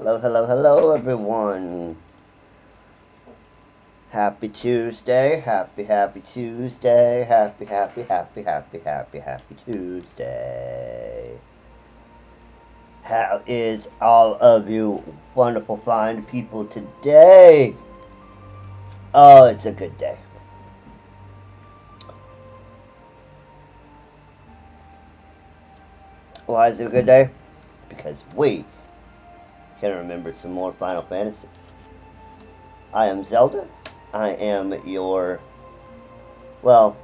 Hello, hello, hello, everyone. Happy Tuesday. Happy Tuesday. Happy Tuesday. How is all of you wonderful, fine people today? Oh, it's a good day. Why is it a good day? Because we can remember some more Final Fantasy. I am Zelda. I am your, well,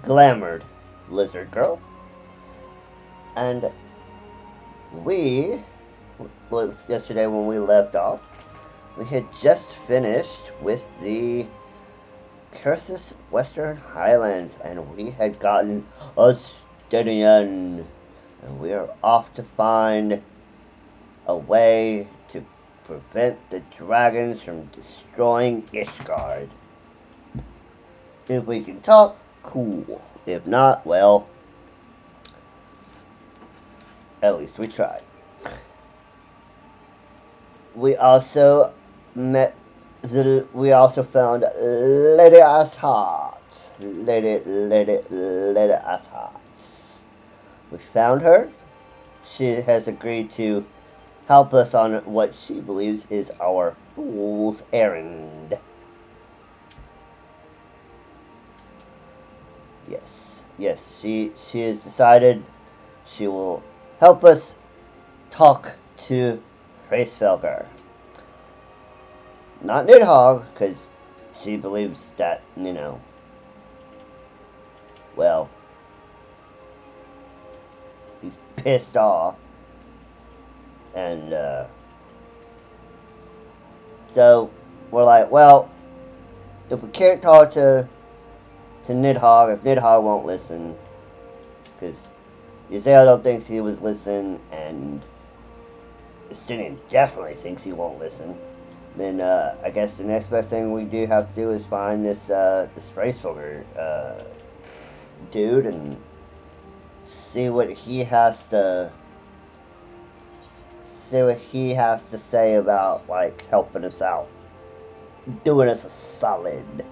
glamored lizard girl. And we, was yesterday when we left off, we had just finished with the Cursus Western Highlands, and we had gotten a Stadion. And we are off to find a way to prevent the dragons from destroying Ishgard. If we can talk, cool. If not, well, at least we tried. We also found Lady Ashat. Lady Ashat. We found her. She has agreed to help us on what she believes is our fool's errand. Yes, she has decided she will help us talk to Racefelger. Not Nidhogg, because she believes that, well, he's pissed off. And, so, we're like, well, if we can't talk to Nidhogg, if Nidhogg won't listen, because Zelda thinks he was listening, and Justinian definitely thinks he won't listen, then I guess the next best thing we do have to do is find this Racefelger dude and see what he has to say about, like, helping us out, doing us a solid.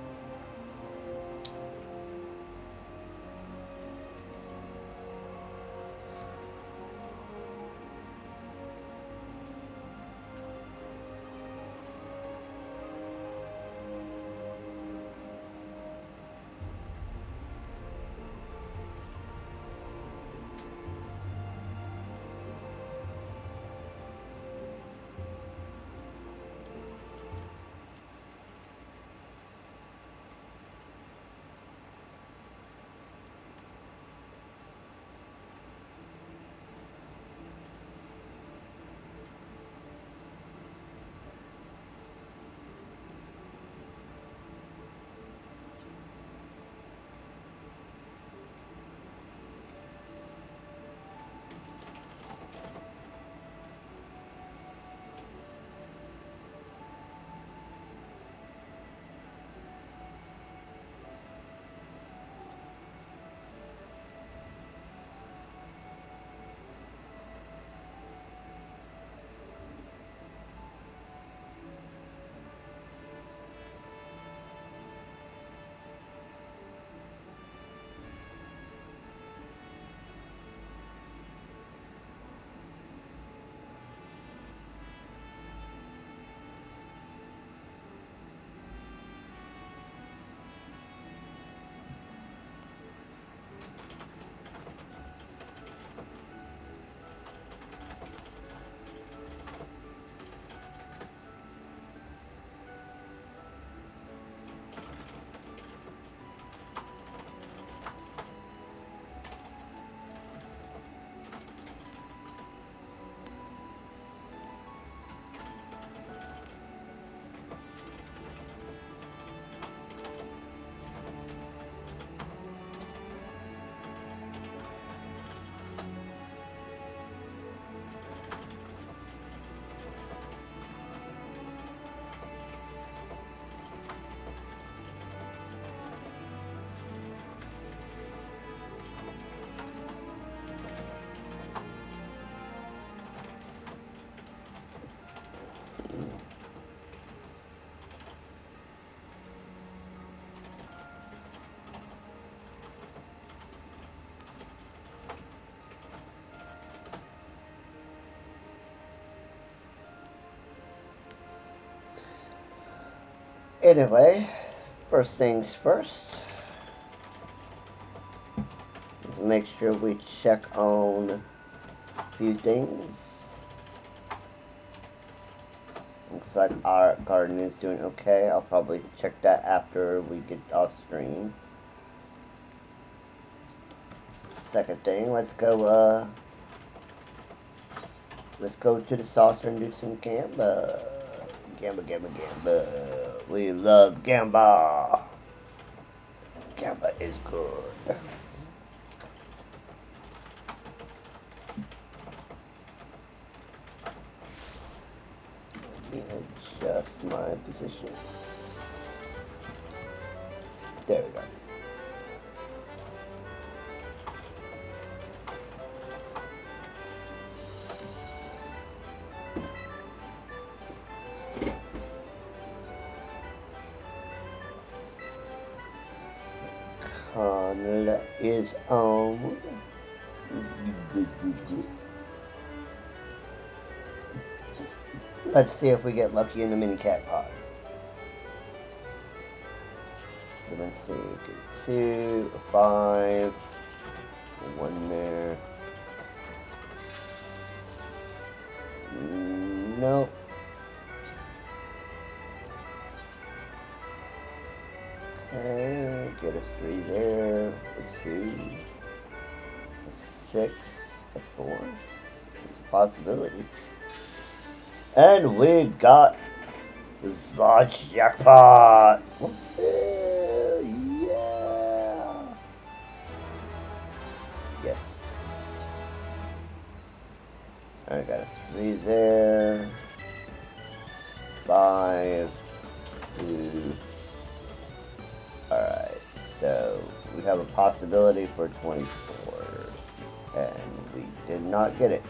Anyway, first things first. Let's make sure we check on a few things. Looks like our garden is doing okay. I'll probably check that after we get off stream. Second thing, let's go to the saucer and do some gamba. Gamba. We love gamba. Gamba is good. Let me adjust my position. There we go. Connell is on. Good. Let's see if we get lucky in the mini cat pod. So let's see, get 2, 5, 1 there. Nope. Okay, get a 3 there, a 2, a 6, a 4. It's a possibility. And we got the jackpot! Yeah! Yes. I got a 3 there. 5, 2. Alright, so we have a possibility for 24. And we did not get it.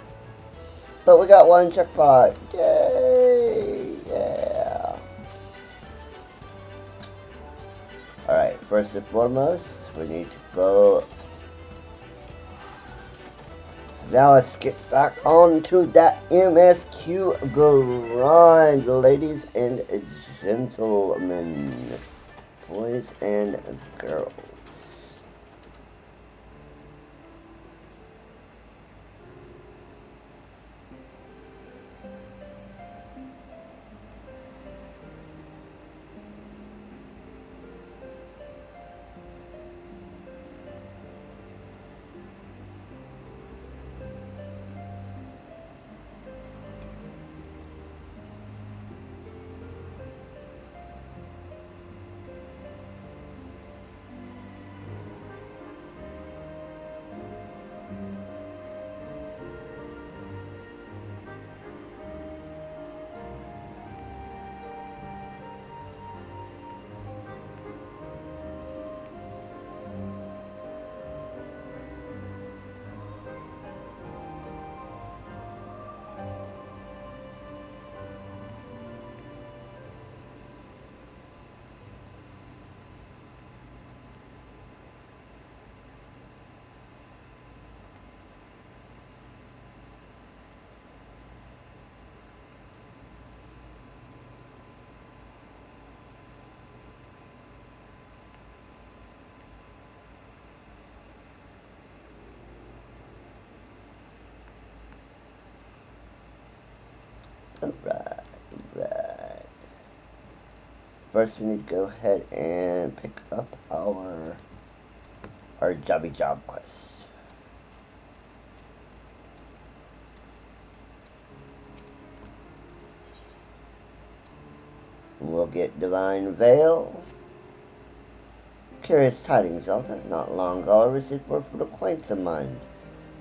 But we got 1 jackpot. Yay! Yeah. Alright, first and foremost, we need to go. So now let's get back on to that MSQ grind, ladies and gentlemen, boys and girls. Alright. First we need to go ahead and pick up our jobby job quest. We'll get Divine Veil. Curious tidings, Zelda. Not long ago I received word from an acquaintance of mine,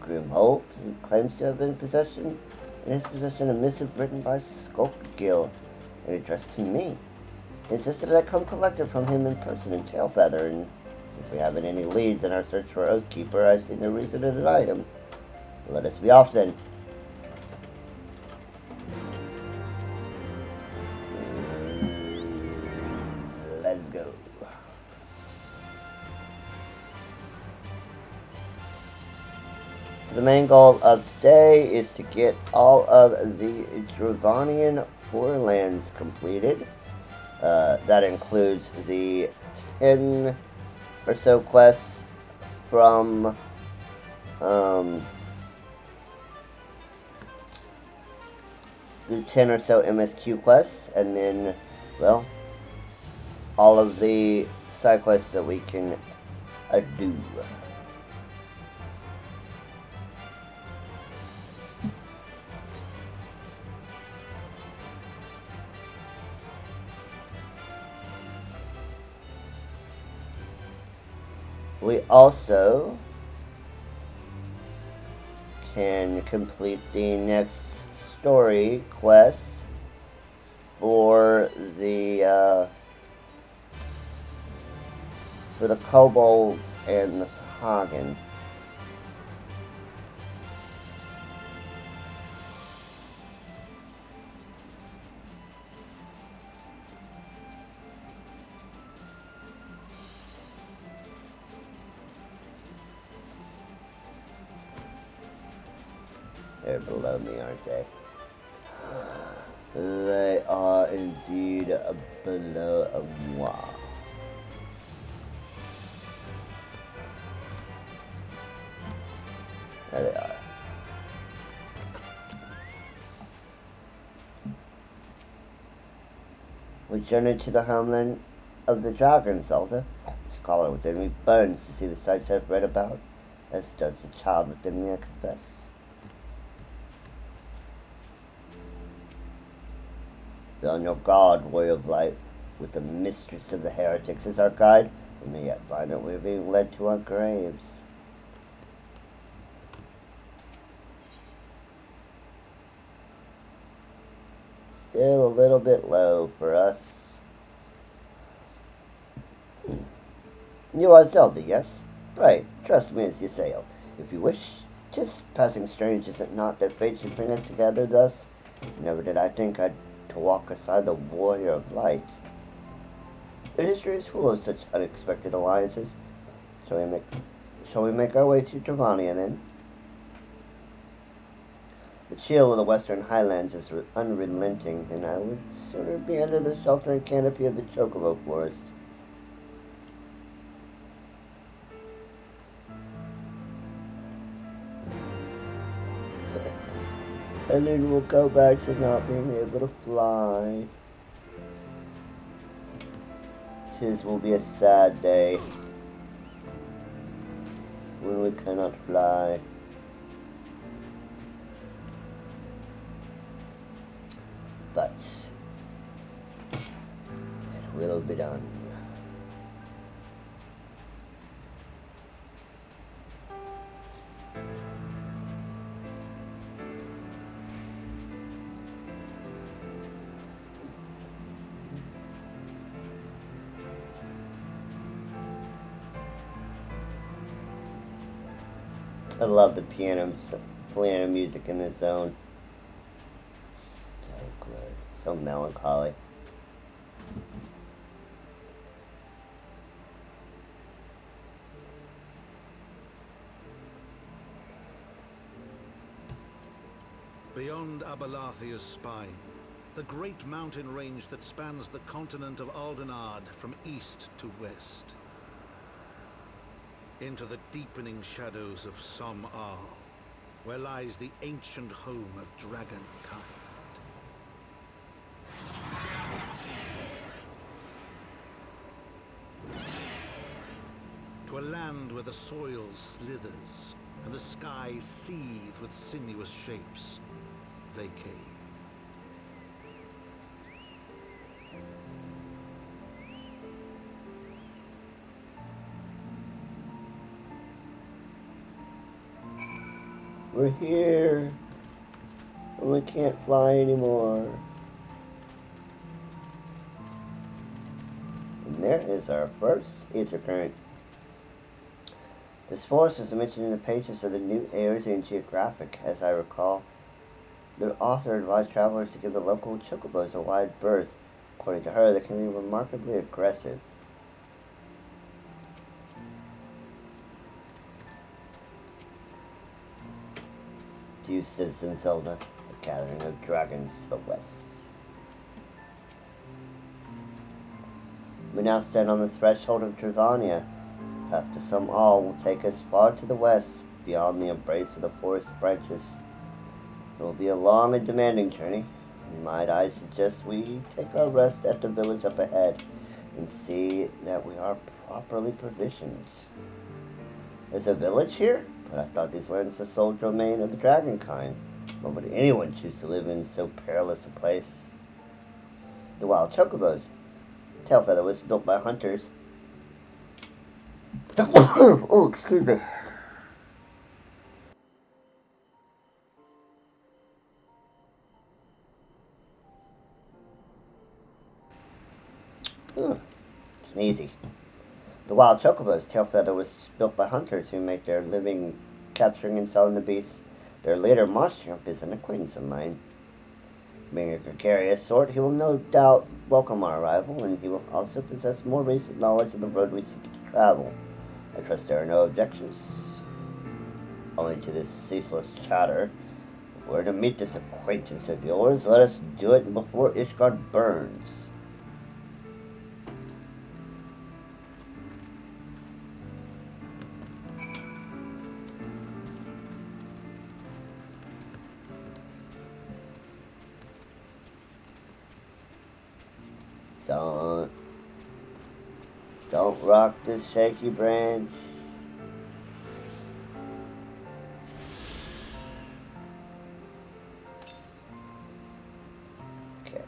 Grimholt, who claims to have been in his possession a missive written by Skulkgill and addressed to me. He insisted that I come collect it from him in person in Tailfeather, and since we haven't any leads in our search for Oathkeeper, I see no reason to deny him. Let us be off then. Let's go. So the main goal of today is to get all of the Dravanian Forelands completed. That includes the 10 or so quests from the 10 or so MSQ quests, and then, well, all of the side quests that we can do. We also can complete the next story quest for the kobolds and the Hagen. They're below me, aren't they? They are indeed below moi. There they are. We journey to the homeland of the dragon, Zelda. The scholar within me burns to see the sights I've read about, as does the child within me, I confess. Be on your guard, warrior of light. With the mistress of the heretics as our guide, we may yet find that we are being led to our graves. Still a little bit low for us. You are Zelda, yes? Right, trust me as you sail. If you wish, just passing strange is it not that fate should bring us together thus? Never did I think I'd to walk aside the warrior of light. The history is full of such unexpected alliances. Shall we make our way to Dravanian then? The chill of the western highlands is unrelenting, and I would sooner be under the sheltering canopy of the chocobo forest. And then we'll go back to not being able to fly. 'Tis will be a sad day when we cannot fly. But it will be done. I love the piano music in this zone. So good. So melancholy. Beyond Abalathia's spine, the great mountain range that spans the continent of Aldenard from east to west. Into the deepening shadows of Som Al, where lies the ancient home of dragonkind. To a land where the soil slithers and the skies seethe with sinuous shapes, they came. We're here, and we can't fly anymore. And there is our first ether current. This forest was mentioned in the pages of the New Ayrean Geographic, as I recall. The author advised travelers to give the local chocobos a wide berth. According to her, they can be remarkably aggressive. To you, citizen Zelda, a gathering of dragons to the west. We now stand on the threshold of Dravania. Path to some all will take us far to the west, beyond the embrace of the forest branches. It will be a long and demanding journey. Might I suggest we take our rest at the village up ahead and see that we are properly provisioned. There's a village here? But I thought these lands the sole domain of the dragon kind. Why would anyone choose to live in so perilous a place? The wild chocobos. Tailfeather was built by hunters. Oh, excuse me. Sneezy. The wild chocobo's Tailfeather was built by hunters who make their living capturing and selling the beasts. Their leader, Mostrump, is an acquaintance of mine. Being a gregarious sort, he will no doubt welcome our arrival, and he will also possess more recent knowledge of the road we seek to travel. I trust there are no objections. Owing to this ceaseless chatter, if we're to meet this acquaintance of yours, let us do it before Ishgard burns. Don't rock this shaky branch. Okay.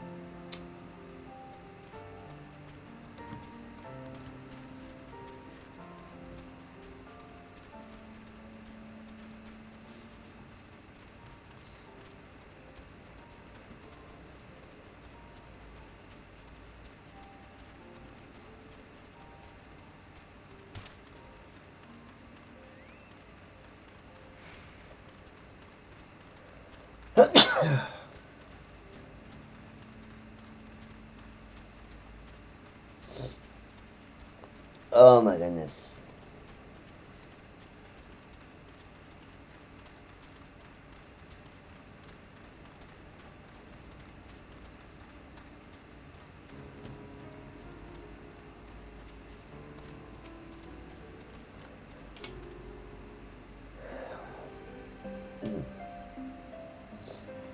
Oh my goodness.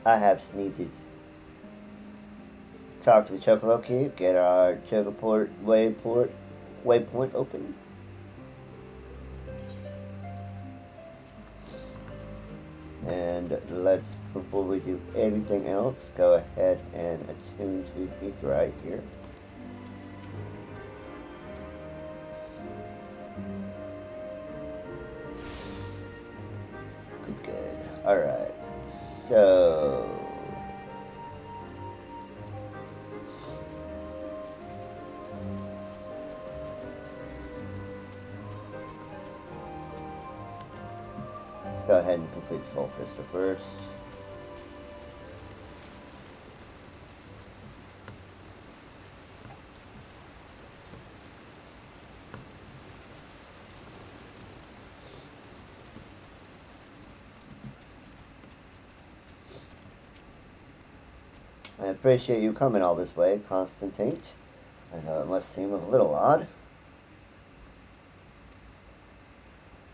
I have sneezes. Talk to the Chocobo Cube, get our Chocoport waypoint open. And let's, before we do anything else, go ahead and attune to peak right here. Good. Alright. So let's go ahead and complete Soul Crystal first. I appreciate you coming all this way, Constantine. I know it must seem a little odd.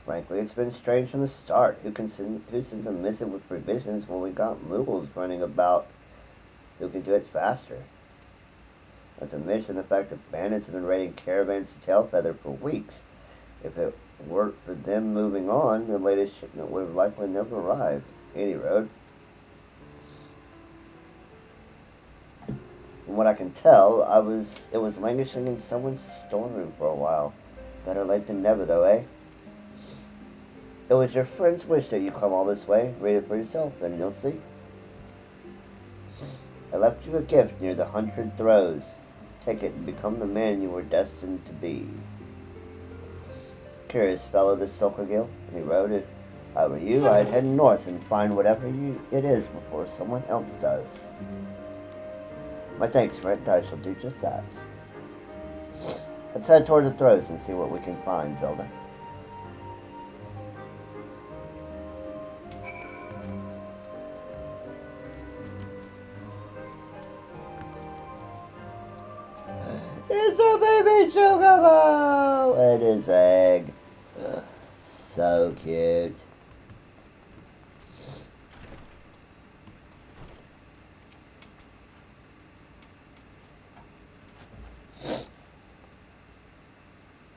Frankly, it's been strange from the start. Who sends a missive with provisions when we got Moogles running about who can do it faster? Not to mention the fact that bandits have been raiding caravans to Tailfeather for weeks. If it weren't for them moving on, the latest shipment would have likely never arrived. Any road. From what I can tell, it was languishing in someone's storeroom for a while. Better late than never, though, eh? It was your friend's wish that you come all this way. Read it for yourself, and you'll see. I left you a gift near the 100 Throws. Take it and become the man you were destined to be. Curious fellow, this Sulkagil. And he wrote it. If I were you, I'd head north and find whatever it is before someone else does. My thanks, friend. I shall do just that. Let's head toward the Throws and see what we can find, Zelda. It's a baby Hey, Chocobo! And his egg. Ugh, so cute.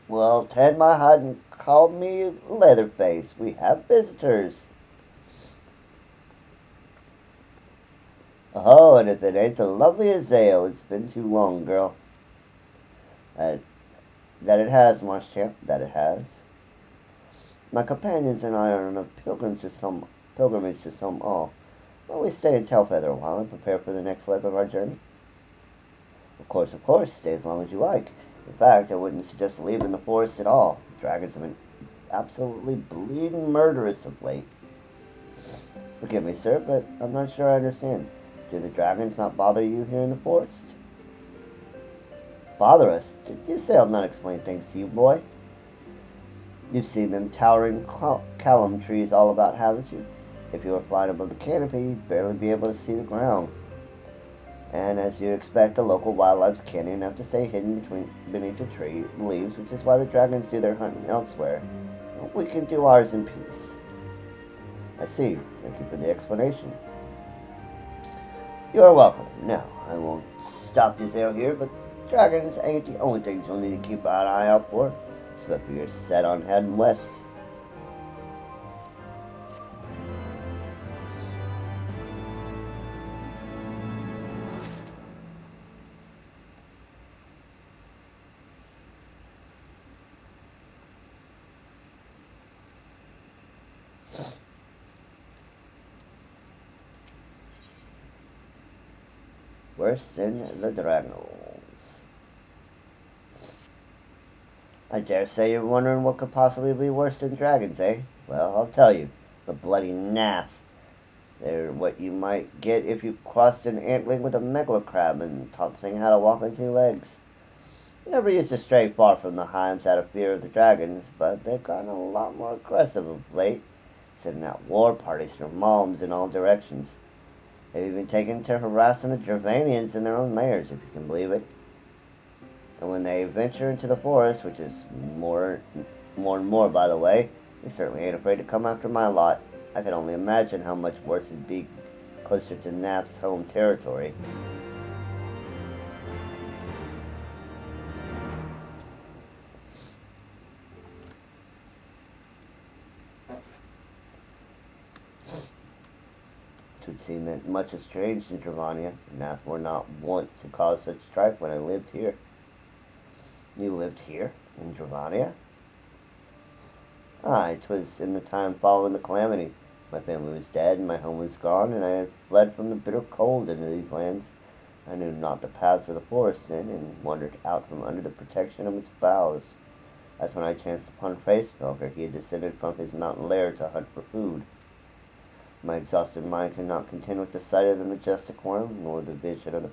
Well, Ted my hadn't called me Leatherface. We have visitors. Oh, and if it ain't the lovely Azale, it's been too long, girl. Uh, that it has, Marshchamp, that it has. My companions and I are on a pilgrimage to some all. Well, we stay in Tailfeather a while and prepare for the next leg of our journey. Of course, stay as long as you like. In fact, I wouldn't suggest leaving the forest at all. The dragons have been absolutely bleeding murderous of late. Forgive me, sir, but I'm not sure I understand. Do the dragons not bother you here in the forest? Bother us? Did you say I'll not explain things to you, boy? You've seen them towering callum trees all about, haven't you? If you were flying above the canopy, you'd barely be able to see the ground. And as you'd expect, the local wildlife's canyon have to stay hidden beneath the leaves, which is why the dragons do their hunting elsewhere. We can do ours in peace. I see. Thank you for the explanation. You are welcome. Now, I won't stop you there here, but dragons ain't the only things you'll need to keep an eye out for, especially if you're set on heading west. Worse than the dragons. I dare say you're wondering what could possibly be worse than dragons, eh? Well, I'll tell you. The bloody nath. They're what you might get if you crossed an antling with a megalocrab and taught the thing how to walk on two legs. You never used to stray far from the Heims out of fear of the dragons, but they've gotten a lot more aggressive of late, sending out war parties from Malms in all directions. They've even taken to harassing the Dravanians in their own lairs, if you can believe it. And when they venture into the forest, which is more and more, by the way, they certainly ain't afraid to come after my lot. I can only imagine how much worse it'd be closer to Nath's home territory. It would seem that much has changed in Dravania. Nath were not wont to cause such strife when I lived here. You lived here, in Dravania? Aye, 'twas in the time following the calamity. My family was dead, and my home was gone, and I had fled from the bitter cold into these lands. I knew not the paths of the forest then, and wandered out from under the protection of its boughs. That's when I chanced upon Facemilker. He had descended from his mountain lair to hunt for food. My exhausted mind could not contend with the sight of the majestic worm, nor the vision of the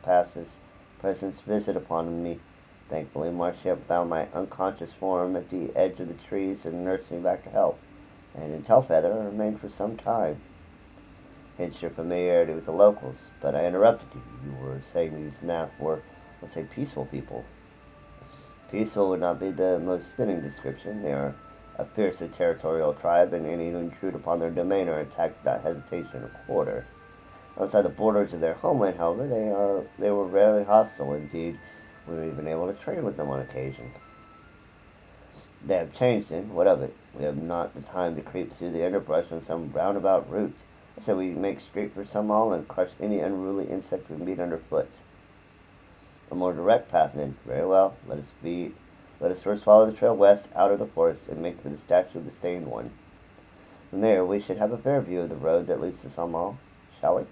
presence visit upon me. Thankfully, Marshchamp found my unconscious form at the edge of the trees and nursed me back to health, and in Tailfeather I remained for some time. Hence your familiarity with the locals, but I interrupted you. You were saying these Nath were, let's say, peaceful people. Peaceful would not be the most fitting description. They are a fiercely territorial tribe, and any who intrude upon their domain are attacked without hesitation or quarter. Outside the borders of their homeland, however, they were rarely hostile. Indeed, we were even able to trade with them on occasion. They have changed then. What of it? We have not the time to creep through the underbrush on some roundabout route. I said we make straight for some all and crush any unruly insect we meet underfoot. A more direct path then. Very well. Let us first follow the trail west out of the forest and make for the statue of the Stained One. From there, we should have a fair view of the road that leads to Samal, shall we?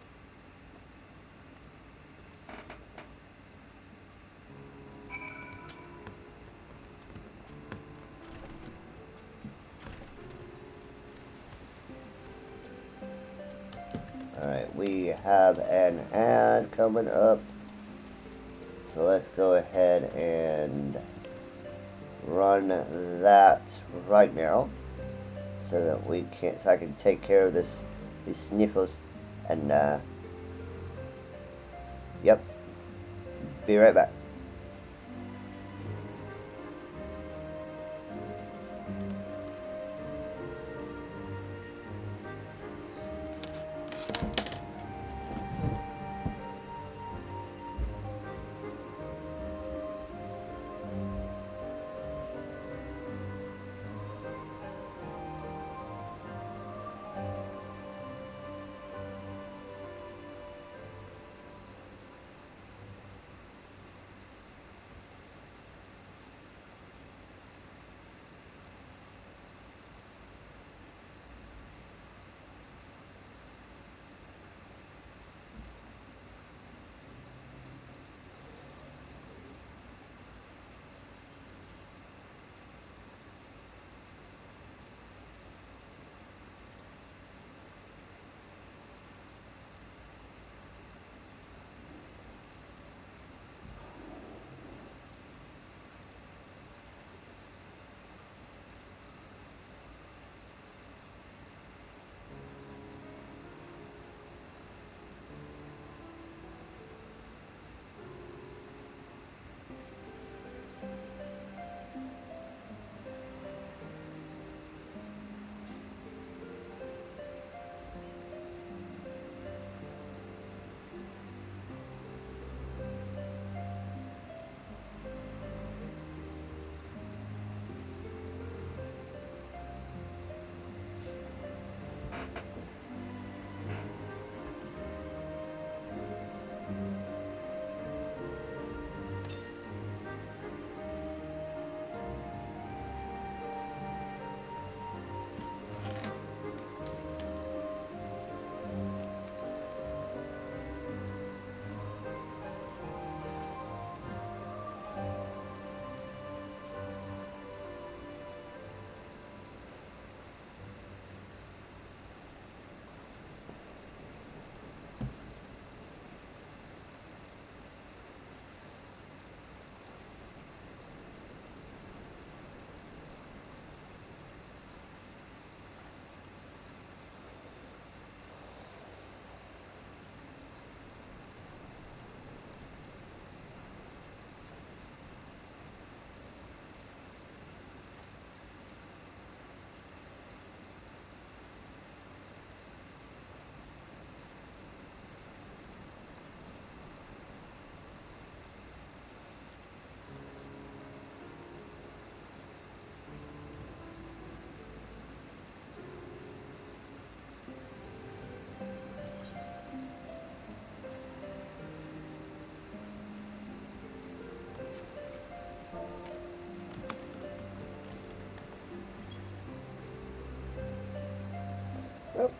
Alright, we have an ad coming up. So let's go ahead and run that right now, so that I can take care of these sniffles, and yep, be right back.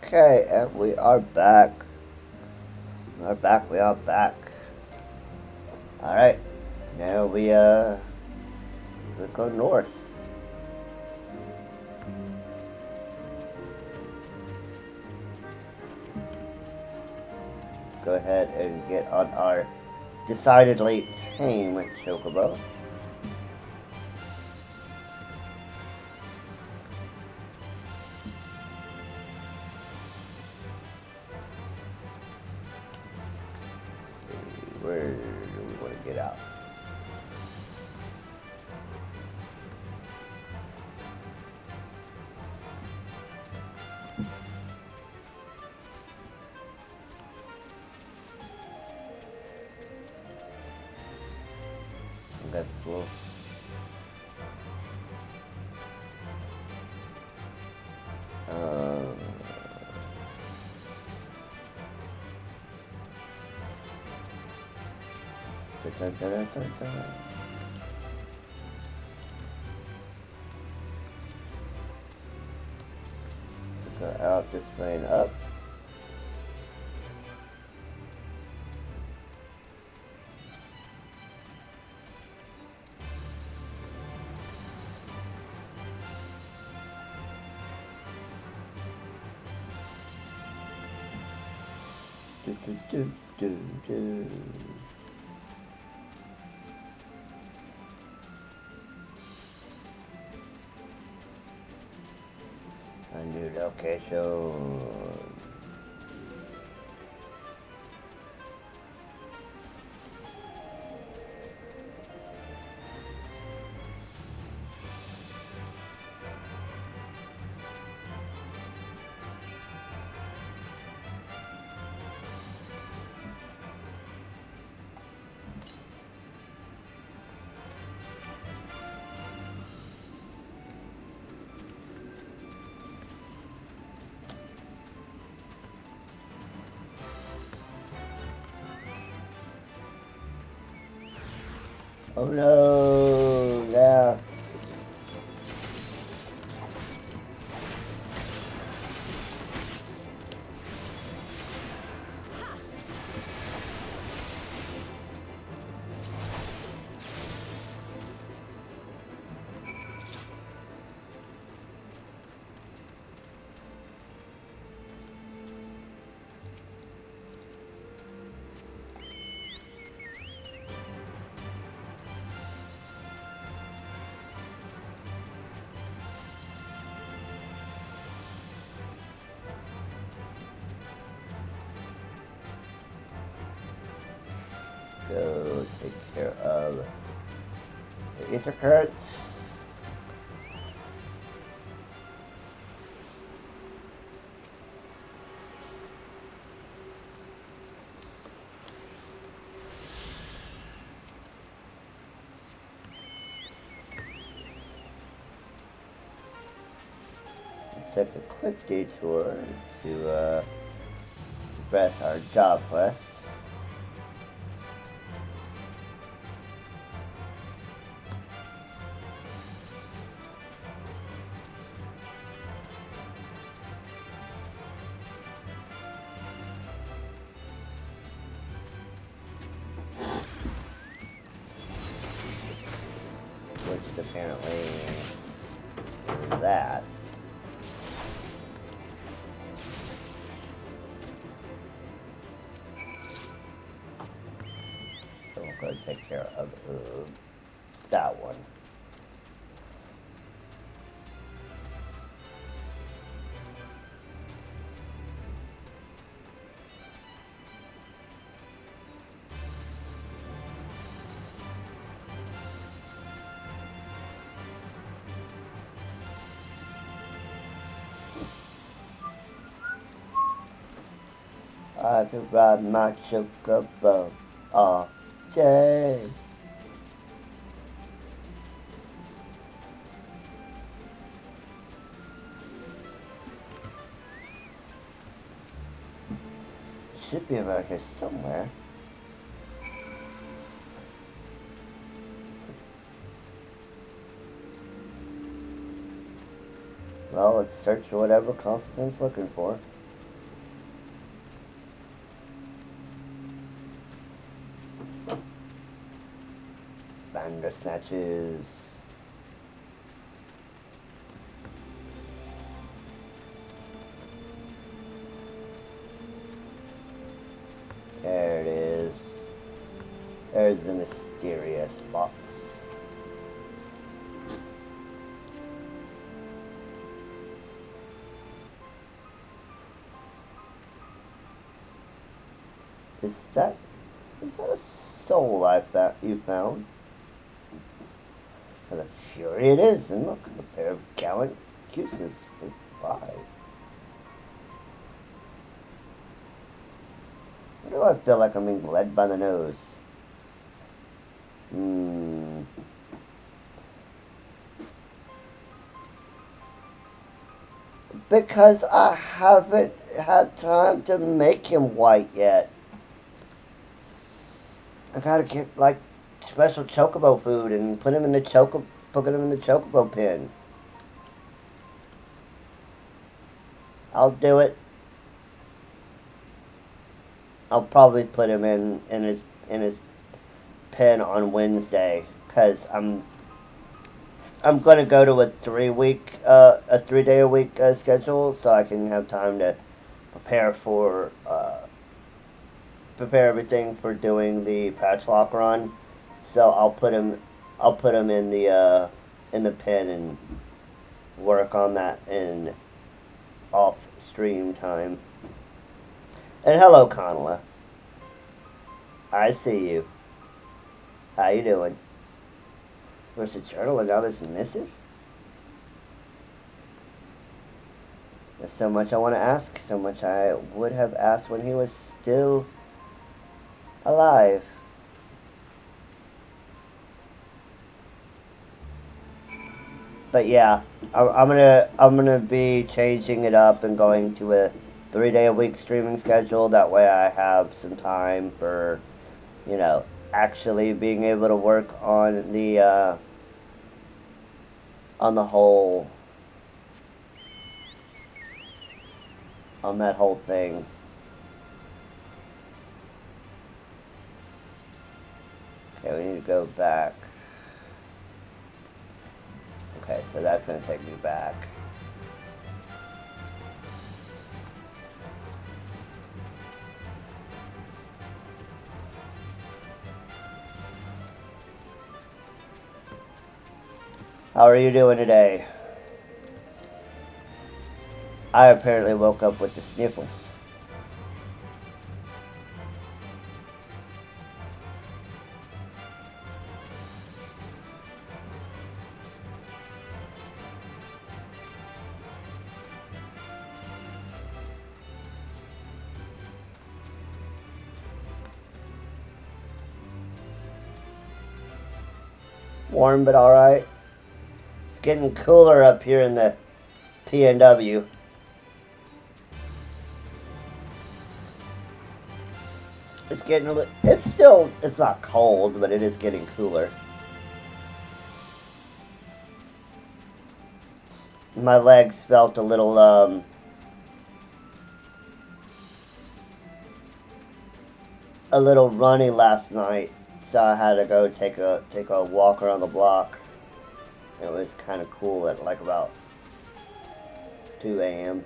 Okay, and we are back. We are back, we are back. Alright, now we go north. Let's go ahead and get on our decidedly tame chocobo. Where do we want to get out? I guess we'll... Dun, dun, dun, dun, dun. Go out this way and up. Do, do, do, do, do. A new location. Oh no, yeah. Go take care of the ether currents. Let's take a quick detour to progress our job quest. Which apparently is that. So we'll go take care of that one. I could ride my chocobo all day. Should be around here somewhere. Well, let's search for whatever Constantine's looking for. Bandersnatches. There it is. There's the mysterious box. Is that a soul you found? For the fury it is, and look, a pair of gallant cuses. Goodbye. Why do I feel like I'm being led by the nose? Because I haven't had time to make him white yet. I gotta get, like, special chocobo food and put him in the chocobo pen. I'll do it. I'll probably put him in his pen on Wednesday, cause I'm gonna go to a 3 day a week schedule, so I can have time to prepare everything for doing the patch lock run. So I'll put him in the pen and work on that in off stream time. And hello, Conala. I see you. How you doing? Where's the journal and now this missive? There's so much I want to ask, so much I would have asked when he was still alive. But yeah, I'm gonna be changing it up and going to a 3 day a week streaming schedule. That way I have some time for, actually being able to work on the whole, on that whole thing. Okay, we need to go back. Okay, so that's going to take me back. How are you doing today? I apparently woke up with the sniffles. Warm, but alright. It's getting cooler up here in the PNW. It's getting it's not cold, but it is getting cooler. My legs felt a little, runny last night, so I had to go take a walk around the block. It was kind of cool at like about 2 a.m.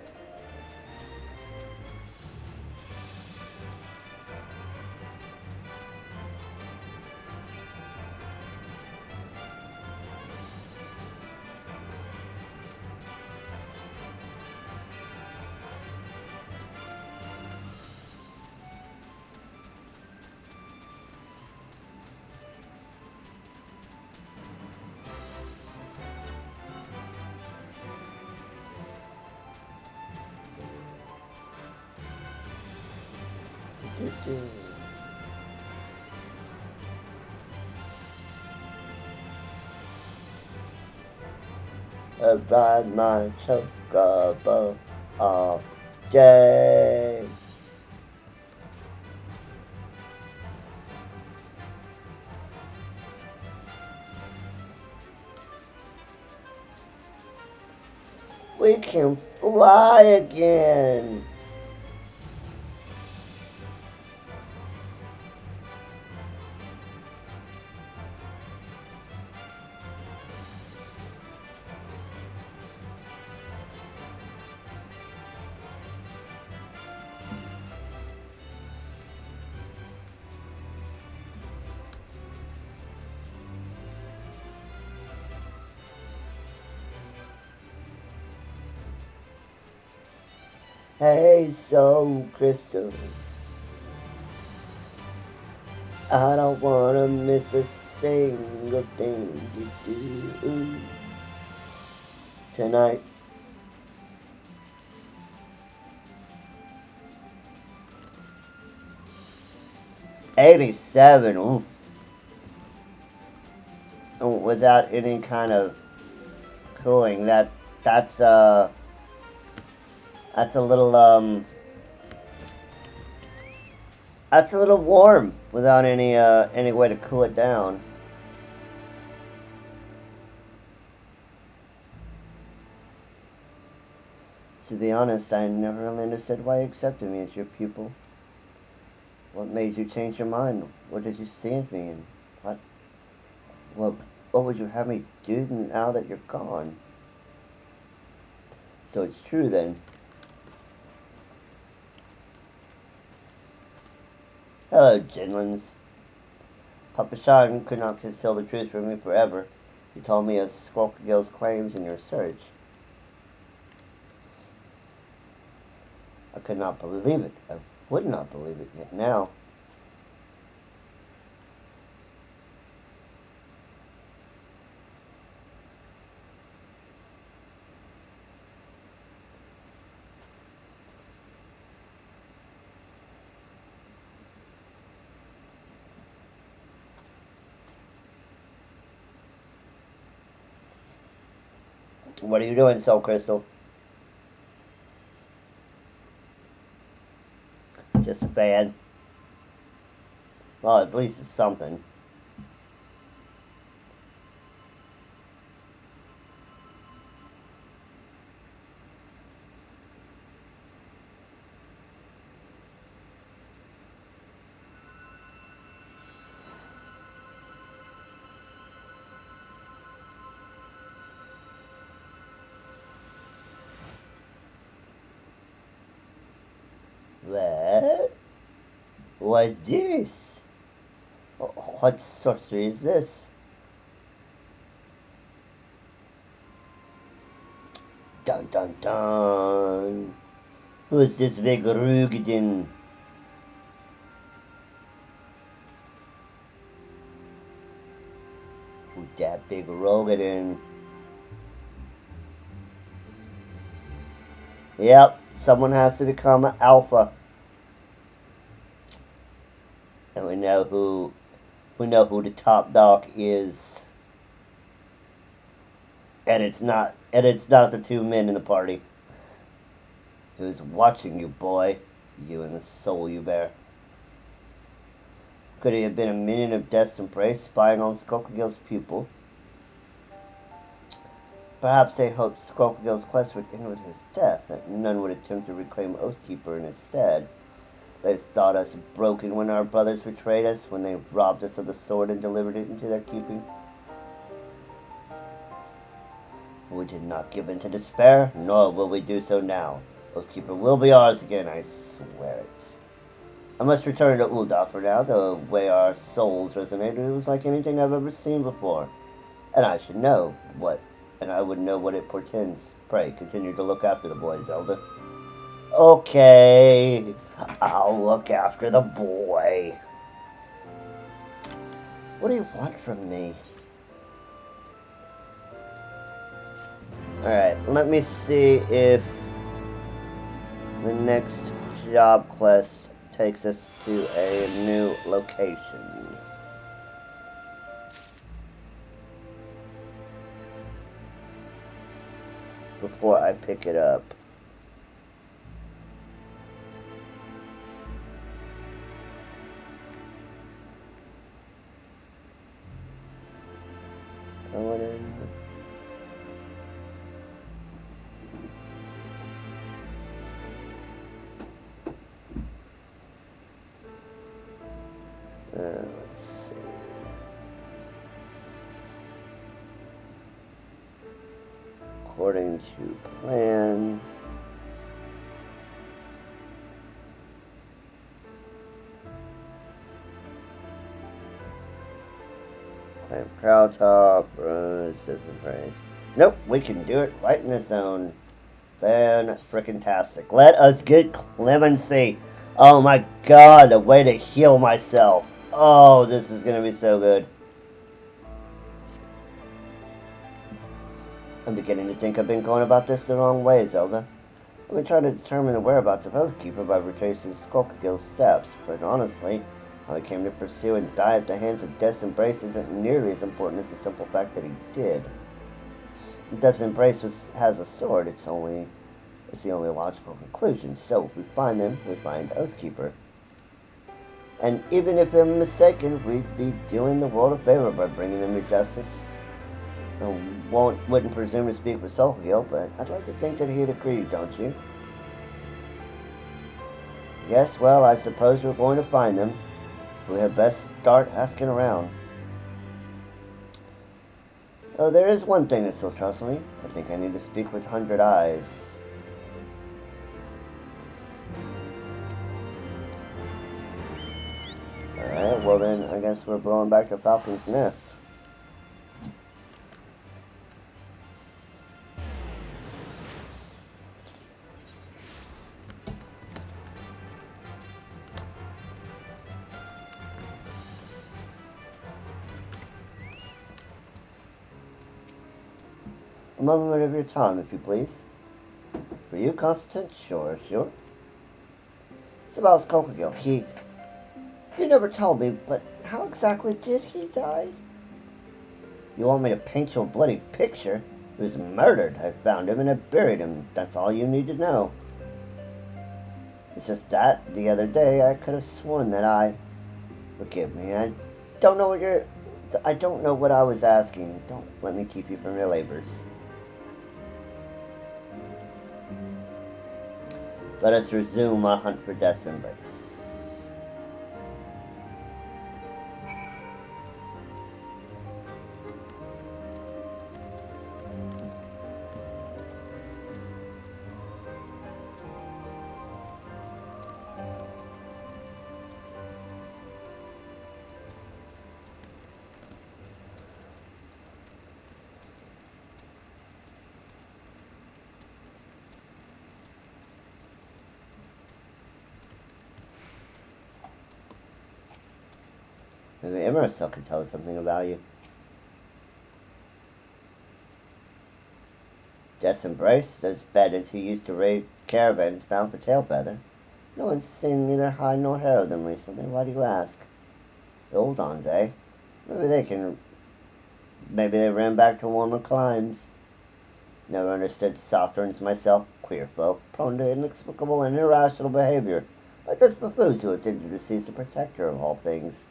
I ride my chocobo all day. We can fly again. Hey, Soul Crystal. I don't wanna miss a single thing you do tonight. '87. Ooh. Without any kind of cooling. That's a little that's a little warm without any way to cool it down. To be honest, I never really understood why you accepted me as your pupil. What made you change your mind? What did you see in me, and what what would you have me do now that you're gone? So it's true then. Hello, Jinlins. Papa Shan could not conceal the truth from me forever. He told me of Skulkagill's claims in your search. I could not believe it. I would not believe it yet now. What are you doing, Soul Crystal? Just a fan. Well, at least it's something. What? What this? What sorcery is this? Dun dun dun. Who is this big Rugadin? Who that big Rogadin? Yep, someone has to become an alpha. And we know who the top dog is. And it's not the two men in the party. Who's watching you, boy? You and the soul you bear. Could he have been a minion of Death's Embrace spying on Skulkagill's pupil? Perhaps they hoped Skulkagill's quest would end with his death, and none would attempt to reclaim Oathkeeper in his stead. They thought us broken when our brothers betrayed us, when they robbed us of the sword and delivered it into their keeping. We did not give in to despair, nor will we do so now. Oathkeeper will be ours again, I swear it. I must return to Ul'dah for now. The way our souls resonated, it was like anything I've ever seen before. And I would know what it portends. Pray, continue to look after the boy, Zelda. Okay, I'll look after the boy. What do you want from me? Alright, let me see if the next job quest takes us to a new location. Before I pick it up. Paladin. Let's see. According to plan. Climb crowd top, rose, system price. Nope, we can do it right in the zone. Fan-frickin-tastic. Let us get clemency. Oh my god, a way to heal myself. Oh, this is gonna be so good. I'm beginning to think I've been going about this the wrong way, Zelda. I've been trying to determine the whereabouts of Oathkeeper by retracing Skulkagill's steps, but honestly, how he came to pursue and die at the hands of Death's Embrace isn't nearly as important as the simple fact that he did. Death's Embrace has a sword, it's the only logical conclusion. So if we find them, we find Oathkeeper. And even if I'm mistaken, we'd be doing the world a favor by bringing them to justice. I wouldn't presume to speak for Skulkagill, but I'd like to think that he'd agree, don't you? Yes, well, I suppose we're going to find them. We had best start asking around. Oh, there is one thing that still troubles me. I think I need to speak with 100 Eyes. Alright, well then, I guess we're blowing back to Falcon's Nest. A moment of your time, if you please. For you, Constantine? Sure. It's about Skulkagill. He never told me, but how exactly did he die? You want me to paint you a bloody picture? He was murdered. I found him and I buried him. That's all you need to know. It's just that, the other day, I could have sworn that I... Forgive me, I don't know what I was asking. Don't let me keep you from your labors. Let us resume our hunt for Death's Embrace. Maybe Emerald could tell us something about you. Death's Embrace? Those bandits who used to raid caravans bound for Tailfeather. No one's seen neither hide nor hair of them recently. Why do you ask? The old Dons, eh? Maybe they ran back to warmer climes. Never understood Southrons myself. Queer folk, prone to inexplicable and irrational behavior. Like those buffoons who attempted to seize the protector of all things.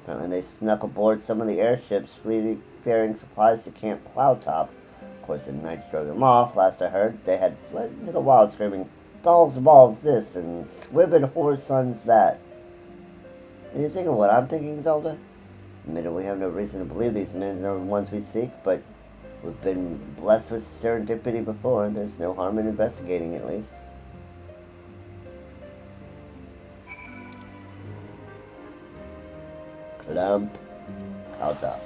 Apparently they snuck aboard some of the airships carrying supplies to Camp Cloudtop. Of course, the Knights drove them off. Last I heard, they had fled into the wild screaming, balls this, and swibbing whore sons that. Are you thinking what I'm thinking, Zelda? Admitted we have no reason to believe these men are the ones we seek, but we've been blessed with serendipity before, and there's no harm in investigating at least. Clump. Out up.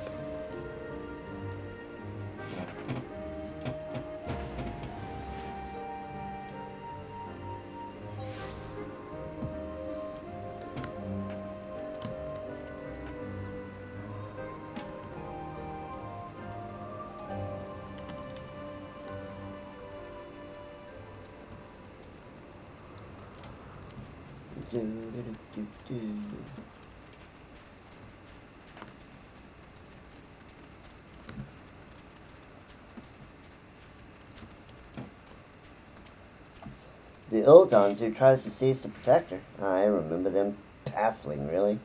The Ildons who tries to seize the Protector. I remember them. Baffling, really.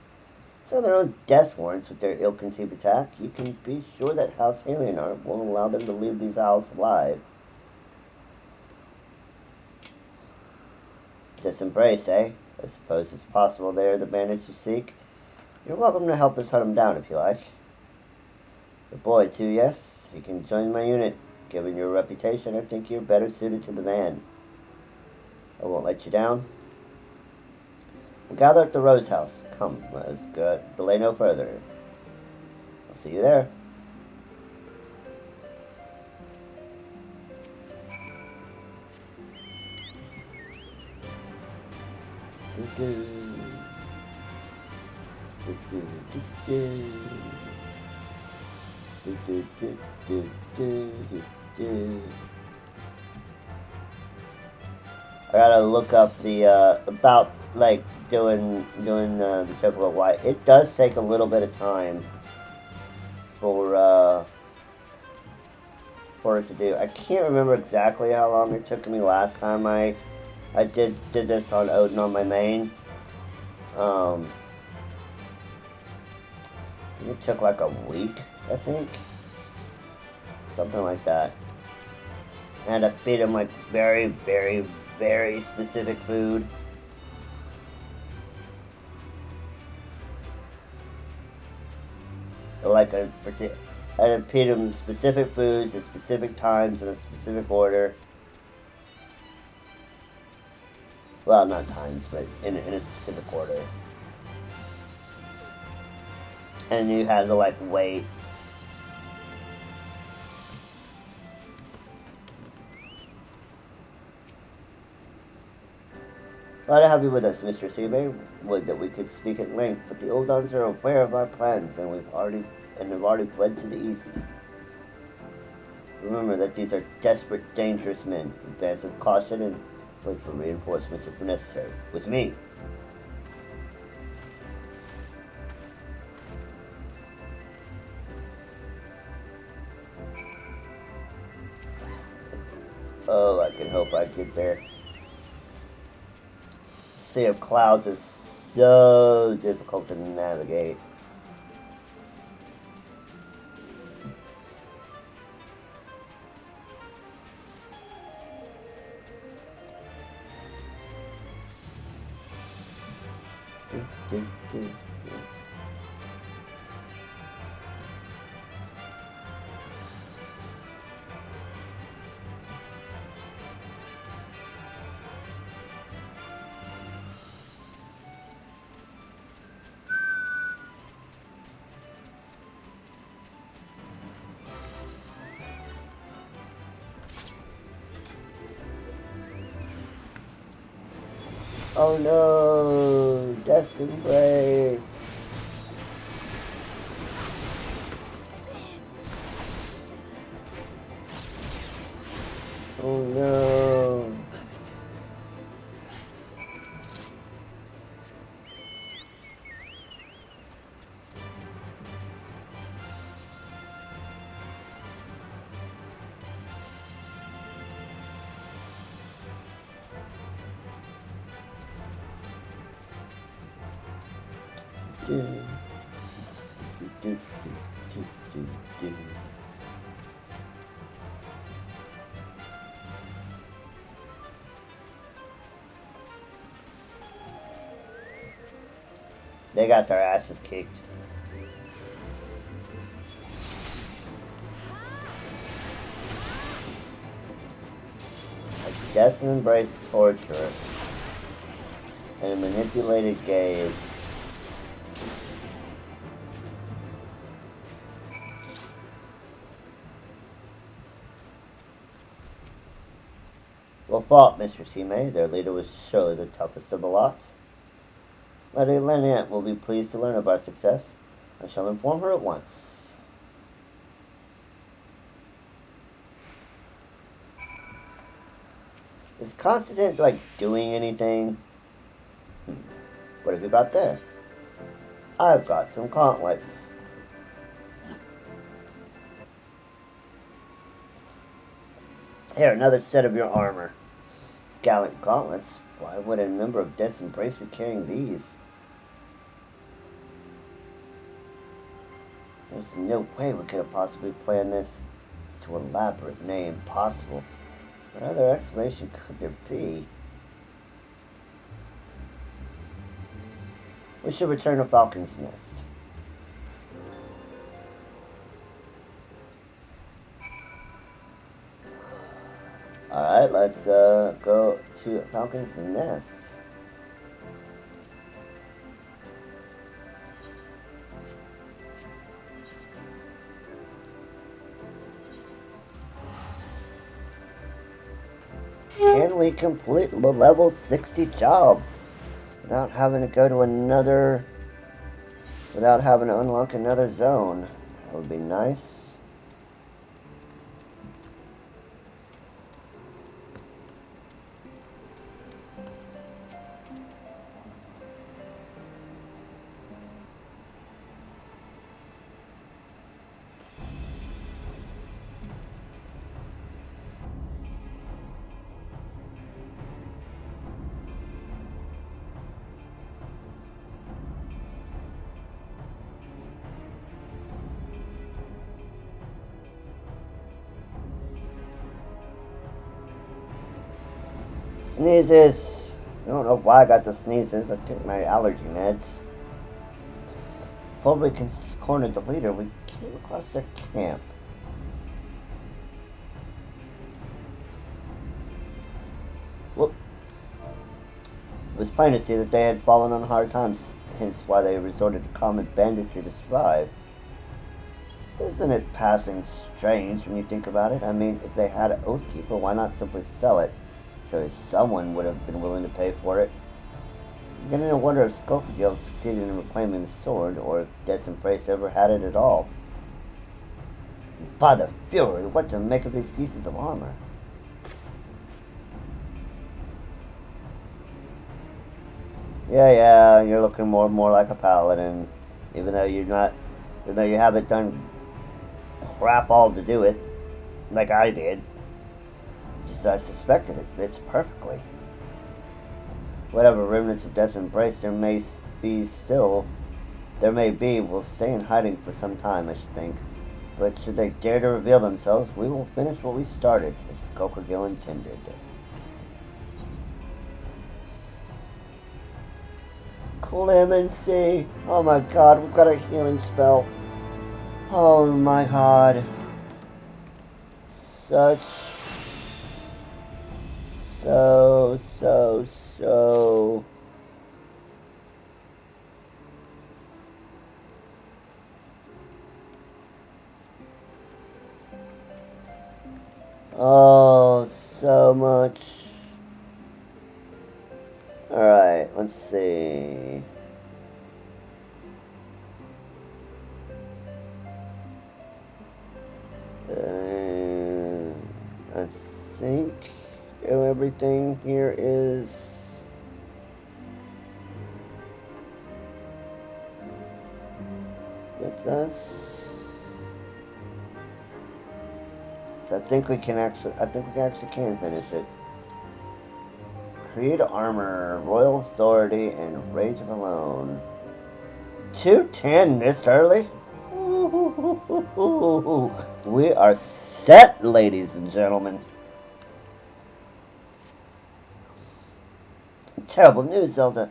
So their own death warrants with their ill-conceived attack. You can be sure that House Alienart won't allow them to leave these isles alive. Death's Embrace, eh? I suppose it's possible they are the bandits you seek. You're welcome to help us hunt them down if you like. The boy, too, yes? He can join my unit. Given your reputation, I think you're better suited to the man. I won't let you down. We'll gather at the Rose House. Come, let us go. Delay no further. I'll see you there. I gotta look up the about like doing the typical white. It does take a little bit of time for it to do. I can't remember exactly how long it took me last time I did this on Odin on my main. It took like a week, I think, something like that. I had to feed him like very, very, very specific food. Like I had to feed him specific foods at specific times in a specific order. Well, not times, but in a specific order. And you had to like wait. Glad to have you with us, Mr. Seabay. Would that we could speak at length, but the Oldons are aware of our plans, and have already fled to the east. Remember that these are desperate, dangerous men. Advance with caution and wait for reinforcements if necessary. With me. Oh, I can hope I get there. Sea of Clouds is so difficult to navigate. Oh no! Death's Embrace! Oh no! They got their asses kicked. A Death Embrace torture and a manipulated gaze. Well fought, Mr. Seamay. Their leader was surely the toughest of the lot. Lady Laniette will be pleased to learn of our success. I shall inform her at once. Is Constantine, like, doing anything? What have you got there? I've got some gauntlets. Here, another set of your armor. Gallant gauntlets? Why would a member of Death's Embrace be carrying these? There's no way we could have possibly planned this. It's too elaborate, nay, impossible. What other explanation could there be? We should return to Falcon's Nest. Alright, let's go to Falcon's Nest. Can we complete the level 60 job? without having to go to another, without having to unlock another zone. That would be nice. Sneezes. I don't know why I got the sneezes. I took my allergy meds. Before we cornered the leader, we came across their camp. Whoop. It was plain to see that they had fallen on hard times, hence why they resorted to common banditry to survive. Isn't it passing strange when you think about it? I mean, if they had an Oathkeeper, why not simply sell it? Surely someone would have been willing to pay for it. I'm beginning to wonder if Skulkagil succeeded in reclaiming the sword, or if Destin Price ever had it at all. By the Fury, what to make of these pieces of armor? Yeah, you're looking more and more like a paladin, even though you haven't done crap all to do it, like I did. Just I suspected it fits perfectly. Whatever remnants of Death Embrace there may be will stay in hiding for some time, I should think. But should they dare to reveal themselves, we will finish what we started, as Skulkagil intended. Clemency! Oh my god, we've got a healing spell. Oh my god. So oh, so much. Alright, let's see. I think everything here is with us. So I think we actually can finish it. Create armor, Royal Authority, and Rage of Alone. 210 this early? Ooh, we are set, ladies and gentlemen. Terrible news, Zelda.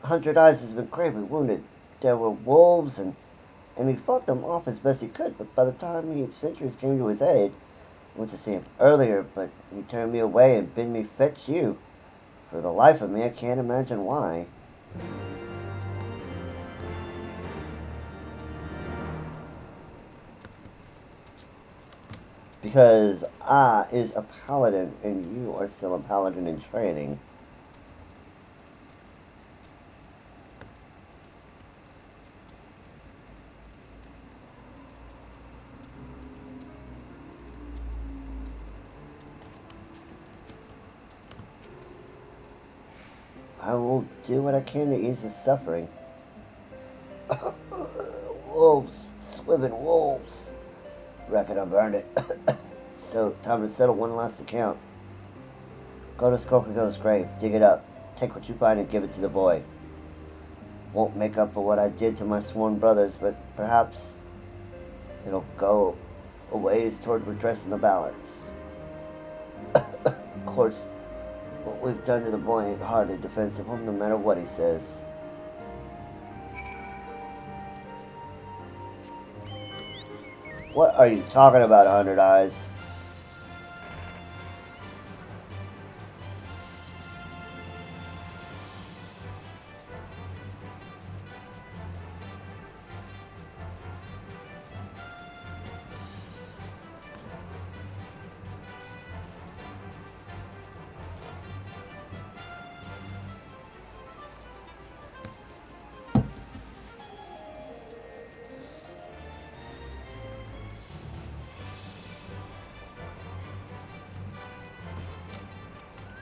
100 Eyes has been gravely wounded. There were wolves, and he fought them off as best he could, but by the time sentries came to his aid, I went to see him earlier, but he turned me away and bid me fetch you. For the life of me, I can't imagine why. Because I is a paladin, and you are still a paladin in training. I will do what I can to ease his suffering. Wolves, swimming wolves. Reckon I burned it. So, time to settle one last account. Go to Skulkagil's grave, dig it up, take what you find and give it to the boy. Won't make up for what I did to my sworn brothers, but perhaps it'll go a ways toward redressing the balance. Of course, what we've done to the boy ain't hardly defensible, no matter what he says. What are you talking about, 100 Eyes?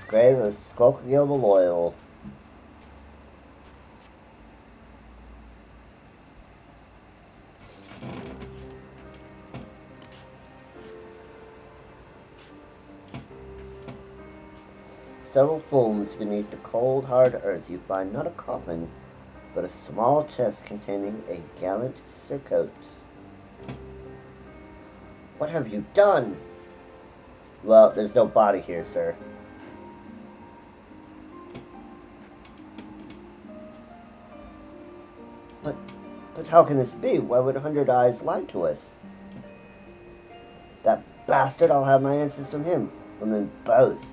Grave of Skulkgill the Loyal. Several fulls beneath the cold, hard earth, you find not a coffin, but a small chest containing a gallant surcoat. What have you done? Well, there's no body here, sir. But how can this be? Why would 100 Eyes lie to us? That bastard, I'll have my answers from him. From them both.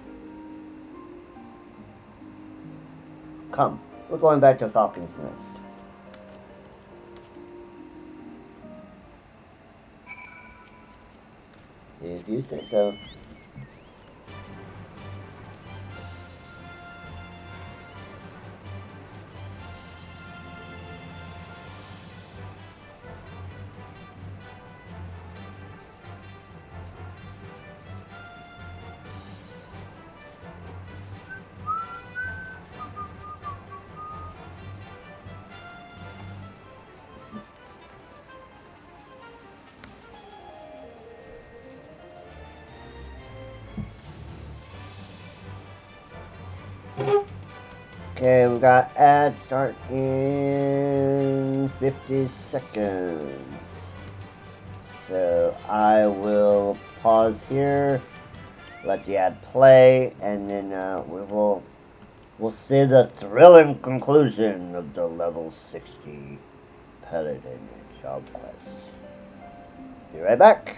Come, we're going back to Falcon's Nest. If you say so. Okay, we got ad start in 50 seconds. So I will pause here, let the ad play, and then we'll see the thrilling conclusion of the level 60 Paladin job quest. Be right back.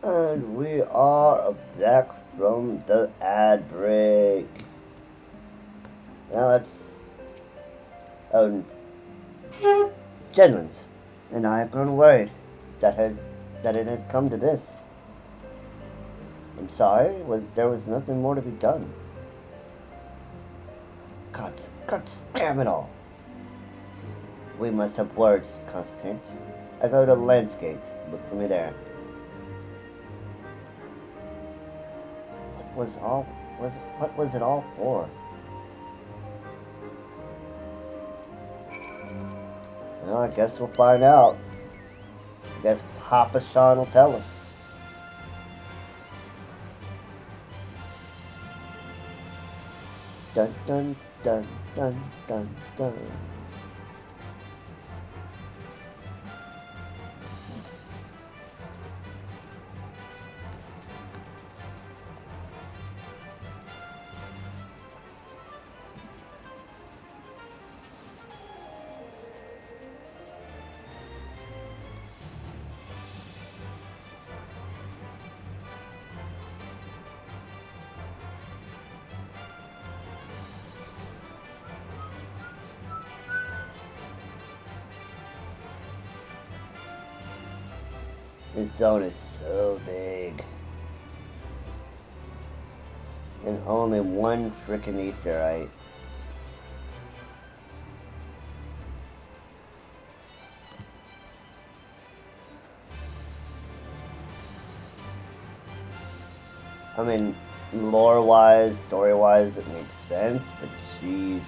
And we are back from the ad break. Now let's. Um, Jenlands and I have grown worried that it had come to this. I'm sorry, there was nothing more to be done. Cuts, damn it all. We must have words, Constantine. I go to Landscape. Look for me there. What was it all for? Well, I guess we'll find out. I guess Papa Sean will tell us. Dun dun dun dun dun dun. This zone is so big. And only one frickin' Aetherite. I mean, lore-wise, story-wise, it makes sense, but jeez.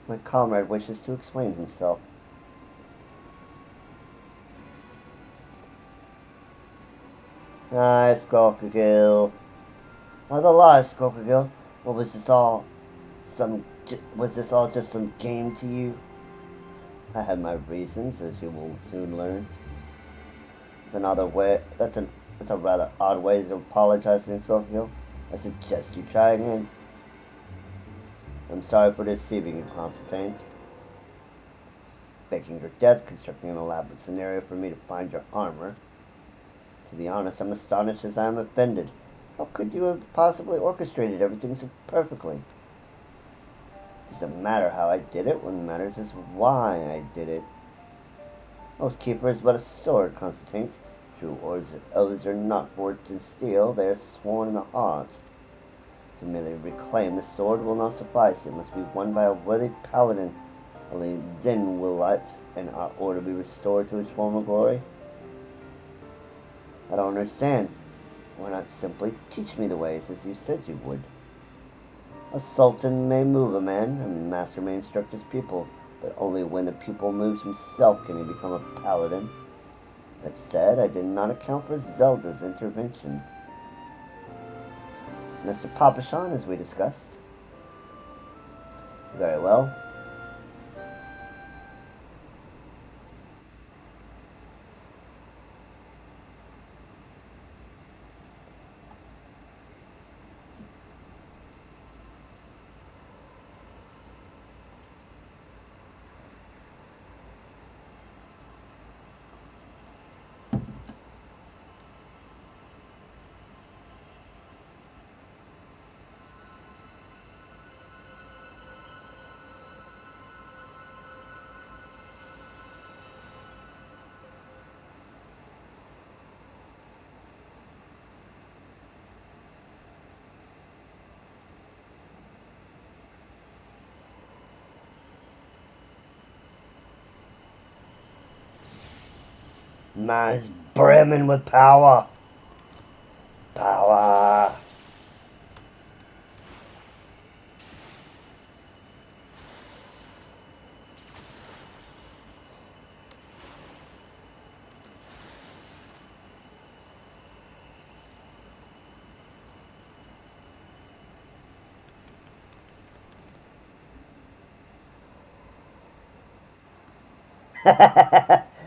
My comrade wishes to explain himself. Ah, Skulkagill. By the law, Skulkagill, what was this all? Was this all just some game to you? I had my reasons, as you will soon learn. It's another way. That's a rather odd way of apologizing, Skulkagill. I suggest you try again. I'm sorry for deceiving you, Constantine. Faking your death, constructing an elaborate scenario for me to find your armor. To be honest, I'm astonished as I am offended. How could you have possibly orchestrated everything so perfectly? It doesn't matter how I did it. What matters is why I did it. Oathkeeper is but a sword, Constantine. True oaths are not forged in steel. They are sworn in the heart. To merely reclaim the sword will not suffice. It must be won by a worthy paladin. Only then will light and our order be restored to its former glory. I don't understand. Why not simply teach me the ways as you said you would? A sultan may move a man, a master may instruct his pupil, but only when the pupil moves himself can he become a paladin. That said, I did not account for Zelda's intervention. Mr. Papashan, as we discussed. Very well. Man's brimming with power. Power.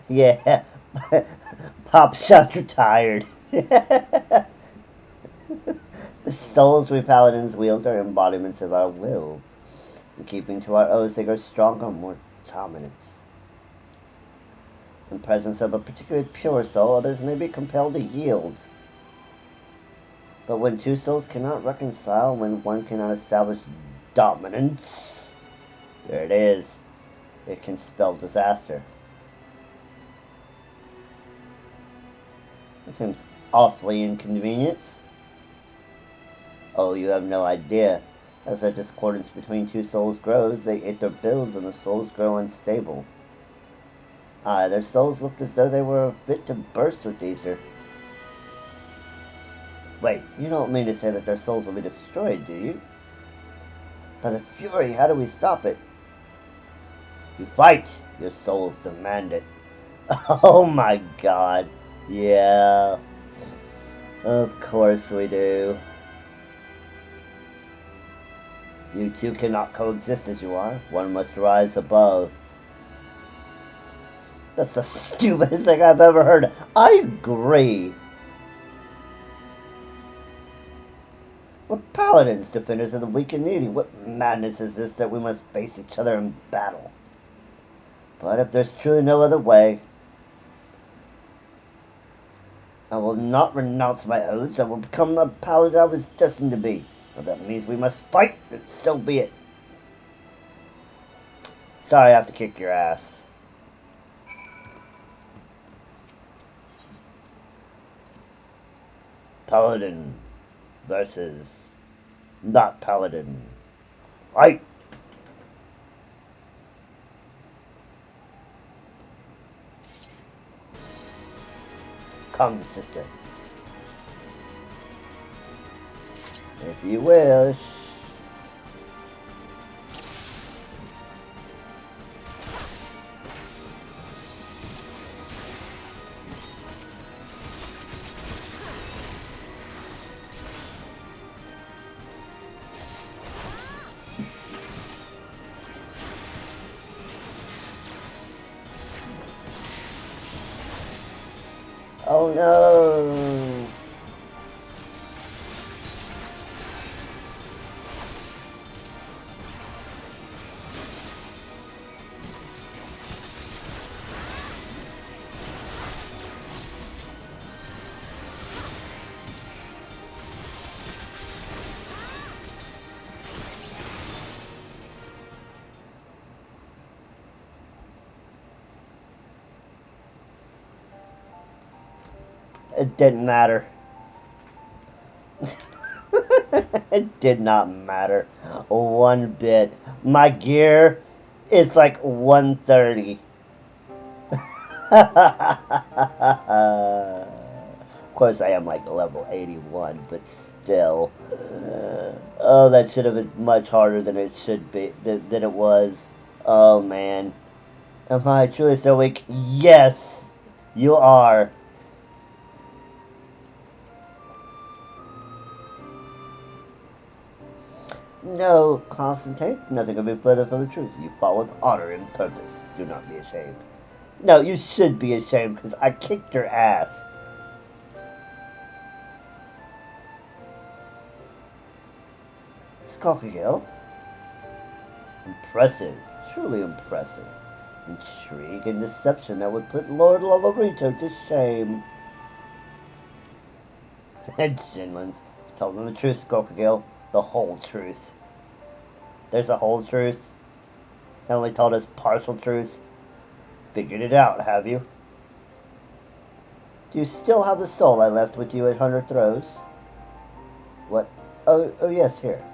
Yeah. Pop shots retired. The souls we paladins wield are embodiments of our will. In keeping to our oaths, they grow stronger, more dominant. In presence of a particularly pure soul, others may be compelled to yield. But when two souls cannot reconcile, when one cannot establish dominance, there it is. It can spell disaster. It seems awfully inconvenient. Oh, you have no idea. As the discordance between two souls grows, they eat their builds and the souls grow unstable. Their souls looked as though they were fit to burst with ether. Wait, you don't mean to say that their souls will be destroyed, do you? By the Fury, how do we stop it? You fight! Your souls demand it. Oh my god. Yeah. Of course we do. You two cannot coexist as you are. One must rise above. That's the stupidest thing I've ever heard. I agree. We're paladins, defenders of the weak and needy. What madness is this that we must face each other in battle? But if there's truly no other way, I will not renounce my oaths. I will become the paladin I was destined to be. If that means we must fight, then so be it. Sorry I have to kick your ass. Paladin versus not paladin. Fight! Come, sister. If you wish. Oh no! It didn't matter. It did not matter one bit. My gear is like 130. Of course, I am like level 81, but still. Oh, that should have been much harder than it should be, than it was. Oh man. Am I truly so weak? Yes, you are. No, Constantine, nothing could be further from the truth. You fought with honor and purpose. Do not be ashamed. No, you should be ashamed because I kicked your ass. Skulkagill. Impressive. Truly impressive. Intrigue and deception that would put Lord Lolarito to shame. And Shinlands. Tell them the truth, Skulkagill. The whole truth. There's a whole truth. They only told us partial truth. Figured it out, have you? Do you still have the soul I left with you at 100 throws? What? Oh yes, here.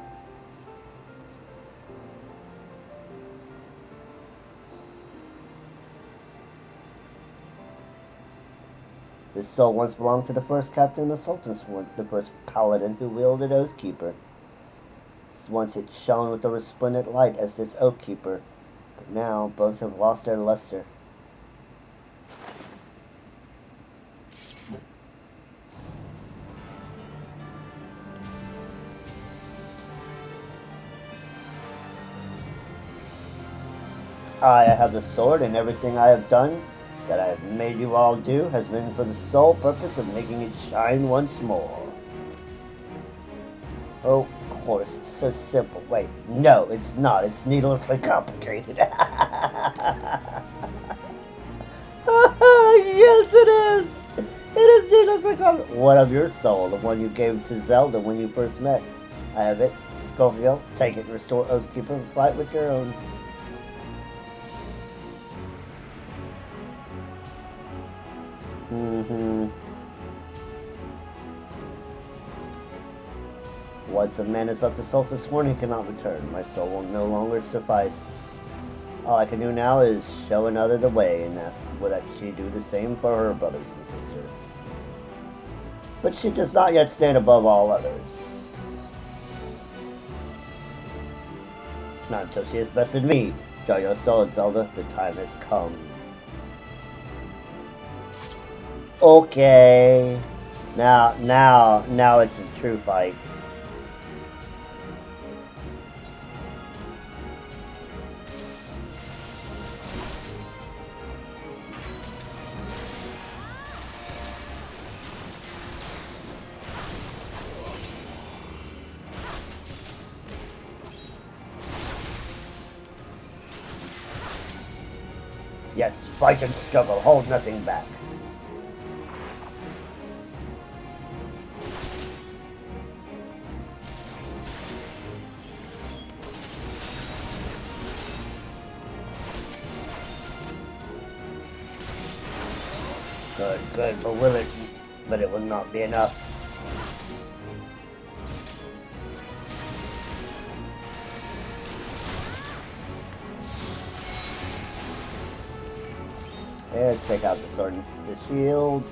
This soul once belonged to the first captain of the Sultan's Sword, the first paladin who wielded Oathkeeper. Once it shone with a resplendent light as its Oathkeeper, but now both have lost their luster. I have the sword, and everything I have done, that I have made you all do, has been for the sole purpose of making it shine once more. Oh, of course, it's so simple. Wait, no, it's not. It's needlessly complicated. Yes, it is! It is needlessly complicated. What of your soul, the one you gave to Zelda when you first met? I have it. Schofield, take it and restore Oathkeeper flight with your own. Once a man has left the Sultan sworn he cannot return. My soul will no longer suffice. All I can do now is show another the way and ask that she do the same for her brothers and sisters. But she does not yet stand above all others. Not until she has bested me. Draw your sword, Zelda. The time has come. Okay. Now it's a true fight. Yes, fight and struggle, hold nothing back. Good, but it will not be enough. Let's take out the sword and the shields.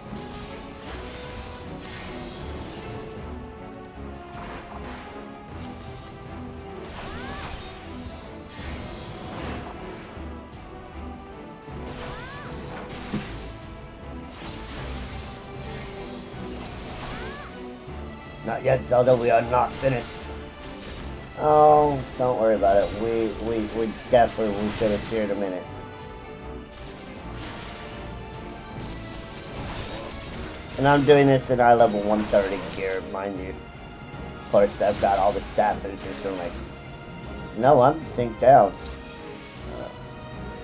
Not yet, Zelda, we are not finished. Oh, don't worry about it. We definitely will finish here in a minute. And I'm doing this in eye level 130 gear, mind you. Of course, I've got all the stat finishers from like... No, I'm synced down.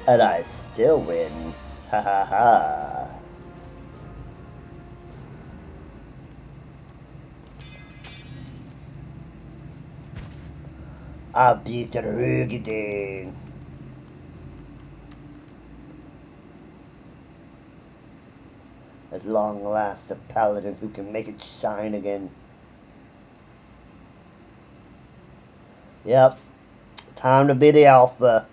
And I still win. Ha ha ha. I beat the Rugadin. At long last, a paladin who can make it shine again. Yep. Time to be the alpha.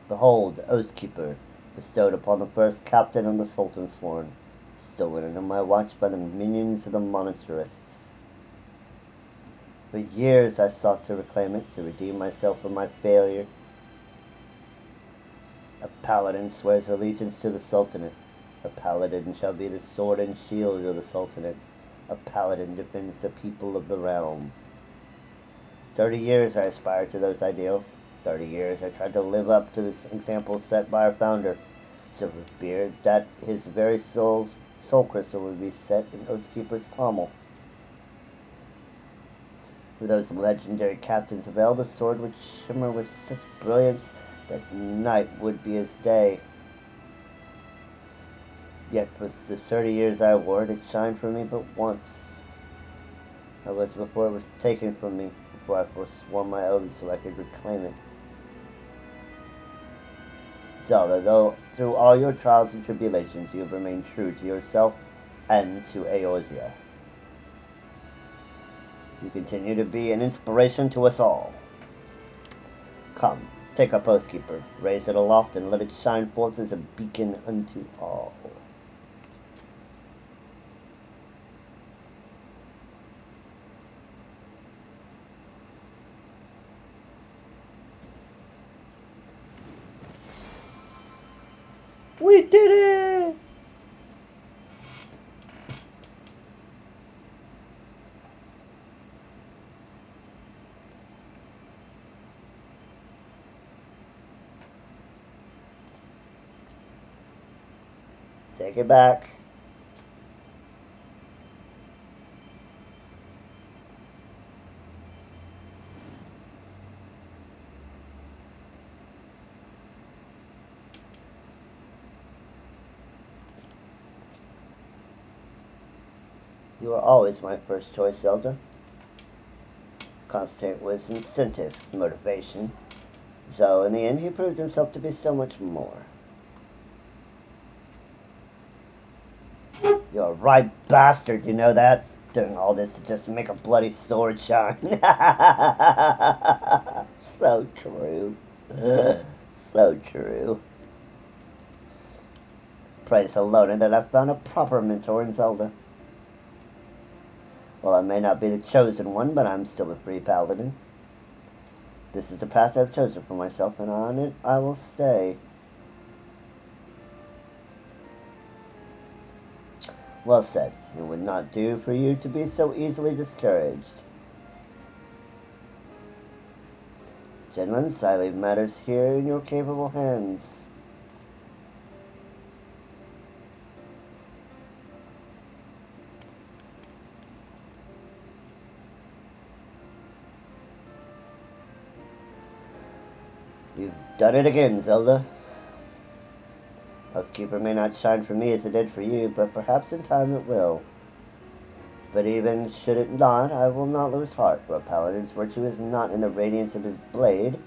Behold, Oathkeeper, bestowed upon the first captain of the Sultan Sworn, stolen under my watch by the minions of the monasterists. For years I sought to reclaim it, to redeem myself from my failure. A paladin swears allegiance to the Sultanate. A paladin shall be the sword and shield of the Sultanate. A paladin defends the people of the realm. 30 years I aspired to those ideals. 30 years I tried to live up to the example set by our founder, Silverbeard, that his very soul crystal would be set in Oathkeeper's pommel. For those legendary captains of El, the sword would shimmer with such brilliance that night would be as day. Yet for the 30 years I wore it, it shined for me but once. That was before it was taken from me, before I forswore my oath so I could reclaim it. Zelda, though through all your trials and tribulations you have remained true to yourself and to Eorzea. You continue to be an inspiration to us all. Come, take up Oathkeeper, raise it aloft, and let it shine forth as a beacon unto all. We did it! Take it back. You were always my first choice, Zelda. Constant was incentive, motivation. So, in the end, he proved himself to be so much more. You're a right bastard, you know that? Doing all this to just make a bloody sword shine. So true. So true. Praise Alona that I've found a proper mentor in Zelda. Well, I may not be the chosen one, but I'm still a free paladin. This is the path I've chosen for myself, and on it I will stay. Well said. It would not do for you to be so easily discouraged. Gentlemen, I leave matters here in your capable hands. You've done it again, Zelda. Housekeeper may not shine for me as it did for you, but perhaps in time it will. But even should it not, I will not lose heart, for a paladin's virtue is not in the radiance of his blade,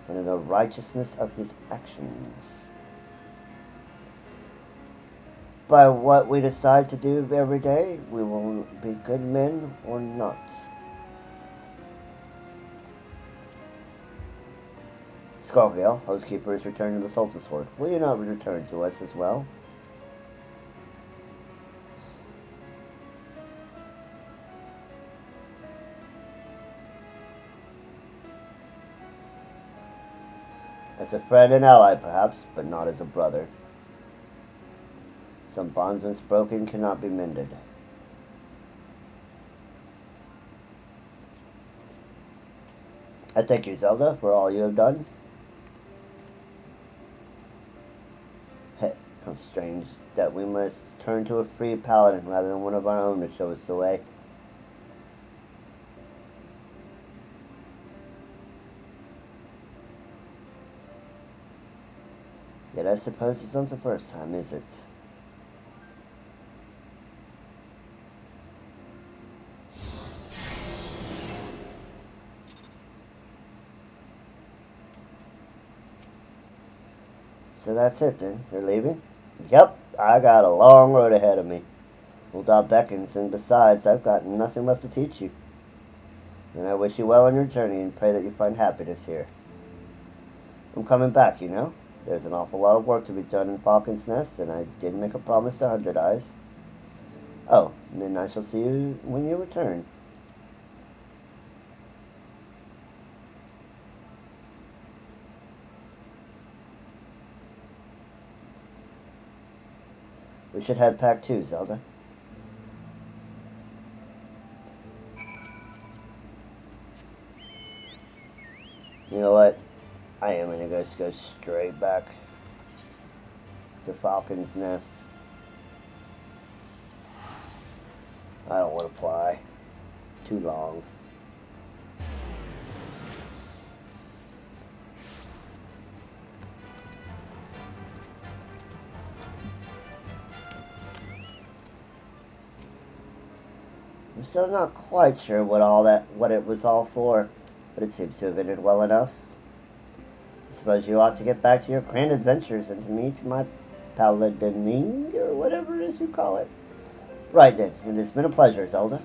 but in the righteousness of his actions. By what we decide to do every day, we will be good men or not. Skorgale, housekeeper, is returned to the Sultan Sword. Will you not return to us as well? As a friend and ally, perhaps, but not as a brother. Some bonds once broken cannot be mended. I thank you, Zelda, for all you have done. How strange that we must turn to a free paladin rather than one of our own to show us the way. Yet I suppose it's not the first time, is it? So that's it then. You're leaving? Yep, I got a long road ahead of me. Ul'dah beckons, and besides, I've got nothing left to teach you. And I wish you well on your journey and pray that you find happiness here. I'm coming back, you know. There's an awful lot of work to be done in Falcon's Nest, and I did make a promise to 100 Eyes. Oh, and then I shall see you when you return. We should head back too, Zelda. You know what? I am gonna just go straight back to Falcon's Nest. I don't want to fly too long. I'm still not quite sure what it was all for, but it seems to have ended well enough. I suppose you ought to get back to your grand adventures and to me to my paladining, or whatever it is you call it. Right then, it has been a pleasure, Zelda.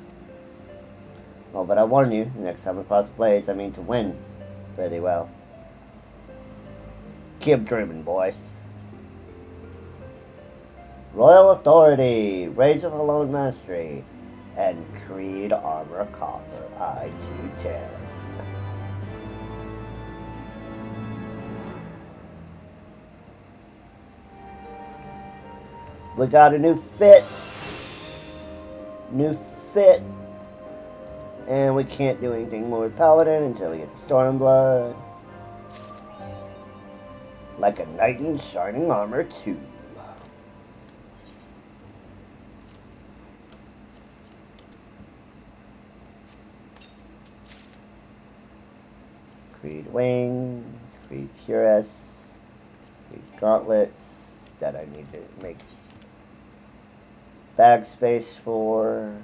Oh, but I warn you, next time I cross blades, I mean to win. Very well. Keep dreaming, boy. Royal Authority, Rage of Alone Mastery, and Creed Armor Copper I-210. We got a new fit. New fit. And we can't do anything more with Paladin until we get the Stormblood. Like a knight in shining armor too. Creed wings, Creed cuirass, Creed gauntlets that I need to make bag space for.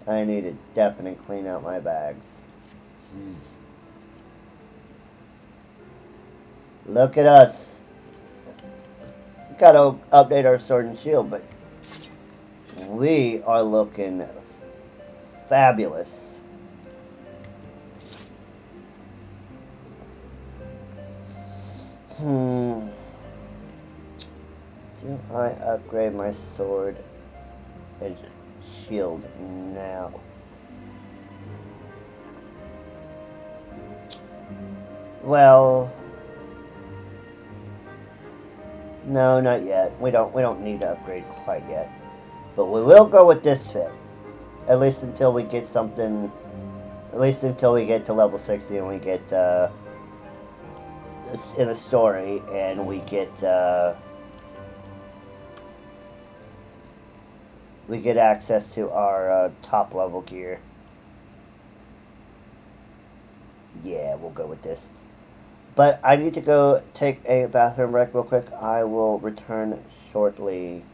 I need to definitely clean out my bags. Jeez. Look at us. We gotta update our sword and shield, but we are looking fabulous. Do I upgrade my sword and shield now? Well, no, not yet. We don't need to upgrade quite yet. But we will go with this fit. At least until we get something. At least until we get to level 60 and we get in a story and we get access to our top level gear. Yeah, we'll go with this. But I need to go take a bathroom break real quick. I will return shortly.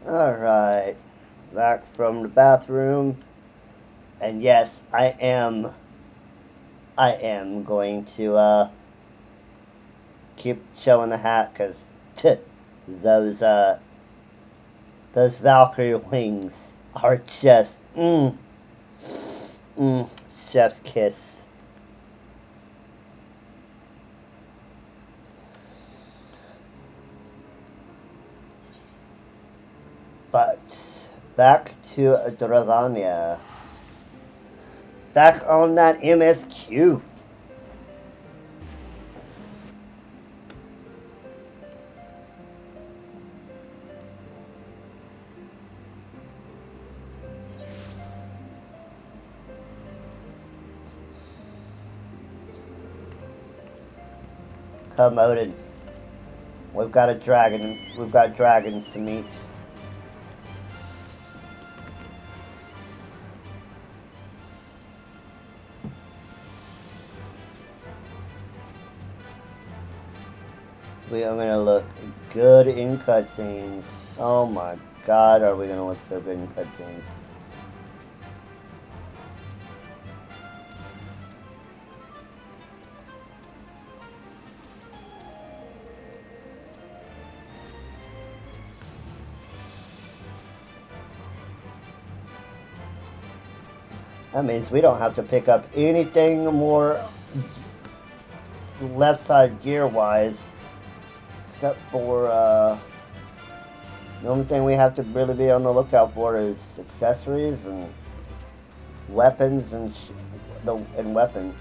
Alright. Back from the bathroom. And yes, I am going to keep showing the hat, because those Valkyrie wings are just chef's kiss. But back to Dravania. Back on that MSQ. Come, Odin. We've got a dragon. We've got dragons to meet. We are gonna look good in cutscenes. Oh my god, are we gonna look so good in cutscenes? That means we don't have to pick up anything more left side gear wise, except for the only thing we have to really be on the lookout for is accessories and weapons and weapon.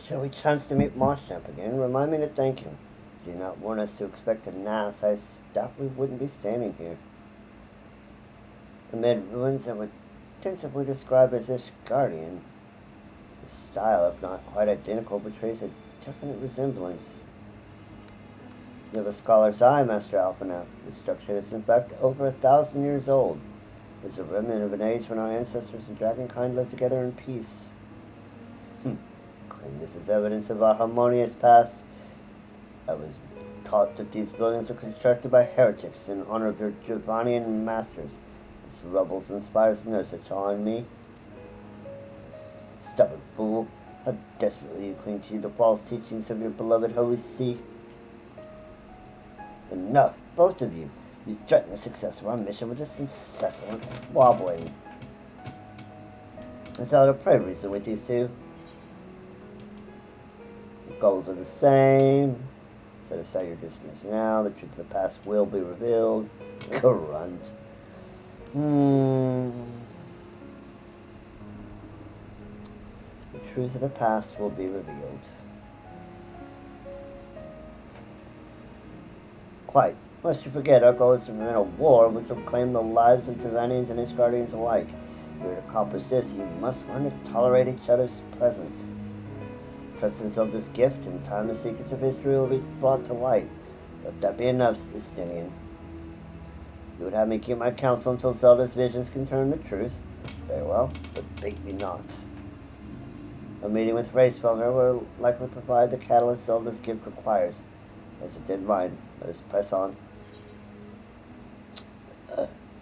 Shall we chance to meet Marshchamp again? Remind me to thank him. Do you not want us to expect a Nass? I doubt we wouldn't be standing here. Amid ruins that would tentatively describe as Ishgardian, the style, if not quite identical, betrays a definite resemblance. You have a scholar's eye, Master Alphanap. The structure is in fact over 1,000 years old. It is a remnant of an age when our ancestors and dragonkind lived together in peace. Claim this is evidence of our harmonious past. I was taught that these buildings were constructed by heretics in honor of your Dravanian masters. This rubble inspires no such awe in me. Stubborn fool, how desperately you cling to the false teachings of your beloved Holy See. Enough, both of you. You threaten the success of our mission with this incessant squabbling. I saw to pray reason with these two. The goals are the same. Set aside your dismiss now. The truth of the past will be revealed. Grunt. The truth of the past will be revealed. quite. Lest you forget, our goal is to prevent a war which will claim the lives of Dravanians and his guardians alike. In order to accomplish this, you must learn to tolerate each other's presence. Trust in Zelda's gift, in time the secrets of history will be brought to light. Let that be enough, Istinian. You would have me keep my counsel until Zelda's visions confirm the truth. Very well, but bait me not. A meeting with Racefelder will likely provide the catalyst Zelda's gift requires, as it did mine. Let us press on.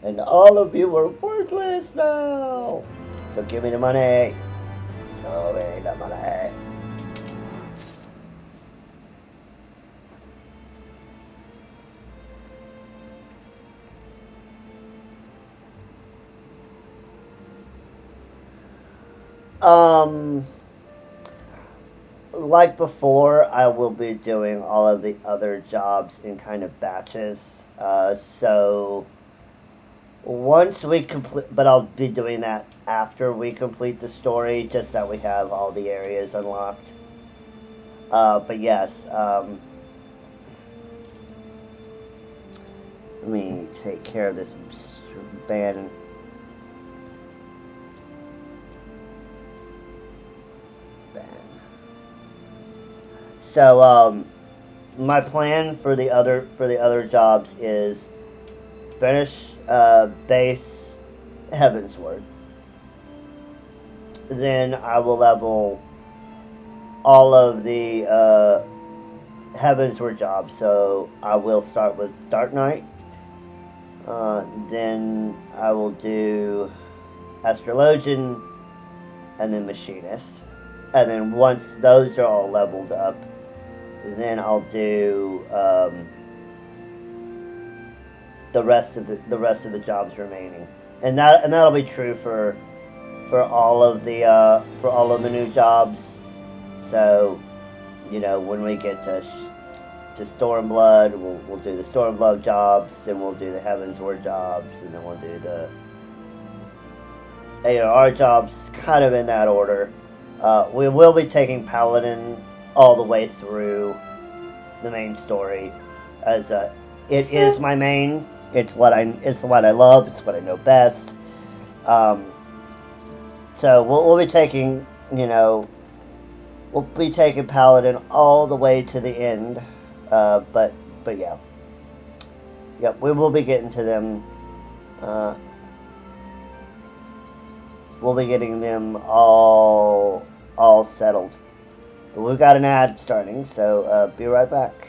And all of you are worthless now! So give me the money! Show me the money! Like before, I will be doing all of the other jobs in kind of batches. So once we complete, but I'll be doing that after we complete the story, just that we have all the areas unlocked. But yes, let me take care of this ban. So, my plan for the other jobs is finish base Heavensward. Then I will level all of the Heavensward jobs. So I will start with Dark Knight. Then I will do Astrologian, and then Machinist. And then once those are all leveled up, then I'll do the rest of the jobs remaining, and that'll be true for all of the new jobs. So, when we get to Stormblood, we'll do the Stormblood jobs, then we'll do the Heavensward jobs, and then we'll do the ARR jobs, kind of in that order. We will be taking Paladin all the way through the main story, as it is my main. It's what I love. It's what I know best. So we'll be taking Paladin all the way to the end. But yeah, yep, we will be getting to them. We'll be getting them all settled. But we've got an ad starting, so be right back.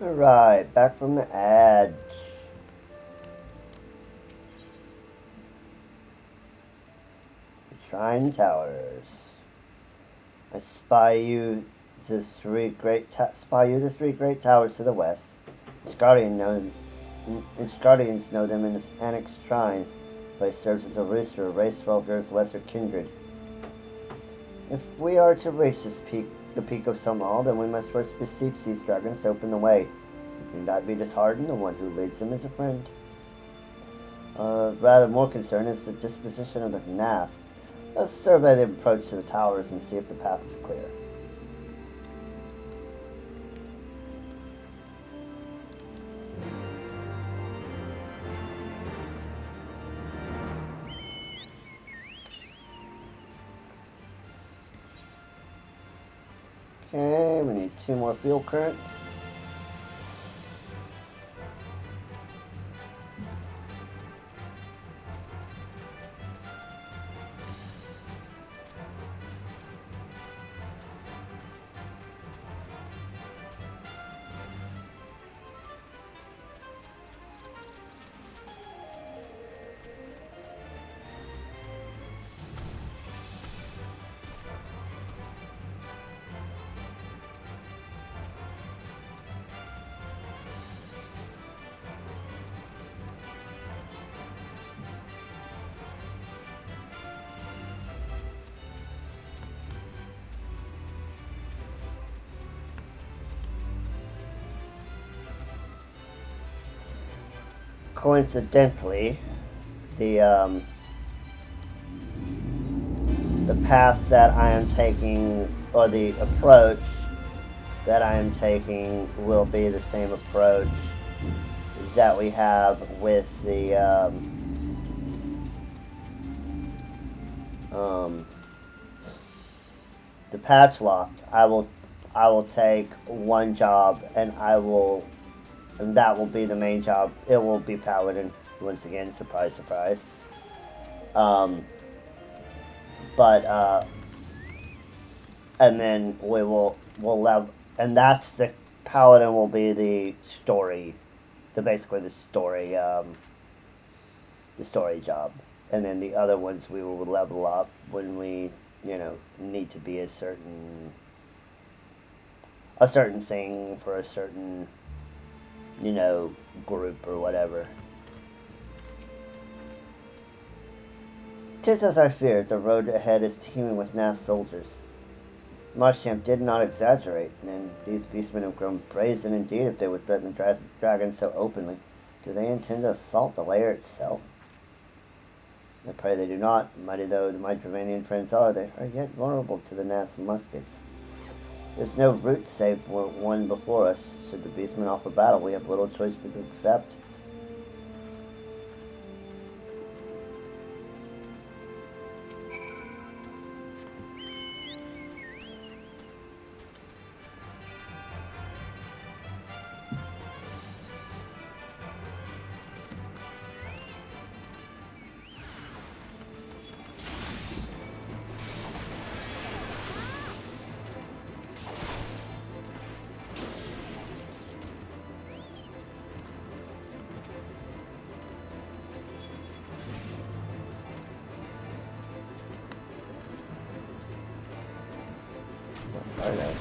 Alright, back from the edge. The Shrine Towers. I spy you the three great towers to the west. Its guardians know them in this annexed shrine. The place serves as a roost for a race of Elgar's lesser kindred. If we are to reach the peak of Somal, then we must first beseech these dragons to open the way. Do not be disheartened, the one who leads them is a friend. Rather more concerned is the disposition of the Nath. Let's survey the approach to the towers and see if the path is clear. Okay, we need 2 more field currents. Coincidentally, the path that I am taking, or the approach that I am taking, will be the same approach that we have with the patch locked. I will take one job, and that will be the main job. It will be Paladin. Once again, surprise, surprise. And then we'll level, and that's the Paladin will be the story, basically the story job. And then the other ones we will level up when we, need to be a certain thing for a certain, group or whatever. 'Tis as I feared. The road ahead is teeming with Nath soldiers. Marshchamp did not exaggerate, and these beastmen have grown brazen indeed if they would threaten the dragons so openly. Do they intend to assault the lair itself? I pray they do not. Mighty though my Dravanian friends are, they are yet vulnerable to the Nath's muskets. There's no route save one before us. Should the beastmen offer battle, we have little choice but to accept. Okay.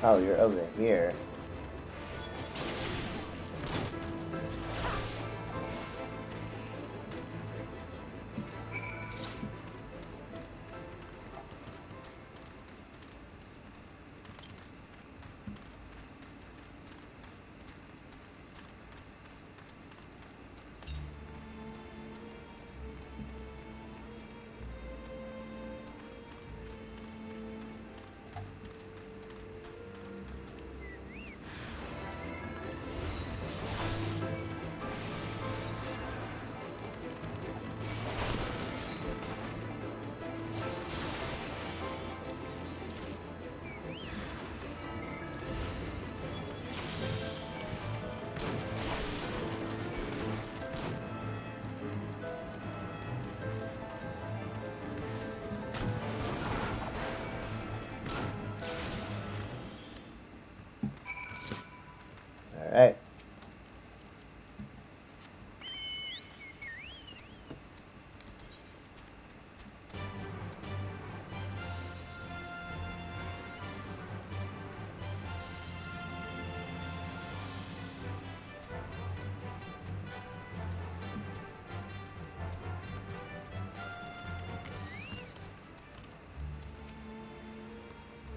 Oh, you're over here.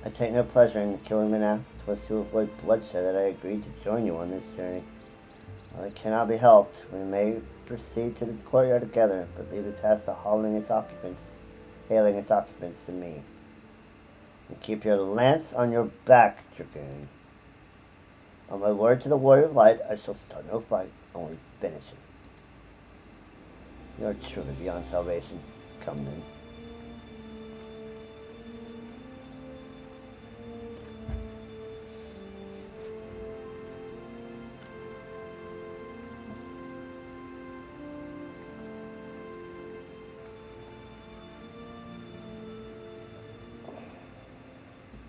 I take no pleasure in killing the Nath. 'Twas to avoid bloodshed that I agreed to join you on this journey. While it cannot be helped, we may proceed to the courtyard together, but leave the task of hailing its occupants to me. And keep your lance on your back, Dragoon. On my word to the Warrior of Light, I shall start no fight, only finish it. You are truly beyond salvation. Come then.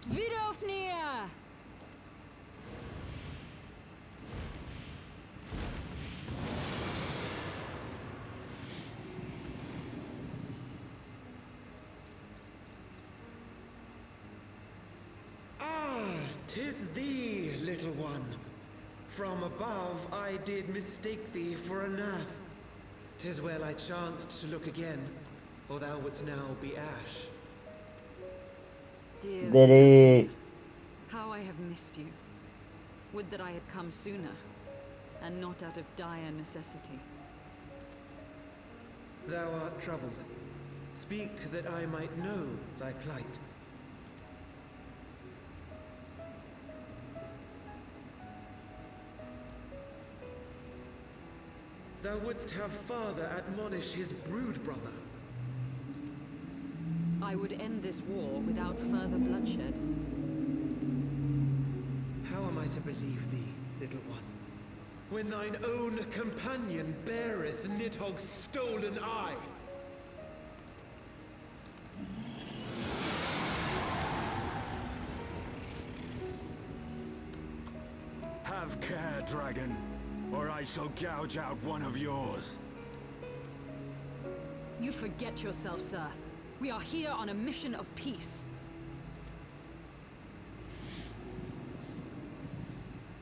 Vidofnir! Ah, 'tis thee, little one. From above I did mistake thee for a Nath. 'Tis well I chanced to look again, or thou wouldst now be ash. Dear Biddy! how I have missed you. Would that I had come sooner, and not out of dire necessity. Thou art troubled. Speak that I might know thy plight. Thou wouldst have father admonish his brood brother. I would end this war without further bloodshed. How am I to believe thee, little one, when thine own companion beareth Nidhogg's stolen eye? Have care, dragon, or I shall gouge out one of yours. You forget yourself, sir. We are here on a mission of peace.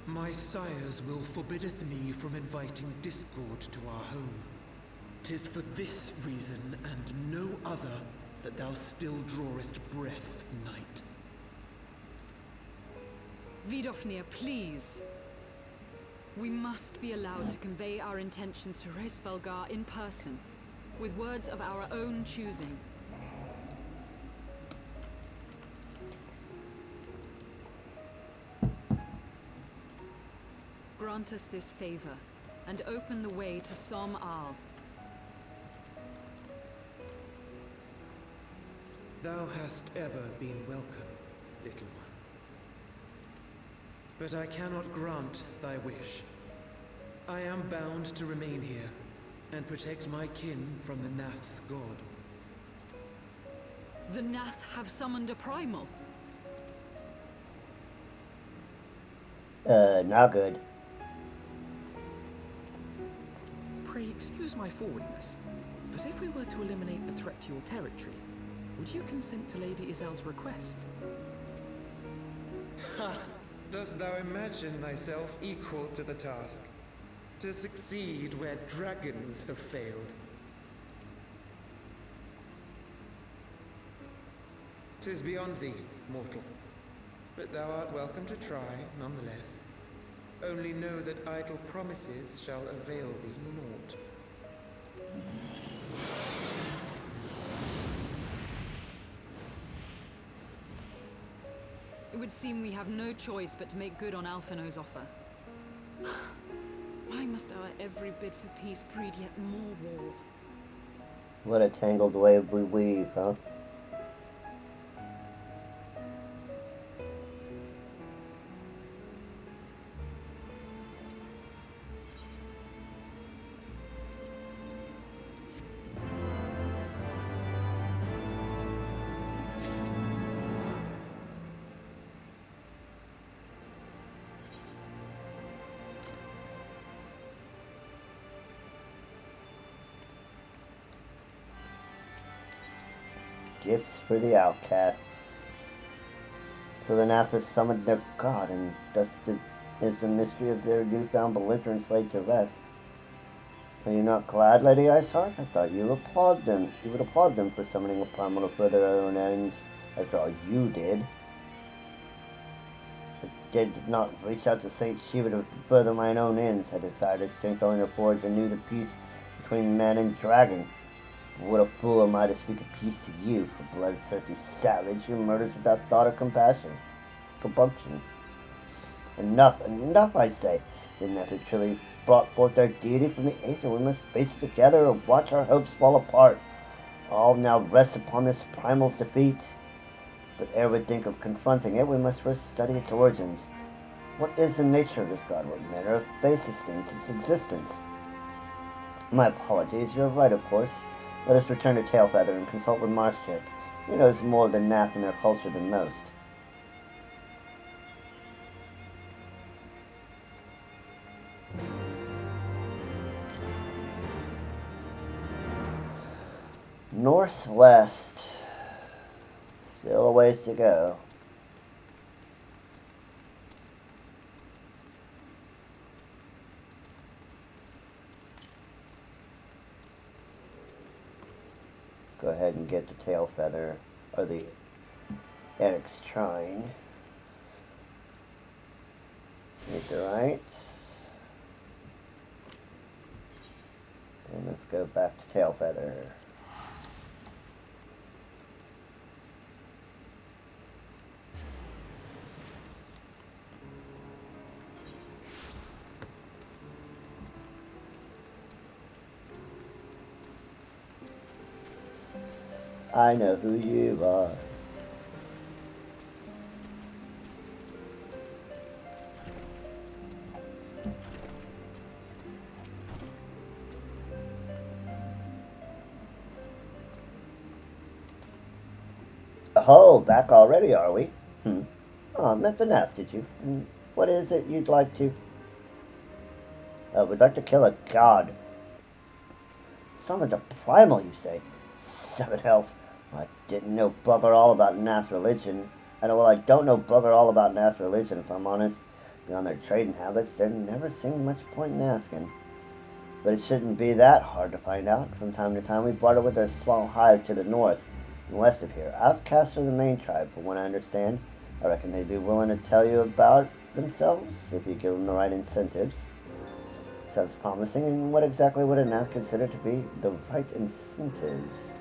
My sires will forbiddeth me from inviting discord to our home. 'Tis for this reason and no other that thou still drawest breath, knight. Vidofnir, please. We must be allowed to convey our intentions to Hraesvelgar in person, with words of our own choosing. Grant us this favor, and open the way to Som Al. Thou hast ever been welcome, little one. But I cannot grant thy wish. I am bound to remain here, and protect my kin from the Nath's god. The Nath have summoned a primal. Not good. Pray excuse my forwardness, but if we were to eliminate the threat to your territory, would you consent to Lady Izel's request? Ha! Dost thou imagine thyself equal to the task? To succeed where dragons have failed? 'Tis beyond thee, mortal. But thou art welcome to try, nonetheless. Only know that idle promises shall avail thee naught. It would seem we have no choice but to make good on Alphino's offer. Why must our every bid for peace breed yet more war? What a tangled web we weave, huh? Gifts for the outcasts. So the Nath have summoned their god, and thus is the mystery of their newfound belligerence laid to rest. Are you not glad, Lady Iceheart? I thought you would applaud them. You would applaud them for summoning a primal for their own ends, after all you did. did not reach out to Saint Shiva to further mine own ends. I decided to strength only to forge anew the peace between man and dragon. But what a fool am I to speak of peace to you, a bloodthirsty savage who murders without thought or compunction. Enough, I say. The Nether truly brought forth their deity from the aether. We must face it together or watch our hopes fall apart. All now rests upon this primal's defeat. But ere we think of confronting it, we must first study its origins. What is the nature of this god? What manner of basis stands its existence? My apologies, you're right, of course. Let us return to Tailfeather and consult with Marshchip. He knows more of the Nath and their culture than most. Northwest. Still a ways to go. Let's go ahead and get the Tailfeather, or the Eric's Shrine. Hit the right. And let's go back to Tailfeather. I know who you are. Oh, back already, are we? Oh, met the Nath, did you? What is it you'd like to? We'd like to kill a god. Summon a primal, you say? Seven hells. I didn't know bugger all about Nath religion. I don't know bugger all about Nath religion, if I'm honest. Beyond their trading habits, there never seemed much point in asking. But it shouldn't be that hard to find out. From time to time, we barter with a small hive to the north and west of here. Outcasts are the main tribe, but when I understand, I reckon they'd be willing to tell you about themselves if you give them the right incentives. Sounds promising, and what exactly would a Nath consider to be the right incentives?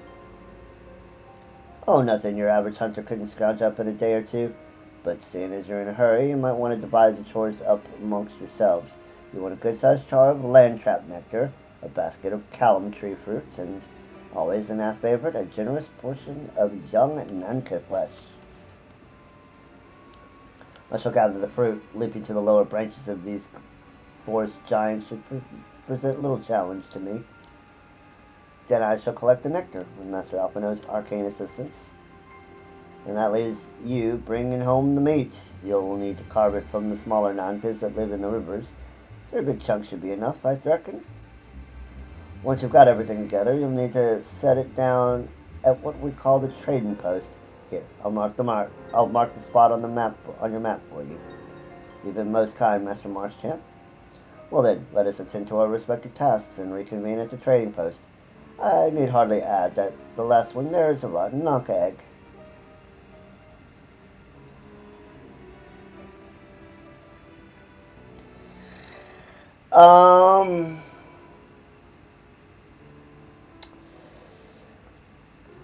Oh, nothing your average hunter couldn't scrounge up in a day or two. But seeing as you're in a hurry, you might want to divide the chores up amongst yourselves. You want a good-sized jar of land trap nectar, a basket of callum tree fruit, and, always a Nath favorite, a generous portion of young Nanka flesh. I shall gather the fruit. Leaping to the lower branches of these forest giants should present little challenge to me. Then I shall collect the nectar with Master Alphino's arcane assistance. And that leaves you bringing home the meat. You'll need to carve it from the smaller Nankas that live in the rivers. A good chunk should be enough, I reckon. Once you've got everything together, you'll need to set it down at what we call the trading post. Here, I'll mark the spot on the map, on your map for you. You've been most kind, Master Marshchamp. Well then, let us attend to our respective tasks and reconvene at the trading post. I need hardly add that the last one there is a rotten Nanka egg.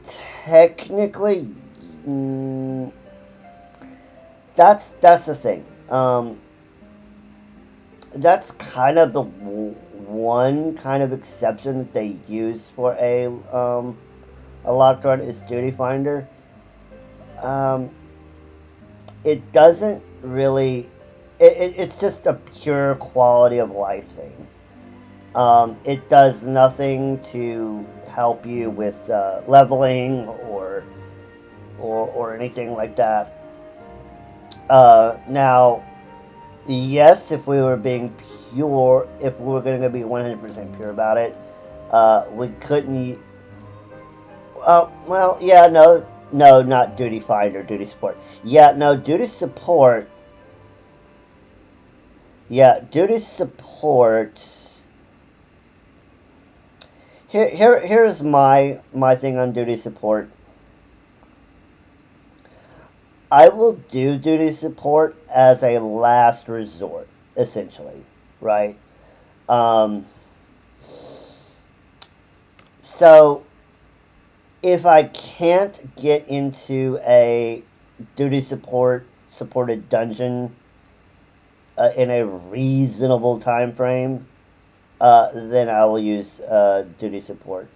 Technically, that's the thing. That's kind of the one kind of exception that they use for a locked run is Duty Finder. It doesn't really. It's just a pure quality of life thing. It does nothing to help you with leveling or anything like that. Now, yes, if we were being pure, if we were going to be 100% pure about it, we couldn't. Well, yeah, no, not Duty Finder, Duty Support. Yeah, no, Duty Support. Yeah, Duty Support. Here's my thing on Duty Support. I will do duty support as a last resort, essentially, right? Um, so if I can't get into a duty supported dungeon in a reasonable time frame, then I will use duty support.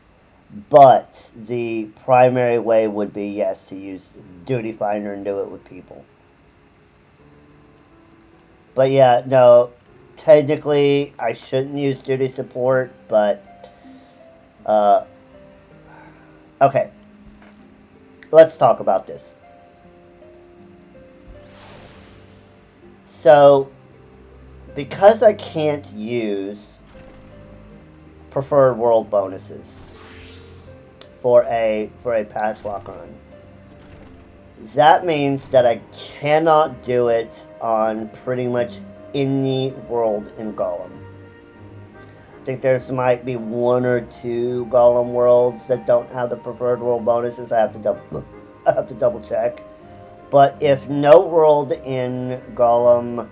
But the primary way would be, yes, to use Duty Finder and do it with people. But yeah, no, technically I shouldn't use duty support, but okay. Let's talk about this. So, because I can't use preferred world bonuses for a patch lock run, that means that I cannot do it on pretty much any world in Golem. I think there might be 1 or 2 Golem worlds that don't have the preferred world bonuses. I have to double check. But if no world in Golem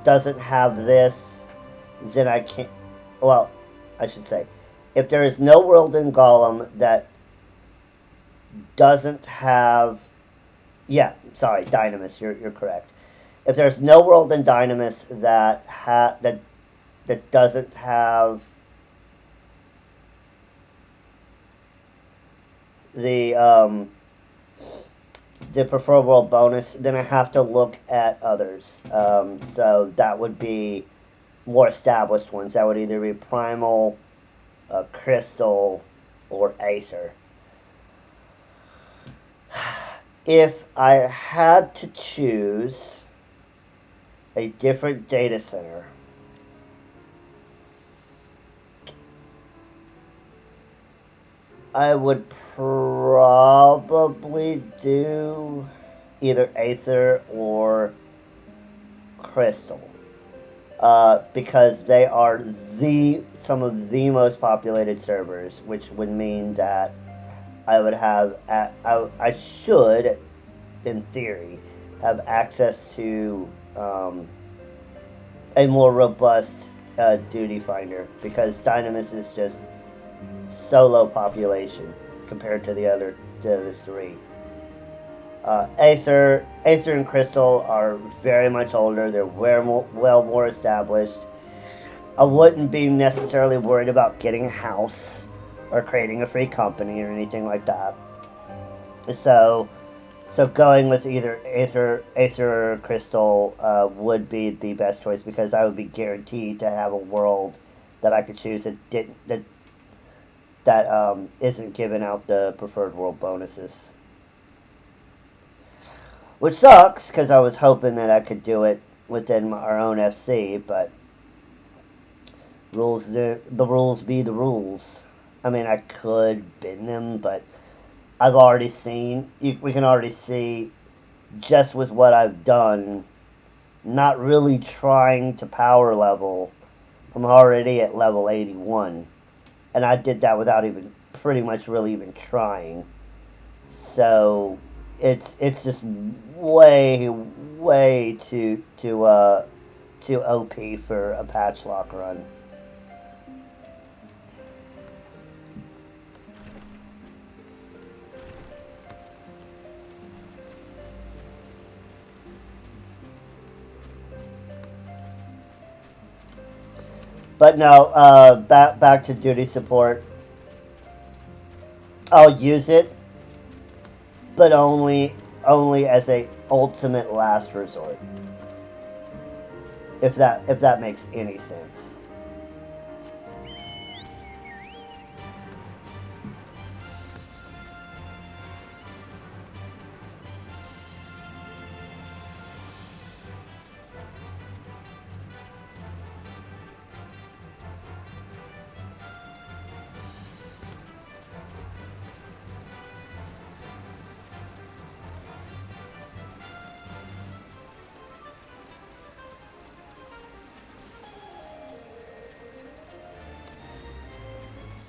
doesn't have this, then I can't. Well, I should say, if there is no world in Golem that doesn't have, yeah, sorry, Dynamis, you're correct. If there's no world in Dynamis that doesn't have the preferred world bonus, then I have to look at others. So that would be more established ones. That would either be Primal, Crystal, or Aether. If I had to choose a different data center, I would probably do either Aether or Crystal. Because they are some of the most populated servers, which would mean that I would have, I should, in theory, have access to a more robust duty finder, because Dynamis is just so low population compared to the other 3. Aether and Crystal are very much older. They're well more established. I wouldn't be necessarily worried about getting a house or creating a free company or anything like that. So going with either Aether or Crystal would be the best choice, because I would be guaranteed to have a world that I could choose that isn't giving out the preferred world bonuses. Which sucks, because I was hoping that I could do it within our own FC, but the rules be the rules. I mean, I could bend them, but I've already seen, we can already see, just with what I've done, not really trying to power level, I'm already at level 81. And I did that without even, pretty much really even trying. So, it's just way too OP for a patch lock run. But no, back to duty support. I'll use it, but only as a ultimate last resort. If that makes any sense.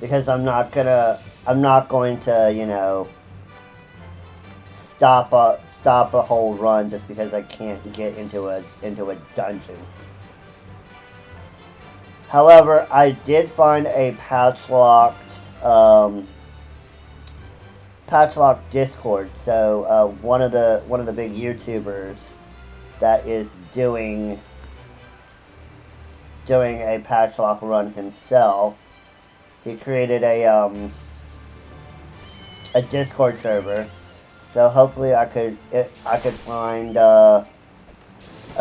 Because I'm not going to, you know, stop a whole run just because I can't get into a dungeon. However, I did find a patch locked Discord. So one of the big YouTubers that is doing a patch lock run himself. He created a Discord server. So hopefully I could find a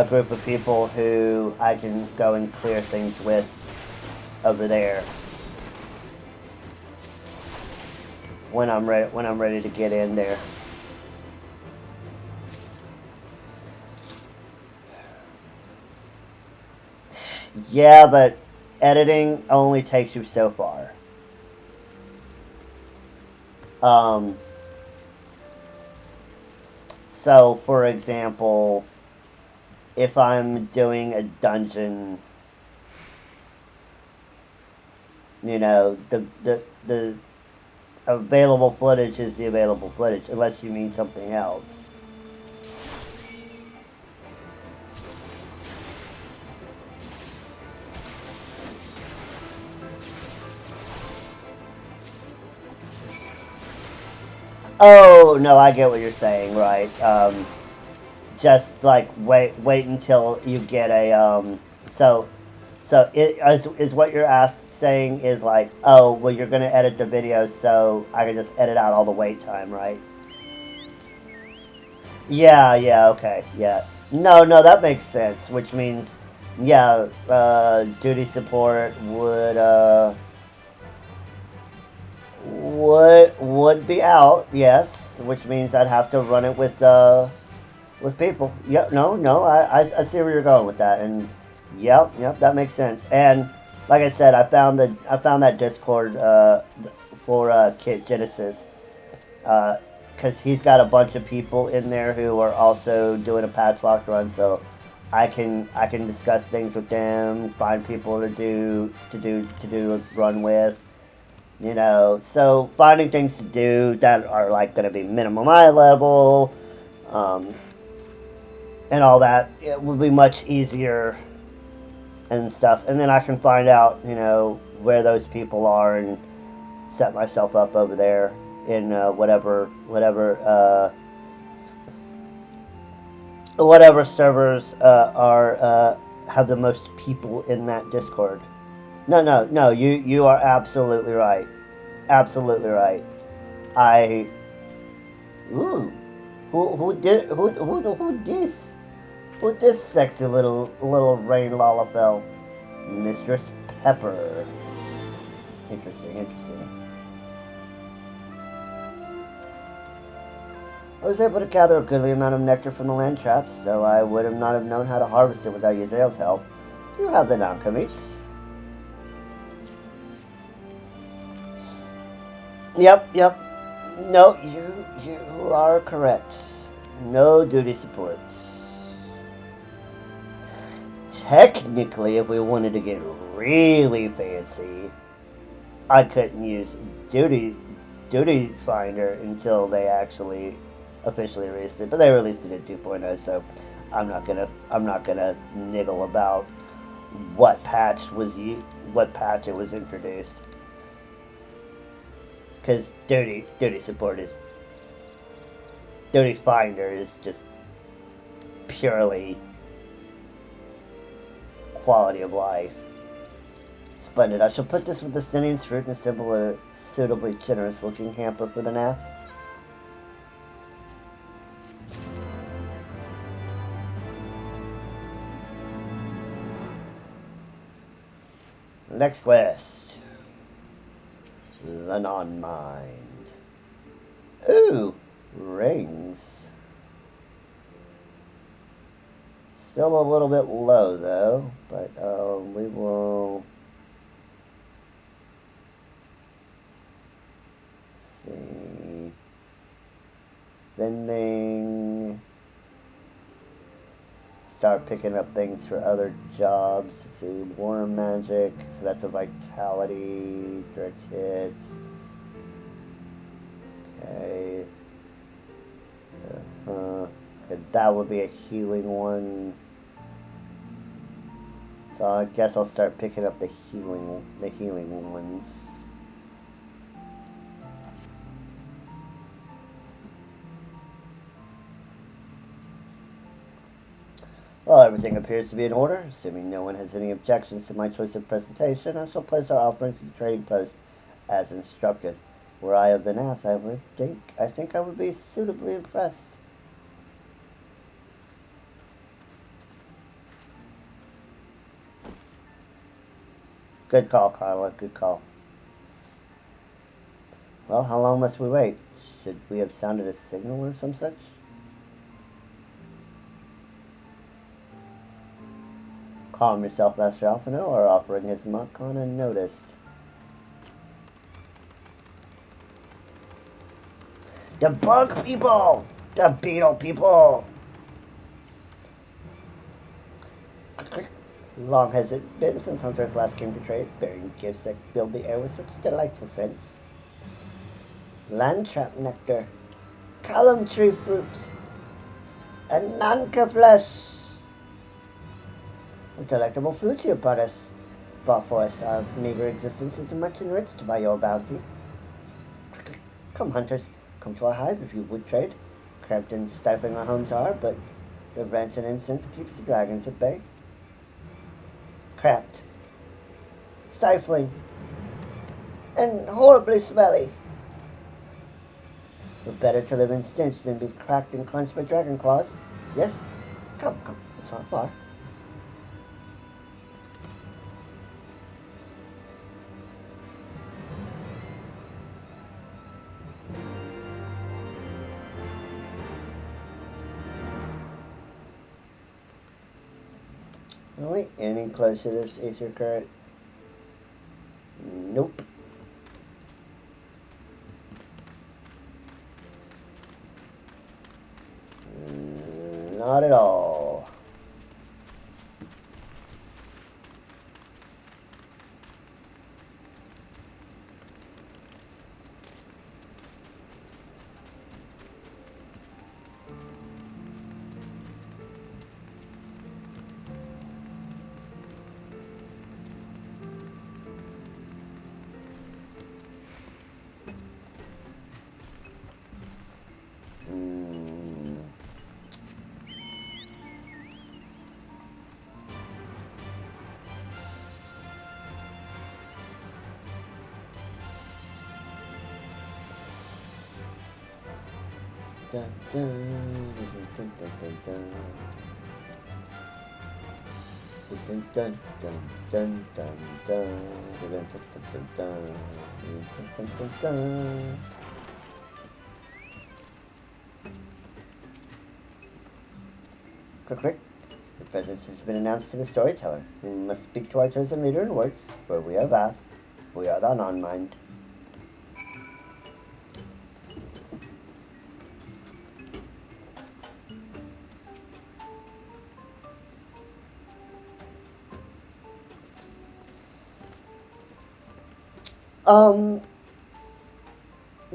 group of people who I can go and clear things with over there when I'm ready to get in there. Yeah, but editing only takes you so far. So for example, if I'm doing a dungeon, you know, the available footage is the available footage, unless you mean something else. Oh, no, I get what you're saying, right. Just, like, wait until you get a, so it is what you're saying is like, oh, well, you're gonna edit the video, so I can just edit out all the wait time, right? Yeah, okay, yeah. No, that makes sense, which means, yeah, duty support would be out, yes, which means I'd have to run it with people. Yep, no, I see where you're going with that, and yep, that makes sense. And like I said, I found that Discord for Kit Genesis, because he's got a bunch of people in there who are also doing a patch lock run, so I can discuss things with them, find people to do a run with. You know, so finding things to do that are like going to be minimum eye level, and all that, it would be much easier and stuff. And then I can find out, you know, where those people are and set myself up over there in whatever servers have the most people in that Discord. No, you are absolutely right. Absolutely right. Who this sexy little rain lalafell? Mistress Pepper. Interesting. I was able to gather a goodly amount of nectar from the land traps, though I would have not have known how to harvest it without Yazel's help. Do you have the Namka-meats? Yep. No, you are correct. No duty supports. Technically, if we wanted to get really fancy, I couldn't use duty finder until they actually officially released it. But they released it at 2.0, so I'm not gonna niggle about what patch it was introduced. Because duty support is duty finder is just purely quality of life. Splendid. I shall put this with the Stinian's fruit and assemble a suitably generous looking hamper for the Nath. Next quest. The non-mind. Ooh, rings. Still a little bit low though, but we will see. Vending. Start picking up things for other jobs. Let's see, war magic, so that's a vitality, direct hits. Okay. that would be a healing one. So I guess I'll start picking up the healing ones. Well, everything appears to be in order. Assuming no one has any objections to my choice of presentation, I shall place our offerings at the trading post as instructed. Were I of the Nath, I think I would be suitably impressed. Good call, Carla. Good call. Well, how long must we wait? Should we have sounded a signal or some such? Calm yourself, Master Alphino, our offering has not gone unnoticed. The bug people! The beetle people! Long has it been since hunters last came to trade, bearing gifts that filled the air with such delightful scents. Land trap nectar, column tree fruit, and nanka flesh. A delectable food you brought for us. Our meager existence is much enriched by your bounty. Come, hunters, come to our hive if you would trade. Cramped and stifling our homes are, but the rent and incense keeps the dragons at bay. Cramped, stifling, and horribly smelly. But better to live in stench than be cracked and crunched by dragon claws. Yes? Come, it's not far. Are we any close to this Aether Current? Nope. Not at all. Dun, dun, dun, dun, dun, dun. Dun, dun, dun, dun, dun, dun. Dun, dun, dun, dun, dun, dun, dun. Quick. Your presence has been announced to the storyteller. We must speak to our chosen leader in words, for we are Vath. We are the non-mind.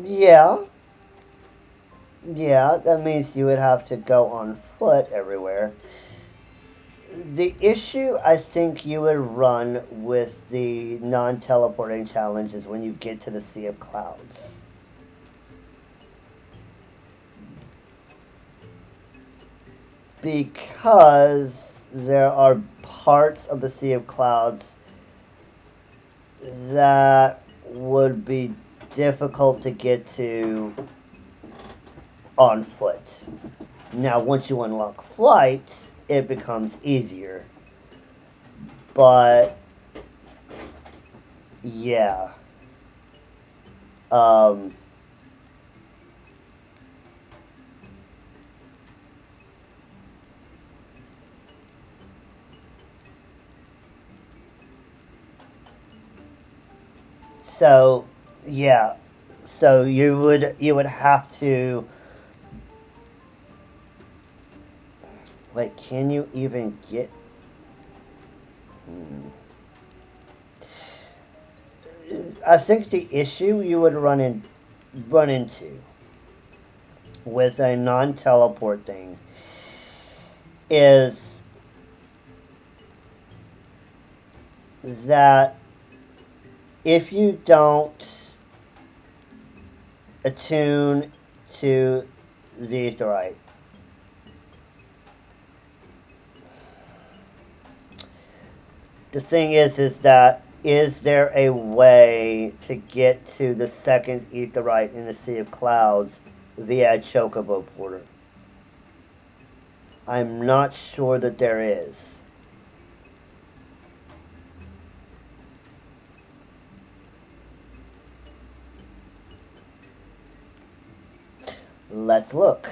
Yeah. Yeah, that means you would have to go on foot everywhere. The issue I think you would run with the non-teleporting challenge is when you get to the Sea of Clouds. Because there are parts of the Sea of Clouds that would be difficult to get to on foot. Now, once you unlock flight, it becomes easier. But, yeah. So, yeah. So you would have to. Wait, can you even get? I think the issue you would run into with a non-teleport thing is that if you don't attune to the aetheryte, the thing is that is there a way to get to the second aetheryte in the Sea of Clouds via a Chocobo Porter? I'm not sure that there is. Let's look.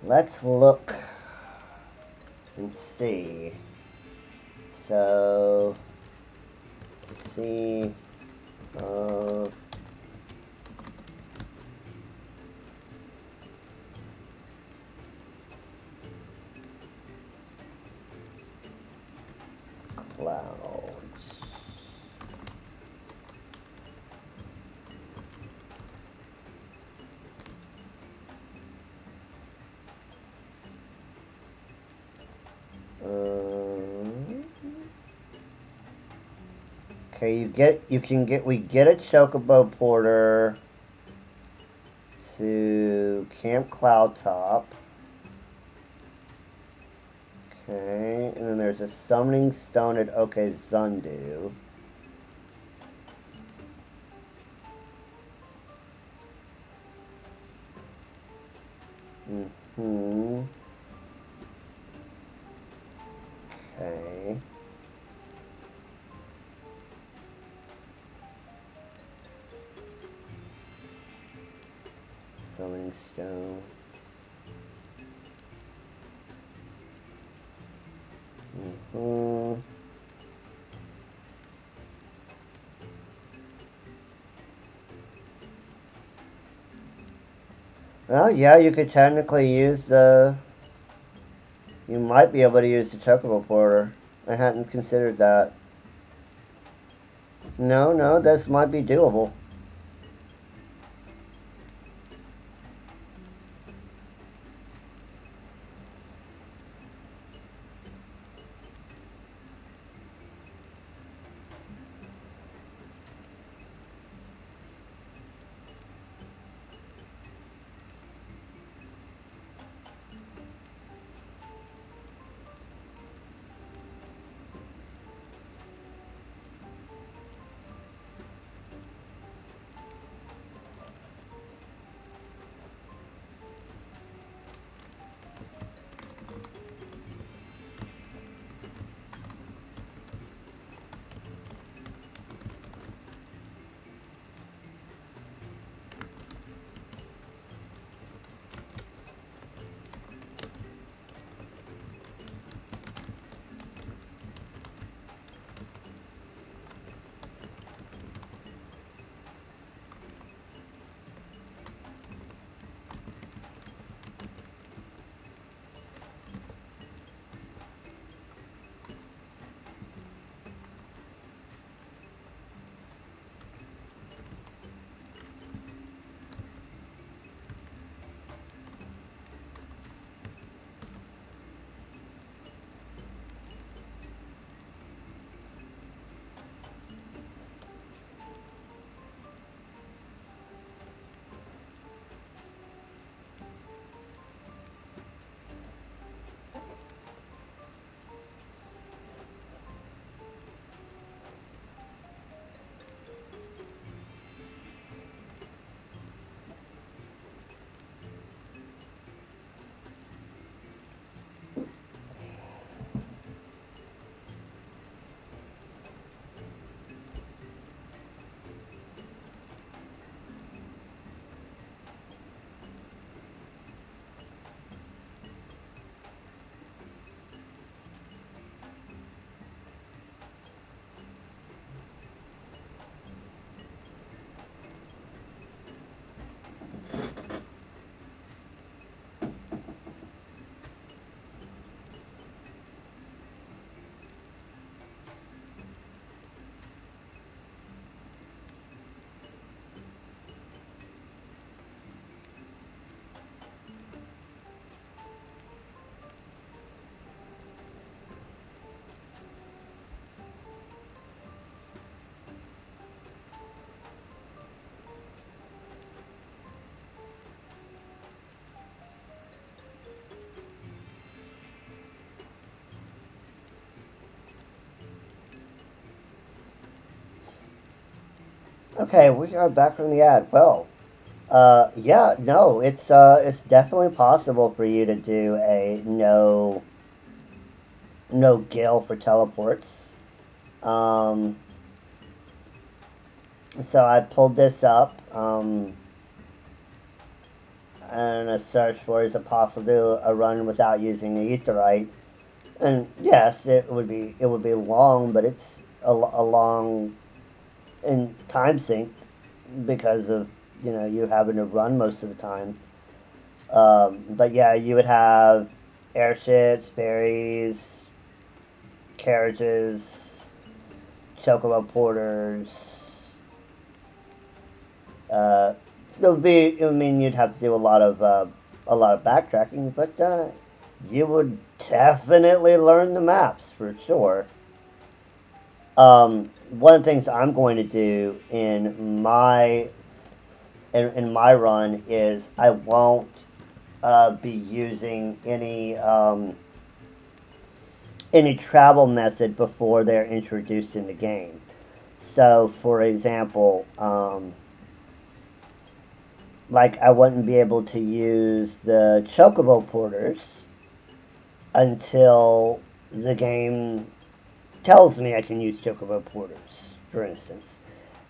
Let's look and see. So, see, clouds. Okay, we get a Chocobo Porter to Camp Cloud Top. Okay, and then there's a Summoning Stone at Okezundu. Okay. Summoning Stone. Well, yeah, you could technically use the... You might be able to use the Chocobo Porter. I hadn't considered that. No, this might be doable. Okay, we are back from the ad. Well, yeah, no, it's definitely possible for you to do a no gale for teleports. Um, so I pulled this up, and a search for is it possible to do a run without using the aetherite? And yes, it would be long, but it's a long in time sink because of you having to run most of the time. But yeah, you would have airships, ferries, carriages, chocobo porters. Uh, there would be. I mean, you'd have to do a lot of backtracking, but you would definitely learn the maps for sure. One of the things I'm going to do in my run is I won't be using any travel method before they're introduced in the game. So, for example, like I wouldn't be able to use the chocobo porters until the game tells me I can use chocobo porters, for instance.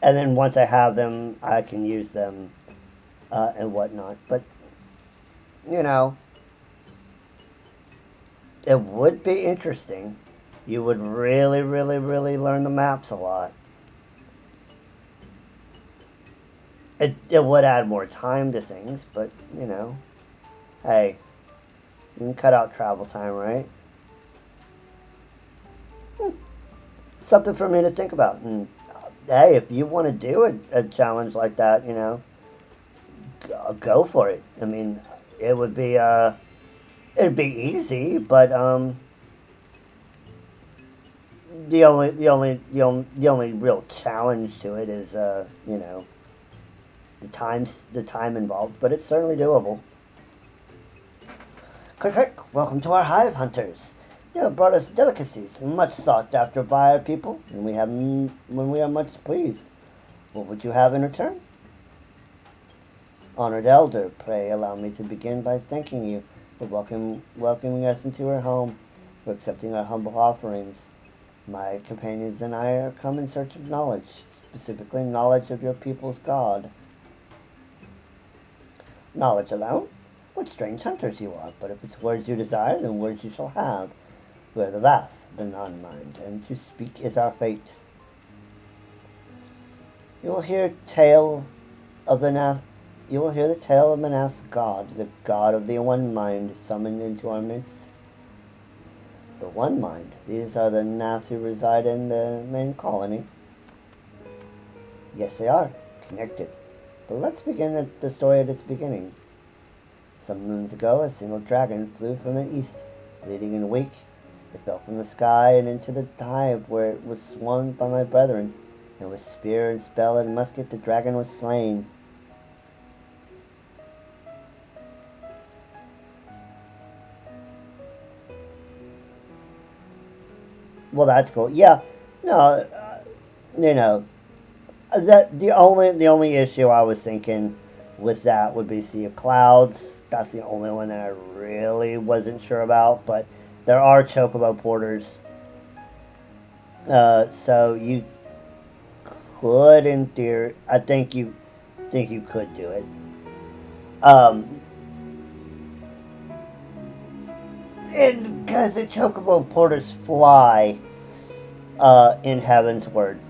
And then once I have them, I can use them and whatnot. But, you know, it would be interesting. You would really, really, really learn the maps a lot. It would add more time to things, but, hey, you can cut out travel time, right? Something for me to think about. And hey, if you want to do a challenge like that, go for it. I mean, it would be it'd be easy, but the only real challenge to it is the time involved, but it's certainly doable. Click, click. Welcome to our hive, hunters. You have brought us delicacies much sought after by our people, and when we are much pleased. What would you have in return? Honored elder, pray allow me to begin by thanking you for welcoming us into our home, for accepting our humble offerings. My companions and I are come in search of knowledge, specifically knowledge of your people's God. Knowledge alone? What strange hunters you are, but if it's words you desire, then words you shall have. We are the Vath, the non-mind, and to speak is our fate. You will hear tale of the Nath. You will hear the tale of the Nath's god, the god of the One Mind, summoned into our midst. The One Mind. These are the Nath who reside in the main colony. Yes, they are connected. But let's begin the story at its beginning. Some moons ago, a single dragon flew from the east, bleeding and weak. It fell from the sky and into the hive, where it was swung by my brethren, and with spear and spell and musket the dragon was slain. Well, that's cool. Yeah, no, you know, that the only issue I was thinking with that would be Sea of Clouds. That's the only one that I really wasn't sure about. But there are chocobo porters, so you could, in theory, I think you could do it. Um, and because the chocobo porters fly, in Heaven's Word.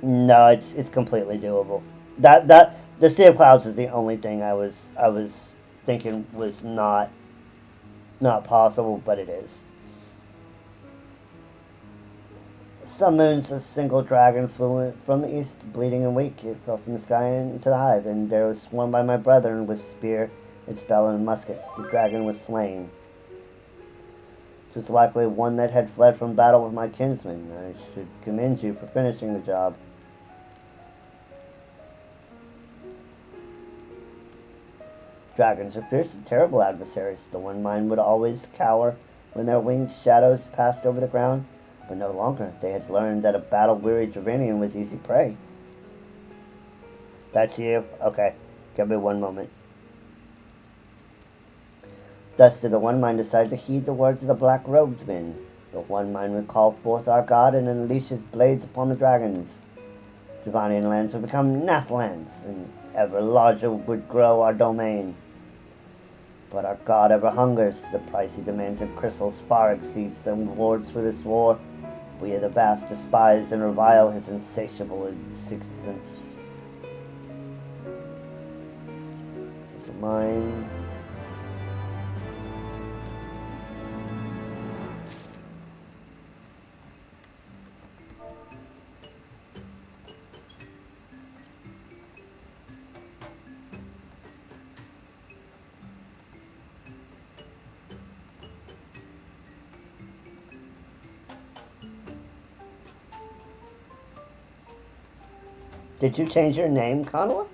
No, it's completely doable. That the Sea of Clouds is the only thing I was thinking was not possible, but it is. Some moons, a single dragon flew from the east, bleeding and weak. It fell from the sky into the hive, and there was one by my brethren with spear, and spell, and musket. The dragon was slain. It was likely one that had fled from battle with my kinsmen. I should commend you for finishing the job. Dragons are fierce and terrible adversaries. The One Mind would always cower when their winged shadows passed over the ground, but no longer. They had learned that a battle-weary Dravanian was easy prey. That's you? Okay. Give me one moment. Thus did the One Mind decide to heed the words of the black-robed men. The One Mind would call forth our god and unleash his blades upon the dragons. Dravanian lands would become Nathlands, and ever larger would grow our domain. But our god ever hungers. The price he demands in crystals far exceeds the rewards for this war. We of the vast despise and revile his insatiable existence. Mine. Did you change your name, Conway?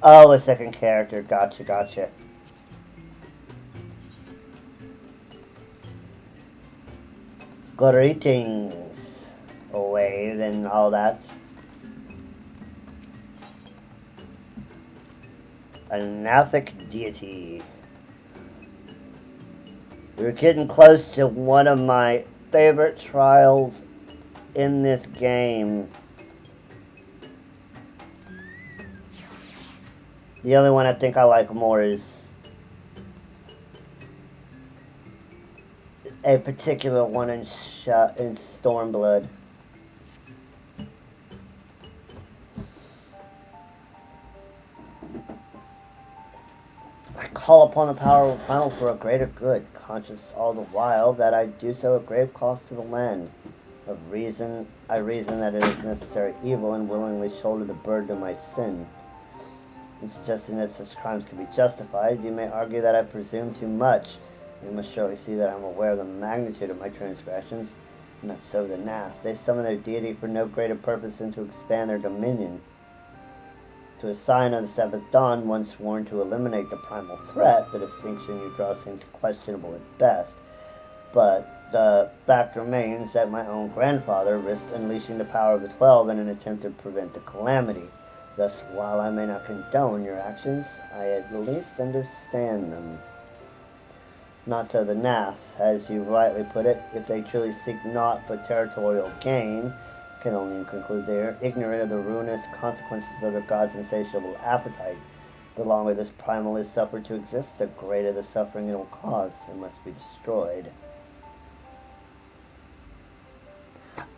Oh, a second character. Gotcha, gotcha. Greetings, Wade, and all that. A Nathic deity. We're getting close to one of my favorite trials in this game. The only one I think I like more is a particular one in Stormblood. I call upon the power of final for a greater good, conscious all the while that I do so at grave cost to the land. I reason that it is necessary evil and willingly shoulder the burden of my sin. In suggesting that such crimes can be justified, you may argue that I presume too much. You must surely see that I am aware of the magnitude of my transgressions. Not so the Nath. They summon their deity for no greater purpose than to expand their dominion. To a sign of the seventh dawn, one sworn to eliminate the primal threat, the distinction you draw seems questionable at best. But the fact remains that my own grandfather risked unleashing the power of the 12 in an attempt to prevent the calamity. Thus, while I may not condone your actions, I at least understand them. Not so the Nath, as you rightly put it. If they truly seek naught but territorial gain, can only conclude they are ignorant of the ruinous consequences of their god's insatiable appetite. The longer this primal is suffered to exist, the greater the suffering it will cause. It must be destroyed.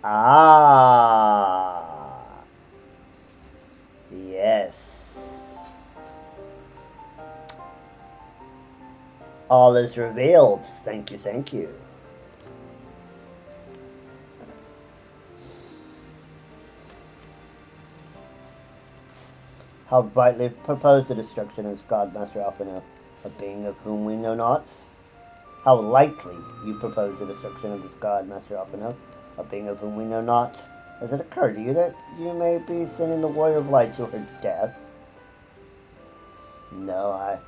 Ah! Yes. All is revealed. Thank you, thank you. How brightly propose the destruction of God Master Alphino, a being of whom we know not? How lightly you propose the destruction of this God Master Alphino, a being of whom we know not? Has it occurred to you that you may be sending the Warrior of Light to her death? No,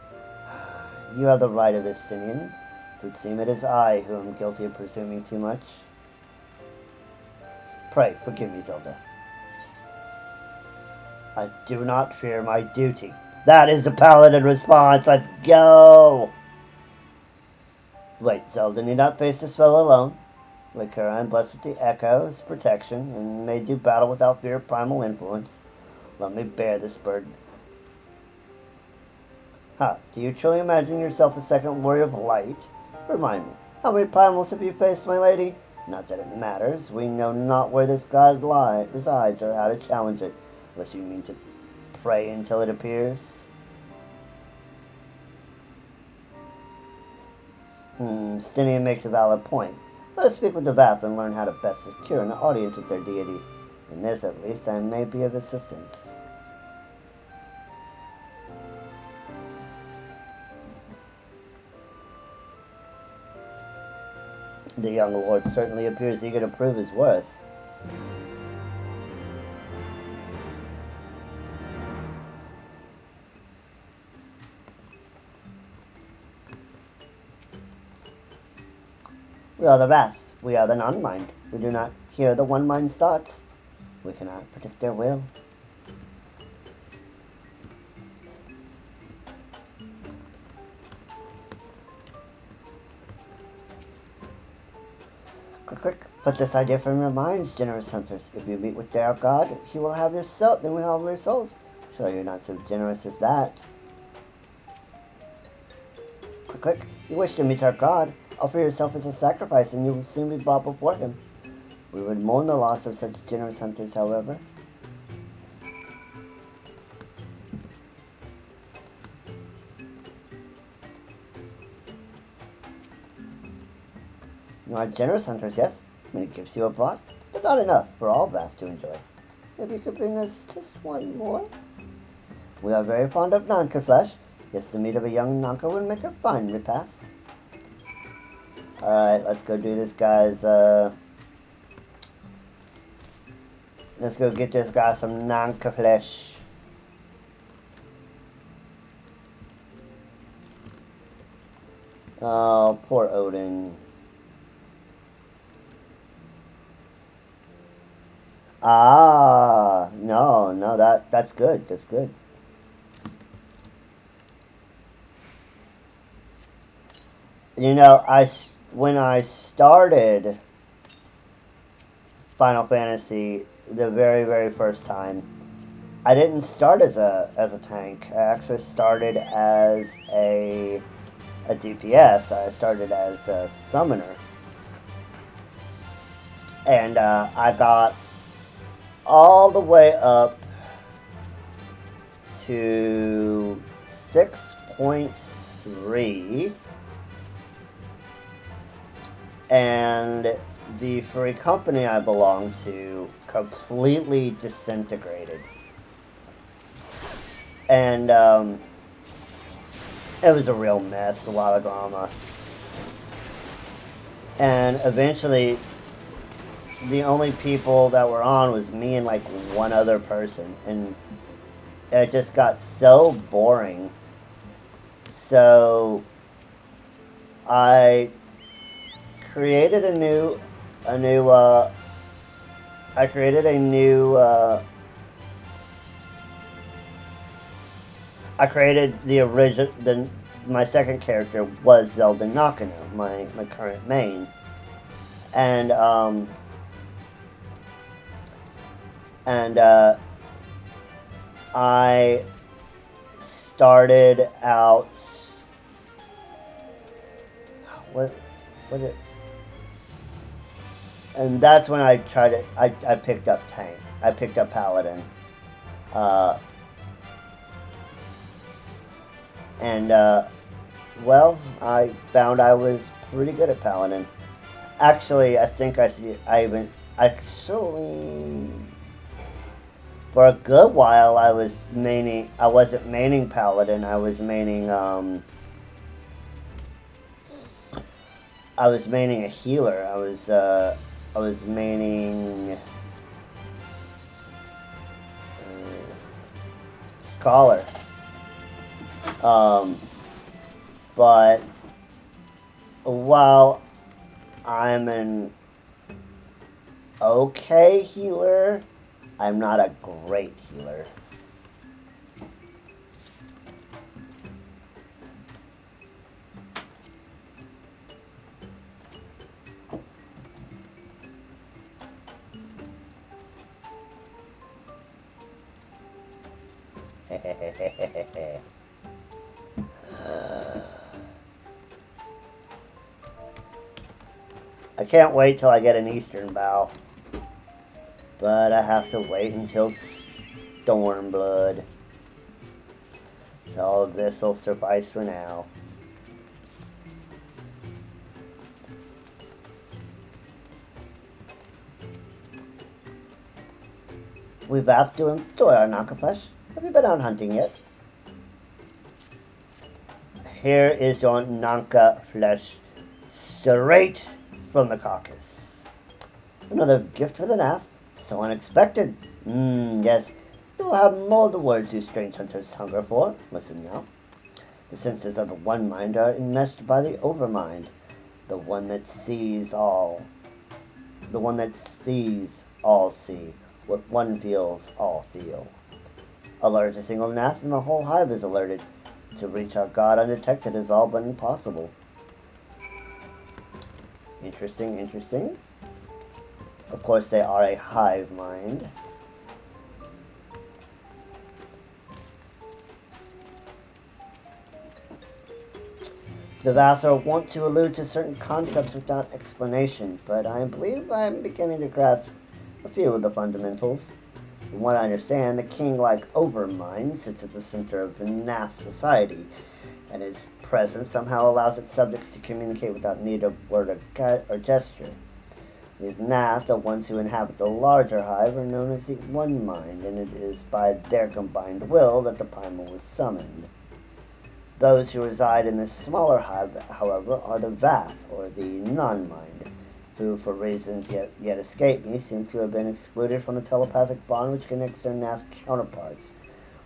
you have the right of Istinian. It would seem it is I who am guilty of presuming too much. Pray, forgive me, Zelda. I do not fear my duty. That is the paladin response. Let's go! Wait, Zelda need not face this foe alone. Like her, I am blessed with the Echo's protection, and may do battle without fear of primal influence. Let me bear this burden. Do you truly imagine yourself a second warrior of light? Remind me, how many primals have you faced, my lady? Not that it matters. We know not where this god resides or how to challenge it. Unless you mean to pray until it appears. Stinian makes a valid point. Let us speak with the Vath and learn how to best secure an audience with their deity. In this, at least, I may be of assistance. The young lord certainly appears eager to prove his worth. We are the Wrath. We are the non-mind. We do not hear the one-mind's thoughts. We cannot predict their will. Click, click. Put this idea from your minds, generous hunters. If you meet with their god, he will have your soul. Then we will have your souls. Surely you're not so generous as that. Click, click. You wish to meet our god. Offer yourself as a sacrifice, and you will soon be brought before him. We would mourn the loss of such generous hunters, however. You are generous hunters, yes? Many gifts you have brought, but not enough for all of us to enjoy. Maybe you could bring us just one more? We are very fond of Nanka flesh. Yes, the meat of a young Nanka would make a fine repast. Alright, let's go do this guy's, let's go get this guy some Nanka flesh. Oh, poor Odin. Ah, no, that's good. That's good. You know, when I started Final Fantasy the very first time, I didn't start as a tank. I actually started as a DPS. I started as a summoner, and I got all the way up to 6.3, and the free company I belonged to completely disintegrated. And it was a real mess, a lot of drama. And eventually, the only people that were on was me and like one other person, and it just got so boring. So I created the original. My second character was Zelda Nakano, my current main, and I started out. And that's when I tried it. I picked up tank. I picked up paladin. Well, I found I was pretty good at paladin. Actually, I think actually, for a good while, I wasn't maining paladin. I was maining a healer. I was maining scholar. But while I'm an okay healer, I'm not a great healer. I can't wait till I get an Eastern Bow. But I have to wait until Stormblood. So all of this will suffice for now. We've asked to enjoy our Nanka flesh. Have you been out hunting yet? Here is your Nanka flesh, straight from the carcass. Another gift for the Nath, so unexpected. Yes, you will have more of the words you strange hunters hunger for. Listen now. The senses of the one mind are enmeshed by the overmind. The one that sees all. The one that sees all see. What one feels, all feel. Alert a single gnat and the whole hive is alerted. To reach our god undetected is all but impossible. Interesting, interesting. Of course, they are a hive mind. The Vassar want to allude to certain concepts without explanation, but I believe I'm beginning to grasp a few of the fundamentals. From what I understand, the king-like Overmind sits at the center of Nath society, and his presence somehow allows its subjects to communicate without need of word or gesture. These Nath, the ones who inhabit the larger hive, are known as the One Mind, and it is by their combined will that the primal was summoned. Those who reside in this smaller hive, however, are the Vath, or the non-mind, who, for reasons yet escape me, seem to have been excluded from the telepathic bond which connects their Nath counterparts.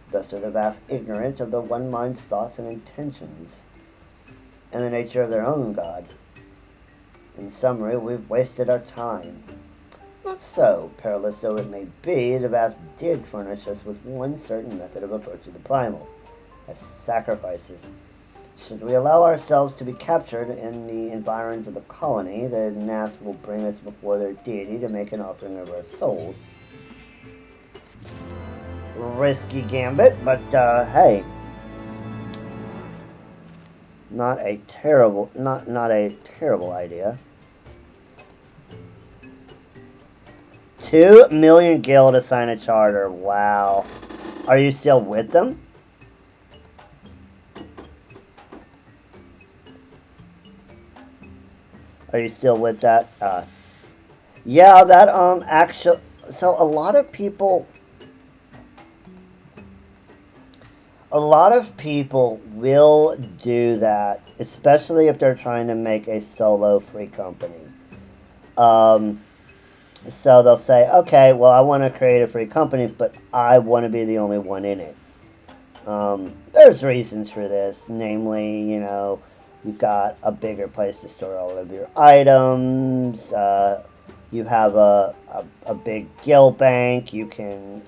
Thus are the Vath ignorant of the One Mind's thoughts and intentions, and the nature of their own god. In summary, we've wasted our time. Not so, perilous though it may be, the Vath did furnish us with one certain method of approaching the primal, as sacrifices. Should we allow ourselves to be captured in the environs of the colony, the Nath will bring us before their deity to make an offering of our souls. Risky gambit, but hey, not a terrible idea. 2 million gil to sign a charter. Wow. Are you still with them? Are you still with that? Yeah, that, actually, so a lot of people will do that, especially if they're trying to make a solo free company. So they'll say, okay, well, I want to create a free company, but I want to be the only one in it. There's reasons for this, namely, you know, you've got a bigger place to store all of your items. You have a big gil bank. You can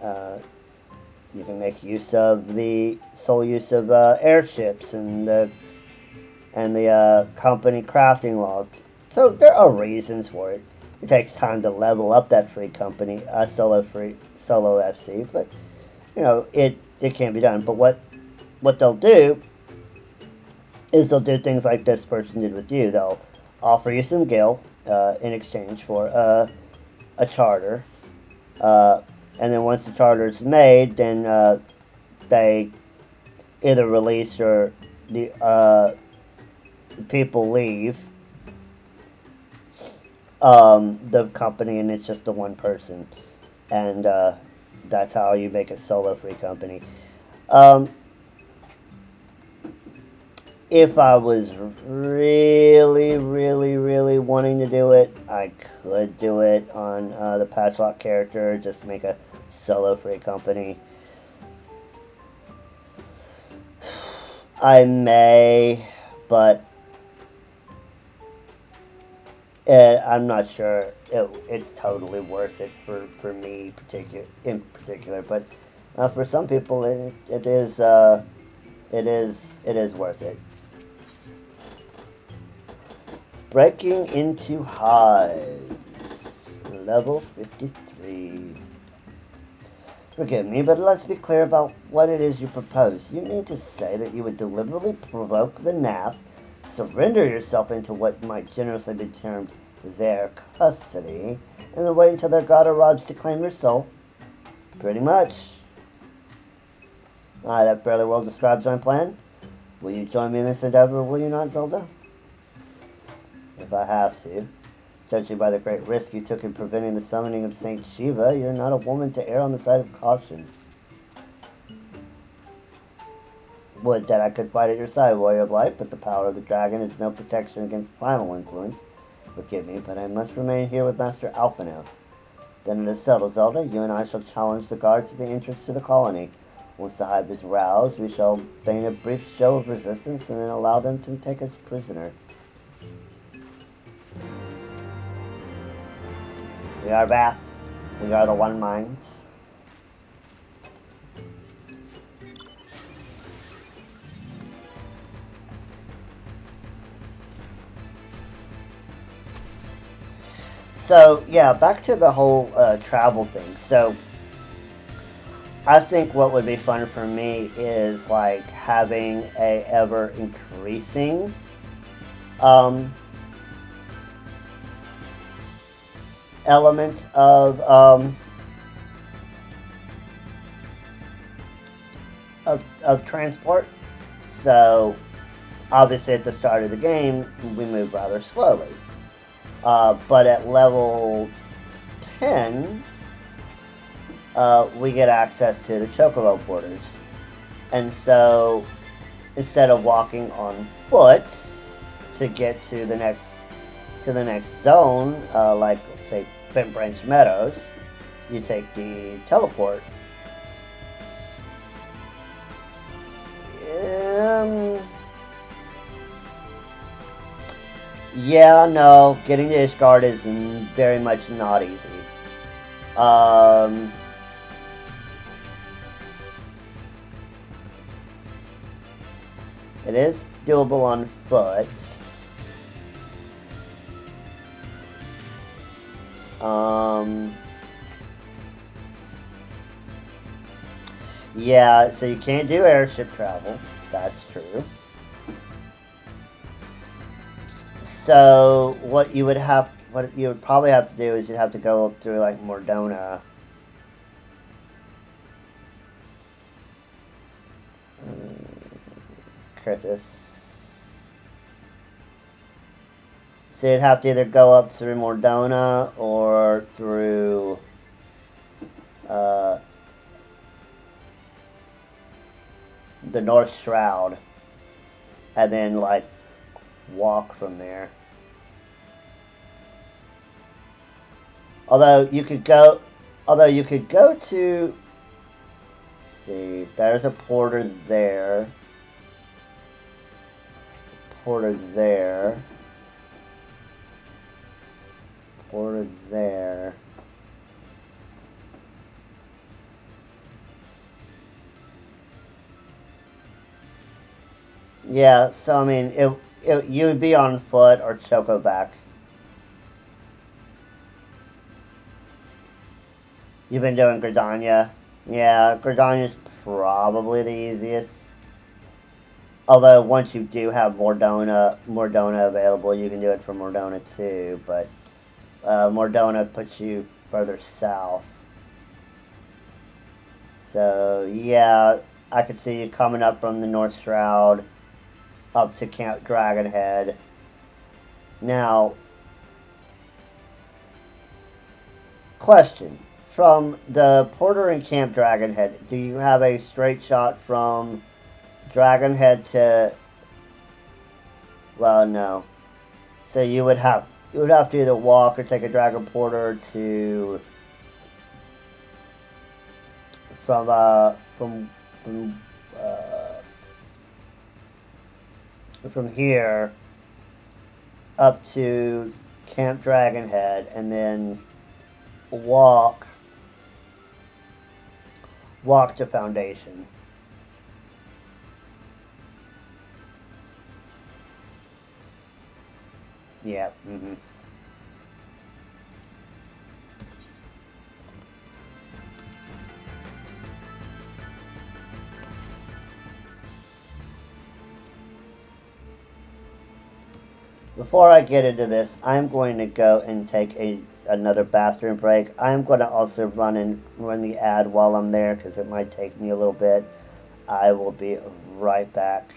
make use of the sole use of airships and the company crafting log. So there are reasons for it. It takes time to level up that free company, solo FC, but you know it can be done. But what they'll do is they'll do things like this person did with you. They'll offer you some gil in exchange for a charter, and then once the charter is made, then they either release or the people leave the company, and it's just the one person, and that's how you make a solo free company. If I was really wanting to do it, I could do it on the Patchlock character, just make a solo free company. I may, but I'm not sure it's totally worth it for me in particular, but for some people it is worth it. Breaking into hives, level 53. Forgive me, but let's be clear about what it is you propose. You mean to say that you would deliberately provoke the Nath, surrender yourself into what might generously be termed their custody, and then wait until their god arrives to claim your soul? Pretty much. That fairly well describes my plan. Will you join me in this endeavor, will you not, Zelda? If I have to. Judging by the great risk you took in preventing the summoning of Saint Shiva, you're not a woman to err on the side of caution. Would that I could fight at your side, warrior of light, but the power of the dragon is no protection against primal influence. Forgive me, but I must remain here with Master Alpha now. Then it is settled, Zelda. You and I shall challenge the guards at the entrance to the colony. Once the hive is roused, we shall feign a brief show of resistance and then allow them to take us prisoner. We are Bath. We are the One Minds. So, yeah, back to the whole travel thing. So, I think what would be fun for me is, like, having a ever-increasing element of transport. So, obviously at the start of the game, we move rather slowly. But at level 10, we get access to the chocobo porters. And so, instead of walking on foot to get to the next zone, like, say, Bent Branch Meadows, you take the teleport. Yeah, no, getting to Ishgard is very much not easy. It is doable on foot. Yeah, so you can't do airship travel. That's true. So what you would probably have to do is you'd have to go up through like Mordona. Curtis. So you'd have to either go up through Mordona or through the North Shroud, and then like walk from there. Although you could go to, see, there's a porter there. Porter there. Porter there. Yeah, so I mean, you would be on foot or choco back. You've been doing Gridania. Yeah, Gridania's probably the easiest. Although once you do have Mordona available, you can do it from Mordona too. But Mordona puts you further south. So yeah, I could see you coming up from the North Shroud up to Camp Dragonhead. Now, question. From the porter in Camp Dragonhead, do you have a straight shot from Dragonhead to... Well, no. So you would have to either walk or take a dragon porter to... From here up to Camp Dragonhead, and then walk to Foundation. Yeah. Before I get into this, I'm going to go and take another bathroom break. I'm going to also run the ad while I'm there, because it might take me a little bit. I will be right back.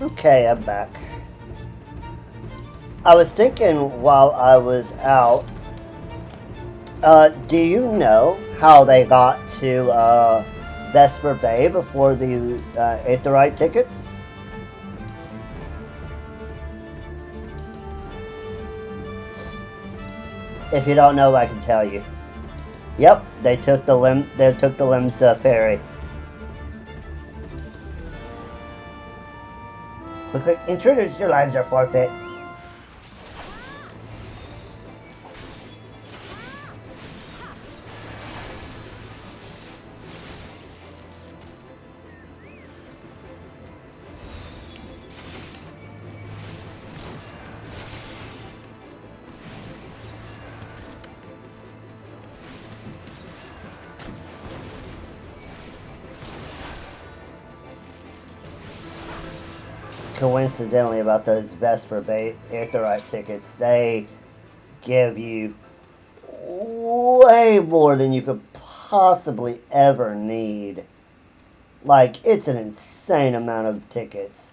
Okay, I'm back. I was thinking while I was out, do you know how they got to Vesper Bay before the Aetheryte tickets? If you don't know, I can tell you. Yep, they took the Limbs ferry. Look like intruders, your lives are forfeit. Coincidentally, about those Vesper Bay Aetheryte tickets, they give you way more than you could possibly ever need. Like, it's an insane amount of tickets.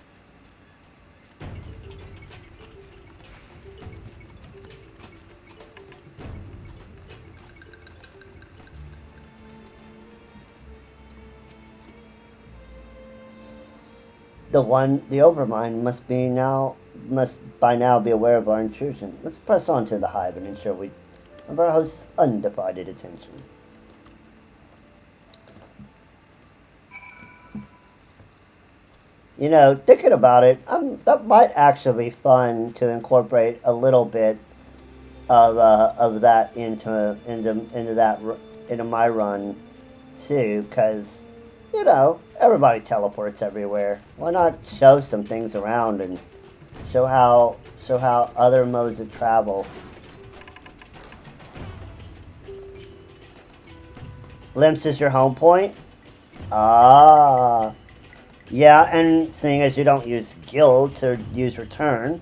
The Overmind must by now be aware of our intrusion. Let's press on to the hive and ensure we have our host's undivided attention. You know, thinking about it, that might actually be fun to incorporate a little bit of that into my run too, because you know everybody teleports everywhere. Why not show some things around and show how other modes of travel. Limps is your home point? Ah. Yeah, and seeing as you don't use guild to use return.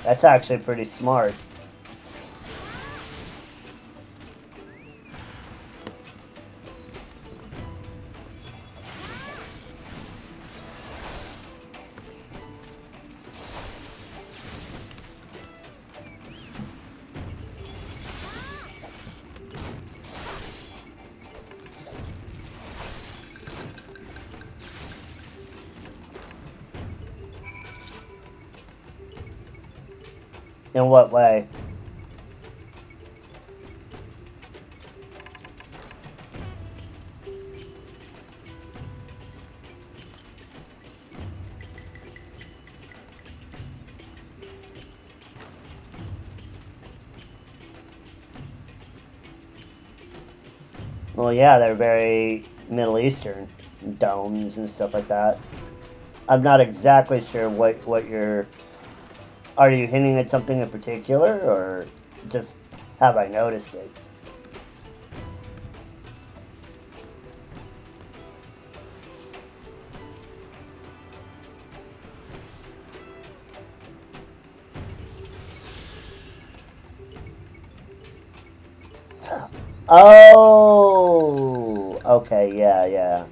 That's actually pretty smart. In what way? Well, yeah, they're very Middle Eastern domes and stuff like that. I'm not exactly sure what you're... Are you hinting at something in particular, or just have I noticed it? Oh! Okay, yeah.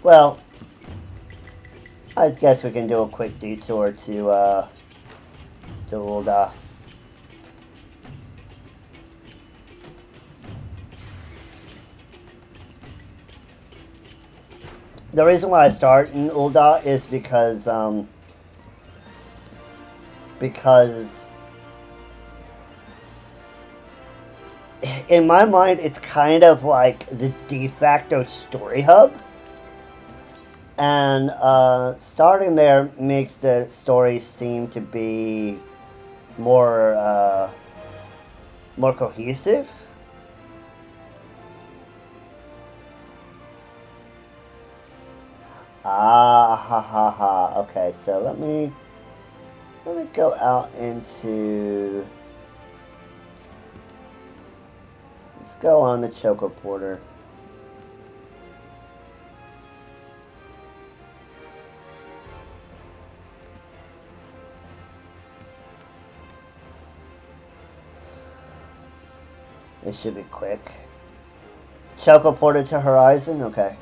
Well, I guess we can do a quick detour to Ul'dah. The reason why I start in Ul'dah is because in my mind it's kind of like the de facto story hub. And starting there makes the story seem to be more cohesive. Ah, ha ha ha. Okay, so let me go out into go on the Choco Porter. It should be quick. Choco Porter to Horizon? Okay.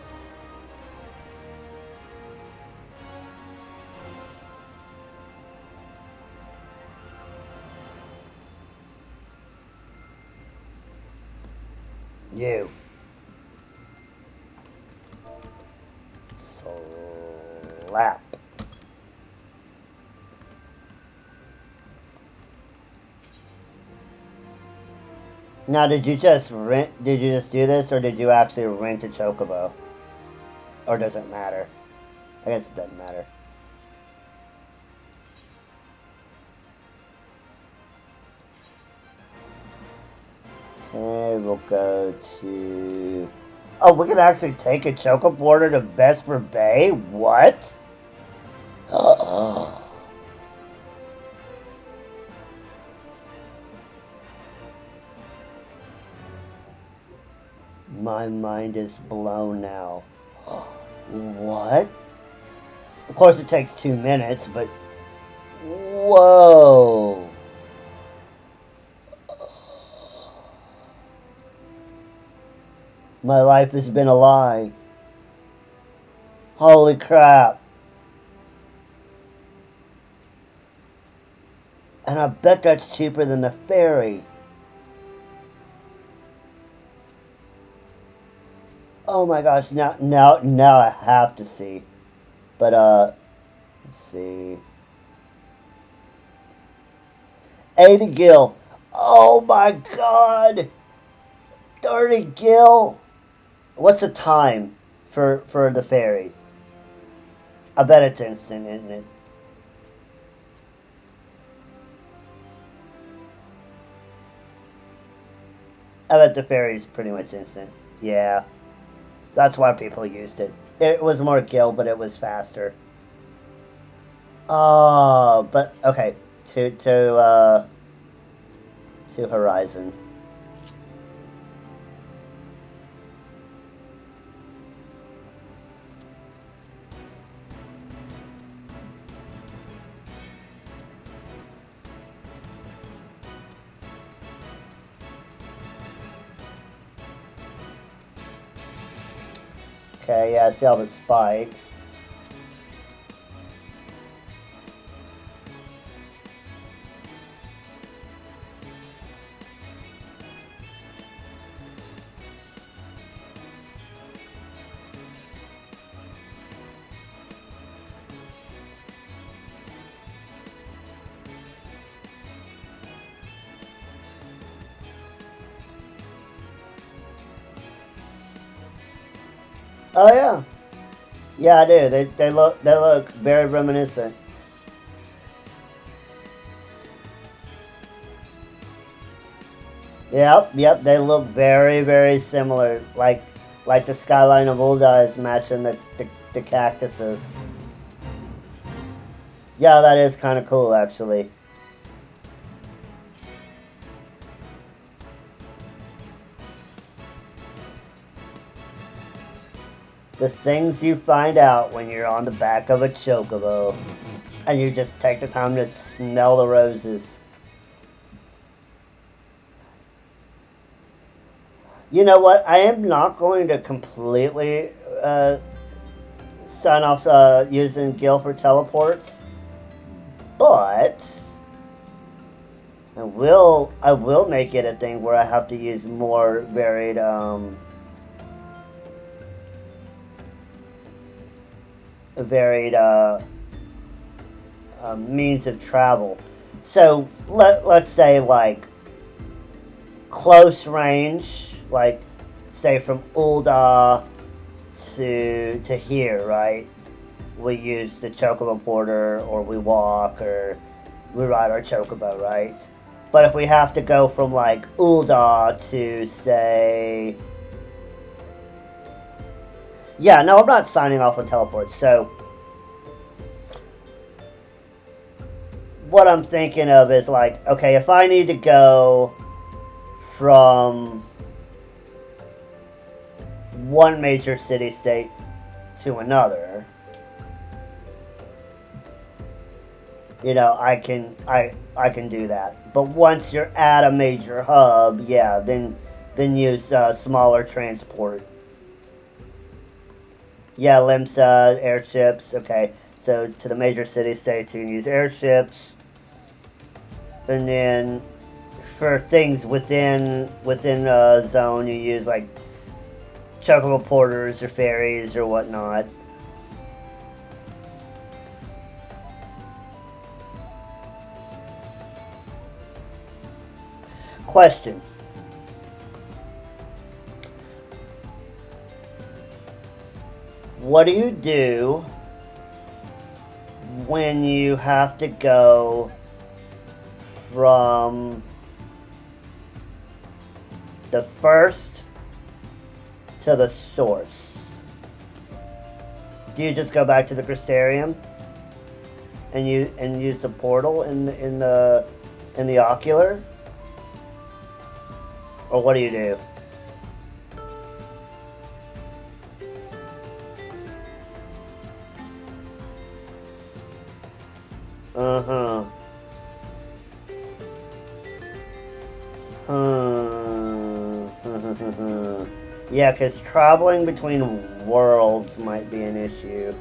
You. Slap. Now, did you just do this, or did you actually rent a Chocobo? Or does it matter? I guess it doesn't matter. And we'll go to... Oh, we can actually take a Choco Porter to Vesper Bay? What? My mind is blown now. What? Of course it takes 2 minutes, but... Whoa! My life has been a lie. Holy crap. And I bet that's cheaper than the ferry. Oh my gosh, now I have to see. But, let's see. 80 gil. Oh my god! 30 gil! What's the time for the ferry? I bet it's instant, isn't it? I bet the ferry's pretty much instant. Yeah. That's why people used it. It was more gil, but it was faster. Oh, but okay. To Horizon. Okay, yeah, I see all the spikes. Oh yeah, yeah, I do. They look very reminiscent. Yep, they look very similar. Like the skyline of Ul'dah is matching the cactuses. Yeah, that is kind of cool, actually. The things you find out when you're on the back of a chocobo and you just take the time to smell the roses. You know what? I am not going to completely sign off using Gil for teleports, but I will make it a thing where I have to use more varied means of travel. So let's say like close range, like say from Ul'dah to here, right? We use the Chocobo Porter, or we walk, or we ride our Chocobo, right? But if we have to go from like Ul'dah to say... Yeah, no, I'm not signing off on teleports. So what I'm thinking of is like, okay, if I need to go from one major city-state to another, you know, I can do that. But once you're at a major hub, yeah, then use smaller transport. Yeah, LIMSA, airships, okay. So to the major city-states, you can use airships. And then for things within a zone, you use like chocobo porters or ferries or whatnot. Question. What do you do when you have to go from the first to the source? Do you just go back to the Crystarium and use the portal in the ocular? Or what do you do? Uh-huh. Yeah, because traveling between worlds might be an issue.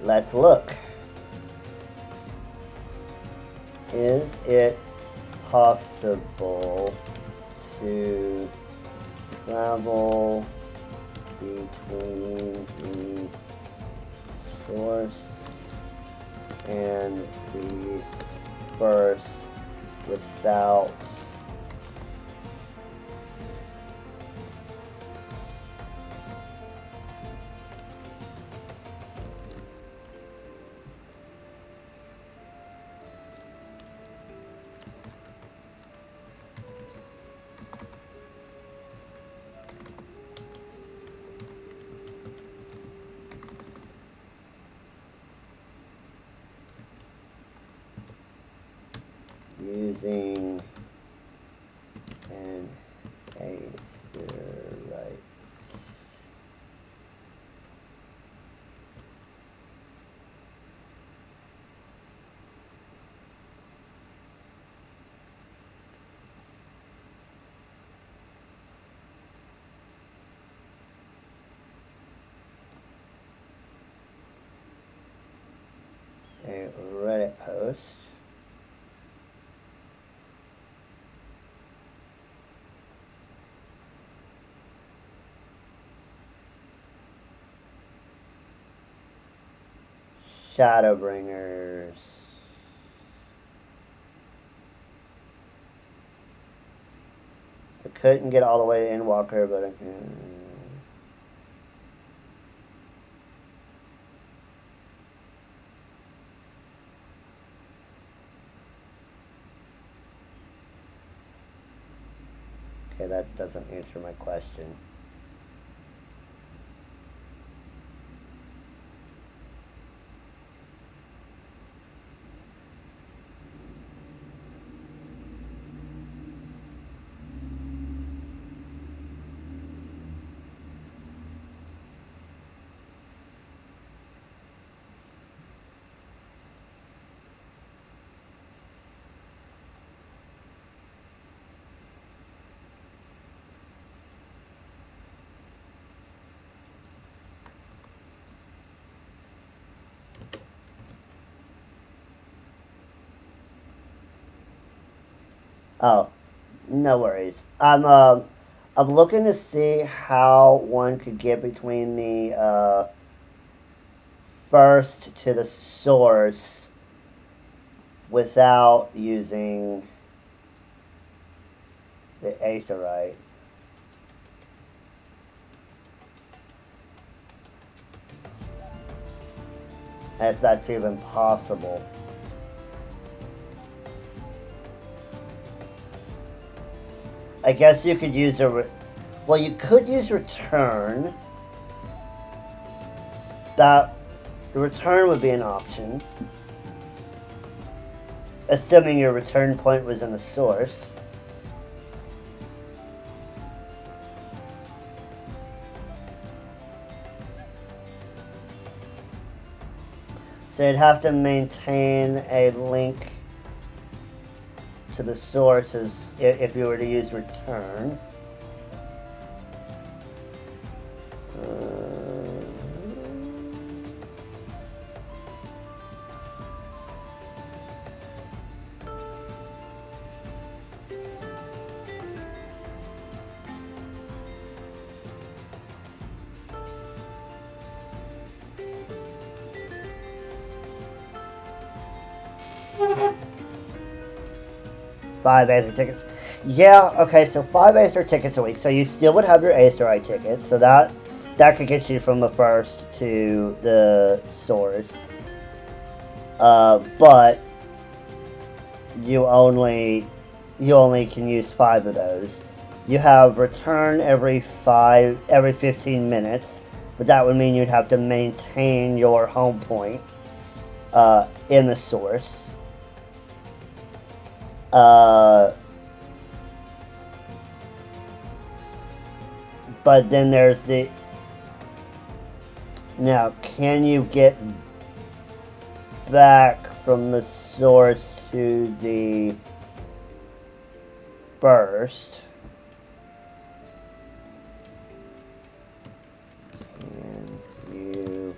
Let's look. Is it possible to travel between the source and the first without using an aetherite. A Reddit post. Shadowbringers. I couldn't get all the way to Endwalker, but I can. Okay, that doesn't answer my question. Oh, no worries. I'm looking to see how one could get between the first to the source without using the aetherite. If that's even possible. I guess you could use well, you could use return. That the return would be an option. Assuming your return point was in the source. So you'd have to maintain a link to the sources if you were to use return. Five Aether tickets. Yeah, okay, so 5 Aether tickets a week. So you still would have your Aetherite tickets. So that could get you from the first to the source. But you only can use 5 of those. You have return every 15 minutes, but that would mean you'd have to maintain your home point in the source. But then there's the... Now, can you get back from the source to the burst? Can you...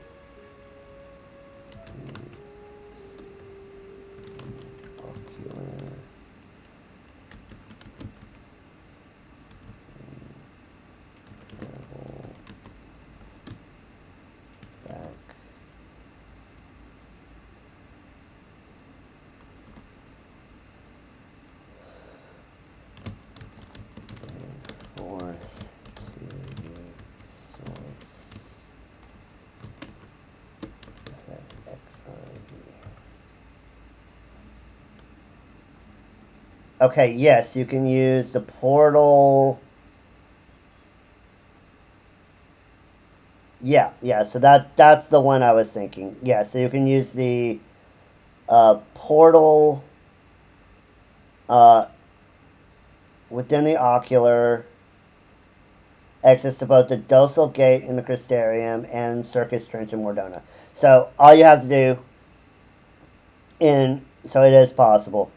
Okay, yes, you can use the portal. Yeah, so that's the one I was thinking. Yeah, so you can use the portal within the ocular, access to both the Docile Gate in the Crystarium and Circus Trench in Mordona. So all you have to do, so it is possible,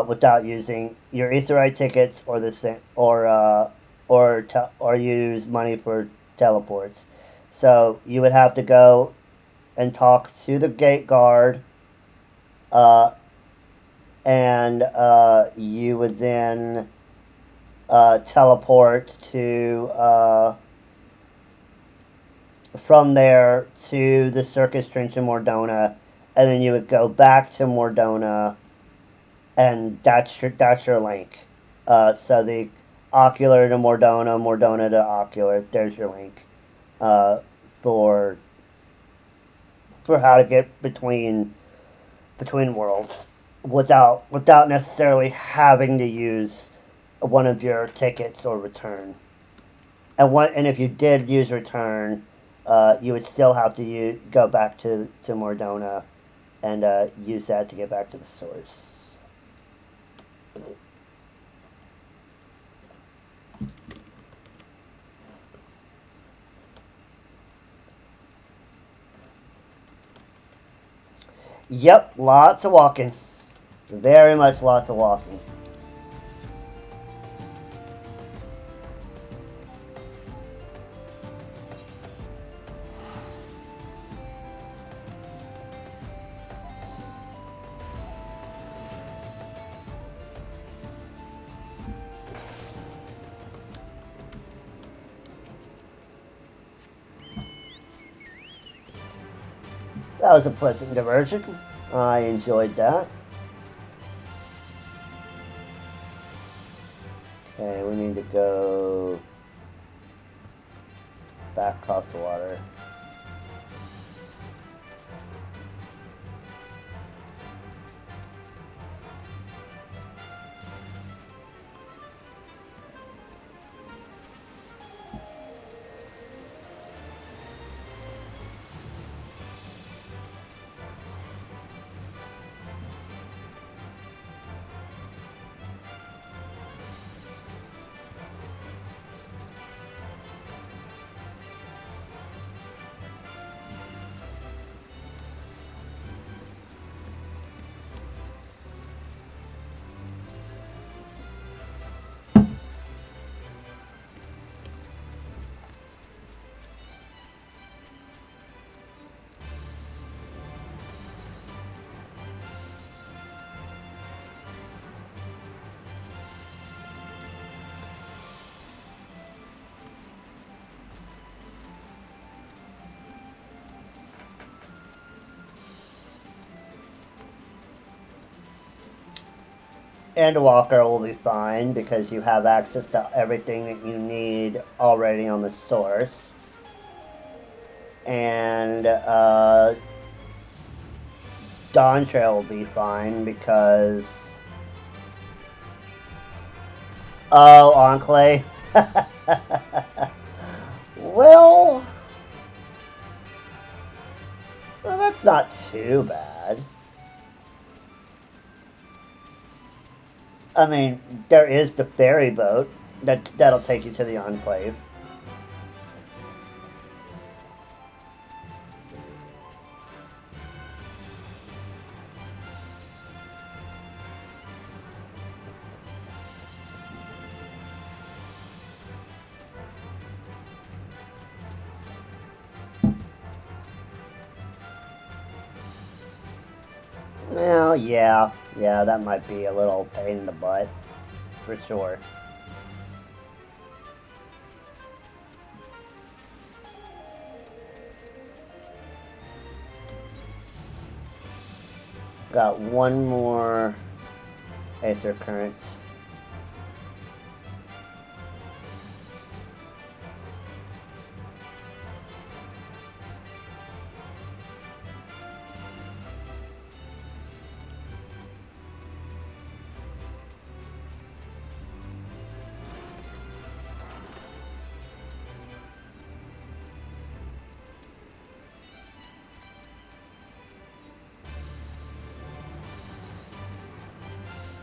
without using your Aetherite tickets or or use money for teleports. So you would have to go and talk to the gate guard, and you would then teleport to from there to the Circus Trench in Mordona, and then you would go back to Mordona, and that's your link. So the ocular to Mordona, Mordona to ocular. There's your link for how to get between worlds without necessarily having to use one of your tickets or return. And if you did use return, you would still have to go back to Mordona and use that to get back to the source. Yep, lots of walking. Very much lots of walking. That was a pleasant diversion. I enjoyed that. Okay, we need to go back across the water. Endwalker will be fine because you have access to everything that you need already on the source. And Dawn Trail will be fine because... Oh, Enclave. Well, that's not too bad. I mean, there is the ferry boat that'll take you to the Enclave. Well, yeah, that might be a little pain in the butt, for sure. Got one more Aether Currents.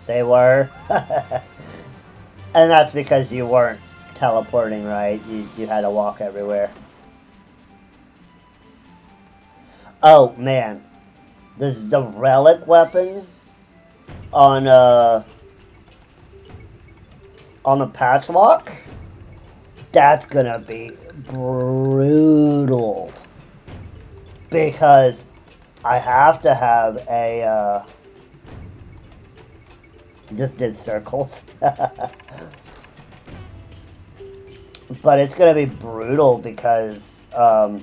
They were. And that's because you weren't teleporting, right? You had to walk everywhere. Oh, man. The relic weapon on the patch lock, that's gonna be brutal. Because I have to have a just did circles. But it's gonna be brutal because I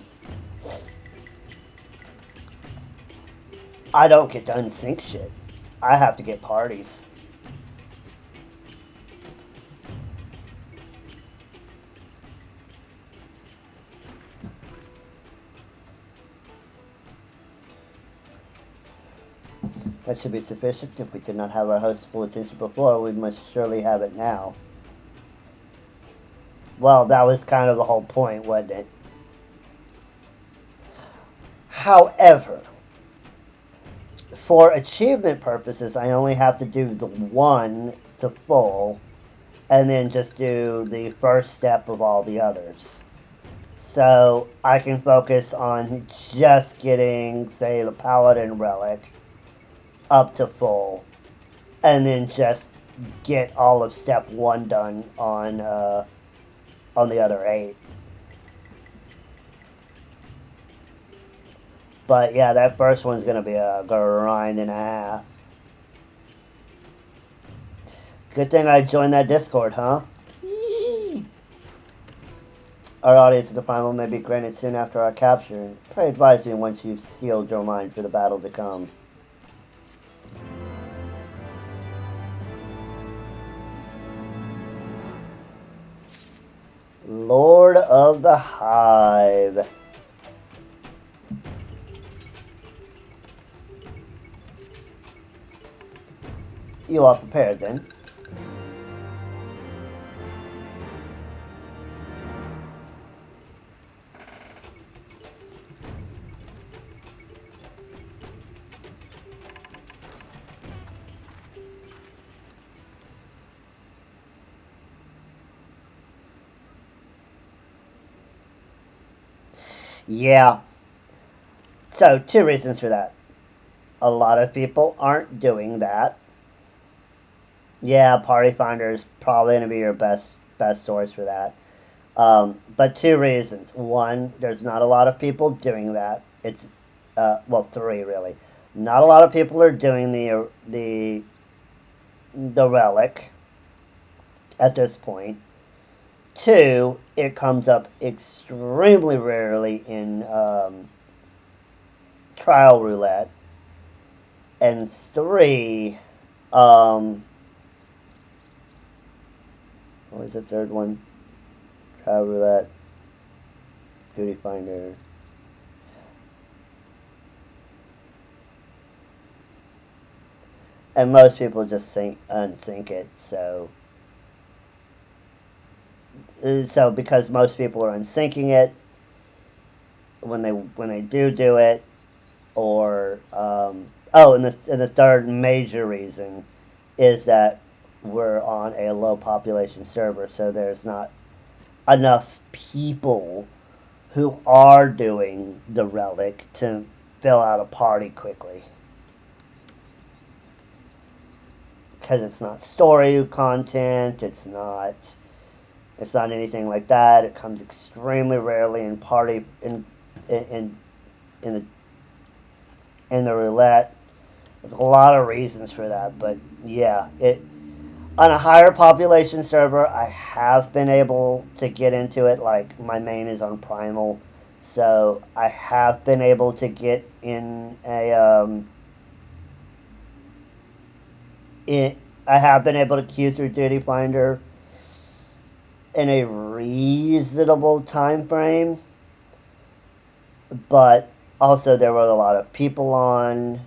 don't get to unsync shit. I have to get parties. That should be sufficient. If we did not have our host's full attention before, we must surely have it now. Well, that was kind of the whole point, wasn't it? However, for achievement purposes, I only have to do the one to full, and then just do the first step of all the others. So I can focus on just getting, say, the Paladin Relic up to full, and then just get all of step 1 done on the other 8. But yeah, that first one's gonna be a grind and a half. Good thing I joined that Discord, huh? Our audience of the primal may be granted soon after our capture. Pray advise me once you've steeled your mind for the battle to come. Lord of the Hive. You are prepared then. Yeah. So, 2 reasons for that. A lot of people aren't doing that. Yeah, Party Finder is probably going to be your best source for that. But 2 reasons. 1, there's not a lot of people doing that. It's, well, 3 really. Not a lot of people are doing the relic at this point. 2, it comes up extremely rarely in trial roulette. And 3, What was the third one? Travel roulette. Duty finder. And most people just unsync it, so because most people are unsyncing it when they do it, or and the third major reason is that we're on a low population server, so there's not enough people who are doing the relic to fill out a party quickly. Because it's not story content, it's not anything like that. It comes extremely rarely in party in the roulette. There's a lot of reasons for that, but yeah, on a higher population server, I have been able to get into it. Like, my main is on Primal, so I have been able to get in I have been able to queue through Duty Finder in a reasonable time frame, but also there were a lot of people on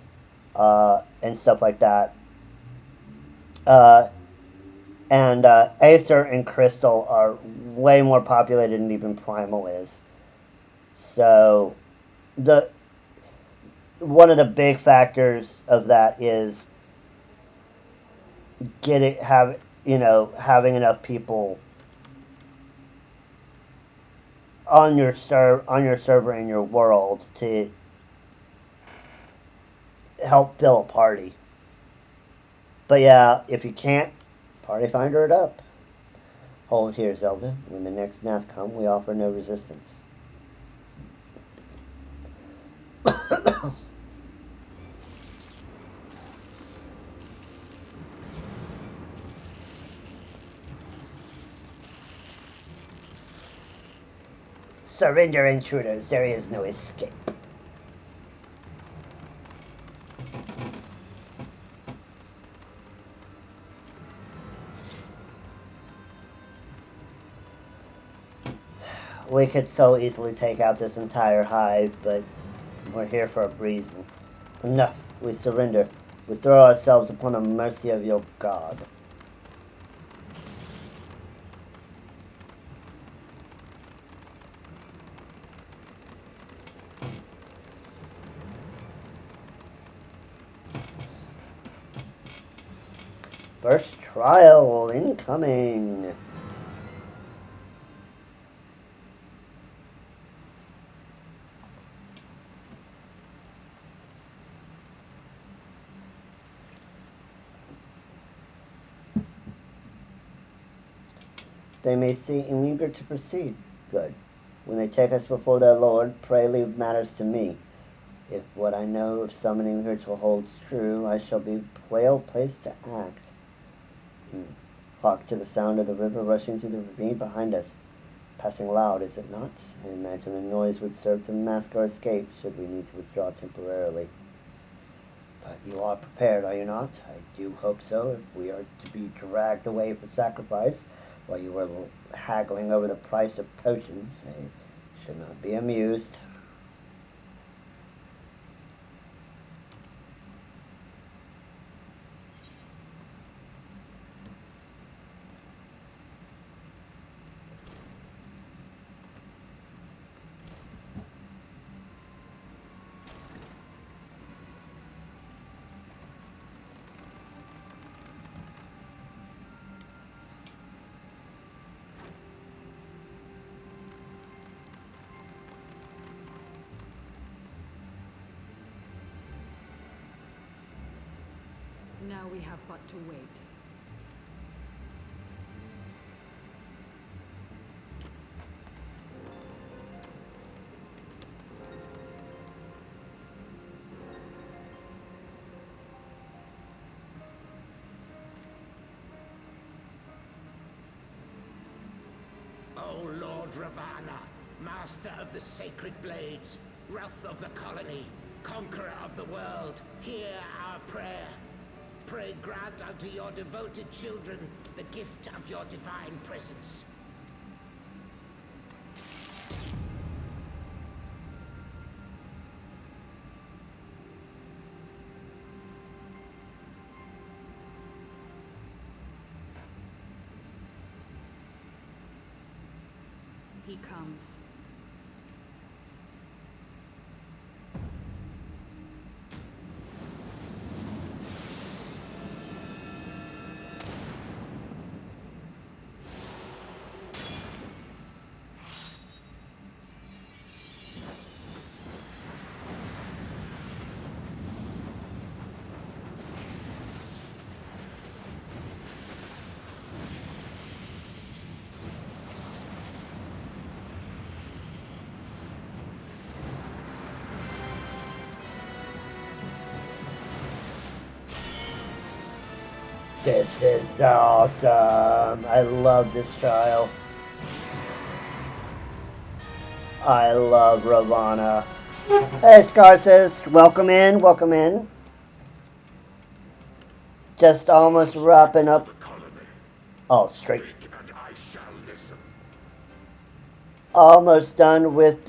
and stuff like that. And Aether and Crystal are way more populated than even Primal is. So one of the big factors of that is having enough people on your server in your world to help fill a party. But yeah, if you can't, party finder it up. Hold here, Zelda. When the next Nath come, we offer no resistance. Surrender, intruders. There is no escape. We could so easily take out this entire hive, but we're here for a reason. Enough. We surrender. We throw ourselves upon the mercy of your God. First trial incoming. They may seem eager to proceed. Good. When they take us before their Lord, pray leave matters to me. If what I know of summoning ritual holds true, I shall be well placed to act. Hark to the sound of the river rushing through the ravine behind us. Passing loud, is it not? I imagine the noise would serve to mask our escape, should we need to withdraw temporarily. But you are prepared, are you not? I do hope so. If we are to be dragged away for sacrifice, while you were haggling over the price of potions, I should not be amused. Now we have but to wait. O Lord Ravana, master of the sacred blades, wrath of the colony, conqueror of the world, hear our prayer. pray grant unto your devoted children the gift of your divine presence. He comes. This is awesome. I love this trial. I love Ravana. Hey, Scarsis, welcome in, welcome in. Just almost wrapping up. Oh, straight. Almost done with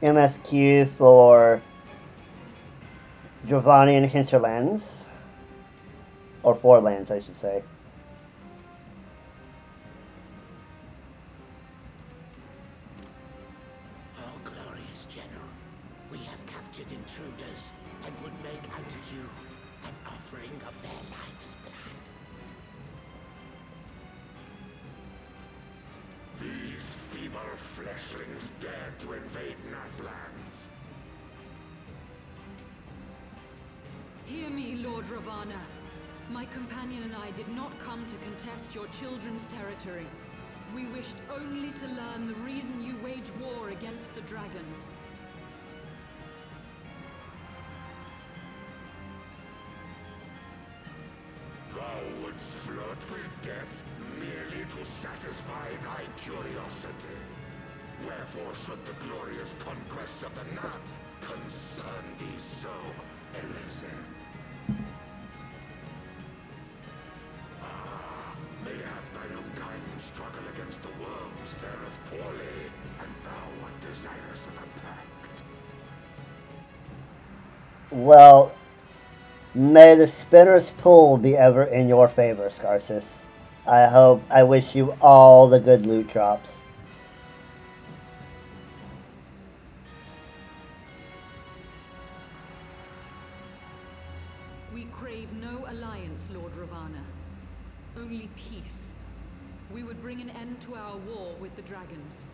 MSQ for Dravanian hinterlands. Or Forelands, I should say. Oh, glorious General, we have captured intruders and would make unto you an offering of their life's blood. These feeble fleshlings dared to invade Natlands. Hear me, Lord Ravana. My companion and I did not come to contest your children's territory. We wished only to learn the reason you wage war against the dragons. Thou wouldst flirt with death merely to satisfy thy curiosity. Wherefore should the glorious conquests of the Nath concern thee so, Eliezer? Mayhap thine own kind struggle against the worms fareth poorly, and thou art desirous of a pact. Well, may the spinner's pull be ever in your favor, Scarsis. I wish you all the good loot drops. We crave no alliance, Lord Ravana. Only peace. We would bring an end to our war with the dragons.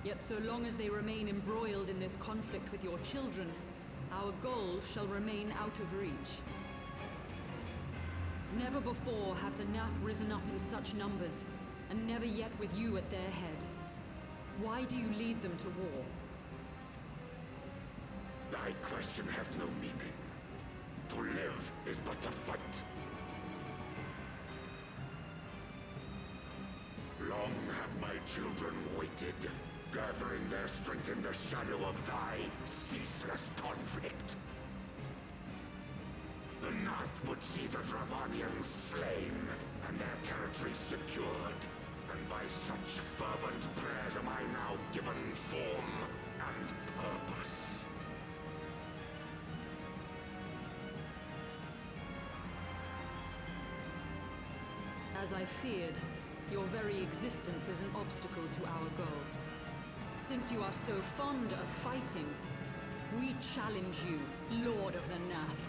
Yet so long as they remain embroiled in this conflict with your children, our goal shall remain out of reach. Never before have the Nath risen up in such numbers, and never yet with you at their head. Why do you lead them to war? Thy question hath no meaning. To live is but to fight. Long have my children waited, gathering their strength in the shadow of thy ceaseless conflict. The Nath would see the Dravanians slain, and their territory secured. And by such fervent prayers am I now given form and purpose. As I feared, your very existence is an obstacle to our goal. Since you are so fond of fighting, we challenge you, Lord of the Nath.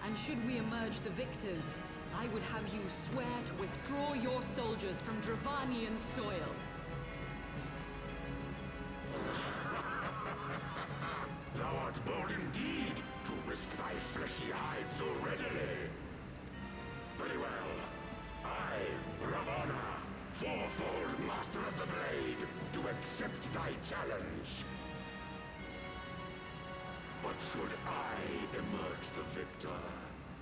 And should we emerge the victors, I would have you swear to withdraw your soldiers from Dravanian soil. Thou art bold indeed to risk thy fleshy hide so readily. Very well. I, Ravana, fourfold master of the blade, do accept thy challenge. But should I emerge the victor,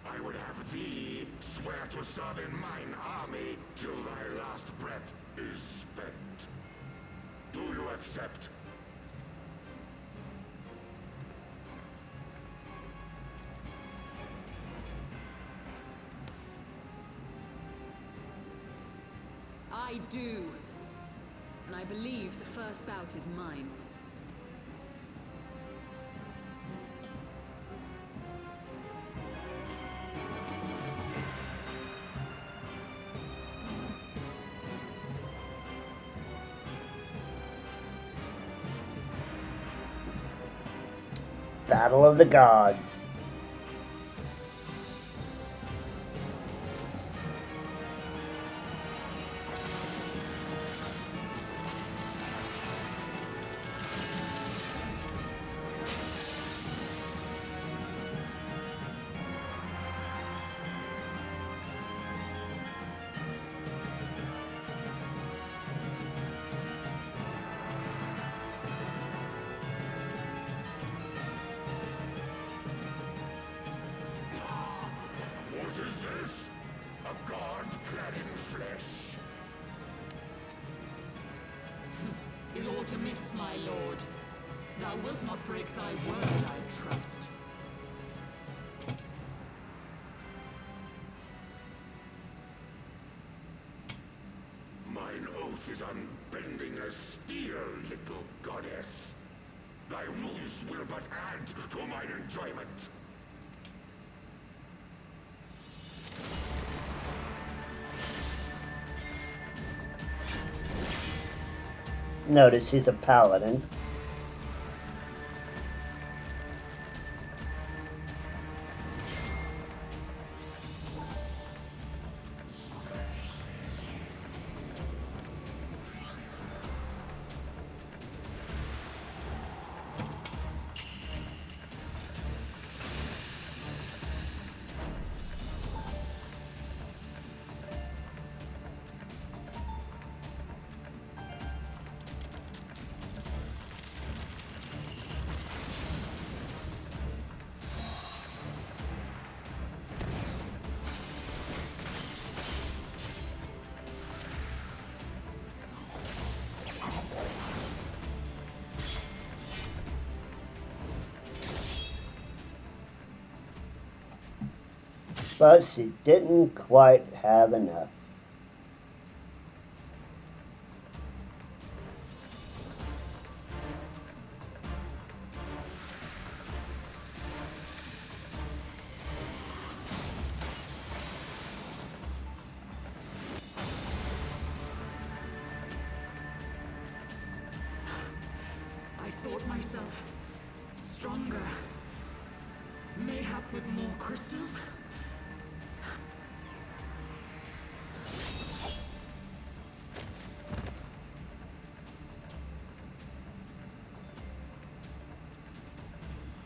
I would have thee swear to serve in mine army till thy last breath is spent. Do you accept? I do. And I believe the first bout is mine. Battle of the Gods. What is this? A god clad in flesh? Is aught amiss, my lord? Thou wilt not break thy word, I trust. Mine oath is unbending as steel, little goddess. Thy ruse will but add to mine enjoyment. Notice he's a paladin. But she didn't quite have enough. I thought myself stronger. Mayhap with more crystals?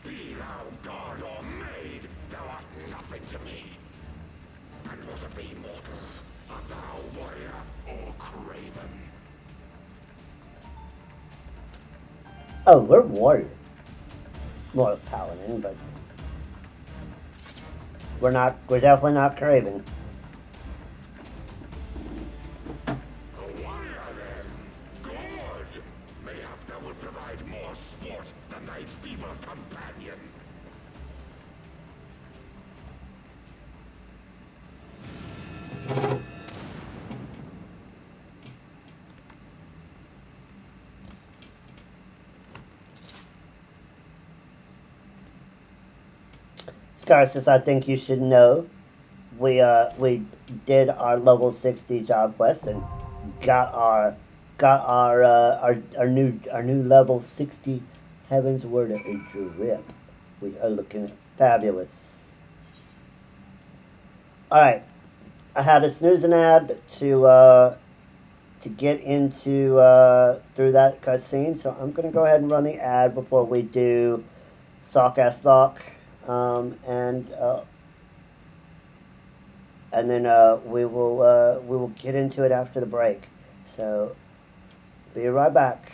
Be thou god or maid, thou art nothing to me. And what of thee, mortal? Art thou warrior or craven? Oh, we're warrior. More a paladin, but we're definitely not craven. A warrior, then? Good! Mayhap thou will provide more sport than thy feeble companion. Scarsus, I think you should know, we did our level 60 job quest and got our new level 60 Heaven's Word of a drip. We are looking fabulous. All right, I had a snooze an ad to get into through that cutscene, so I'm gonna go ahead and run the ad before we do Thok as Thok. And then we will get into it after the break. So be right back.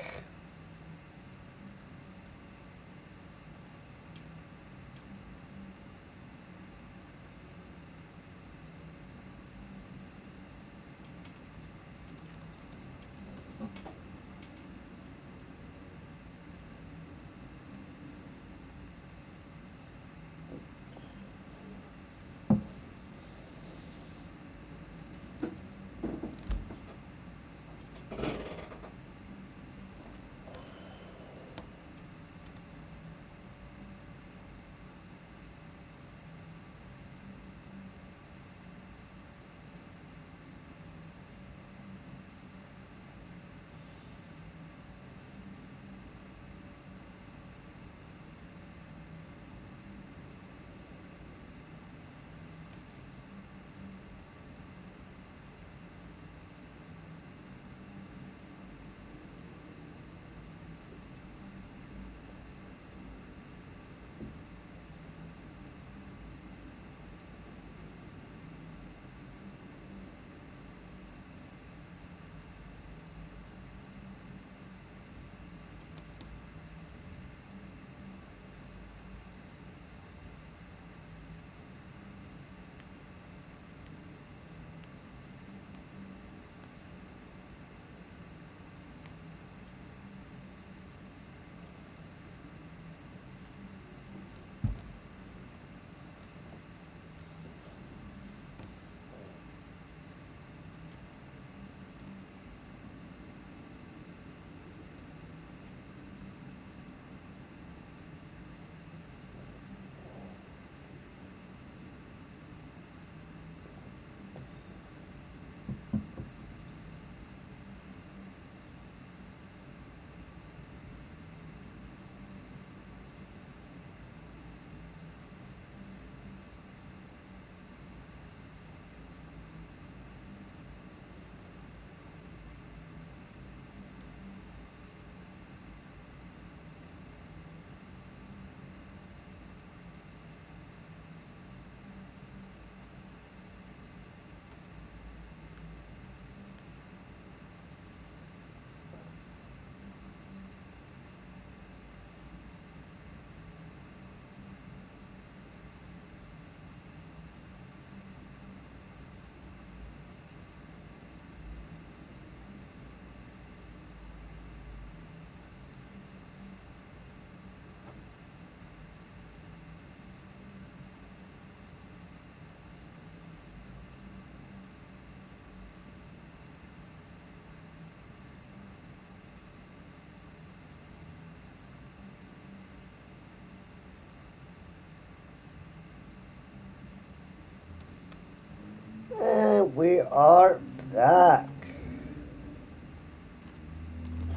And we are back.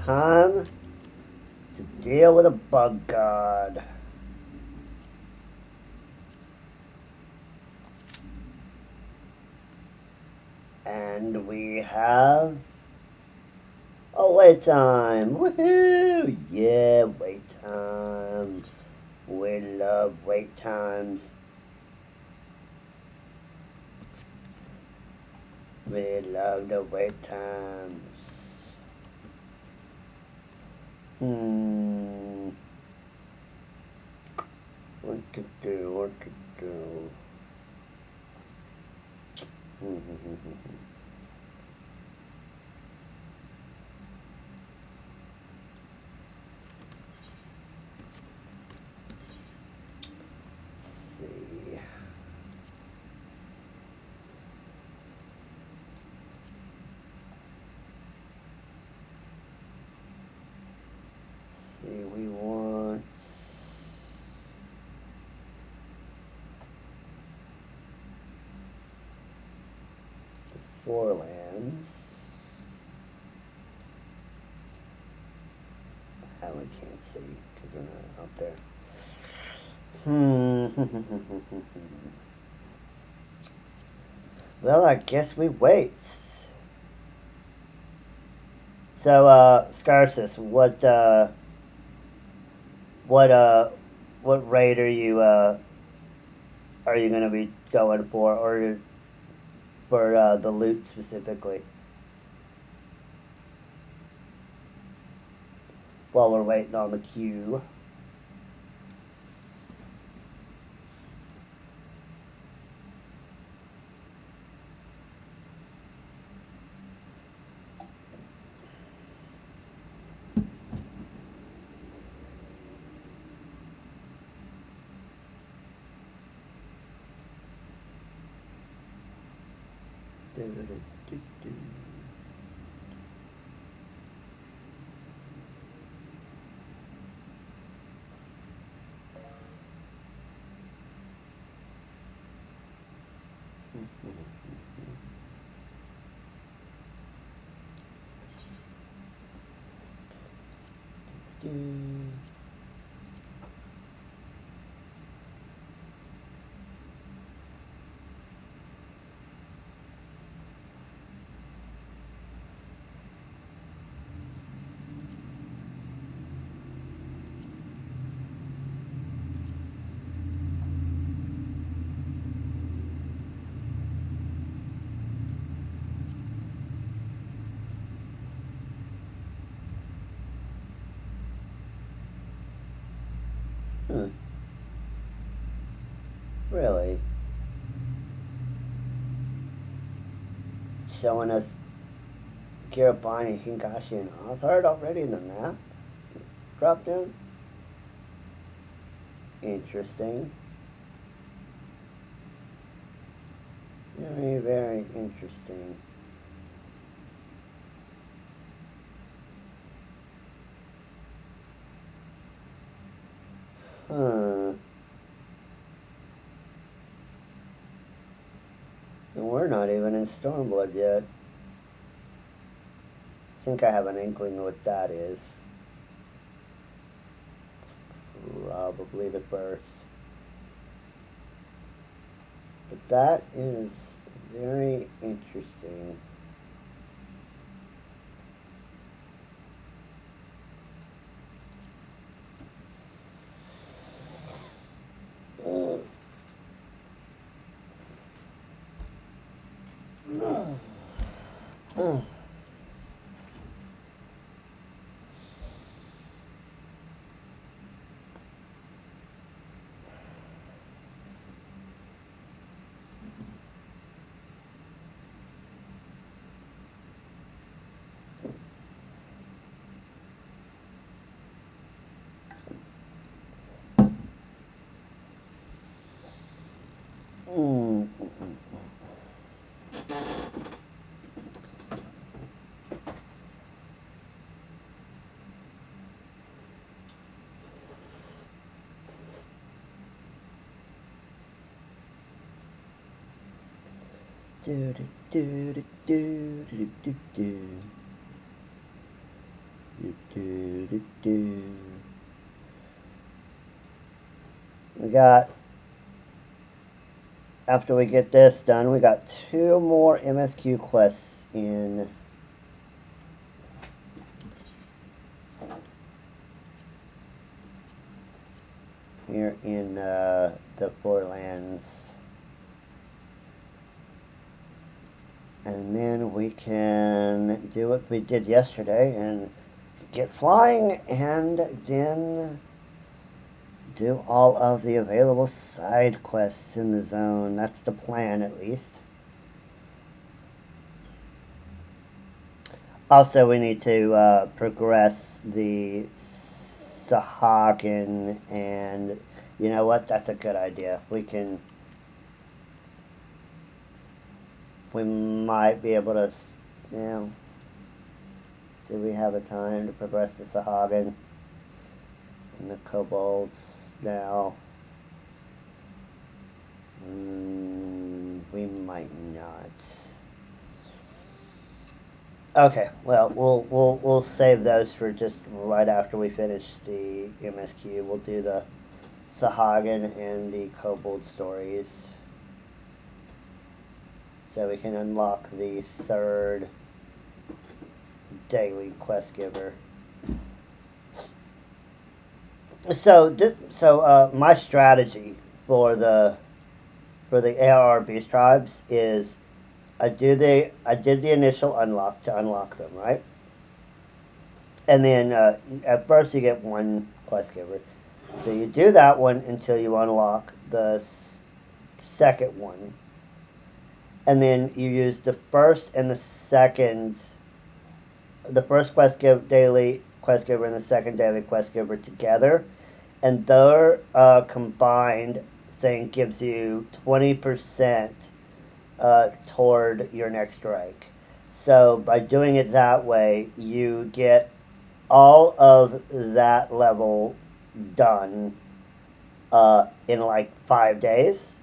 Time to deal with a bug god. And we have a wait time. Woohoo! Yeah, wait time. We love wait times. We love the wait times. What to do? Let's see. We want the Forelands. That we can't see because we're not out there. Well, I guess we wait. So, Scarsis, what raid are you gonna be going for, or for the loot specifically? While we're waiting on the queue. Really? Showing us Kiribati, Hingashi, and Othard already in the map? Dropped in? Interesting. Very, very interesting. And we're not even in Stormblood yet. I think I have an inkling what that is. Probably the first. But that is very interesting. Do do do do do do do do do do do. We got, after we get this done, we got 2 more MSQ quests in here in the Forelands. And then we can do what we did yesterday and get flying, and then do all of the available side quests in the zone. That's the plan, at least. Also, we need to progress the Sahagin, and you know what? That's a good idea. We might be able to, you know, do we have a time to progress the Sahagin and the kobolds now? We might not. Okay, well, we'll save those for just right after we finish the MSQ. We'll do the Sahagin and the kobold stories, so we can unlock the 3rd daily quest giver. So my strategy for the ARR beast tribes is I did the initial unlock to unlock them, right? And then at first you get 1 quest giver, so you do that one until you unlock the 2nd one. And then you use the first and the second, the first daily quest giver and the second daily quest giver together, and their combined thing gives you 20% toward your next rank. So by doing it that way, you get all of that level done in like 5 days,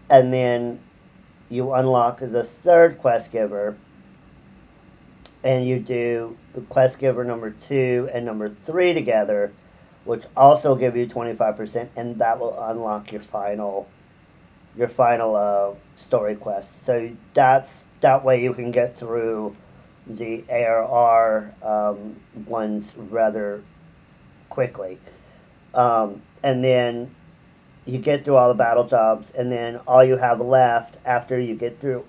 and then you unlock the 3rd quest giver, and you do the quest giver number 2 and number 3 together, which also give you 25%, and that will unlock your final story quest. So that way you can get through the ARR ones rather quickly, and then you get through all the battle jobs, and then all you have left after you get through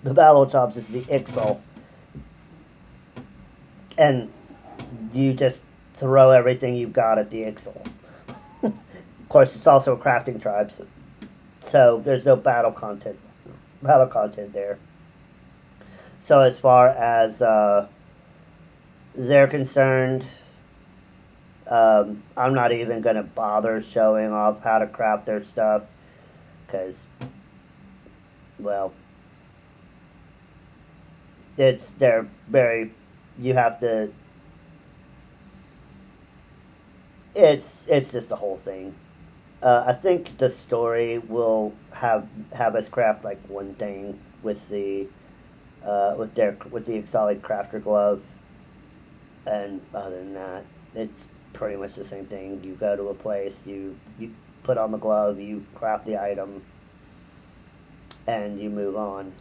the battle jobs is the Ixal. And you just throw everything you've got at the Ixal. Of course, it's also a crafting tribe, so there's no battle content there. So as far as they're concerned, I'm not even going to bother showing off how to craft their stuff, because, well, they're very, you have to, it's just the whole thing. I think the story will have us craft like one thing with the Exolic Crafter Glove, and other than that, it's pretty much the same thing. You go to a place, you put on the glove, you craft the item, and you move on.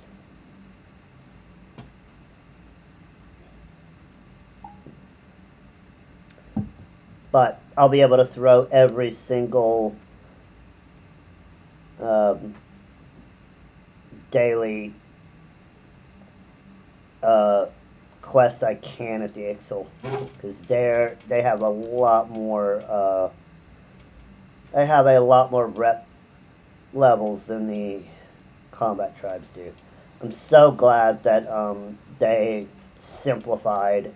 But I'll be able to throw every single daily quest I can at the Ixal, because they have a lot more rep levels than the combat tribes do. I'm so glad that they simplified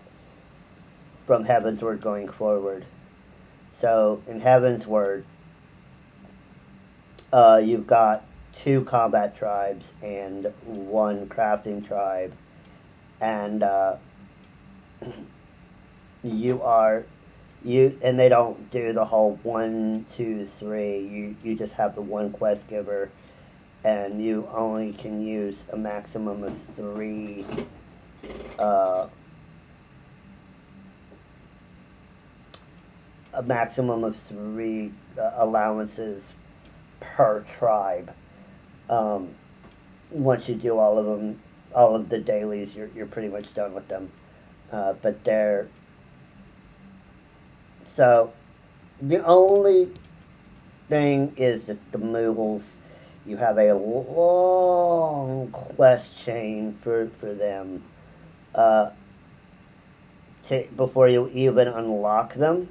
from Heavensward going forward. So in Heavensward, you've got 2 combat tribes and 1 crafting tribe, and and they don't do the whole 1, 2, 3. You just have the 1 quest giver, and you only can use a maximum of 3 allowances per tribe. Once you do all of them, all of the dailies, you're pretty much done with them. But they're so the only thing is that the Mughals, you have a long quest chain for them before you even unlock them,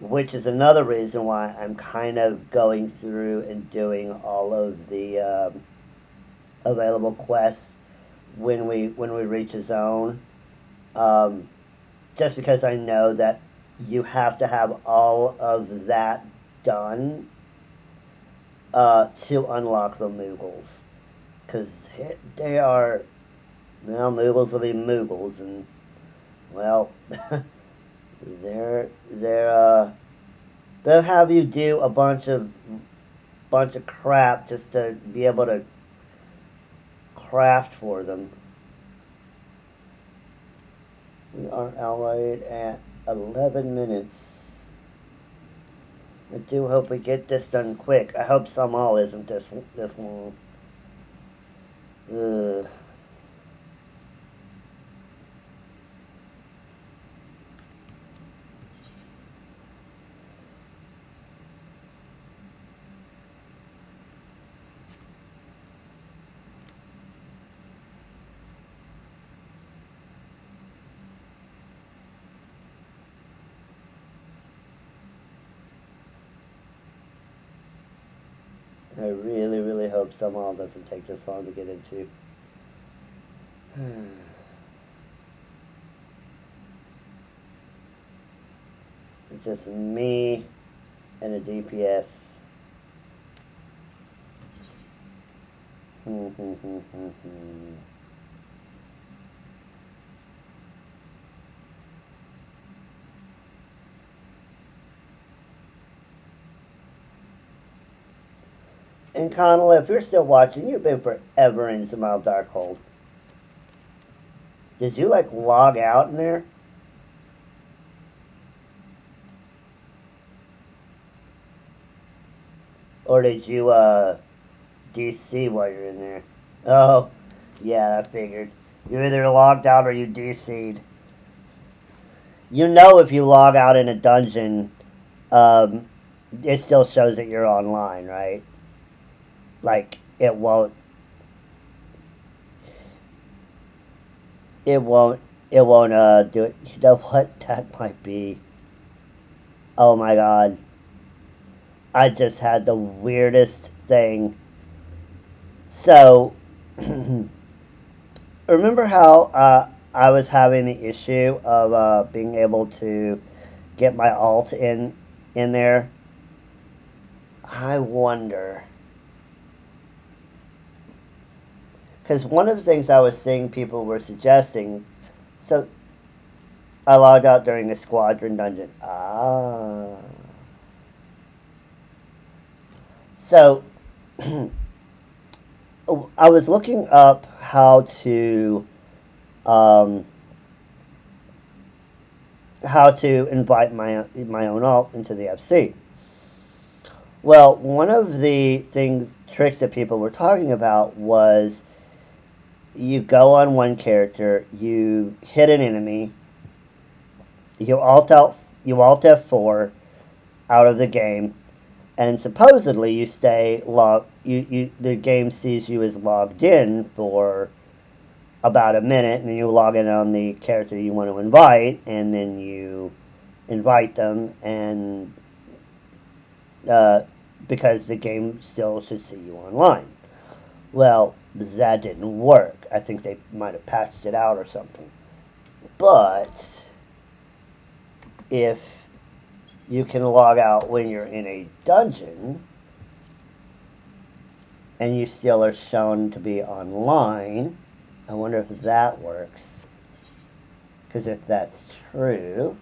which is another reason why I'm kind of going through and doing all of the available quests when we reach a zone. Just because I know that you have to have all of that done to unlock the Mughals, because they are, well, Mughals will be Mughals, and well, they'll have you do a bunch of crap just to be able to craft for them. We are allied at 11 minutes. I do hope we get this done quick. I hope Samal isn't this long. Ugh. I really, really hope Samal doesn't take this long to get into. It's just me and a DPS. And Connell, if you're still watching, you've been forever in Zamal Darkhold. Did you, like, log out in there? Or did you, DC while you're in there? Oh, yeah, I figured. You either logged out or you DC'd. You know if you log out in a dungeon, it still shows that you're online, right? Like, it won't do it. You know what? That might be. Oh my god. I just had the weirdest thing. So, remember how I was having the issue of being able to get my alt in there? I wonder. Because one of the things I was seeing people were suggesting, so I logged out during a squadron dungeon. So I was looking up how to invite my own alt into the FC. Well, one of the tricks that people were talking about was you go on one character, you hit an enemy, you alt F4 out of the game, and supposedly you stay the game sees you as logged in for about a minute, and then you log in on the character you want to invite, and then you invite them, and because the game still should see you online. Well, that didn't work. I think they might have patched it out or something. But if you can log out when you're in a dungeon and you still are shown to be online, I wonder if that works. Because if that's true,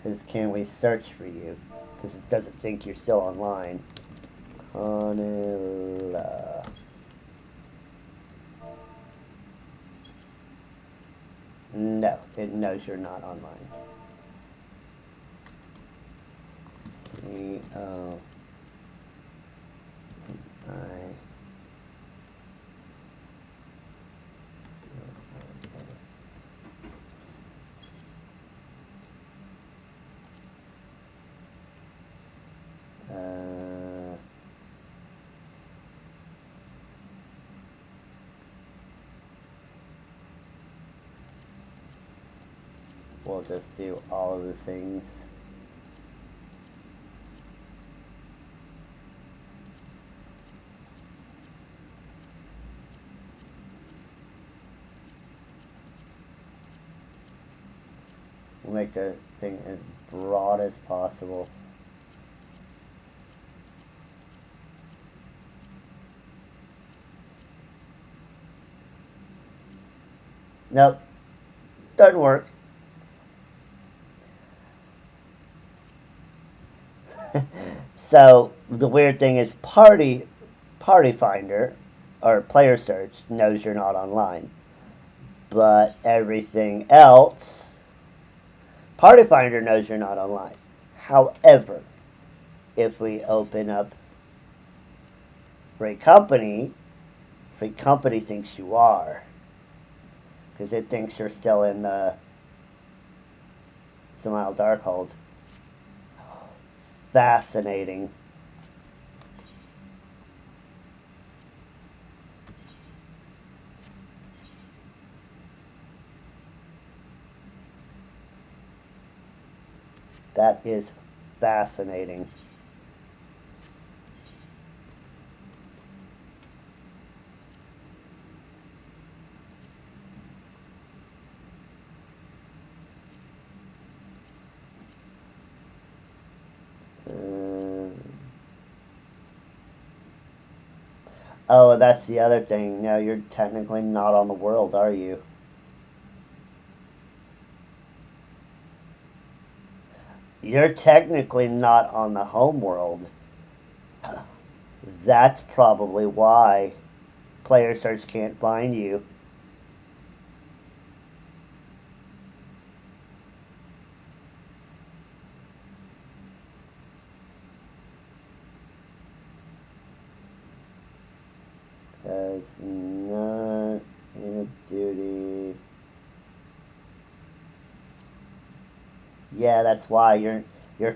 is can we search for you? Because it doesn't think you're still online. Conilla. No, it knows you're not online. C-O-N-I. We'll just do all of the things. We'll make the thing as broad as possible. Nope. Doesn't work. So the weird thing is Party Finder or Player Search knows you're not online. But everything else, Party Finder knows you're not online. However, if we open up Free Company thinks you are. Because it thinks you're still in the Smile Darkhold. Fascinating. That is fascinating. Oh, that's the other thing. No, you're technically not on the world, are you? You're technically not on the home world. That's probably why Player Search can't find you. Because not in a duty. Yeah, that's why you're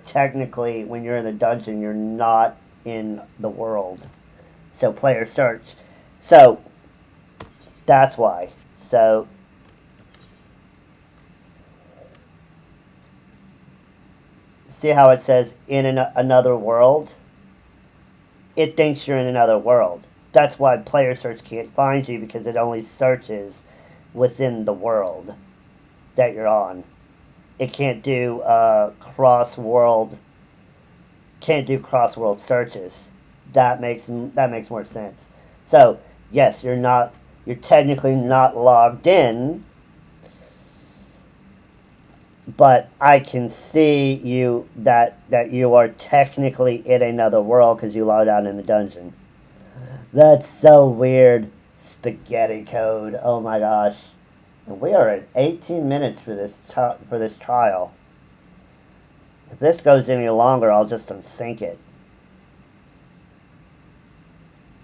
technically, when you're in the dungeon, you're not in the world. So Player Search. So that's why. So see how it says in another world? It thinks you're in another world. That's why Player Search can't find you, because it only searches within the world that you're on. It can't do cross-world searches. That makes more sense. So yes, you're technically not logged in, but I can see you that you are technically in another world because you logged out in the dungeon. That's so weird. Spaghetti code. Oh my gosh. And we are at 18 minutes for this trial. If this goes any longer, I'll just unsync it.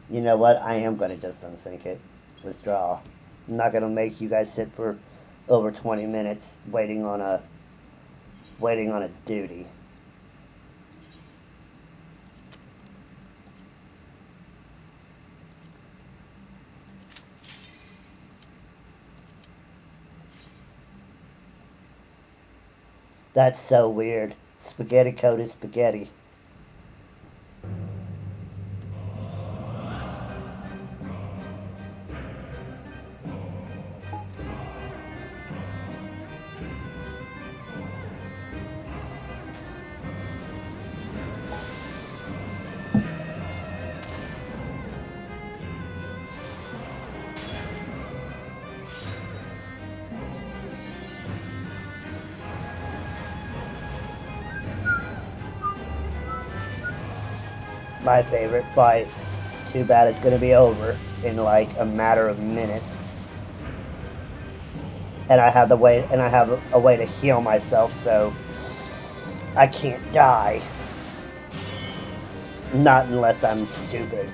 You know what? I am going to just unsync it. Withdraw. I'm not going to make you guys sit for over 20 minutes waiting on a duty. That's so weird. Spaghetti code is spaghetti. my favorite fight. Too bad it's gonna be over in like a matter of minutes. And I have a way to heal myself, so I can't die. Not unless I'm stupid.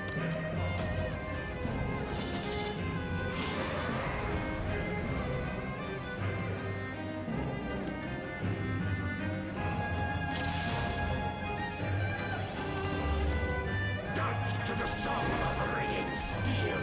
To the song of ringing steel.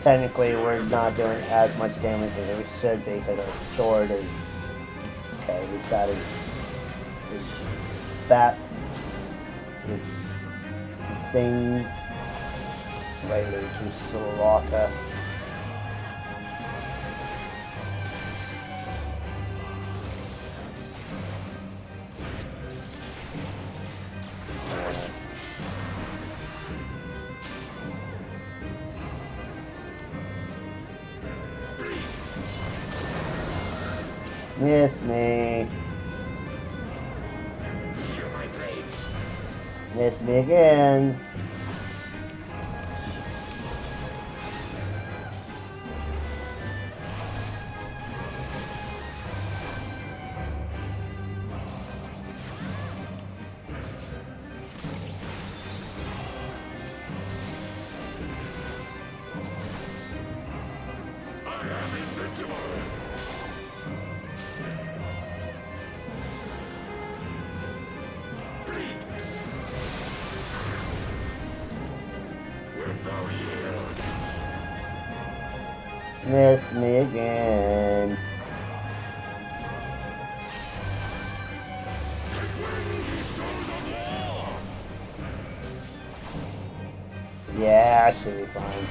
Technically, we're not doing as much damage as we should be because our sword is... Okay, we've got his bats, his things, ready to slaughter. Miss me. Miss me again. Miss me again. Yeah, I should be fine.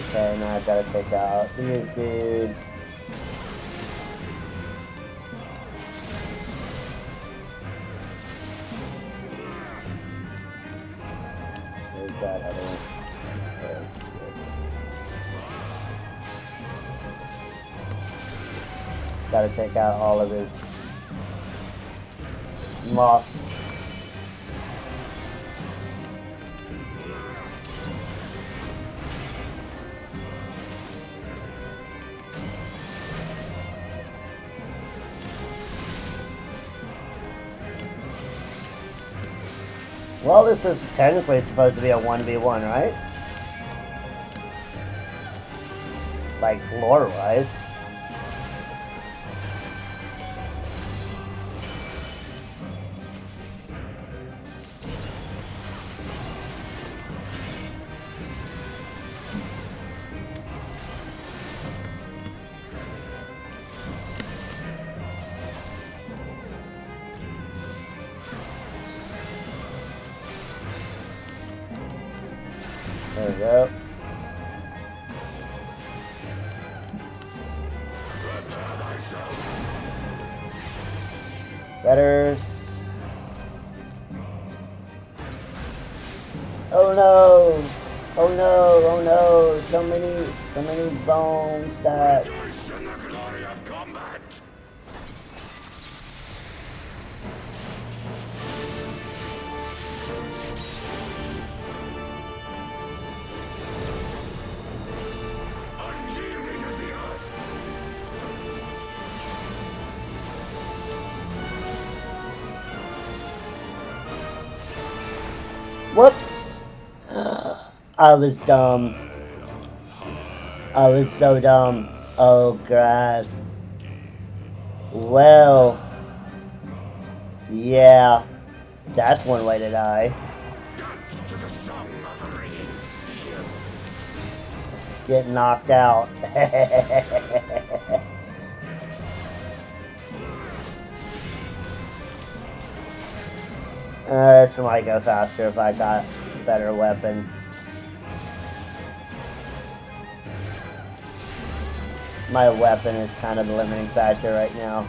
Okay, now I gotta take out these dudes. Where's that other one? There it is. Gotta take out all of his moths. Well, this is technically supposed to be a 1v1, right? Like, lore-wise. There we go. Letters. Oh no! Oh no! Oh no! So many bone stacks. Rejoice in the glory of combat. Unyielding as the earth. Whoops! I was dumb. I was so dumb. Oh god. Well. Yeah, that's one way to die. Dance to the song of ringing steel. Get knocked out. This might go faster if I got a better weapon. My weapon is kind of the limiting factor right now.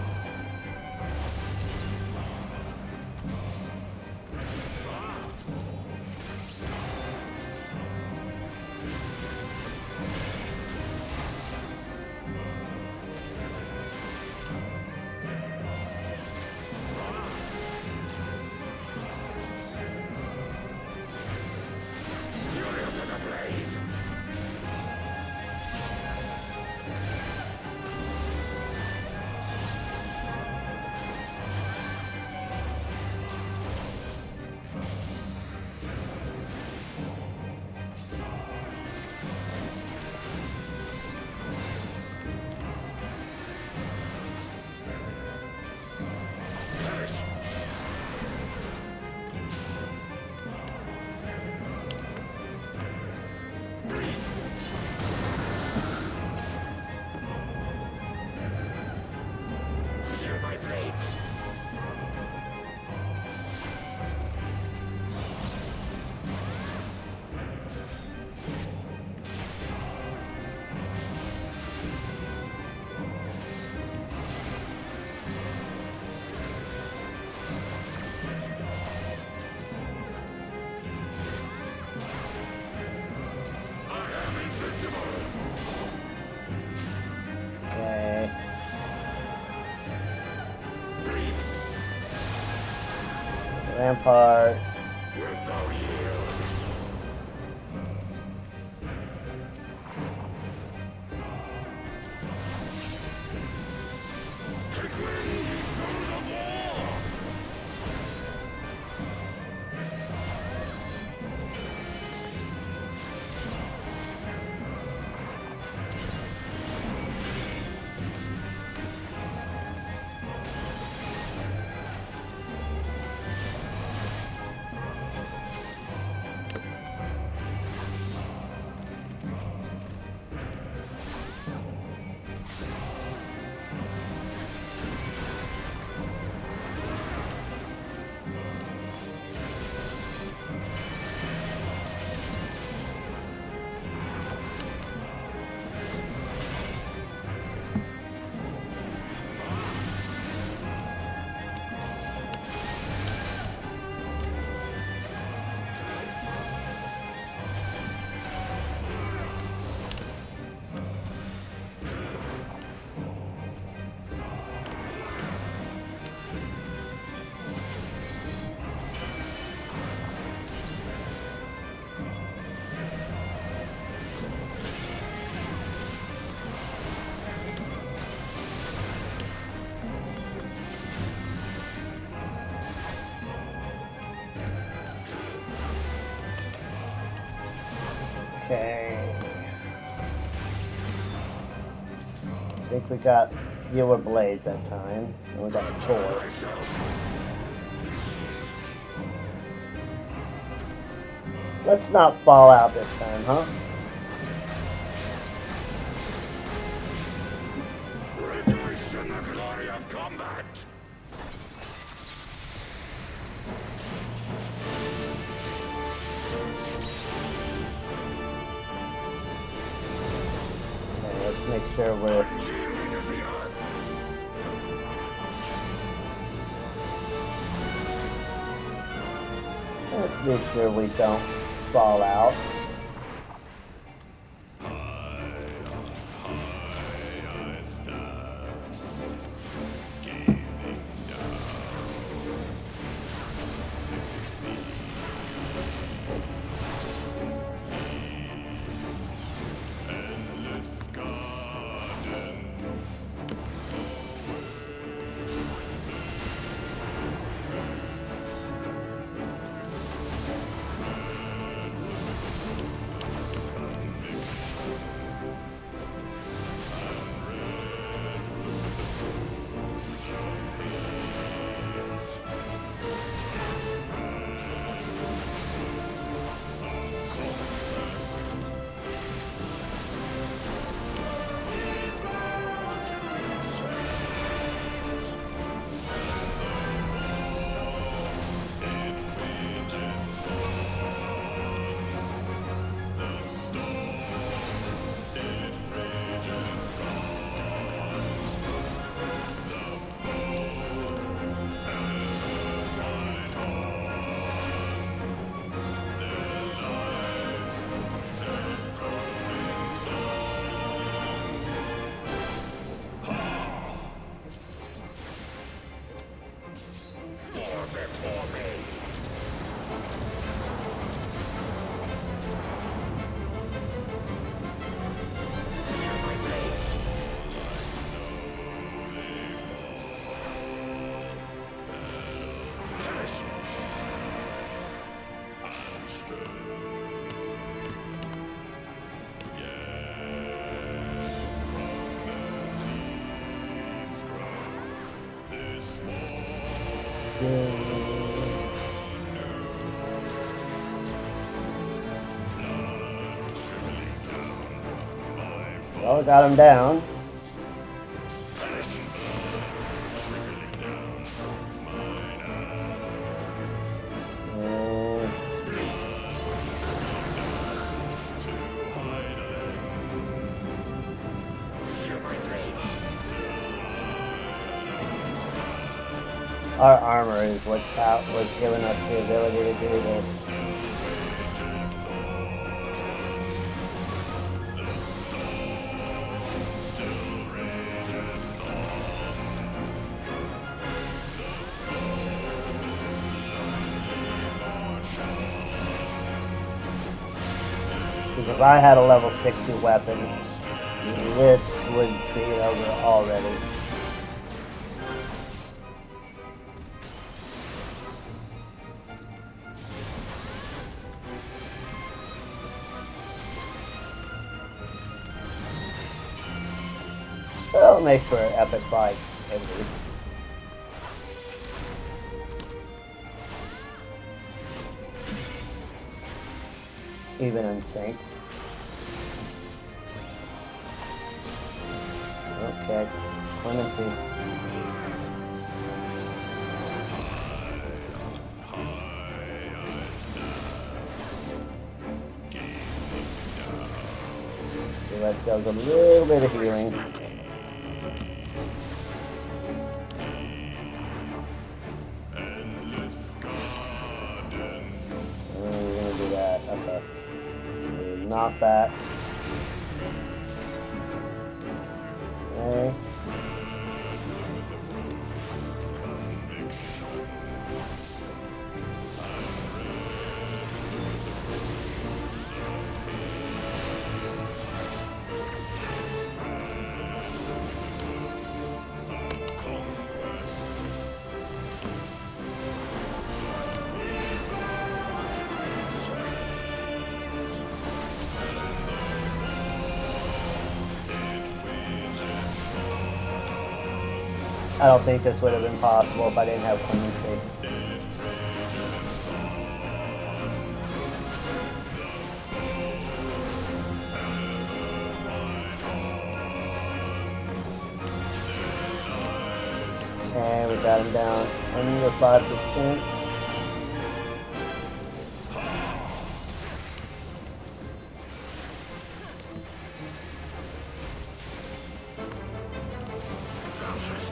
Furious as a blaze. Perish. Feel my blades. I am invincible. Okay. Breathe. Rampart. Wilt thou yield? Take wing, ye sons of war! Okay. I think we got fewer blades that time. And we got a torch. Let's not fall out this time, huh? Rejoice in the glory of combat! Okay, let's make sure we're... Yielding of the earth! Let's make sure we don't fall out. Well, got him down. Our armor is what's giving us the ability to do this. Because if I had a level 60 weapon, this would be over already. Well, it makes for an epic fight, at least. Even unsynced. Okay, clemency. Give ourselves a little bit of healing. Knock back. Okay. I don't think this would have been possible if I didn't have clemency. Okay, we got him down under 5%.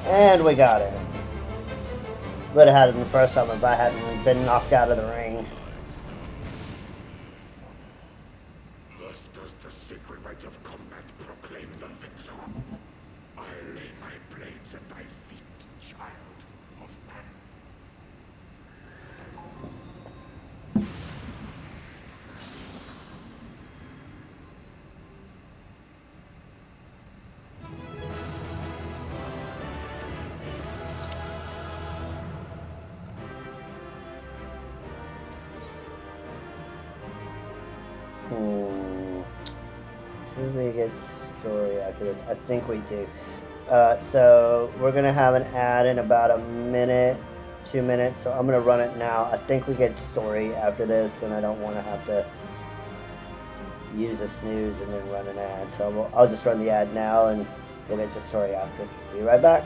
And we got it. Would have had it the first time if I hadn't been knocked out of the ring. Thus does the sacred rite of combat proclaim the victor. I lay my blades at thy feet, child of man. Do we get story after this? I think we do. So we're gonna have an ad in about a minute, 2 minutes. So I'm gonna run it now. I think we get story after this, and I don't want to have to use a snooze and then run an ad. So I'll just run the ad now, and we'll get the story after. Be right back.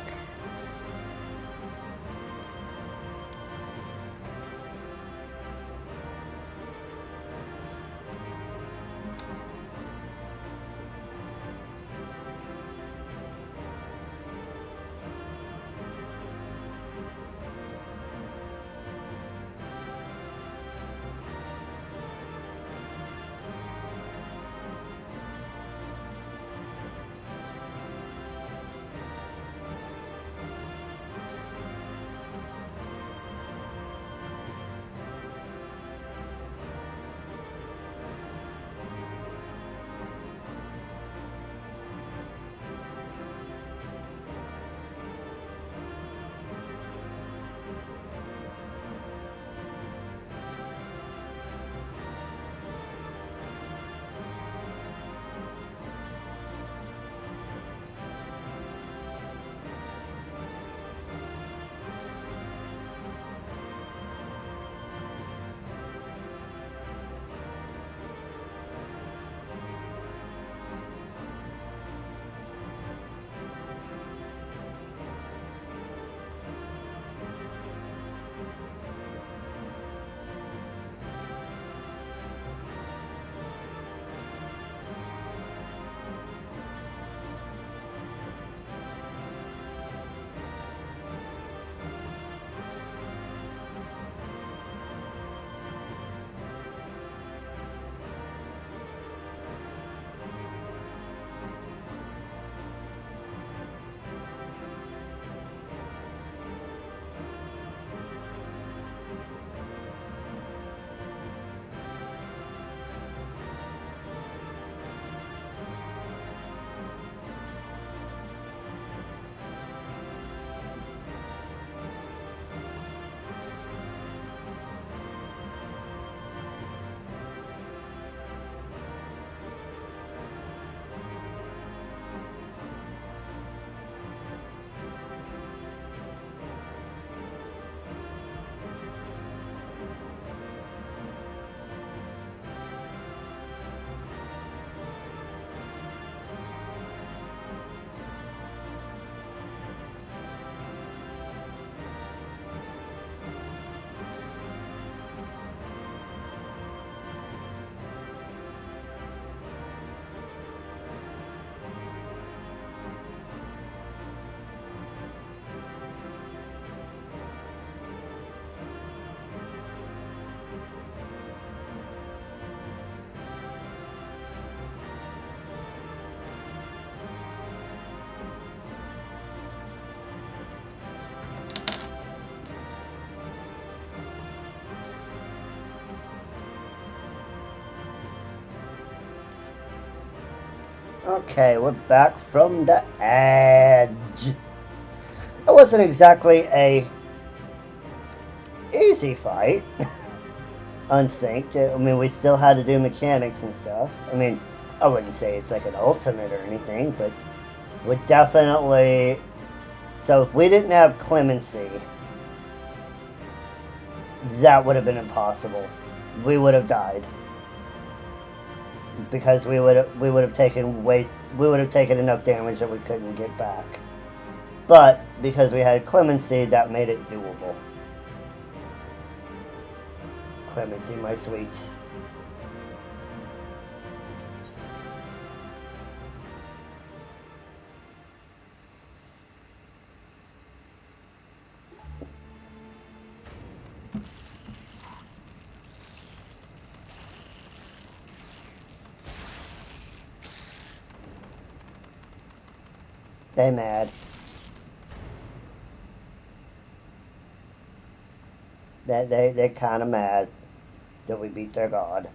Okay, we're back from the edge. It wasn't exactly a easy fight. Unsynced. I mean, we still had to do mechanics and stuff. I mean, I wouldn't say it's like an ultimate or anything, but we're definitely... So if we didn't have clemency, that would have been impossible. We would have died. Because we would have taken enough damage that we couldn't get back. But because we had clemency, that made it doable. Clemency, my sweet. They mad. They're kind of mad that we beat their god.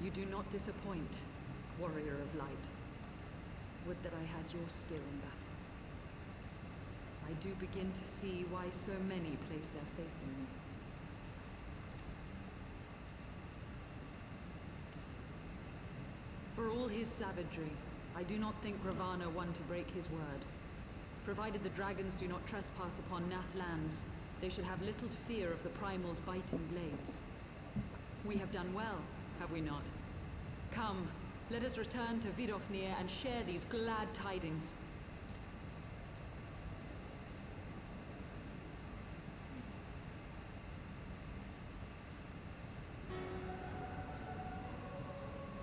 You do not disappoint, warrior of light. Would that I had your skill in battle. I do begin to see why so many place their faith in you. For all his savagery, I do not think Ravana one to break his word. Provided the dragons do not trespass upon Nath lands, they should have little to fear of the Primal's biting blades. We have done well, have we not? Come, let us return to Vidofnir and share these glad tidings.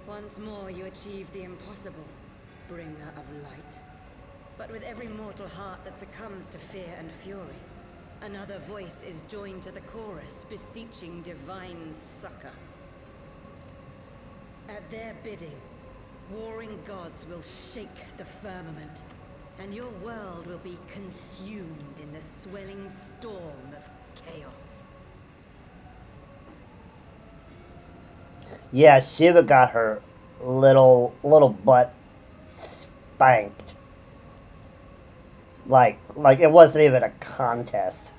Once more you achieve the impossible, bringer of light. But with every mortal heart that succumbs to fear and fury, another voice is joined to the chorus, beseeching divine succor. At their bidding, warring gods will shake the firmament, and your world will be consumed in the swelling storm of chaos. Yeah, Shiva got her little butt spanked. Like it wasn't even a contest.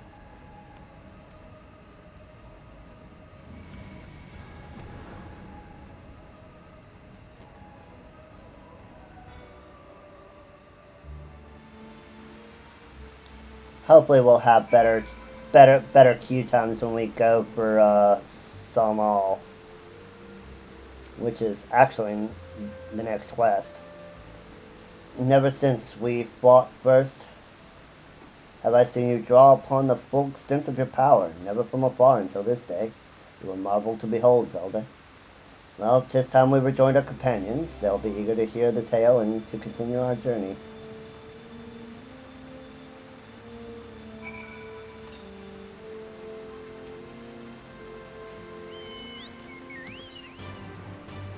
Hopefully we'll have better queue times when we go for Samal, which is actually the next quest. Never since we fought first have I seen you draw upon the full extent of your power, never from afar until this day. You will marvel to behold, Zelda. Well, 'tis time we rejoined our companions. They'll be eager to hear the tale and to continue our journey.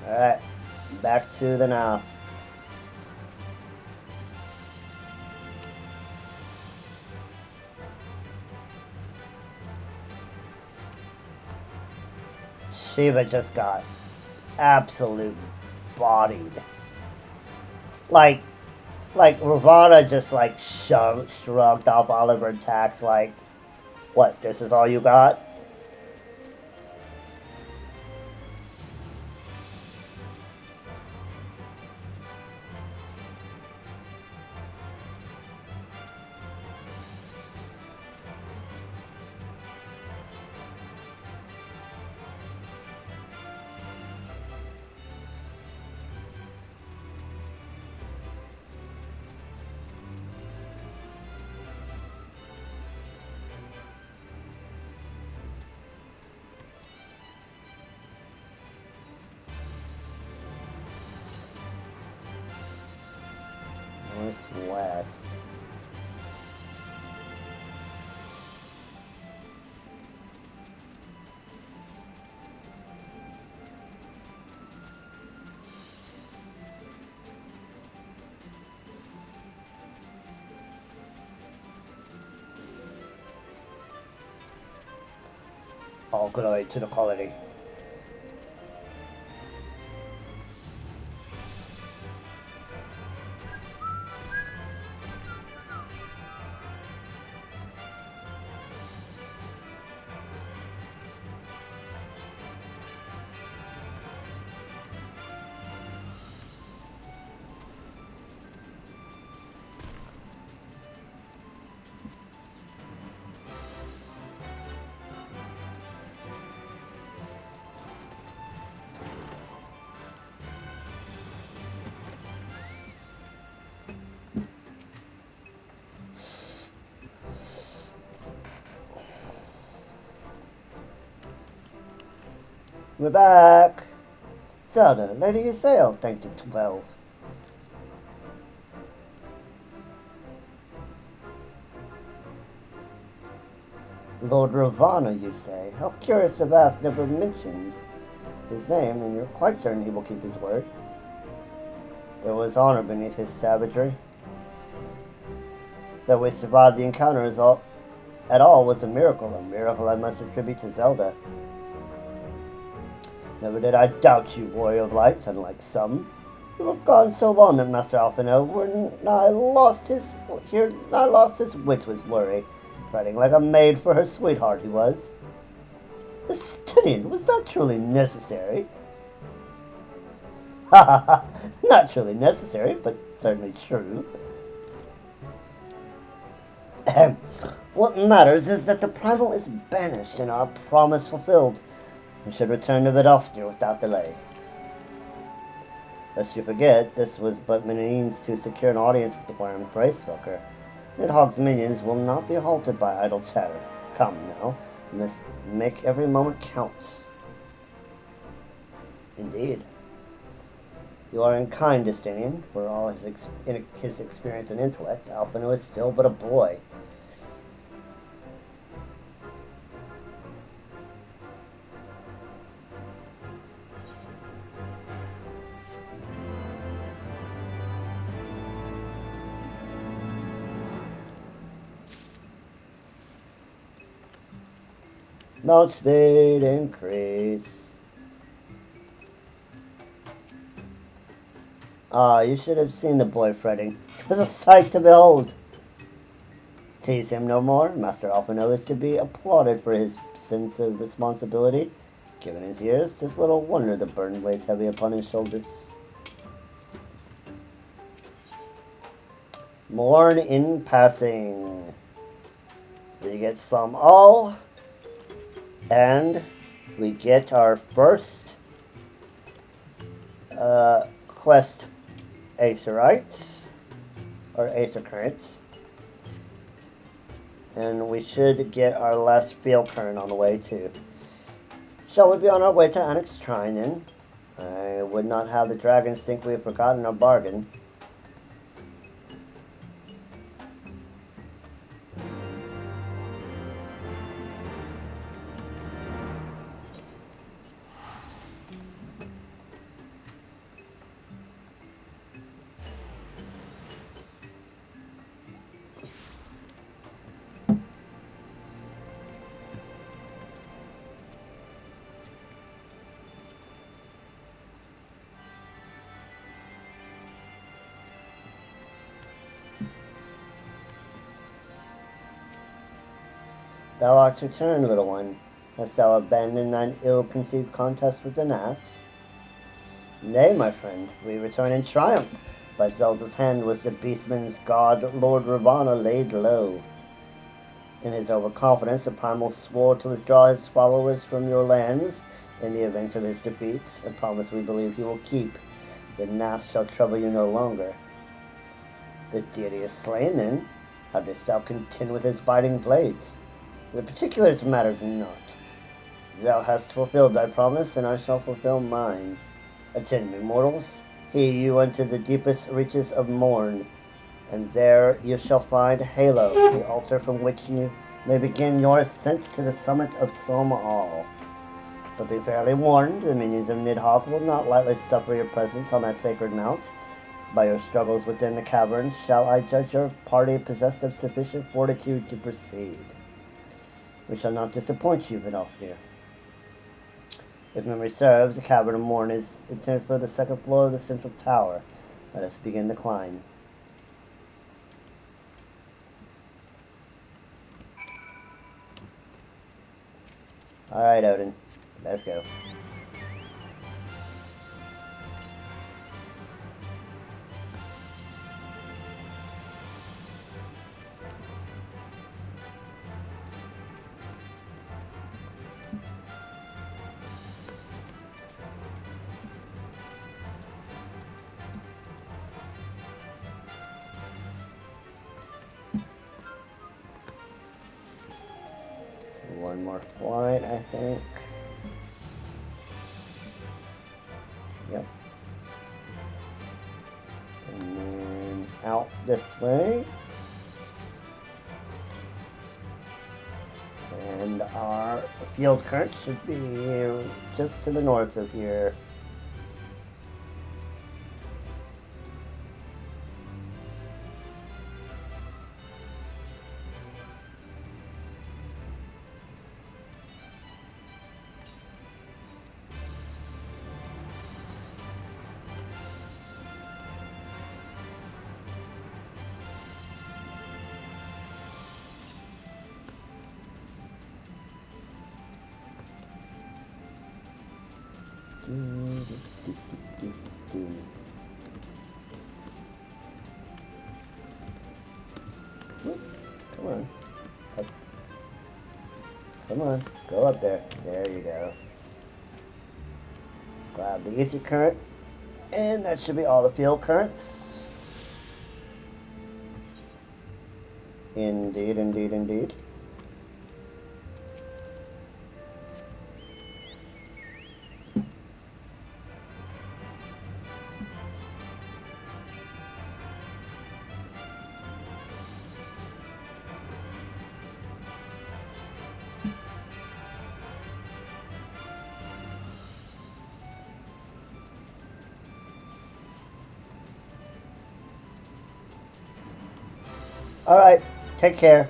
Alright, back to the north. Shiva just got absolute bodied. Like Ravana just like shrugged off all of her attacks like, what, this is all you got? Northwest. All glory to the colony. We're back. Zelda, Lady Ysayle, thanked it 12. Lord Ravana, you say? How curious the Bath never mentioned his name, and you're quite certain he will keep his word. There was honor beneath his savagery. That we survived the encounter at all was a miracle I must attribute to Zelda. Never did I doubt you, warrior of light, unlike some. You were gone so long that Master Alphino nigh lost his wits with worry, fretting like a maid for her sweetheart he was. Justinian, was that truly necessary? Ha ha ha! Not truly necessary, but certainly true. What matters is that the primal is banished and our promise fulfilled. We should return to Vidofnir without delay. Lest you forget, this was but means to secure an audience with the Worm Bracefucker. Nidhogg's minions will not be halted by idle chatter. Come now, we must make every moment count. Indeed. You are unkind, Justinian. For all his experience and intellect, Alphino is still but a boy. Mount speed increase. Ah, you should have seen the boy fretting. 'Twas a sight to behold. Tease him no more. Master Alphino is to be applauded for his sense of responsibility. Given his years, 'tis little wonder the burden weighs heavy upon his shoulders. Mourn in passing. We get some all. And we get our first quest Aetherites, or Aether Currents. And we should get our last field current on the way too. Shall we be on our way to Annex Shrine then? I would not have the dragons think we have forgotten our bargain. Thou art returned, little one. Hast thou abandoned thine ill-conceived contest with the Nath? Nay, my friend, we return in triumph. By Zelda's hand was the beastman's god, Lord Ravana, laid low. In his overconfidence, the primal swore to withdraw his followers from your lands in the event of his defeat, a promise we believe he will keep. The Nath shall trouble you no longer. The deity is slain, then. How didst thou contend with his biting blades? The particulars matters not. Thou hast fulfilled thy promise, and I shall fulfill mine. Attend me, mortals. Hear you unto the deepest reaches of morn, and there you shall find Halo, the altar from which you may begin your ascent to the summit of Soma All. But be fairly warned, the minions of Nidhogg will not lightly suffer your presence on that sacred mount. By your struggles within the caverns shall I judge your party possessed of sufficient fortitude to proceed. We shall not disappoint you, Vidofnir. If memory serves, the Cavern of Morn is intended for the second floor of the central tower. Let us begin the climb. Alright, Odin. Let's go. One more flight, I think. And then out this way. And our field current should be just to the north of here. Come on. Up. Come on. Go up there. There you go. Grab the ether current. And that should be all the field currents. Indeed, indeed, indeed. All right, take care.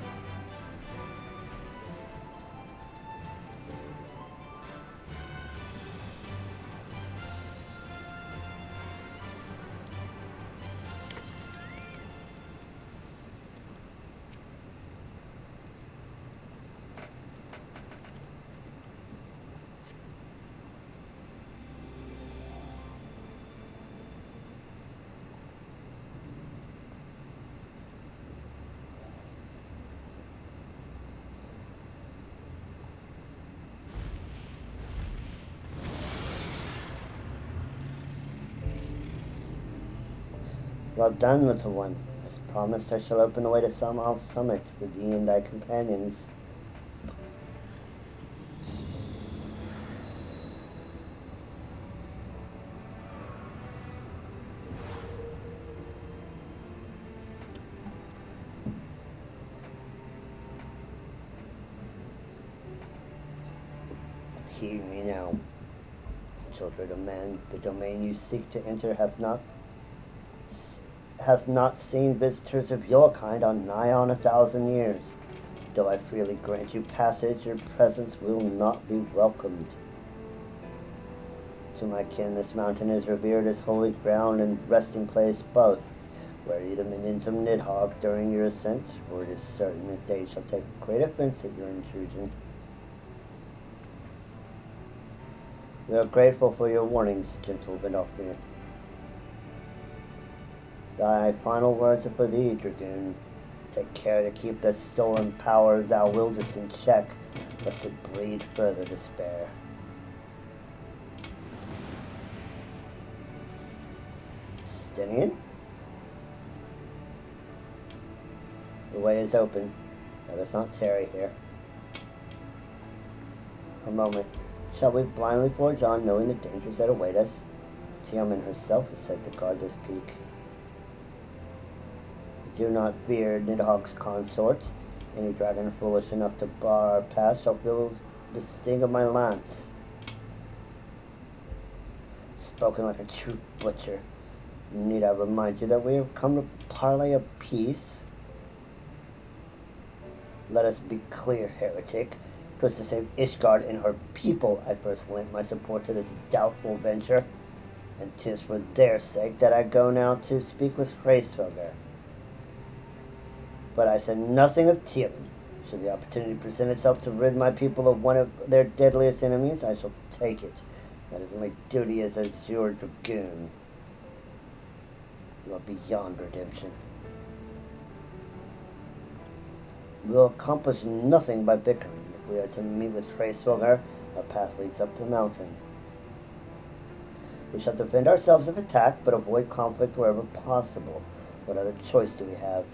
Well done, little one. As promised, I shall open the way to Samal's summit with thee and thy companions. Heed me now. Children of man, the domain you seek to enter hath not seen visitors of your kind on nigh on 1,000 years. Though I freely grant you passage, your presence will not be welcomed. To my kin, this mountain is revered as holy ground and resting place both, where ye the minions of Nidhogg during your ascent, for it is certain that they shall take great offense at your intrusion. We are grateful for your warnings, gentle Vidofnir. Thy final words are for thee, Dragoon. Take care to keep that stolen power thou wieldest in check, lest it breed further despair. Stinian? The way is open. Let us not tarry here. A moment. Shall we blindly forge on, knowing the dangers that await us? Tiamat herself is said to guard this peak. Do not fear Nidhogg's consorts. Any dragon foolish enough to bar our path shall feel the sting of my lance. Spoken like a true butcher. Need I remind you that we have come to parley of peace? Let us be clear, heretic. 'Twas to save Ishgard and her people I first lent my support to this doubtful venture, and 'tis for their sake that I go now to speak with Hraesvelgr. But I said nothing of Tiamat. Should the opportunity present itself to rid my people of one of their deadliest enemies, I shall take it. That is my duty as Azure Dragoon. You are beyond redemption. We will accomplish nothing by bickering. If we are to meet with Hraesvelgr, our path leads up the mountain. We shall defend ourselves if attacked, but avoid conflict wherever possible. What other choice do we have?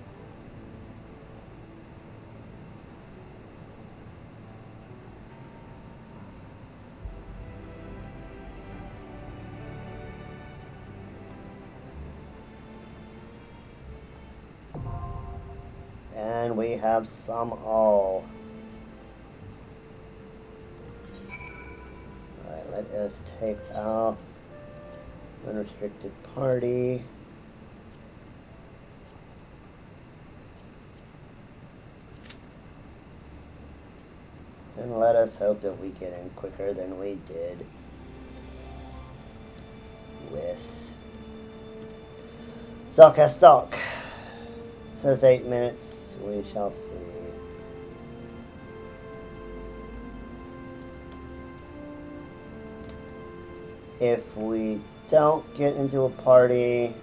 And we have some all. Alright, let us take off unrestricted party. And let us hope that we get in quicker than we did with Stock. Says 8 minutes. We shall see. If we don't get into a party,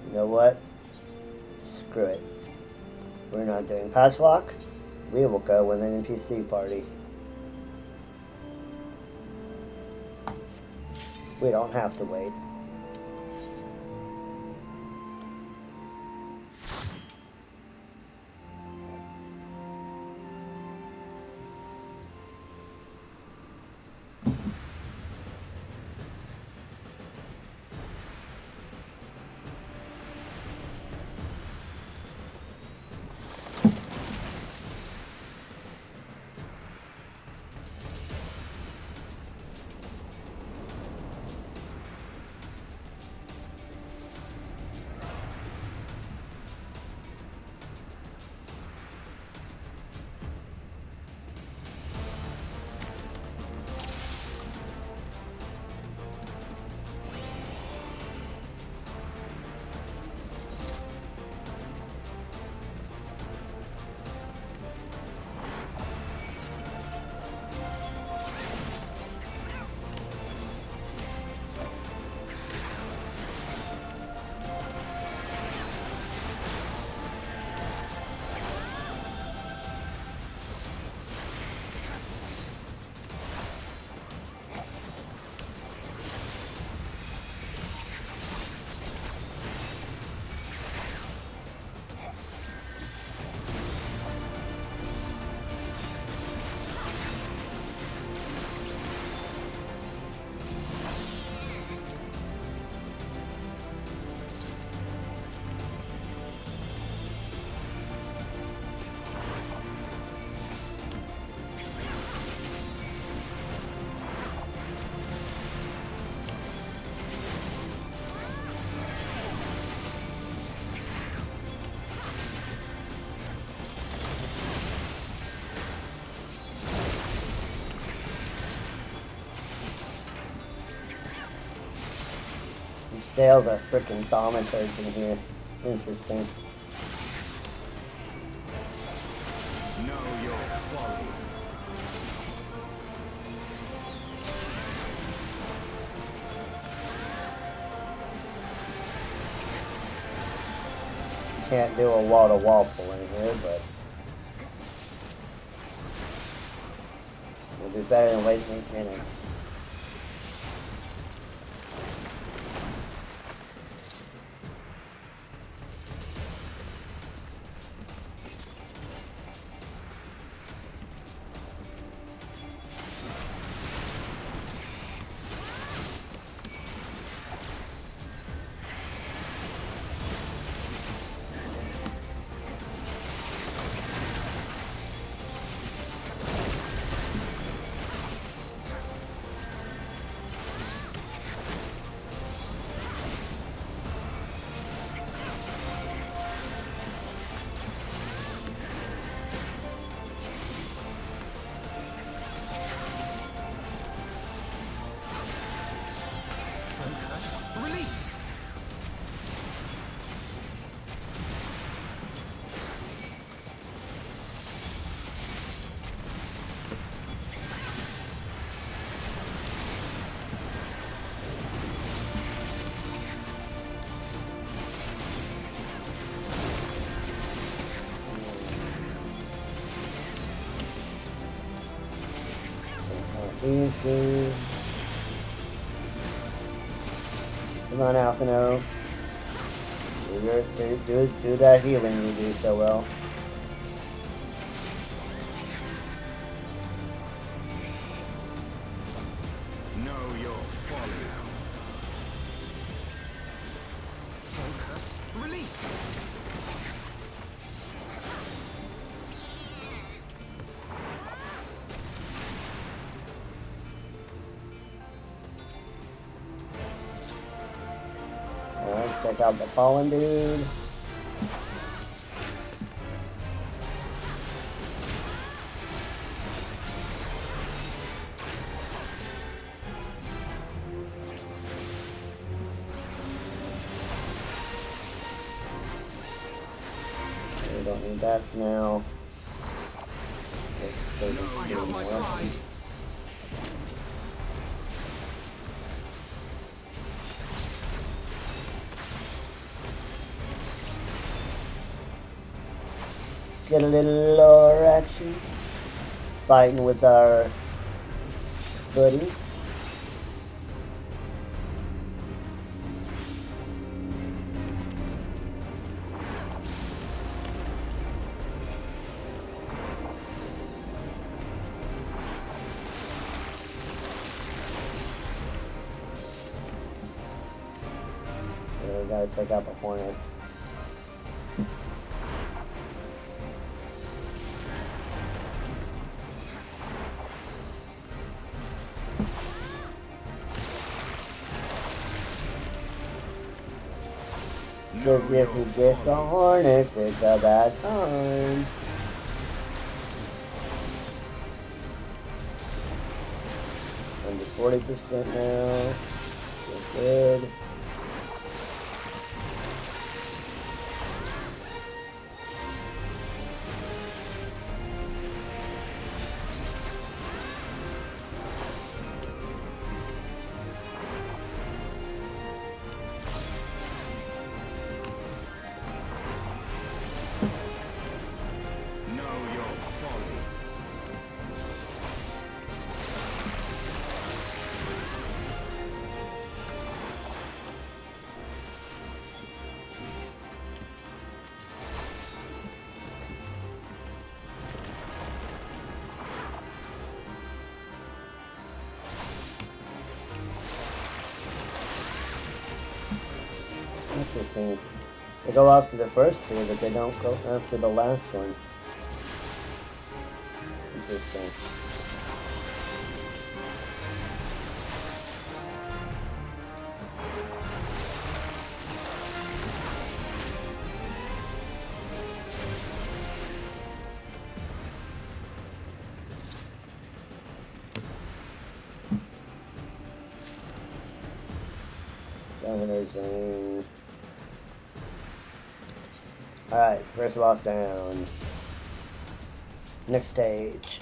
you know what? Screw it. We're not doing patch lock. We will go with an NPC party. We don't have to wait. Sales are freaking thaumaturge in here. Interesting. Know your folly. Can't do a wall-to-wall pull in here, but it'll be better than waiting 8 minutes. Release! Easy. Come on, Alphino. Do that healing you do so well. Know your folly. Focus. Release! Let's check out the fallen dude. We don't need that for now. I have my pride. Get a little lore action. Fighting with our buddies. We gotta take out the hornets. Because if he gets the hornets, it's a bad time. Under 40% now. Feel good. Interesting. They go after the first two, but they don't go after the last one. Interesting. Governor's Ring. Alright, first boss down. Next stage.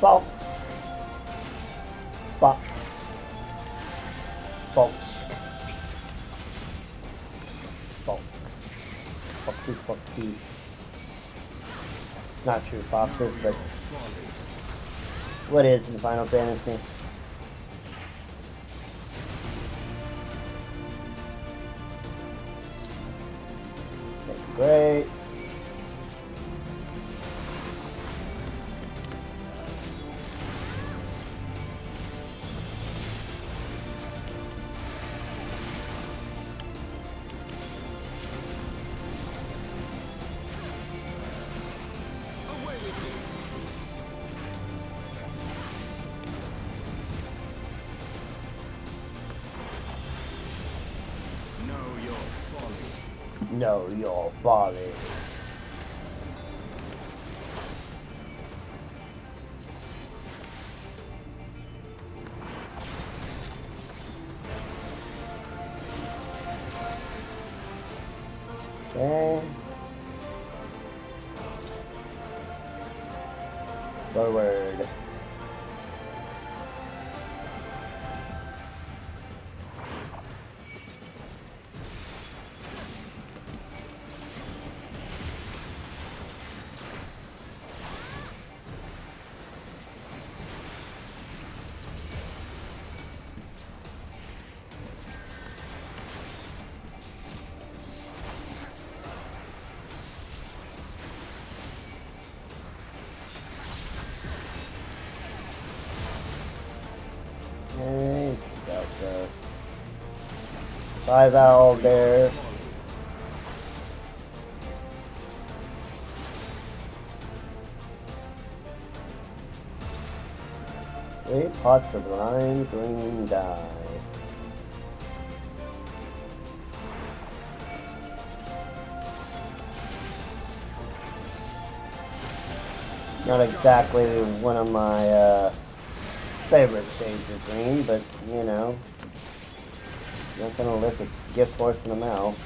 Fox. Fox. Fox. Fox. Foxes. Not true foxes, but what is in Final Fantasy? So great. Know your folly. Okay. Forward. Got the 5 owl there. 3 pots of lime green dye. Not exactly one of my favorite shades of green, but you know, not gonna lift a gift horse in the mouth.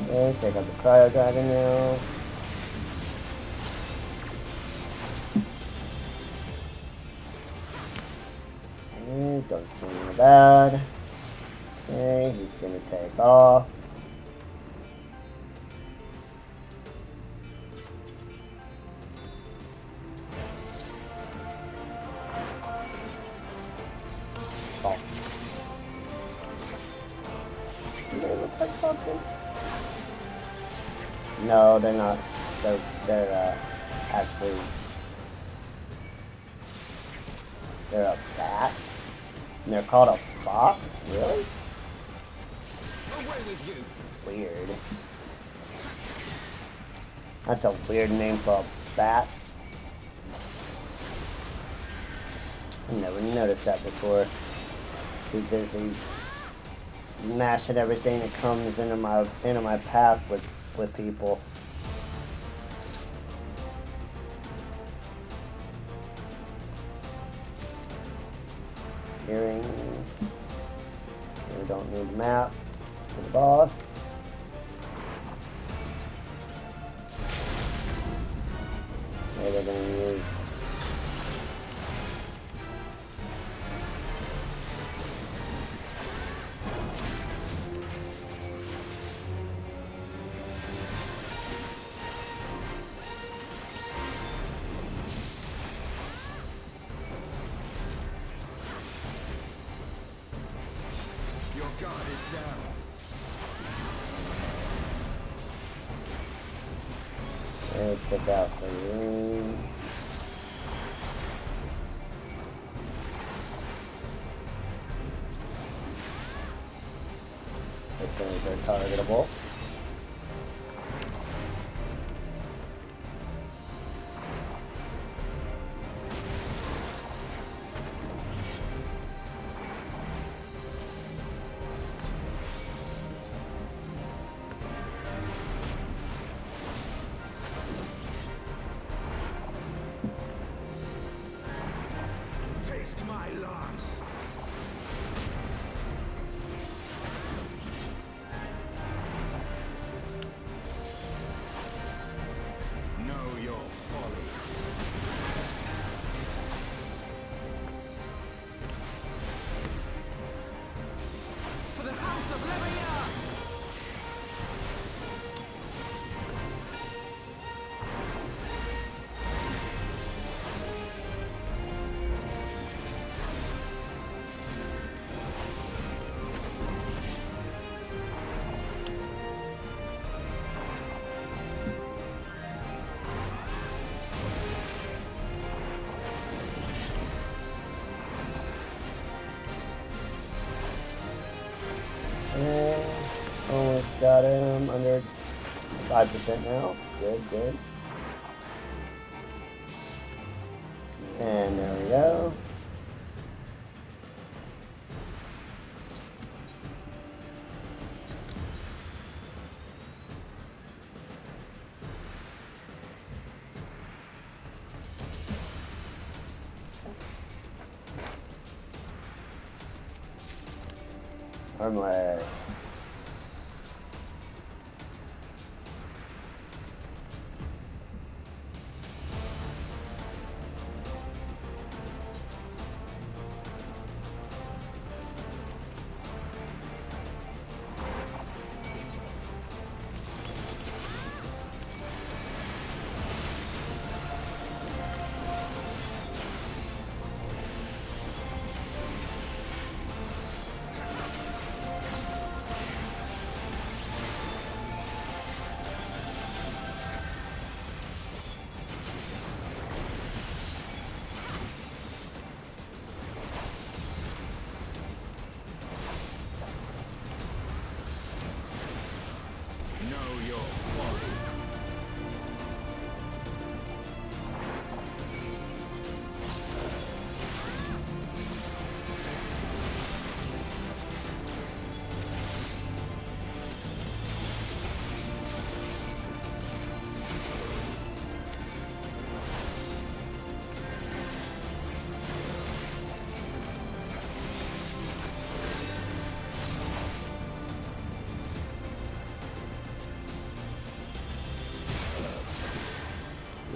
Okay, take out the cryo dragon now. And don't see any bad. Okay, he's gonna take off. Oh. Do they look like pumpkins? No, they're not. They're actually they're a bat, and they're called a fox. Really? Away with you. Weird. That's a weird name for a bat. I never noticed that before. Too busy smashing everything that comes into my path with people. Earrings. We don't need map for the boss. Maybe they're gonna use God is down. and check out the room. As soon as they're targetable. Taste my lance. Know your folly. For the House of Leviathan! And almost got him under 5% now. Good, good. And there we go. Armless.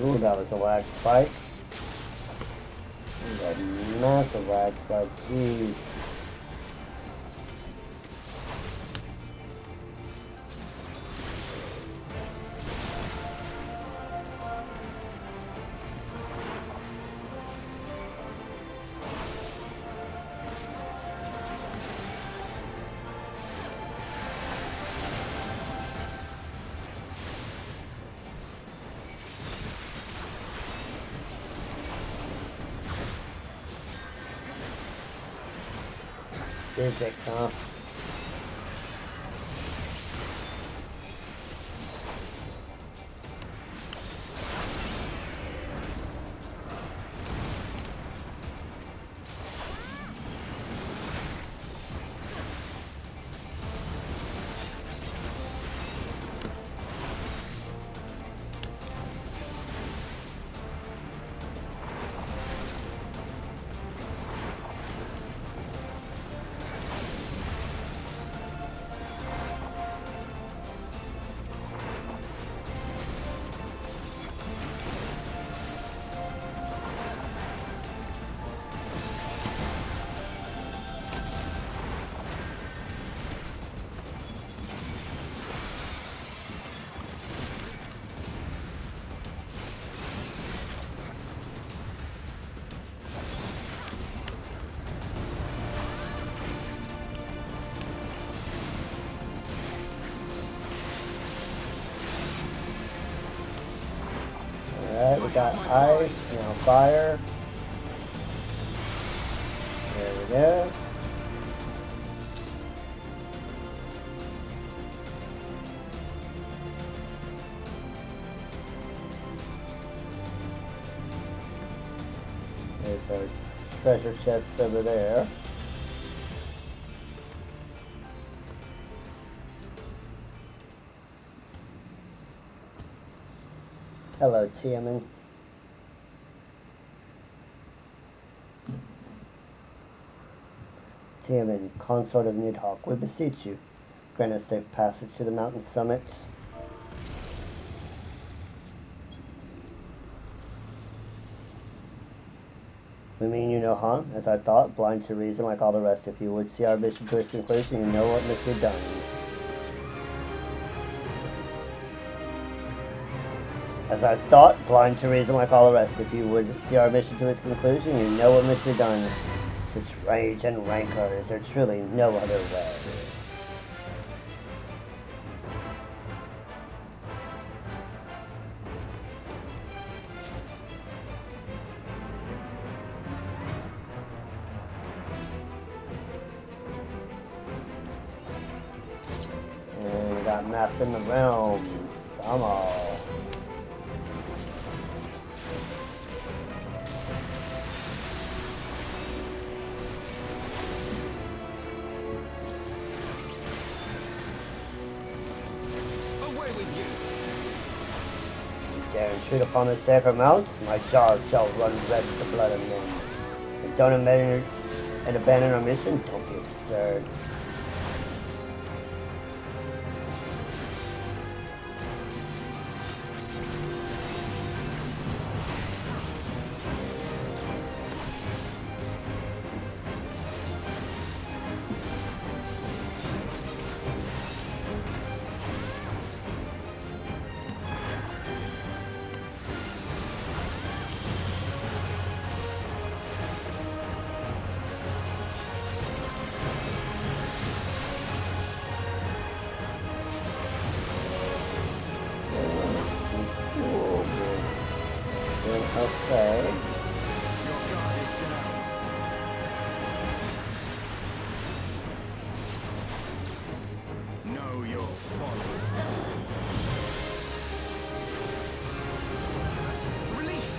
Ooh, that was a lag spike. Ooh, that massive lag spike, jeez. Physics, huh? Alright, we got ice, now fire. There we go. There's our treasure chests over there. Hello, Tiaman. Tiaman, consort of Nidhogg, we beseech you, grant us safe passage to the mountain summits. We mean you no harm, as I thought, blind to reason like all the rest of you. Would see our mission to its conclusion, you know what must be done. As I thought, blind to reason like all the rest of you, would see our mission to its conclusion, you know what must be done. Such rage and rancor, is there truly no other way? And we got map in the realms. I'm all. Dare intrude upon the sacred mounts, my jaws shall run red with the blood of men. And don't abandon our mission? Don't be absurd. Okay. Your guard is down. Know your folly. Release!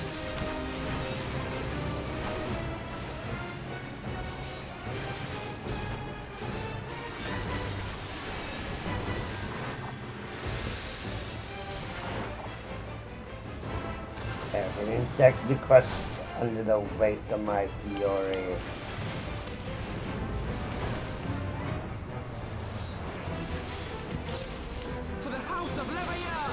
Every insect be crushed under the weight of my fury. For the House of Leveilleur!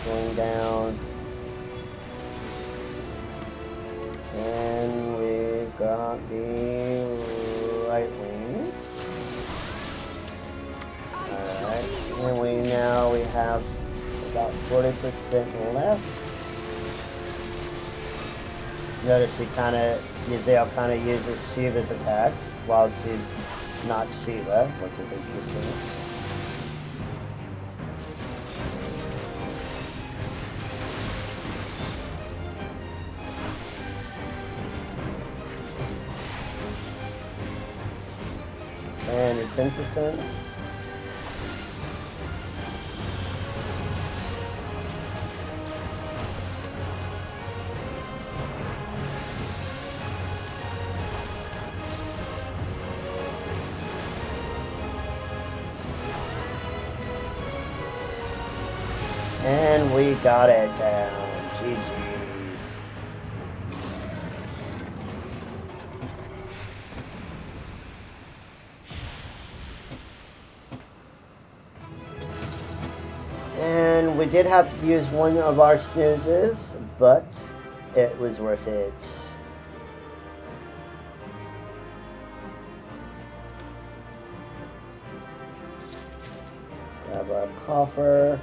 going down. And we've got the right wing. Alright, and we have about 40% left. Notice she Yazel kind of uses Shiva's attacks while she's not Shiva, which is interesting. And your 10%. And we got it down. GG's. And we did have to use one of our snoozes, but it was worth it. Grab our coffer.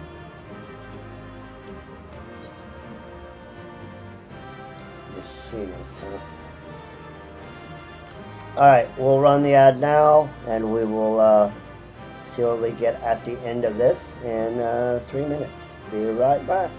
Alright, we'll run the ad now, and we will see what we get at the end of this in 3 minutes. Be right back.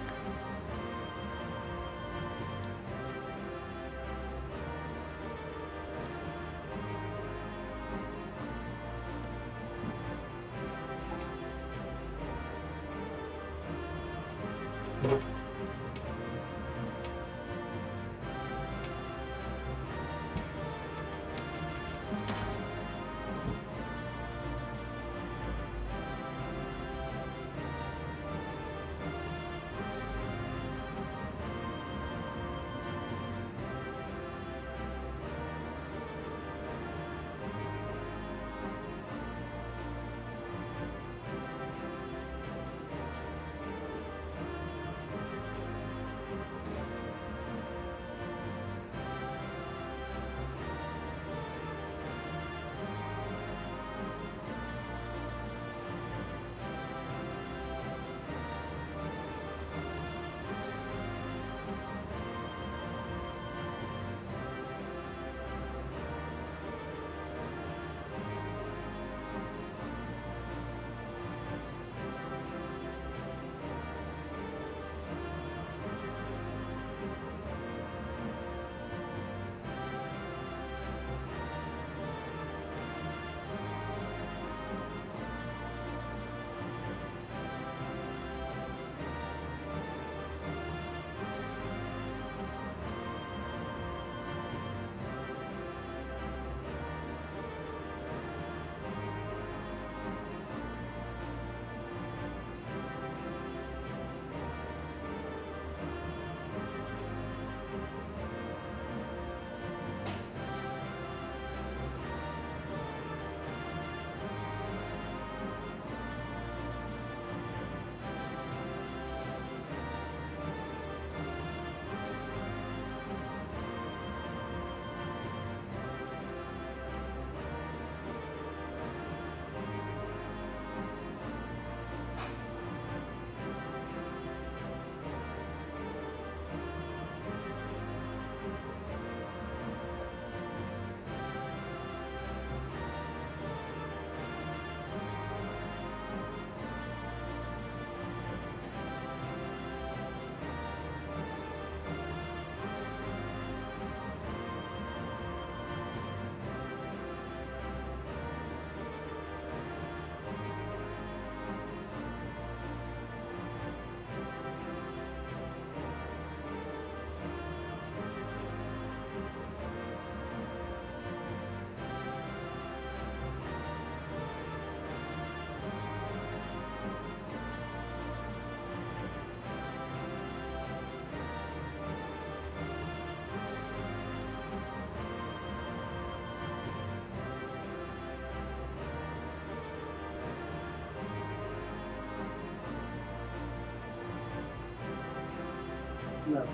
Lucky.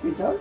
He does?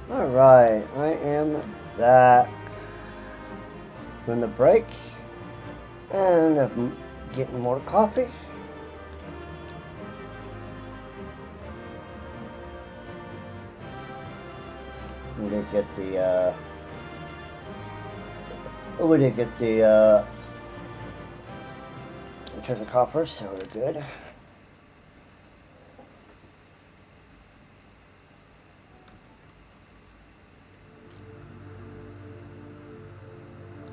Alright, I am back from the break, and I'm getting more coffee. We did get the, treasure copper, so we're good.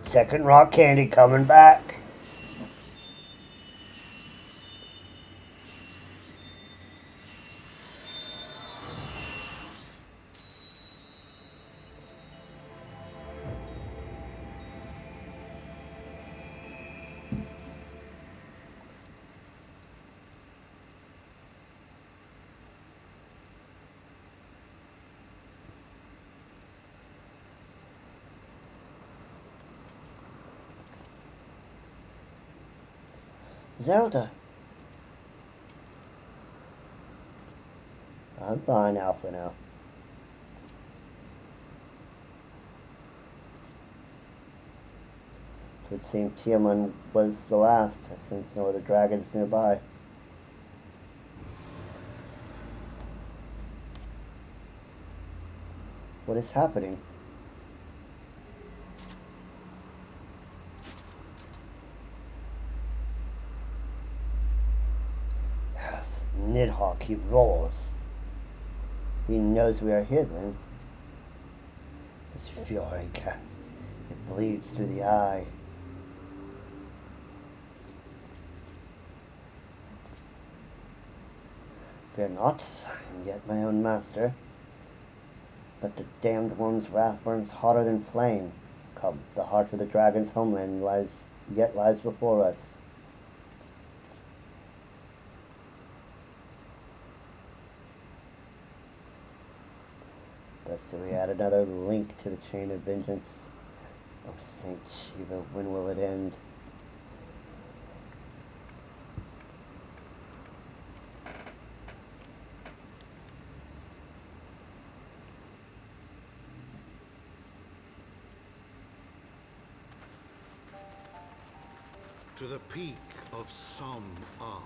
Second rock candy coming back. Zelda. I'm fine, Alpha now. It would seem Tiamat was the last, since no other dragons nearby. What is happening? Nidhogg, he roars. He knows we are here then. His fury cast. It bleeds through the eye. Fear not, I am yet my own master. But the damned one's wrath burns hotter than flame. Come, the heart of the dragon's homeland lies before us. Thus do we add another link to the chain of vengeance. Oh, Saint Shiva, when will it end? To the peak of Som Ar,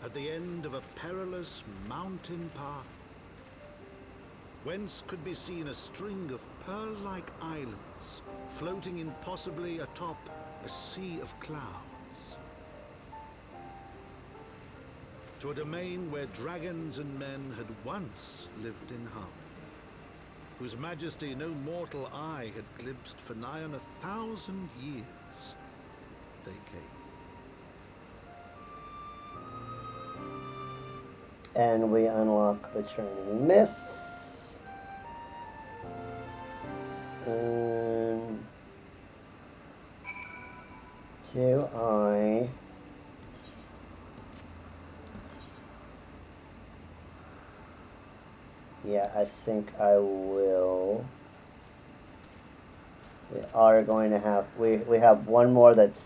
at the end of a perilous mountain path, whence could be seen a string of pearl-like islands floating impossibly atop a sea of clouds. To a domain where dragons and men had once lived in harmony, whose majesty no mortal eye had glimpsed for nigh on 1,000 years. They came. And we unlock the Churning Mists. And do I... Yeah, I think I will. We are going to have... We have one more that's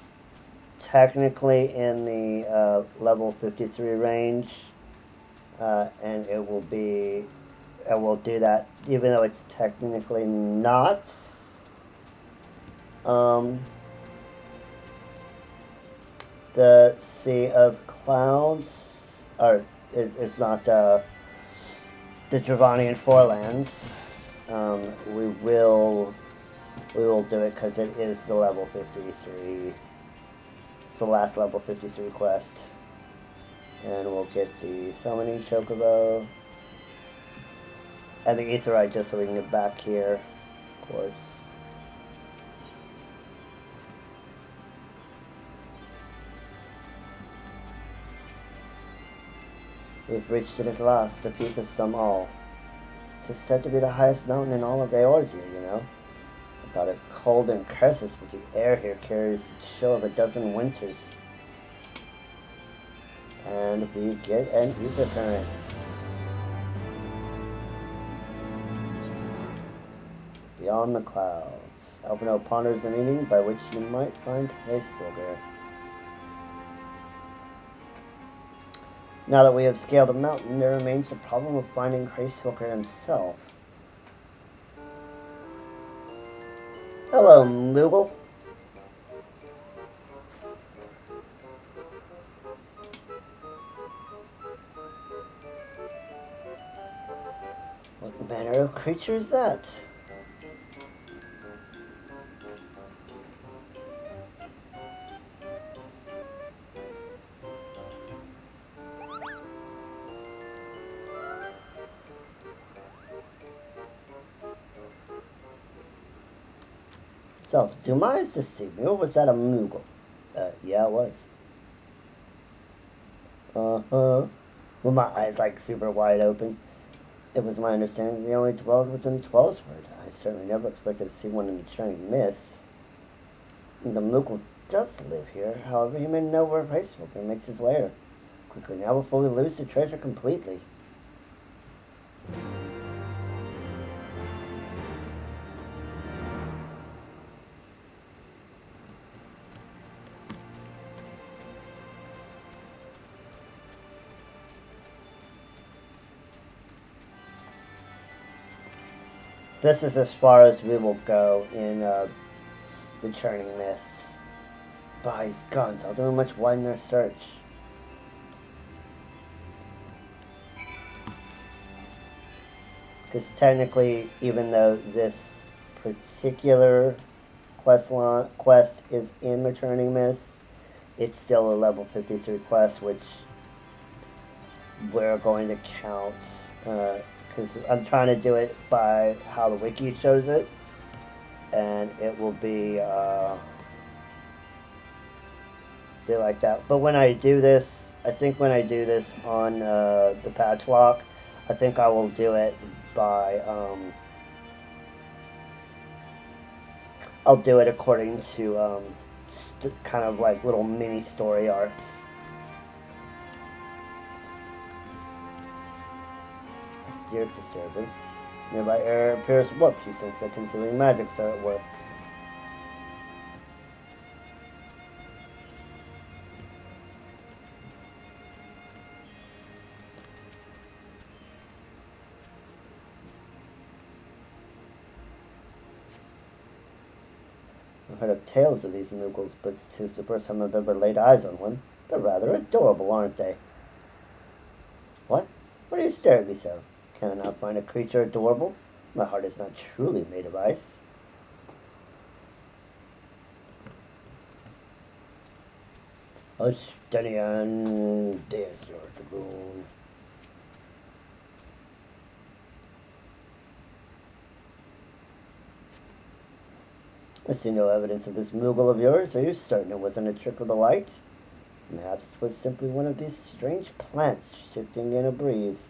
technically in the level 53 range. And it will be... I will do that even though it's technically not. The Sea of Clouds, or it's not the Dravanian Forelands. We will do it because it is the level 53. It's the last level 53 quest. And we'll get the Summoning Chocobo. And the Aetheryte just so we can get back here, of course. We've reached it at last, the peak of Som Ar. It's said to be the highest mountain in all of Eorzea, you know. I thought it cold and curses, but the air here carries the chill of a dozen winters. And we get an ether current. Beyond the clouds. Albino ponders a meaning by which you might find Hraesvelgr. Now that we have scaled the mountain, there remains the problem of finding Hraesvelgr himself. Hello, Moogle. What manner of creature is that? So, do my eyes deceive me, or was that a Moogle? Yeah, it was. With my eyes like super wide open. It was my understanding they only dwelled within the 12 Wood. I certainly never expected to see one in the Churning Mists. The Moogle does live here, however, he may know where Hraesvelgr makes his lair. Quickly now before we lose the treasure completely. This is as far as we will go in the Churning Mists. By his guns, I'll do much widen their search. Because technically, even though this particular quest is in the Churning Mists, it's still a level 53 quest, which we're going to count, because I'm trying to do it by how the wiki shows it, and it will be like that. But when I do this, I think when I do this on the patch lock, I think I will do it by I'll do it according to kind of like little mini story arcs. Etheric disturbance. Nearby air appears warped. You sense that concealing magics are at work. I've heard of tales of these Moogles, but 'tis the first time I've ever laid eyes on one. They're rather adorable, aren't they? What? Why do you stare at me so? Can I not find a creature adorable? My heart is not truly made of ice. Dravanian desert rune. I see no evidence of this Moogle of yours. Are you certain it wasn't a trick of the light? Perhaps it was simply one of these strange plants shifting in a breeze.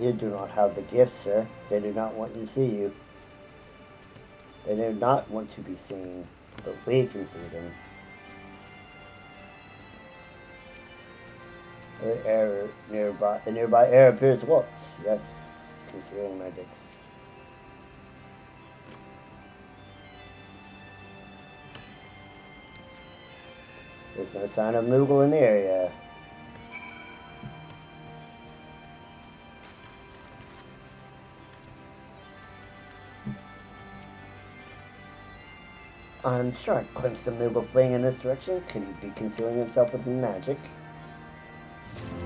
You do not have the gift, sir. They do not want to see you. They do not want to be seen, but we can see them. The nearby air appears warped. Yes, concealing magics. There's no sign of Moogle in the area. I'm sure I glimpsed a Moogle fleeing in this direction. Could he be concealing himself with magic?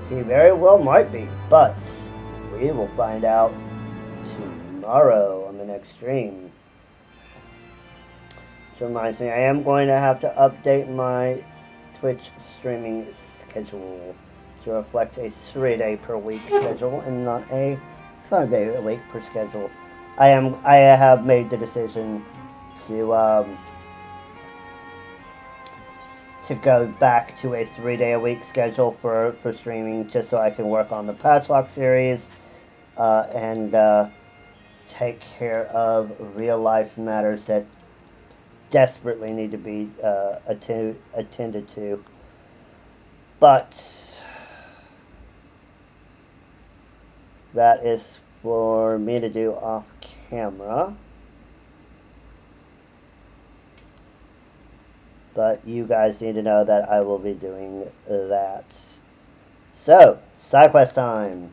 He very well might be, but we will find out tomorrow on the next stream. Which reminds me, I am going to have to update my Twitch streaming schedule to reflect a 3-day per week schedule and not a 5-day a week per schedule. I have made the decision to go back to a 3-day a week schedule for streaming, just so I can work on the patch lock series and take care of real life matters that desperately need to be attended to. But that is for me to do off camera. But you guys need to know that I will be doing that. So, side quest time.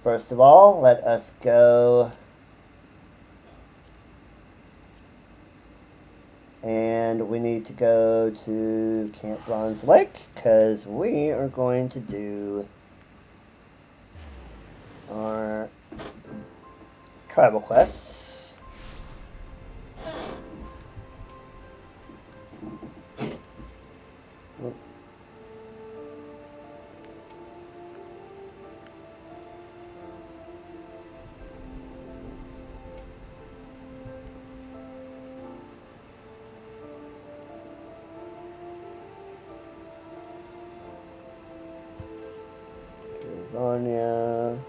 First of all, let us go and we need to go to Camp Bronze Lake because we are going to do our tribal quests. Dravanian,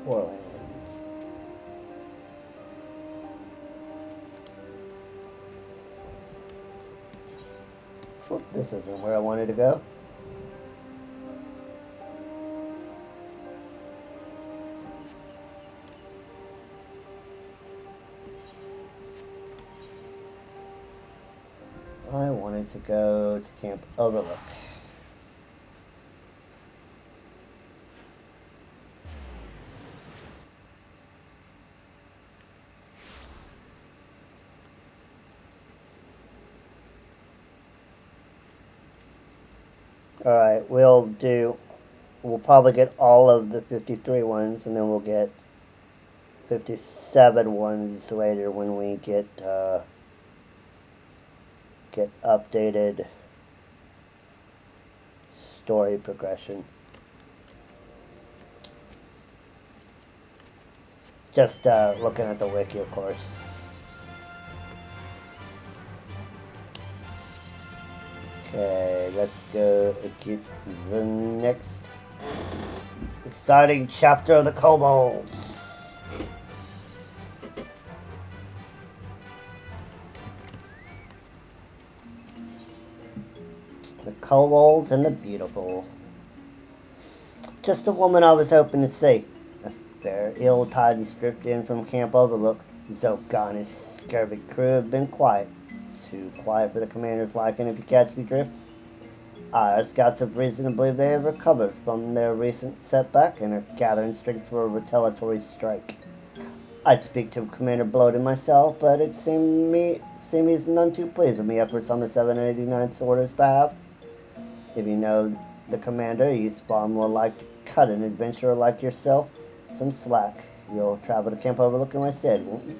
Forelands. Well, this isn't where I wanted to go. I wanted to go to Camp Overlook. Alright, we'll probably get all of the 53 ones, and then we'll get 57 ones later when we get updated story progression. Just looking at the wiki, of course. Okay, let's go get the next exciting chapter of the kobolds. The kobolds and the beautiful. Just the woman I was hoping to see. A fair, ill-tidy stripped in from Camp Overlook. Zelda and his scurvy crew have been quiet. Too quiet for the commander's liking, if you catch me drift. Our scouts have reason to believe they have recovered from their recent setback and are gathering strength for a retaliatory strike. I'd speak to Commander Bloated myself, but it seemed he's none too pleased with me efforts on the 789th Order's behalf. If you know the commander, he's far more like to cut an adventurer like yourself some slack. You'll travel to Camp Overlook in my stead, won't you?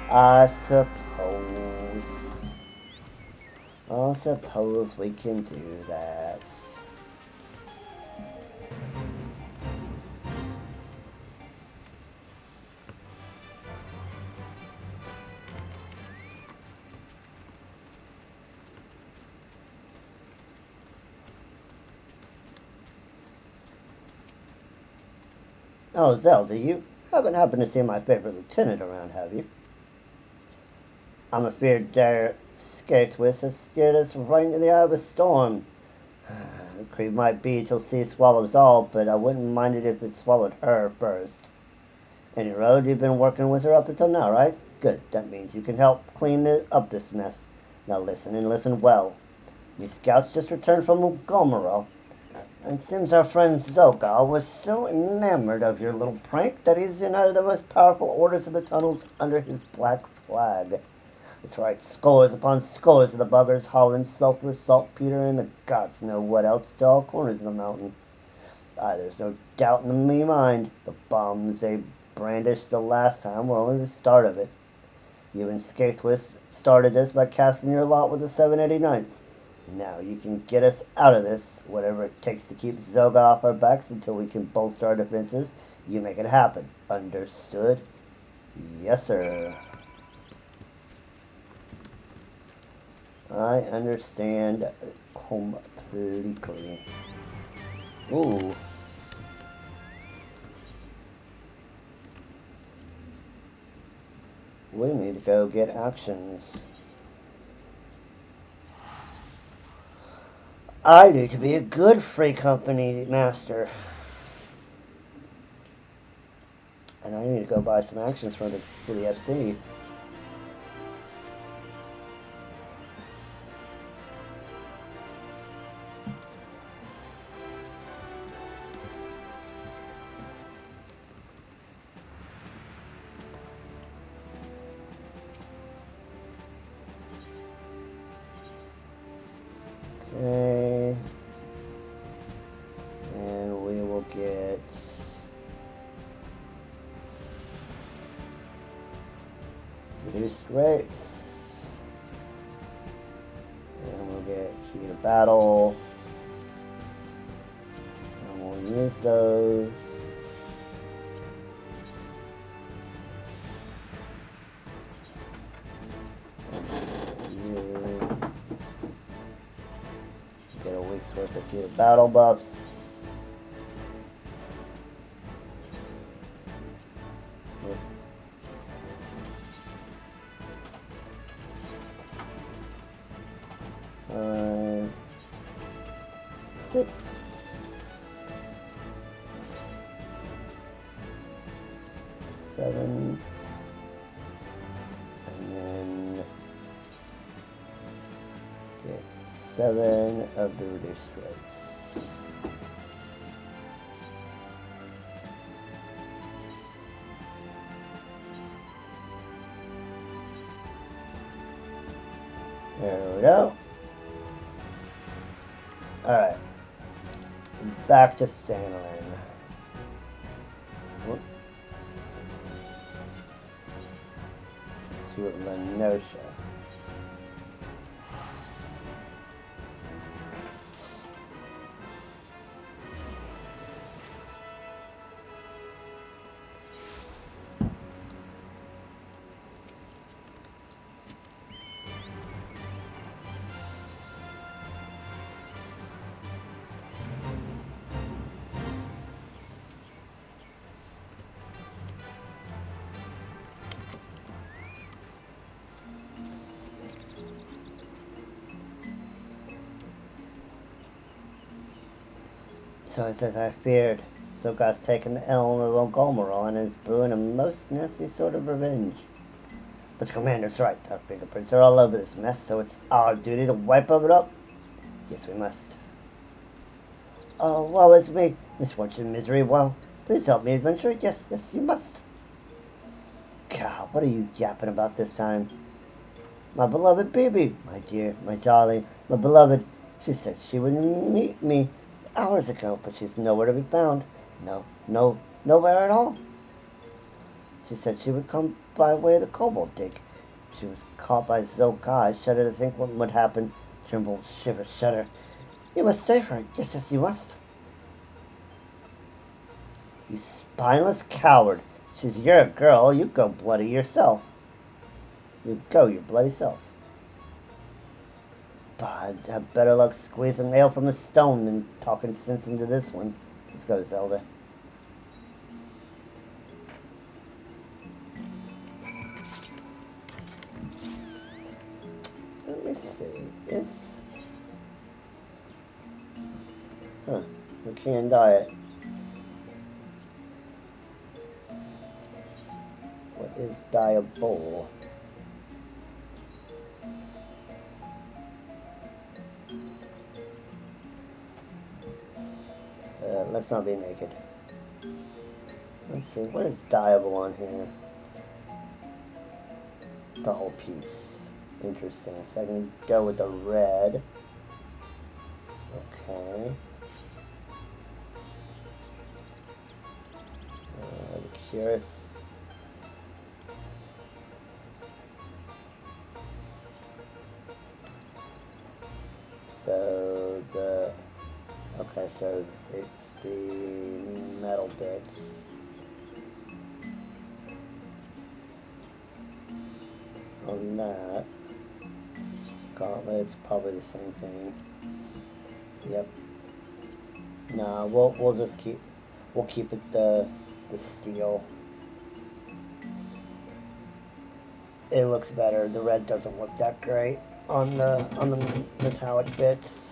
I suppose we can do that. Oh, Zelda, you haven't happened to see my favorite lieutenant around, have you? I'm afeard their Skathwith has steered us right into the eye of a storm. The creep might be till sea swallows all, but I wouldn't mind it if it swallowed her first. Any road, you've been working with her up until now, right? Good, that means you can help clean up this mess. Now listen, and listen well. These scouts just returned from Ugomero, and seems our friend Zelda was so enamored of your little prank that he's united the most powerful orders of the tunnels under his black flag. That's right, scores upon scores of the buggers hauling sulfur, saltpeter, and the gods know what else to all corners of the mountain. There's no doubt in my mind, the bombs they brandished the last time were only the start of it. You and Skathwith started this by casting your lot with the 789th. Now you can get us out of this, whatever it takes to keep Zelda off our backs until we can bolster our defenses. You make it happen. Understood? Yes, sir. I understand completely. Ooh. We need to go get actions. I need to be a good free company master. And I need to go buy some actions for the FC. Okay. And we will get reduced rates. And we'll get heat of battle. And we'll use those. Get a week's worth of heat of battle buffs. Six. Seven. And then get 7 of the reduced rates. There we go. Alright. Back to Stanlin. to Lenosha. So it says, I feared. Zokar's taken the elm of Golmeral and is brewing a most nasty sort of revenge. But the commander's right. Our fingerprints are all over this mess, so it's our duty to wipe it up. Yes, we must. Oh, woe is me. Misfortune, misery, woe. Please help me, adventurer. Yes, yes, you must. God, what are you yapping about this time? My beloved baby, my dear, my darling, my beloved. She said she would meet me hours ago, but she's nowhere to be found. Nowhere at all. She said she would come by way of the Kobold Dig. She was caught by Zokar. I shudder to think what would happen. Tremble, shiver, shudder. You must save her. Yes, yes, you must. You spineless coward. She's your girl. You go bloody yourself. You go your bloody self. But I'd have better luck squeezing nail from a stone than talking sense into this one. Let's go, Zelda. Let me see. Is... Huh. The canned diet. What is Diabol? Let's not be naked. Let's see, what is Diabol on here? The whole piece. Interesting. So I can go with the red. Okay. I'm curious. So the... Okay, so it's the metal bits. On that. Gauntlet's probably the same thing. Yep. Nah, we'll just keep it the steel. It looks better. The red doesn't look that great on the metallic bits.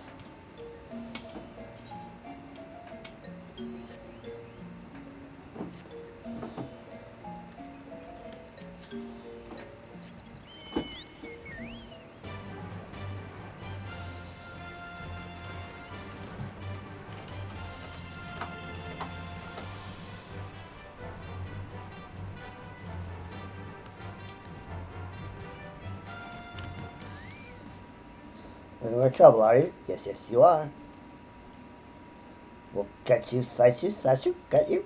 In more trouble, are you? Yes, yes, you are. We'll get you, slice you, slash you, get you.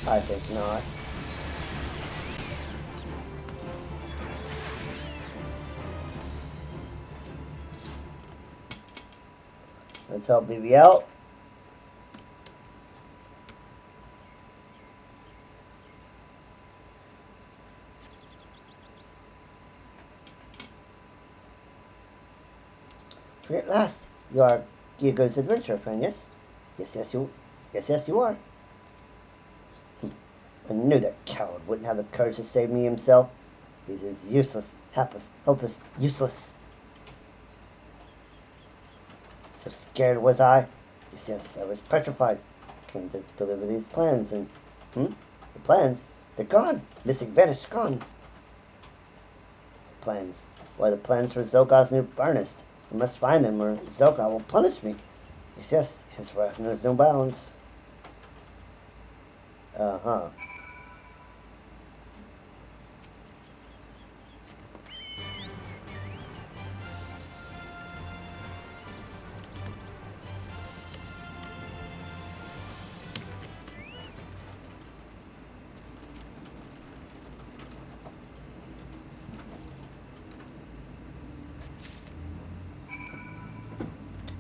I think not. Let's help BB out. At last, you are Diego's adventurer friend, yes? Yes, you are. I knew that coward wouldn't have the courage to save me himself. He's as useless, hapless, hopeless, useless. So scared was I. Yes, I was petrified. Came to deliver these plans and... The plans? They're gone. Missing, vanished, gone. Plans. Why, the plans for Zokar's new furnace. I must find them or Zokar will punish me. Yes, his wrath knows no bounds. Uh-huh.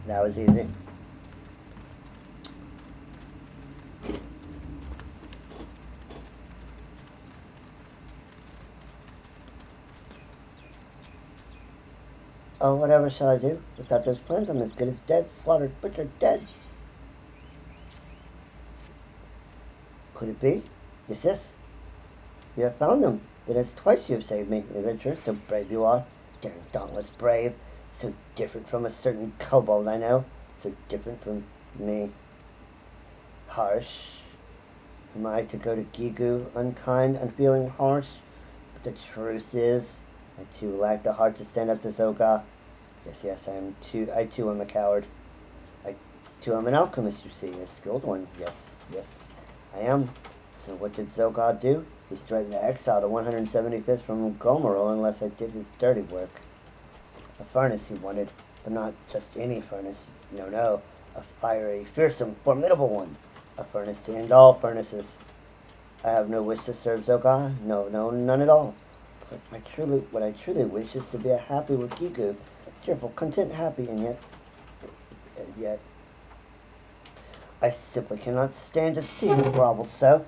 That was easy. Oh, whatever shall I do? Without those plans, I'm as good as dead. Slaughtered, butchered, dead. Could it be? Yes. You have found them. It is twice you have saved me, adventurer. So brave you are. Daring, dauntless, brave. So different from a certain kobold I know. So different from me. Harsh. Am I to go to Gigu, unkind, unfeeling, harsh? But the truth is, I too lack the heart to stand up to Zoga. Yes, I too am a coward. I too am an alchemist, you see, a skilled one. Yes, I am. So what did Zogod do? He threatened to exile the 175th from Gomero unless I did his dirty work. A furnace he wanted, but not just any furnace. No. A fiery, fearsome, formidable one. A furnace to end all furnaces. I have no wish to serve Zogod. No, none at all. But what I truly wish is to be happy with Gigu. Cheerful, content, happy, and yet, I simply cannot stand to see him grovel so.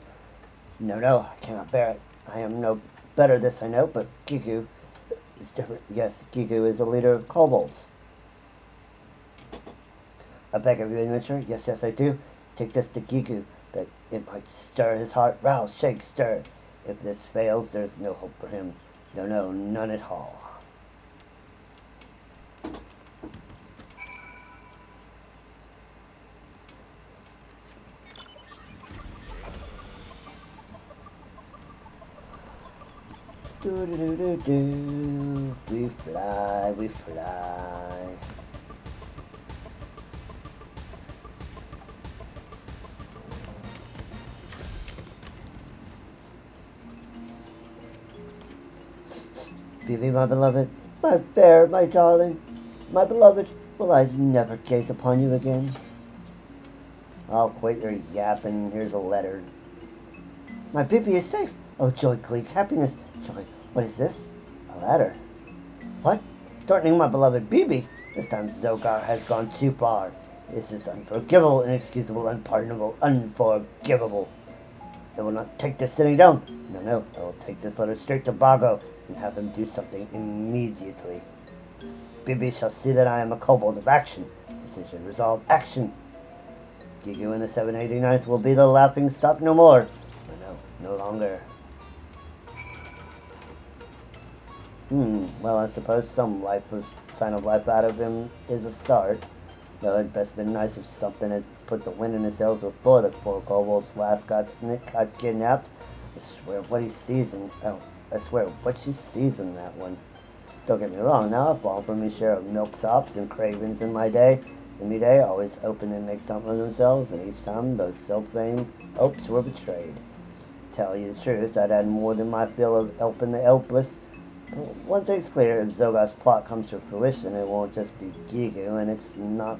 No, I cannot bear it. I am no better, this I know, but Gigu is different. Yes, Gigu is a leader of kobolds. I beg of you, adventurer. Yes, I do. Take this to Gigu, that it might stir his heart. Rouse, shake, stir. If this fails, there is no hope for him. No, none at all. Do. We fly. Bibi, my beloved, my fair, my darling, my beloved, will I never gaze upon you again? Oh, quit your yapping. Here's a letter. My Bibi is safe. Oh, joy, glee, happiness, joy. What is this? A ladder. What? Threatening my beloved Bibi? This time Zogar has gone too far. This is unforgivable, inexcusable, unpardonable, unforgivable. I will not take this sitting down. No, I will take this letter straight to Bago and have him do something immediately. Bibi shall see that I am a kobold of action. Decision, resolve, action. Gigu in the 789th will be the laughing stock no more. No longer. Well, I suppose some sign of life out of him is a start. Though it'd best been nice if something had put the wind in his sails before the poor kobold's last got kidnapped. I swear what she sees in that one. Don't get me wrong, now I've fallen from my share of milksops and cravens in my day. Always open and make something of themselves, and each time those self-vain hopes were betrayed. Tell you the truth, I'd had more than my fill of helping the helpless. But one thing's clear, if Zogar's plot comes to fruition, it won't just be Gigu, and it's not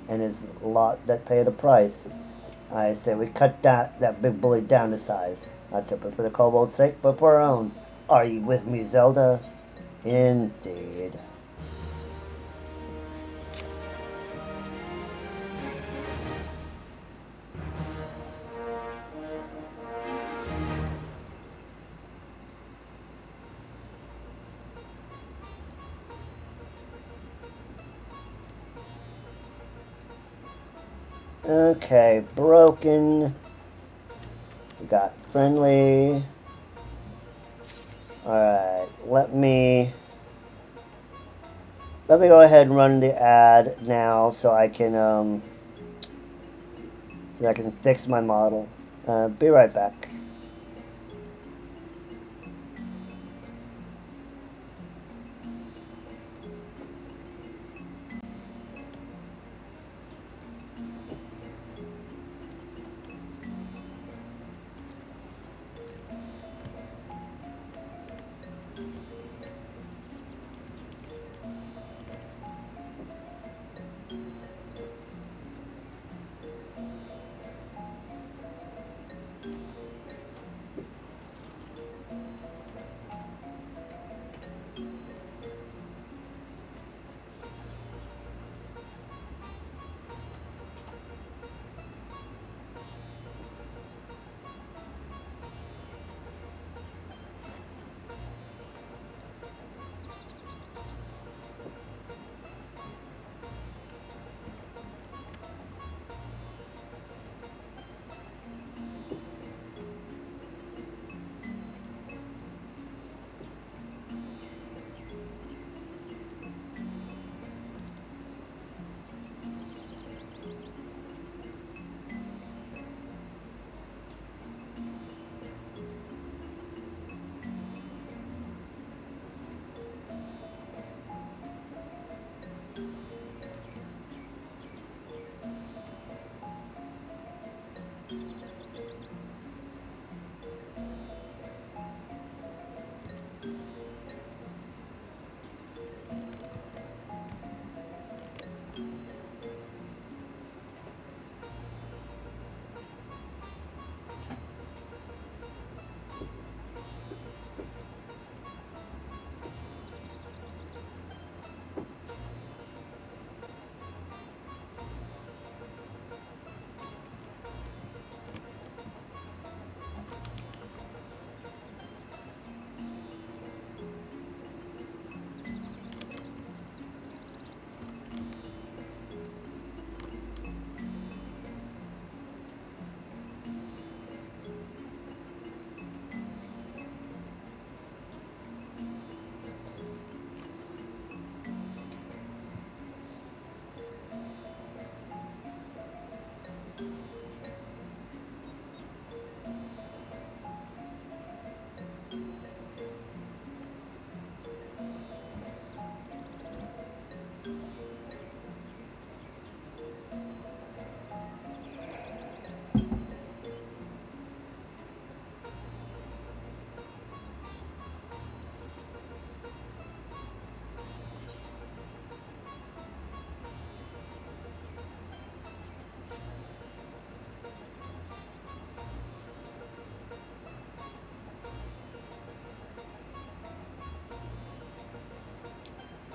and his lot that pay the price. I say we cut that big bully down to size, not simply for the kobold's sake, but for our own. Are you with me, Zelda? Indeed. Okay, broken. We got friendly. Alright, let me go ahead and run the ad now so I can fix my model. Be right back.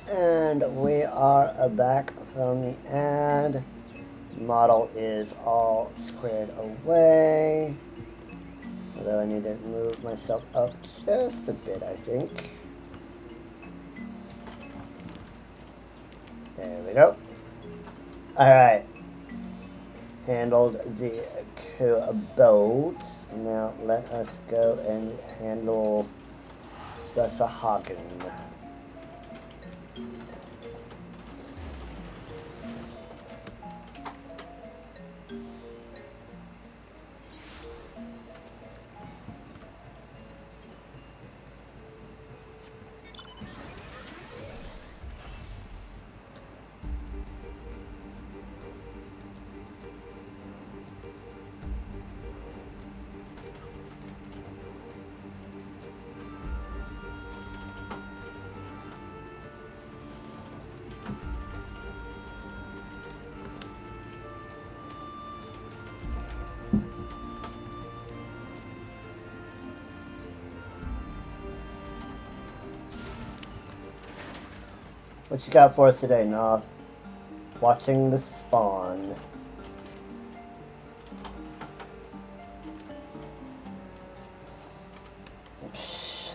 And we are back from the ad. Model is all squared away. Although I need to move myself up just a bit, I think. There we go. Alright. Handled the abodes. Now let us go and handle the Sahagin. What you got for us today, Noth? Watching the spawn.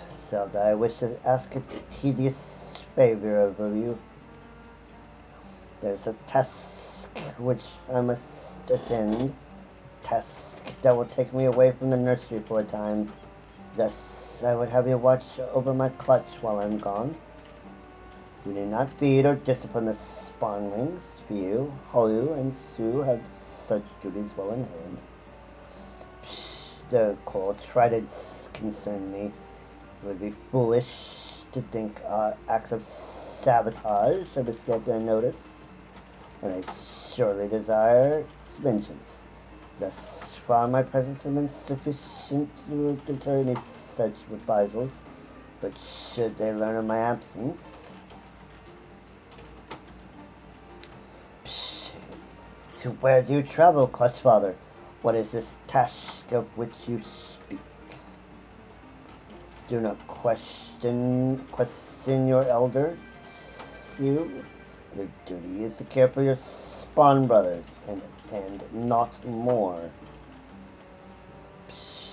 Zelda, I wish to ask a tedious favor of you. There's a task which I must attend. Task that will take me away from the nursery for a time. Thus, I would have you watch over my clutch while I'm gone. You need not feed or discipline the spawnlings. You, Holu, and Su have such duties well in hand. The cold tridents concern me. It would be foolish to think acts of sabotage have escaped their notice, and I surely desire vengeance. Thus far, my presence has been sufficient to deter any such reprisals, but should they learn of my absence, to where do you travel, Clutch Father? What is this task of which you speak? Do not question your elder, Su. Your duty is to care for your spawn brothers, and not more.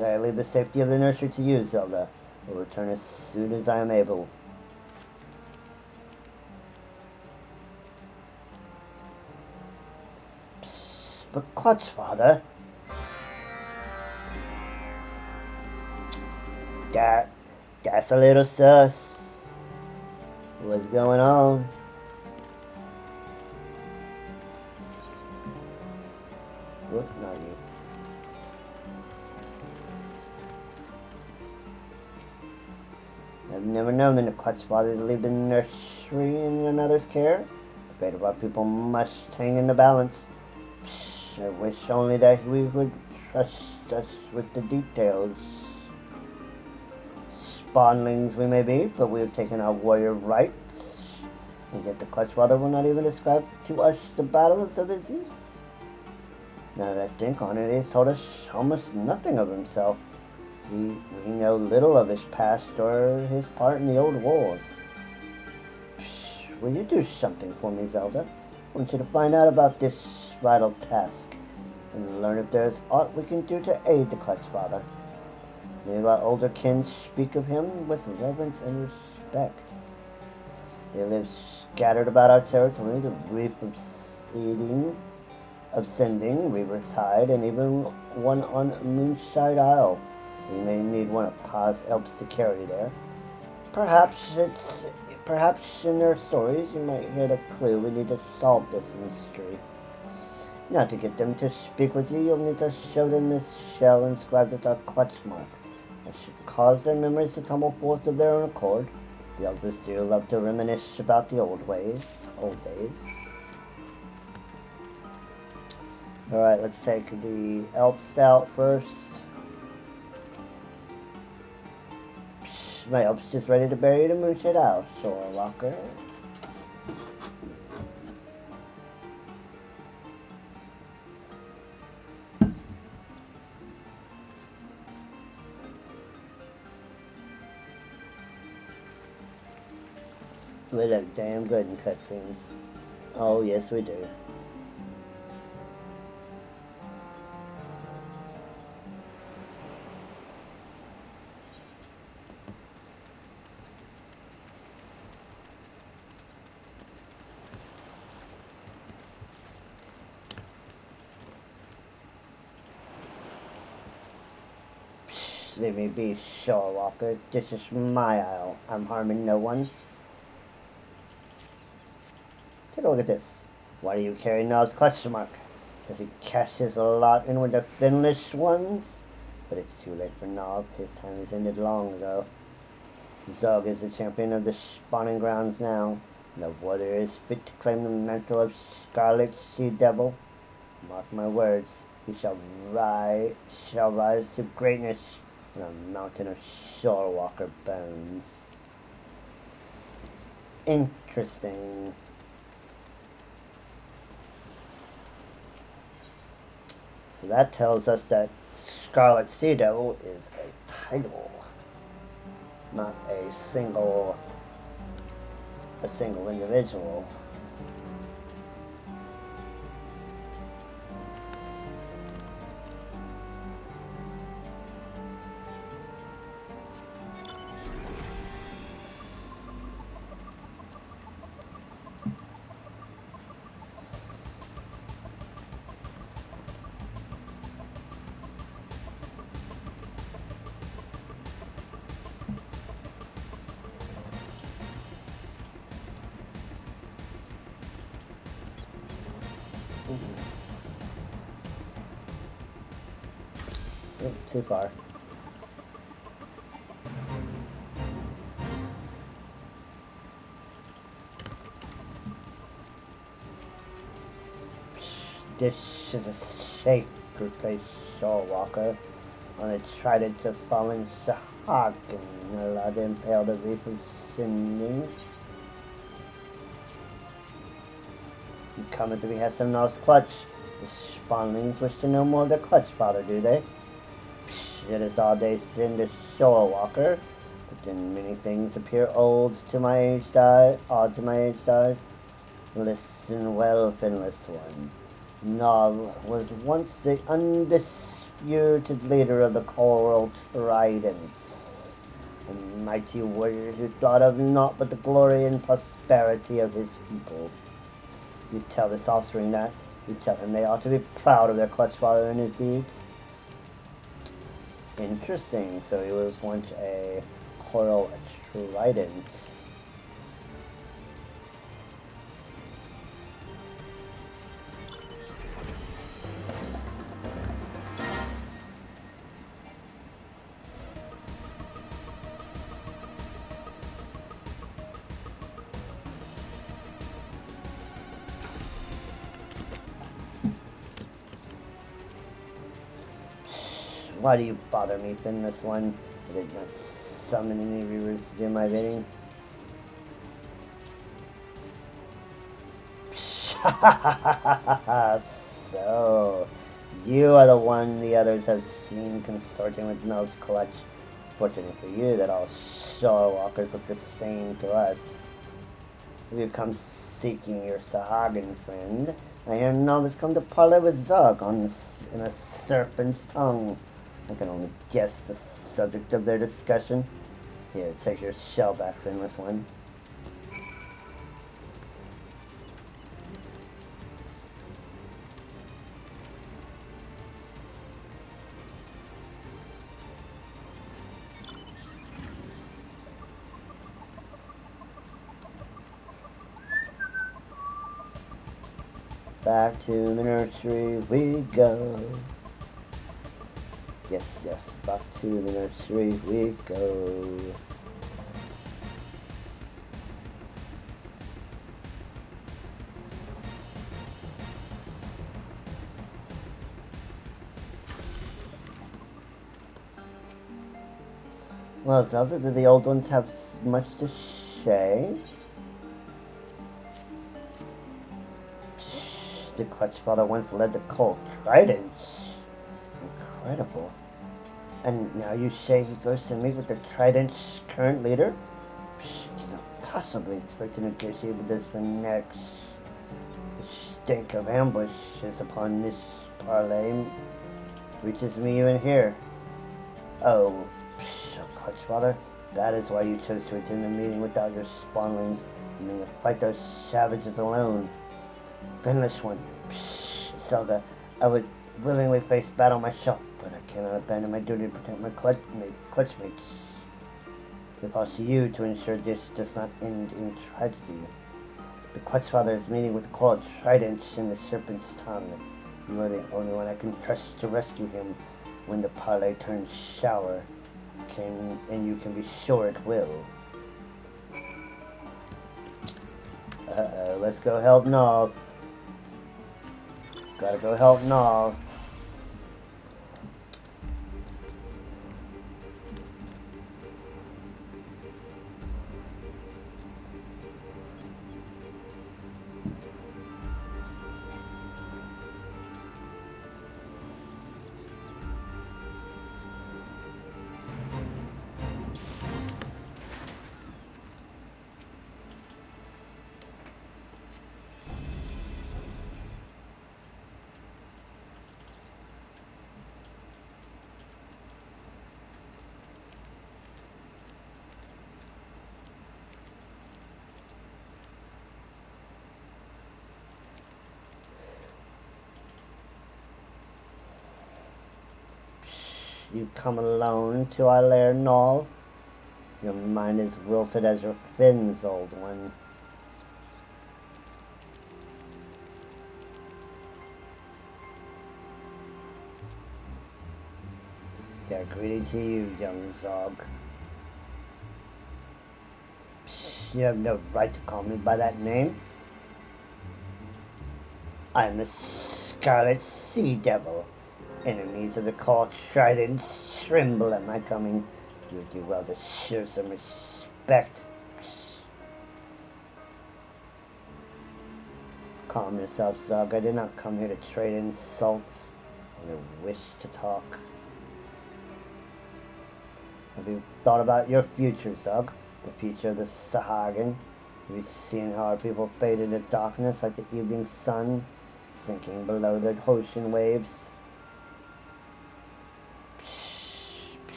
I leave the safety of the nursery to you, Zelda. I will return as soon as I am able. But Clutch Father, that's a little sus. What's going on? Whoops, not you. I've never known the Clutch Father to leave the nursery in another's care. The fate of our people must hang in the balance. I wish only that we would trust us with the details. Spawnlings we may be, but we have taken our warrior rights. And yet the Clutch Father will not even describe to us the battles of his youth. Now that I think on it, he has told us almost nothing of himself. We know little of his past or his part in the old wars. Will you do something for me, Zelda? I want you to find out about this vital task, and learn if there is aught we can do to aid the Clutch Father. May our older kin speak of him with reverence and respect. They live scattered about our territory, the reef of Sending, Reaver's Hide, and even one on Moonshine Isle. We may need one of Pa's elves to carry there. Perhaps in their stories you might hear the clue we need to solve this mystery. Now to get them to speak with you, you'll need to show them this shell inscribed with our clutch mark. It should cause their memories to tumble forth of their own accord. The elders do love to reminisce about the old days. Alright, let's take the elf stout first. My elf's just ready to bury the Moonshade Isle, Shore Walker. We look damn good in cutscenes. Oh, yes, we do. Leave me be, Shore Walker. This is my isle. I'm harming no one. Take a look at this. Why do you carry Nob's clutch mark? Does he cash his lot in with the Finnish ones? But it's too late for Nob. His time is ended long ago. Zog is the champion of the spawning grounds now. No warrior is fit to claim the mantle of Scarlet Sea Devil. Mark my words. He shall rise to greatness in a mountain of Shore Walker bones. Interesting. So that tells us that Scarlet Sea Devil is a title, not a single individual. Too far. This is a sacred place, Shore Walker. On the tridents of fallen Sahag and allowed to impale the reef of Sending. You come at the behest of Nob's clutch. The spawnlings wish to know more of their clutch father, do they? It is all they sin to Shore Walker, but then many things appear old to my aged eyes. Listen well, finless one. Nob was once the undisputed leader of the Coral Tridents, a mighty warrior who thought of naught but the glory and prosperity of his people. You tell this offspring that. You tell him they ought to be proud of their clutch father and his deeds. Interesting. So he was once a Coral Trident. Why do you bother me, Finless one? I did not summon any reavers to do my bidding. So, you are the one the others have seen consorting with Nob's clutch. Fortunate for you that all Shore Walkers look the same to us. Have you come seeking your Sahagan friend? I hear Nob has come to parley with Zog in a serpent's tongue. I can only guess the subject of their discussion. Here, take your shell back, Finless one. Back to the nursery we go. Yes, yes, back to the nursery we go. Well, Zelda, do the old ones have much to say? The Clutch Father once led the cult Tridents. Incredible. And now you say he goes to meet with the Trident's current leader? You cannot possibly expect to negotiate with this one next. The stink of ambush is upon this parlay reaches me even here. Oh, Clutch Father, that is why you chose to attend the meeting without your spawnlings and then you fight those savages alone. Binless one, Zelda, I would willingly face battle myself, but I cannot abandon my duty to protect my clutchmates. It falls to you to ensure this does not end in tragedy. The Clutch Father is meeting with the coral tridents in the Serpent's Tongue. You are the only one I can trust to rescue him when the parlay turns sour. And you can be sure it will. Let's go help Nog. Gotta go help Nog. You come alone to our lair, Nol. Your mind is wilted as your fins, old one. Yeah, greeting to you, young Zog. You have no right to call me by that name. I am the Scarlet Sea Devil. Enemies of the cult tridents tremble at my coming. You would do well to show some respect. Calm yourself, Zog. I did not come here to trade insults. I only wish to talk. Have you thought about your future, Zog? The future of the Sahagin? Have you seen how our people fade into darkness like the evening sun, sinking below the ocean waves?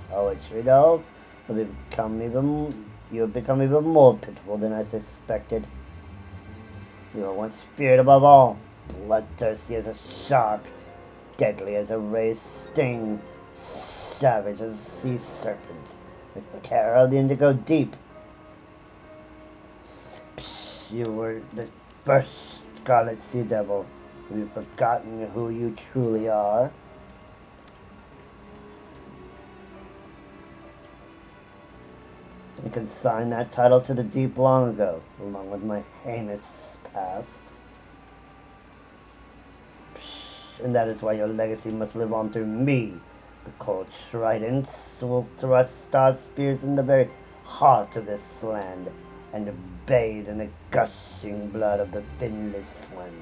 Poetry, though. You have become even more pitiful than I suspected. You were once feared above all, bloodthirsty as a shark, deadly as a ray's sting, savage as a sea serpent, the terror of the Indigo Deep. You were the first Scarlet Sea Devil. Have you forgotten who you truly are? I consigned that title to the deep long ago, along with my heinous past. And that is why your legacy must live on through me. The cold tridents will thrust star spears in the very heart of this land, and bathe in the gushing blood of the finless ones.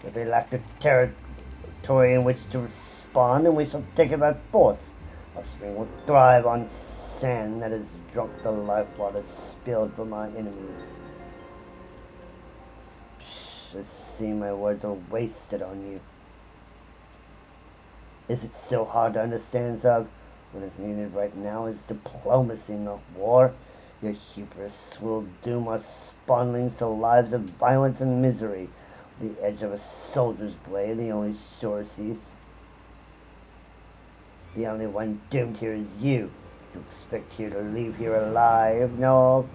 If they lack the territory in which to respond, then we shall take it by force. Offspring will thrive on sand that has drunk the life-water spilled from our enemies. I see my words are wasted on you. Is it so hard to understand, Zog? What is needed right now is diplomacy, not war. Your hubris will doom our spawnlings to lives of violence and misery. The edge of a soldier's blade, the only sure cease. The only one doomed here is you. You expect you to leave here alive? No.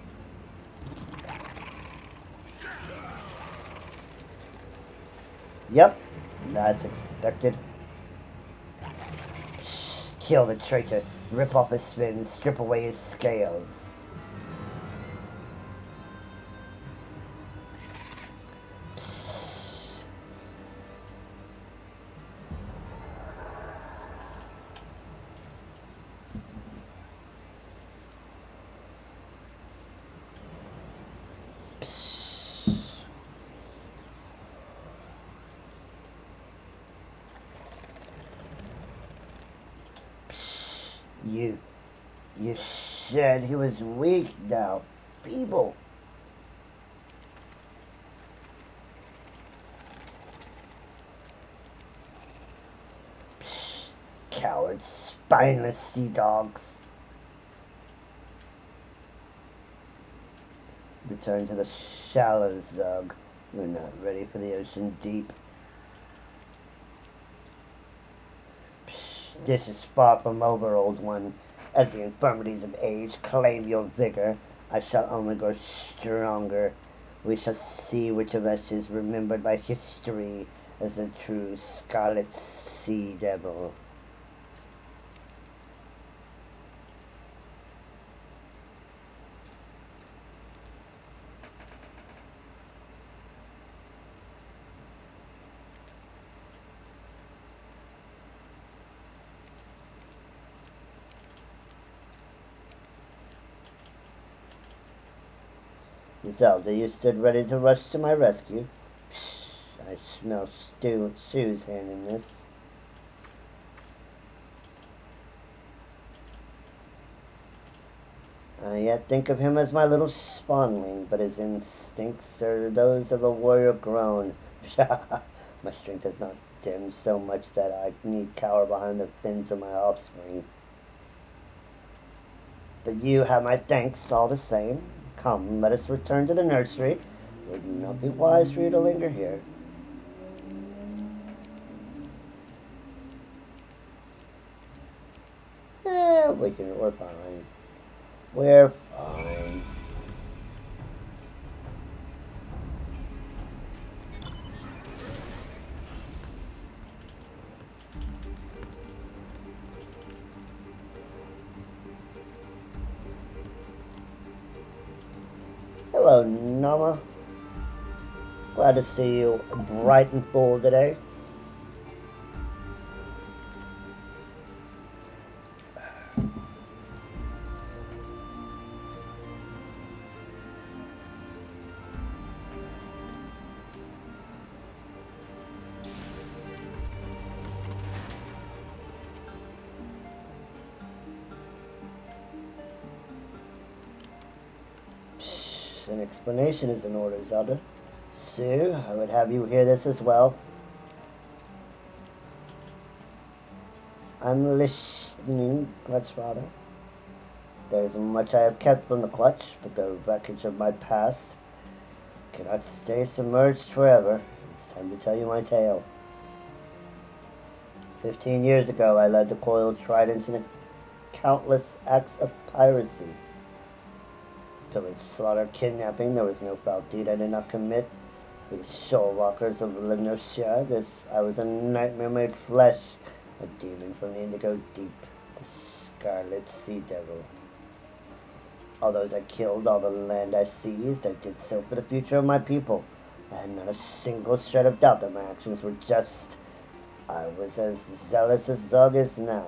Yep, that's expected. Kill the traitor, rip off his fins, strip away his scales. You said he was weak now, feeble. Psst, cowards, spineless sea dogs. Return to the shallows, Zug. You're not ready for the ocean deep. Psst, this is far from over, old one. As the infirmities of age claim your vigor, I shall only grow stronger. We shall see which of us is remembered by history as the true Scarlet Sea Devil. Zelda, you stood ready to rush to my rescue. Psh, I smell Sue's hand in this. I yet think of him as my little spawnling, but his instincts are those of a warrior grown. My strength has not dimmed so much that I need cower behind the fins of my offspring. But you have my thanks all the same. Come, let us return to the nursery. It would not be wise for you to linger here. We're fine. We're fine. Hello, Nama. Glad to see you bright and full today. An explanation is in order, Zelda. Sue, I would have you hear this as well. I'm listening, Clutch Father. There is much I have kept from the Clutch, but the wreckage of my past cannot stay submerged forever. It's time to tell you my tale. 15 years ago, I led the coiled tridents in countless acts of piracy. Pillage, slaughter, kidnapping, there was no foul deed I did not commit. For the shore walkers of Lenosha, I was a nightmare made flesh, a demon from the Indigo Deep, the Scarlet Sea Devil. All those I killed, all the land I seized, I did so for the future of my people. I had not a single shred of doubt that my actions were just. I was as zealous as Zug is now.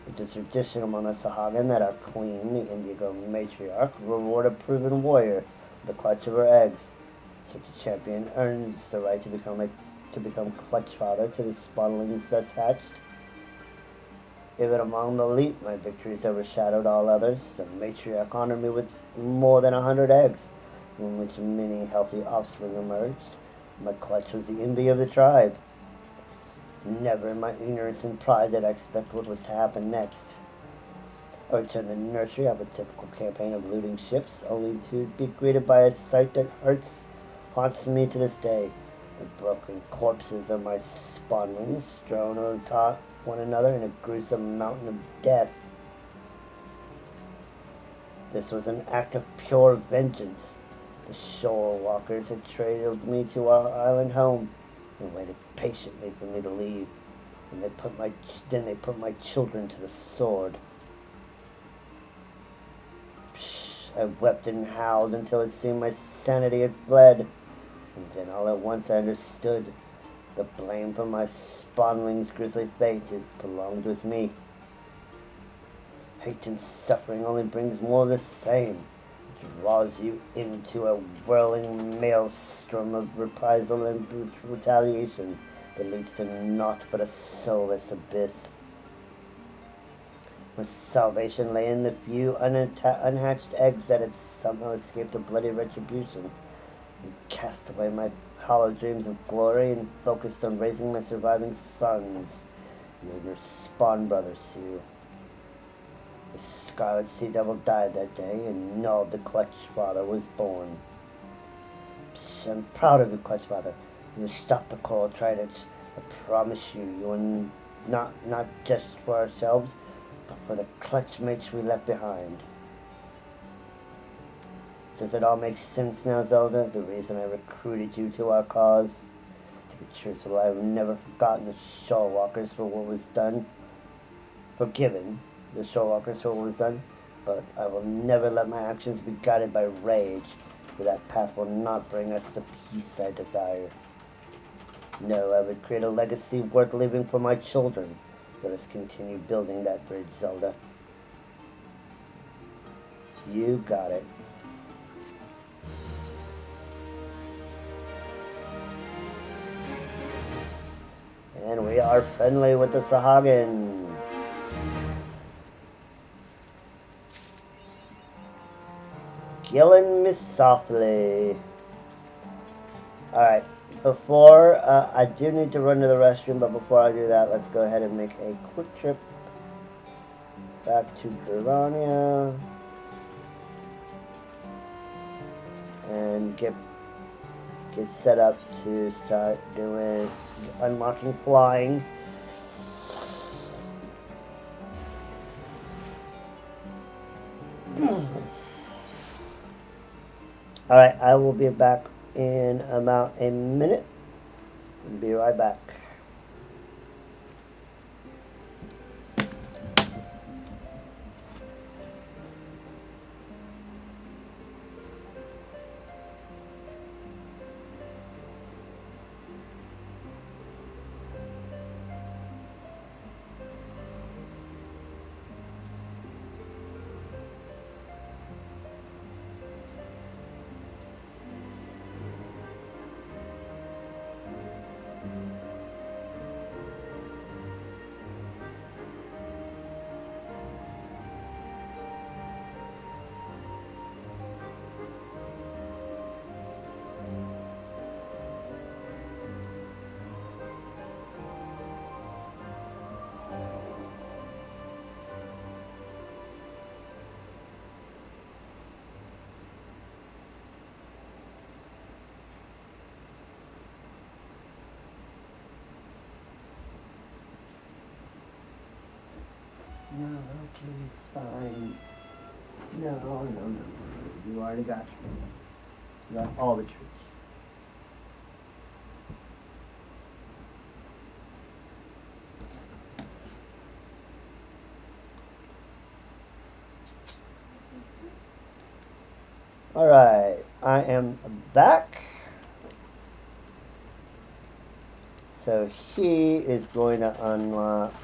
It is tradition among the Sahagan that our queen, the Indigo Matriarch, reward a proven warrior with the clutch of her eggs. Such a champion earns the right to become clutch father to the spawnlings thus hatched. Even among the elite, my victories overshadowed all others. The Matriarch honored me with more than 100 eggs, from which many healthy offspring emerged. My clutch was the envy of the tribe. Never in my ignorance and pride did I expect what was to happen next. I returned to the nursery of a typical campaign of looting ships, only to be greeted by a sight that haunts me to this day. The broken corpses of my spawnlings strewn on top one another in a gruesome mountain of death. This was an act of pure vengeance. The shore walkers had trailed me to our island home and waited patiently for me to leave. And then they put my children to the sword. I wept and howled until it seemed my sanity had fled. And then all at once I understood. The blame for my spawnling's grisly fate belonged with me. Hate and suffering only brings more of the same. It draws you into a whirling maelstrom of reprisal and retaliation that leads to naught but a soulless abyss. My salvation lay in the few unhatched eggs that had somehow escaped a bloody retribution, and cast away my hollow dreams of glory and focused on raising my surviving sons, you and your spawn brother, Sue. The Scarlet Sea Devil died that day, and Null the Clutch Father was born. I'm proud of you, Clutch Father. You stopped the Coral Tridents. I promise you, you are not just for ourselves, but for the clutch mates we left behind. Does it all make sense now, Zelda? The reason I recruited you to our cause? To be truthful, I have never forgotten the Shorewalkers for what was done. Forgiven the Shorewalkers for what was done, but I will never let my actions be guided by rage, for that path will not bring us the peace I desire. No, I would create a legacy worth leaving for my children. Let us continue building that bridge, Zelda. You got it. And we are friendly with the Sahagin. Killing me softly. Alright, before, I do need to run to the restroom, but before I do that, let's go ahead and make a quick trip back to Dravania. And get set up to start doing unlocking flying. Alright, I will be back in about a minute. Be right back. No, okay, it's fine. No. You already got treats. You got all the treats. Alright, I am back. So he is going to unlock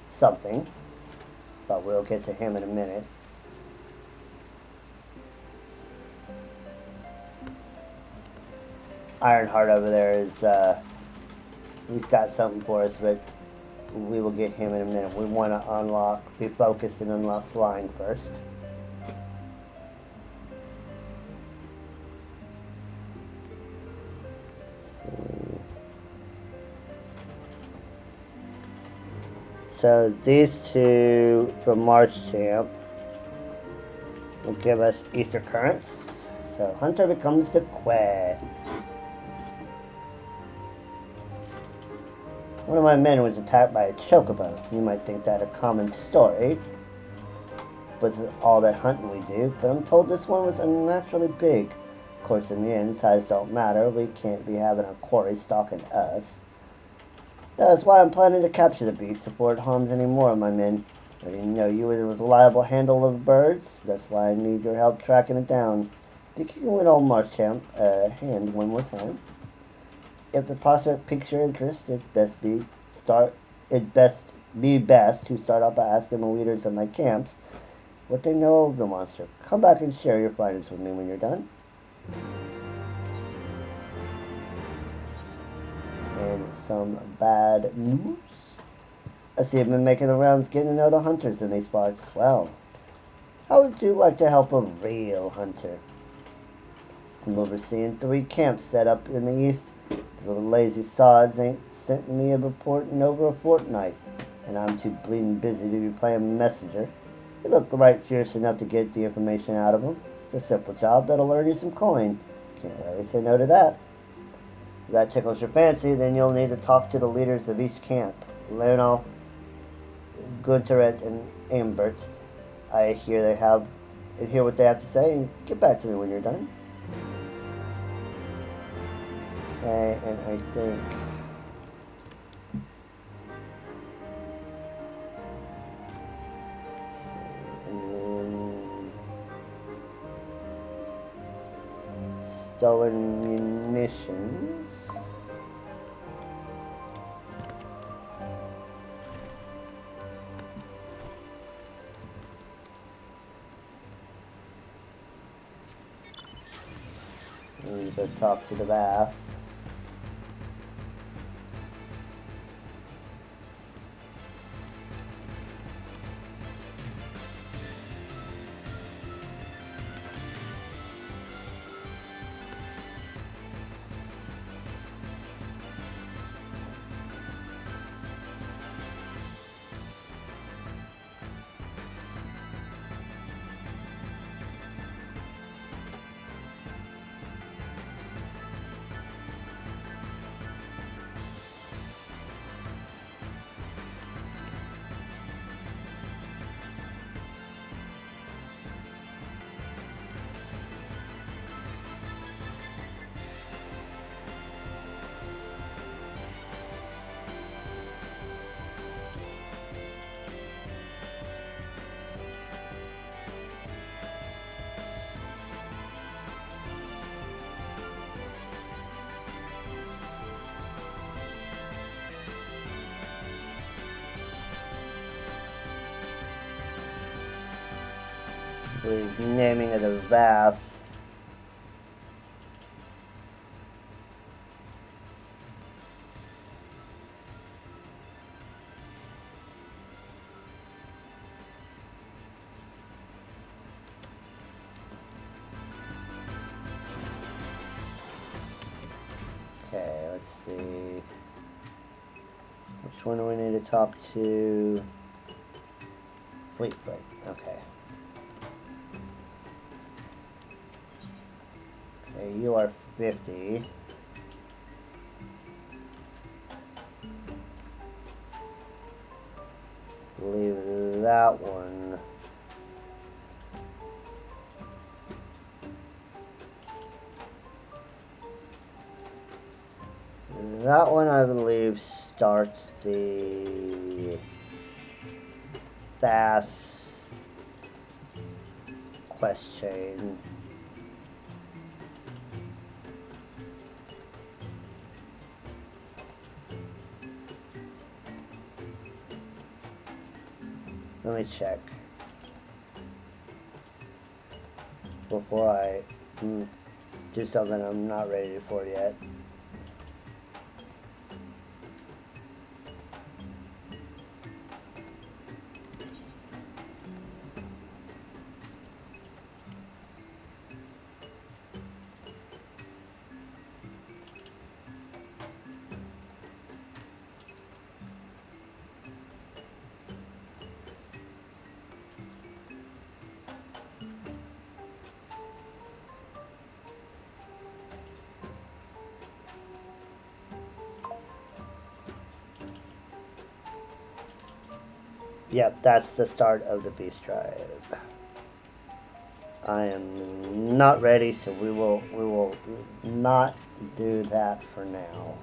something, but we'll get to him in a minute. Ironheart over there is, he's got something for us, but we will get him in a minute. We want to be focused and unlock flying first. So these two from Marchchamp will give us ether currents. So Hunter becomes the quest. One of my men was attacked by a chocobo. You might think that a common story, with all that hunting we do, but I'm told this one was unnaturally big. Of course, in the end, size don't matter. We can't be having a quarry stalking us. That is why I'm planning to capture the beast before it harms any more of my men. I didn't know you were a reliable handler of birds. That's why I need your help tracking it down. Think you can win old Marchchamp a hand one more time? If the prospect piques your interest, it'd best be best to start off by asking the leaders of my camps what they know of the monster. Come back and share your findings with me when you're done. And some bad news. I see you've been making the rounds getting to know the hunters in these parts. Well, how would you like to help a real hunter? I'm overseeing 3 camps set up in the east. The lazy sods ain't sent me a report in over a fortnight, and I'm too bleeding busy to be playing messenger. You look right fierce enough to get the information out of them. It's a simple job that'll earn you some coin. Can't really say no to that. If that tickles your fancy, then you'll need to talk to the leaders of each camp. Leonov, Gunteret, and Ambert. I hear what they have to say, and get back to me when you're done. Okay, and I think let's see, and then stolen munitions. And go talk to the bath. The naming of the bath. Okay, let's see. Which one do we need to talk to? Fleetfoot. Okay. Okay, you are 50. Leave that one. That one, I believe, starts the fast quest chain. Let me check before I do something I'm not ready for yet. Yep, that's the start of the beast tribe. I am not ready, so we will not do that for now.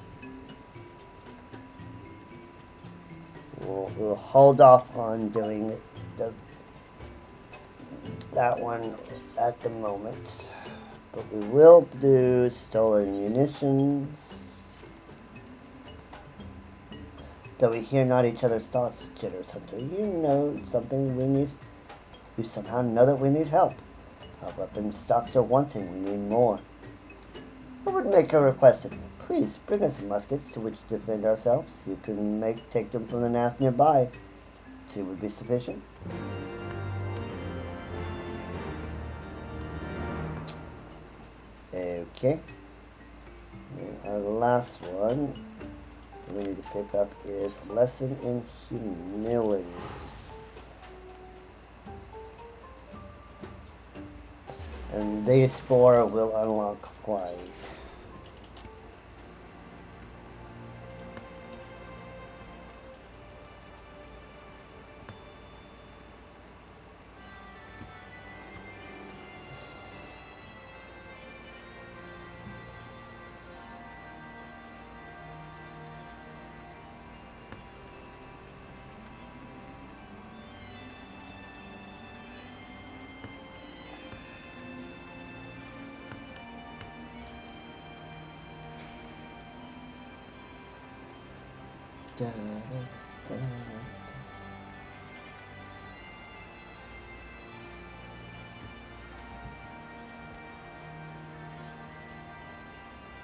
We'll hold off on doing that one at the moment. But we will do stolen munitions. Though we hear not each other's thoughts, Jitters Hunter. You know something we need. You somehow know that we need help. Our weapon stocks are wanting. We need more. I would make a request of you. Please bring us muskets to which to defend ourselves. You can take them from the nest nearby. 2 would be sufficient. Okay. And our last one we need to pick up is Lesson in Humility. And these 4 will unlock quiet.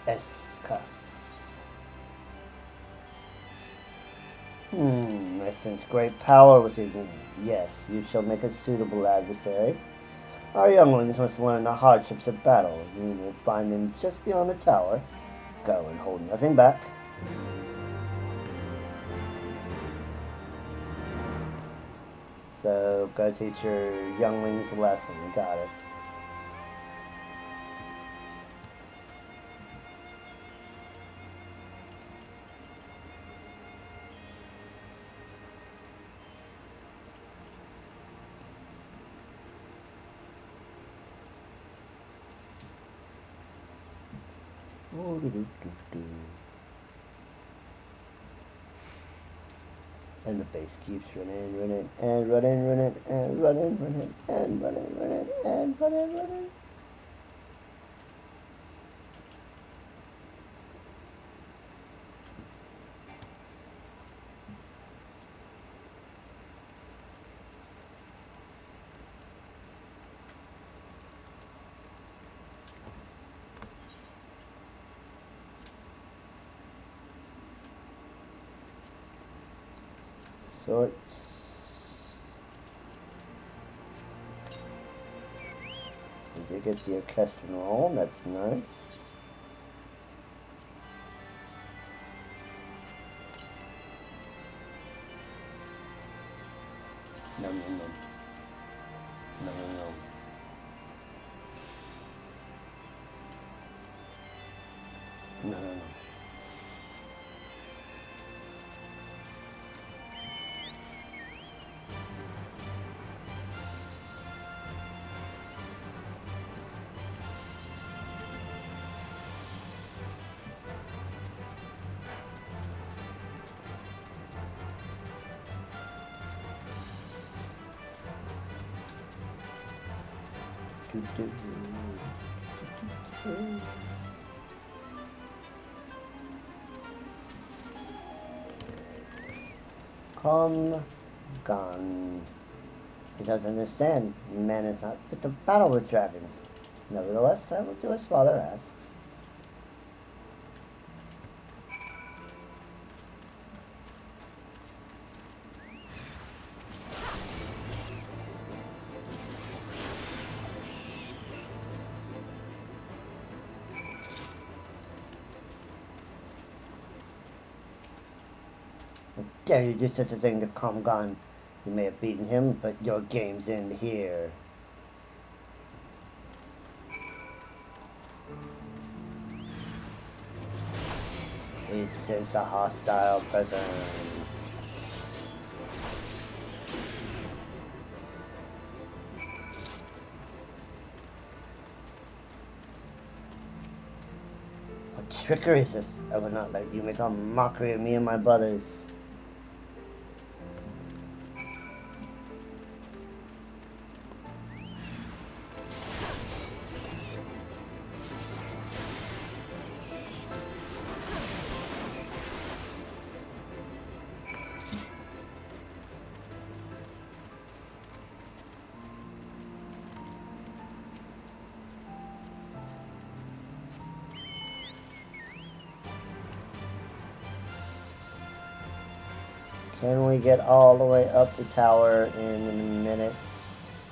Escus. I sense great power within you. Yes, you shall make a suitable adversary. Our younglings must learn the hardships of battle. You will find them just beyond the tower. Go and hold nothing back. So, go teach your younglings a lesson. Got it. And the base keeps running and running and running and running. Sorts. We did get the orchestral roll, that's nice. No. Calm gone. He doesn't understand. Man is not fit to battle with dragons. Nevertheless, I will do as father asks. Dare you do such a thing to Comgon? You may have beaten him, but your game's end here. He senses a hostile presence. trickery, sis. I will not let you make a mockery of me and my brothers. Can we get all the way up the tower in the minute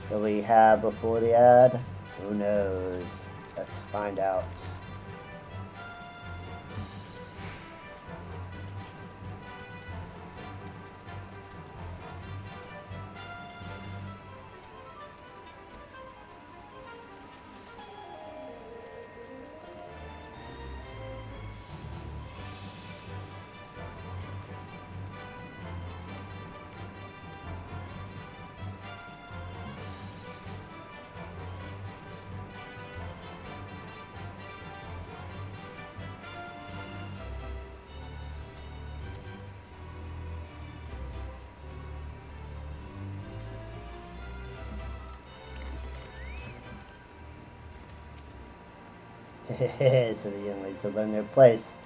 that we have before the ad? Who knows? Let's find out. So the young ladies will learn their place.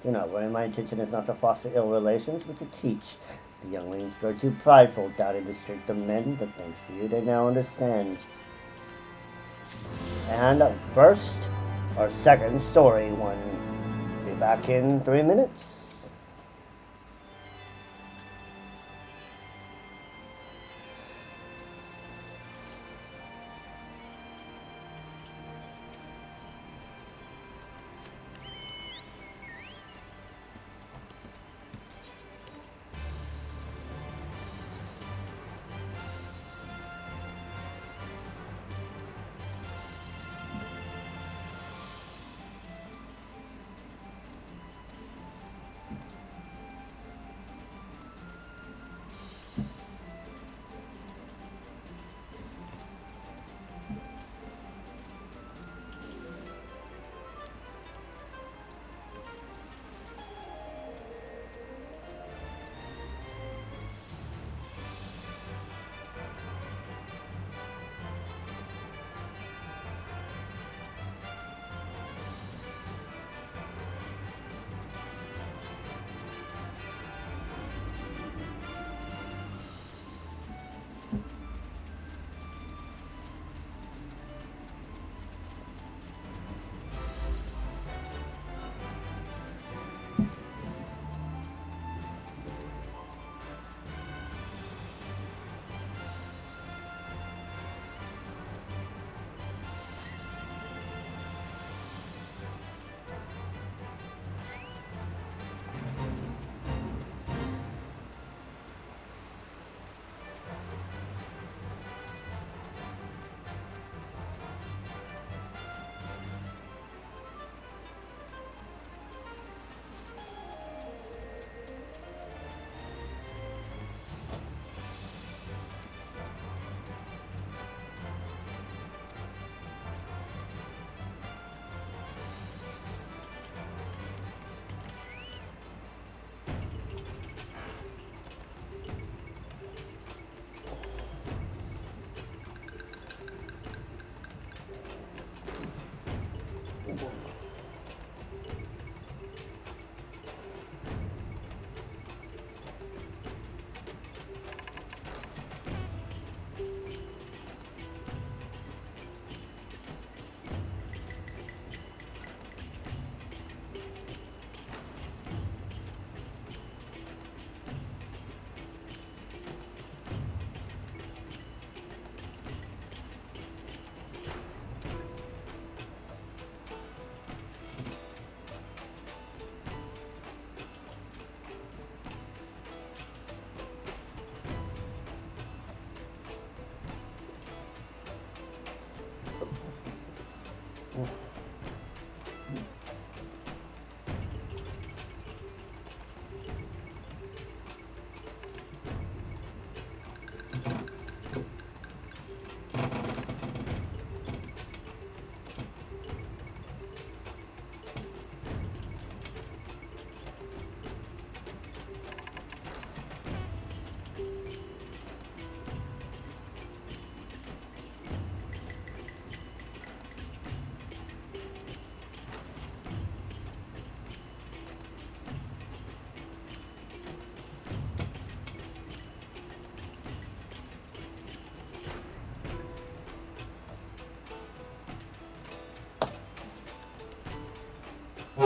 Do not worry, my intention is not to foster ill relations, but to teach. The younglings grow too prideful, doubting the strength of men, but thanks to you, they now understand. And first, our second story one. Be back in 3 minutes.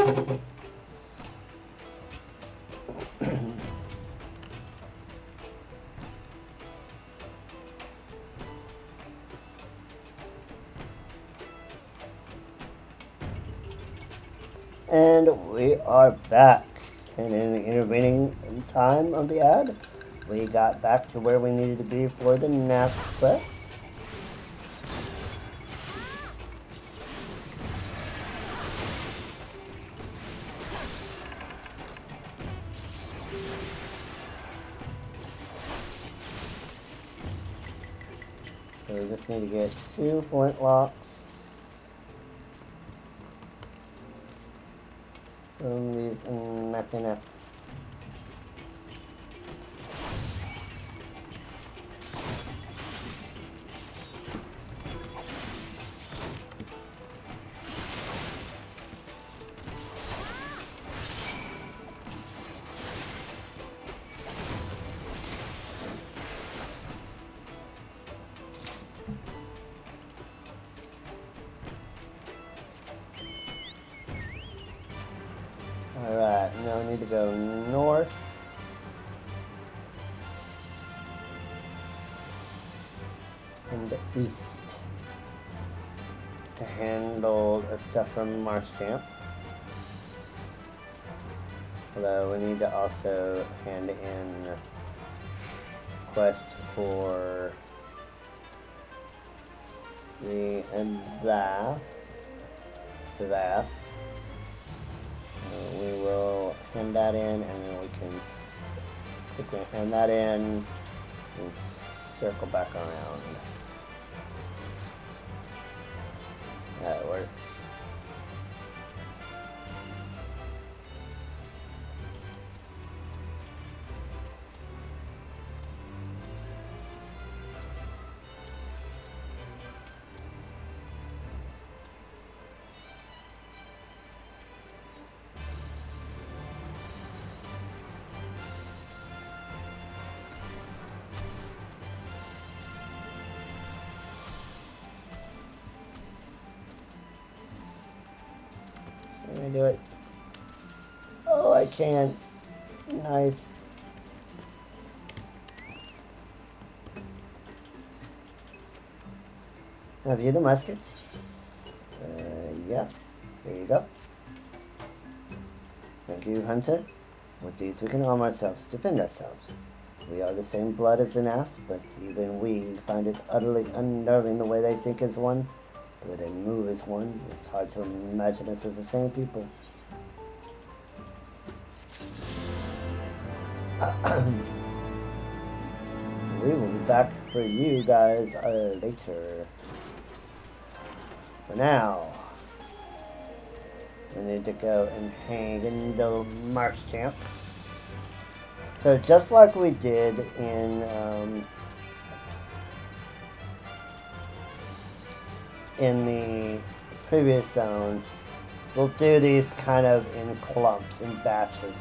And we are back. And in the intervening time of the ad, we got back to where we needed to be for the NAPS quest. So we just need to get 2 flintlocks from these mechanics. Alright, now we need to go north. And east to handle the stuff from Marshchamp. Although we need to also hand in quests for the Bath. We will hand that in, and then we can simply hand that in and circle back around. That works. Let me do it. Oh, I can. Nice. Have you the muskets? Yeah. There you go. Thank you, Hunter. With these we can arm ourselves, defend ourselves. We are the same blood as Zanath, but even we find it utterly unnerving the way they think as one. The way they move as one. It's hard to imagine us as the same people. We will be back for you guys later. For now, we need to go and handle Marshchamp. So just like we did in the previous zone, we'll do these kind of in clumps, in batches.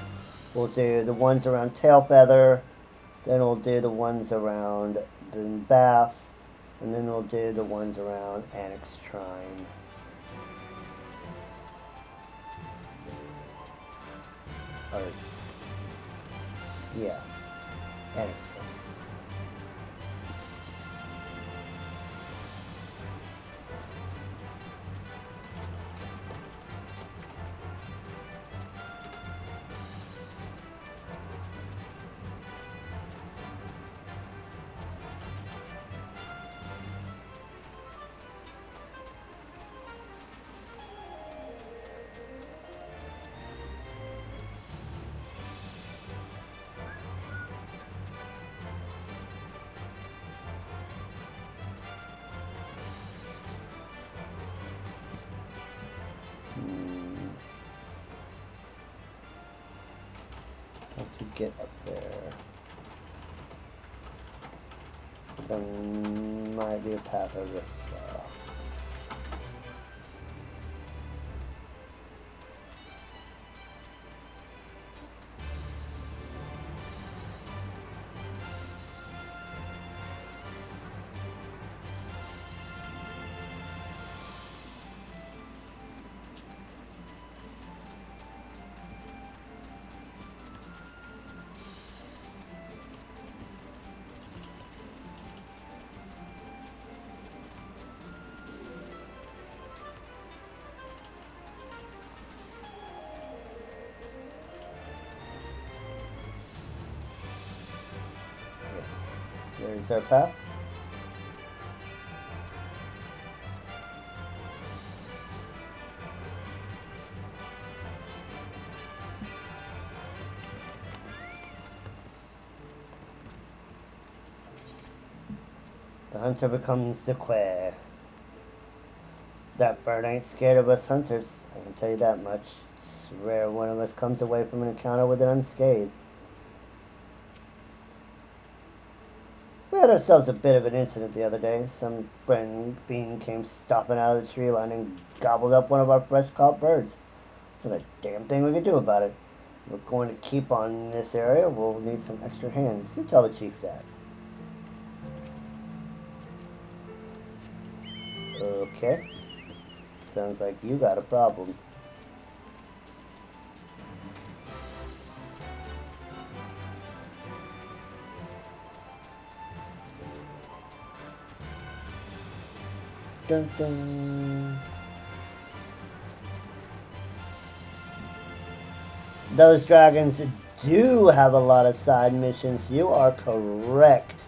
We'll do the ones around Tailfeather, then we'll do the ones around the Bath, and then we'll do the ones around Annex Shrine. Or, yeah, Annex Shrine. How to get up there? So there might be a path over there. There's our path. The hunter becomes the quail. That bird ain't scared of us hunters, I can tell you that much. It's rare one of us comes away from an encounter with it unscathed. We had ourselves a bit of an incident the other day. Some friend bean came stomping out of the tree line and gobbled up one of our fresh caught birds. There's not a damn thing we can do about it. We're going to keep on this area. We'll need some extra hands. You tell the chief that. Okay. Sounds like you got a problem. Dun dun. Those dragons do have a lot of side missions. You are correct.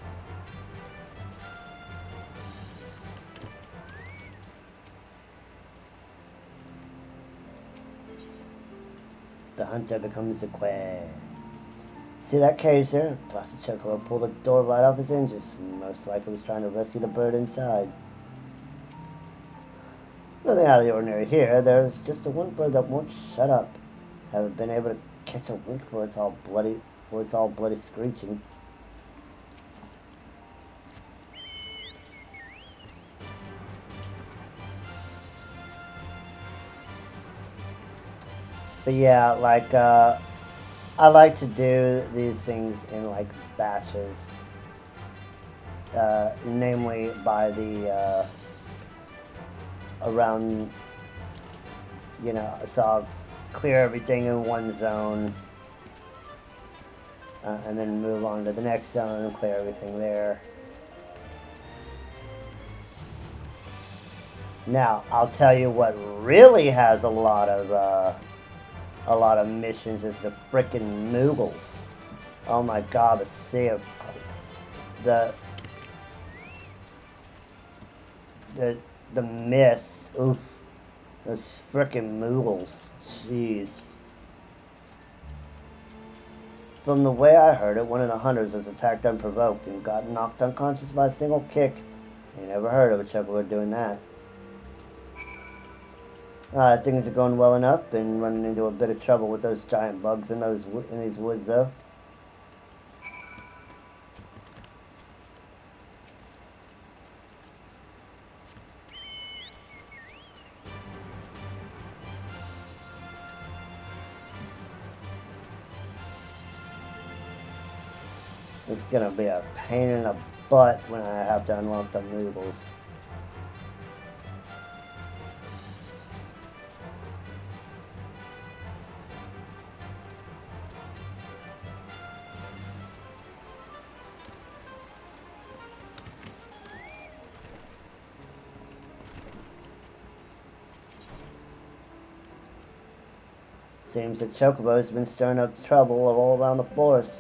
The hunter becomes the quail. See that cage there? Blasted Chocobo pulled the door right off its hinges. Most likely was trying to rescue the bird inside. Nothing out of the ordinary here. There's just the one bird that won't shut up. Haven't been able to catch a wink for it's all bloody screeching. But yeah, like I like to do these things in like batches. Namely by the around, you know, so I'll clear everything in one zone and then move on to the next zone and clear everything there. Now, I'll tell you what really has a lot of missions is the frickin' Moogles. Oh my god, the sea of the mists. Oof. Those frickin' Moogles. Jeez. From the way I heard it, one of the hunters was attacked unprovoked and got knocked unconscious by a single kick. I never heard of a Chocobo doing that. Things are going well enough. Been running into a bit of trouble with those giant bugs in these woods, though. It's gonna be a pain in the butt when I have to unlock the noodles. Seems that Chocobo's been stirring up trouble all around the forest.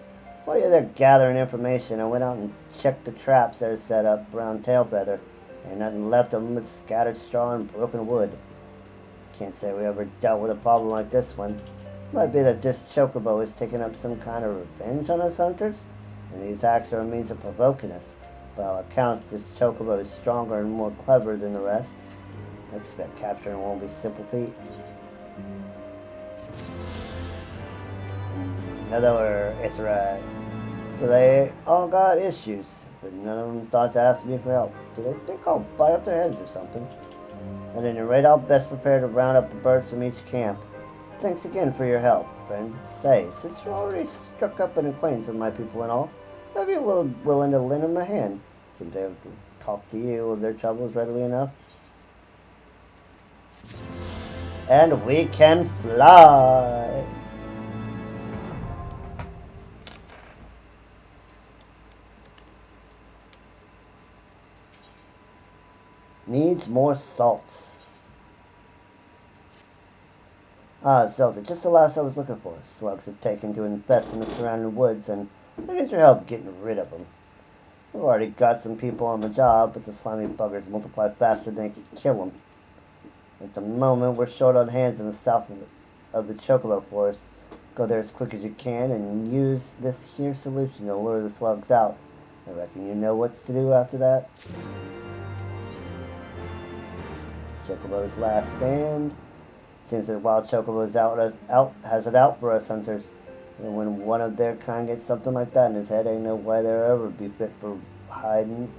While you're there gathering information, I went out and checked the traps that are set up around Tailfeather. Ain't nothing left of them but scattered straw and broken wood. Can't say we ever dealt with a problem like this one. Might be that this Chocobo is taking up some kind of revenge on us hunters, and these acts are a means of provoking us. By all accounts, this Chocobo is stronger and more clever than the rest. I expect capturing it won't be a simple feat. Another Ithra. So they all got issues, but none of them thought to ask me for help. Do they think I'll bite up their heads or something? At any rate, I'll best prepare to round up the birds from each camp. Thanks again for your help, friend. Say, since you already struck up an acquaintance with my people and all, maybe you're willing to lend them a hand. Seem to have to talk to you of their troubles readily enough. And we can fly! Needs more salt. Zelda, just the last I was looking for. Slugs have taken to infest in the surrounding woods, and I need your help getting rid of them. We've already got some people on the job, but the slimy buggers multiply faster than they can kill them. At the moment, we're short on hands in the south of the Chocobo Forest. Go there as quick as you can and use this here solution to lure the slugs out. I reckon you know what's to do after that. Chocobo's last stand. Seems that wild Chocobo's has it out for us hunters. And when one of their kind gets something like that in his head, ain't no way they'll ever be fit for riding.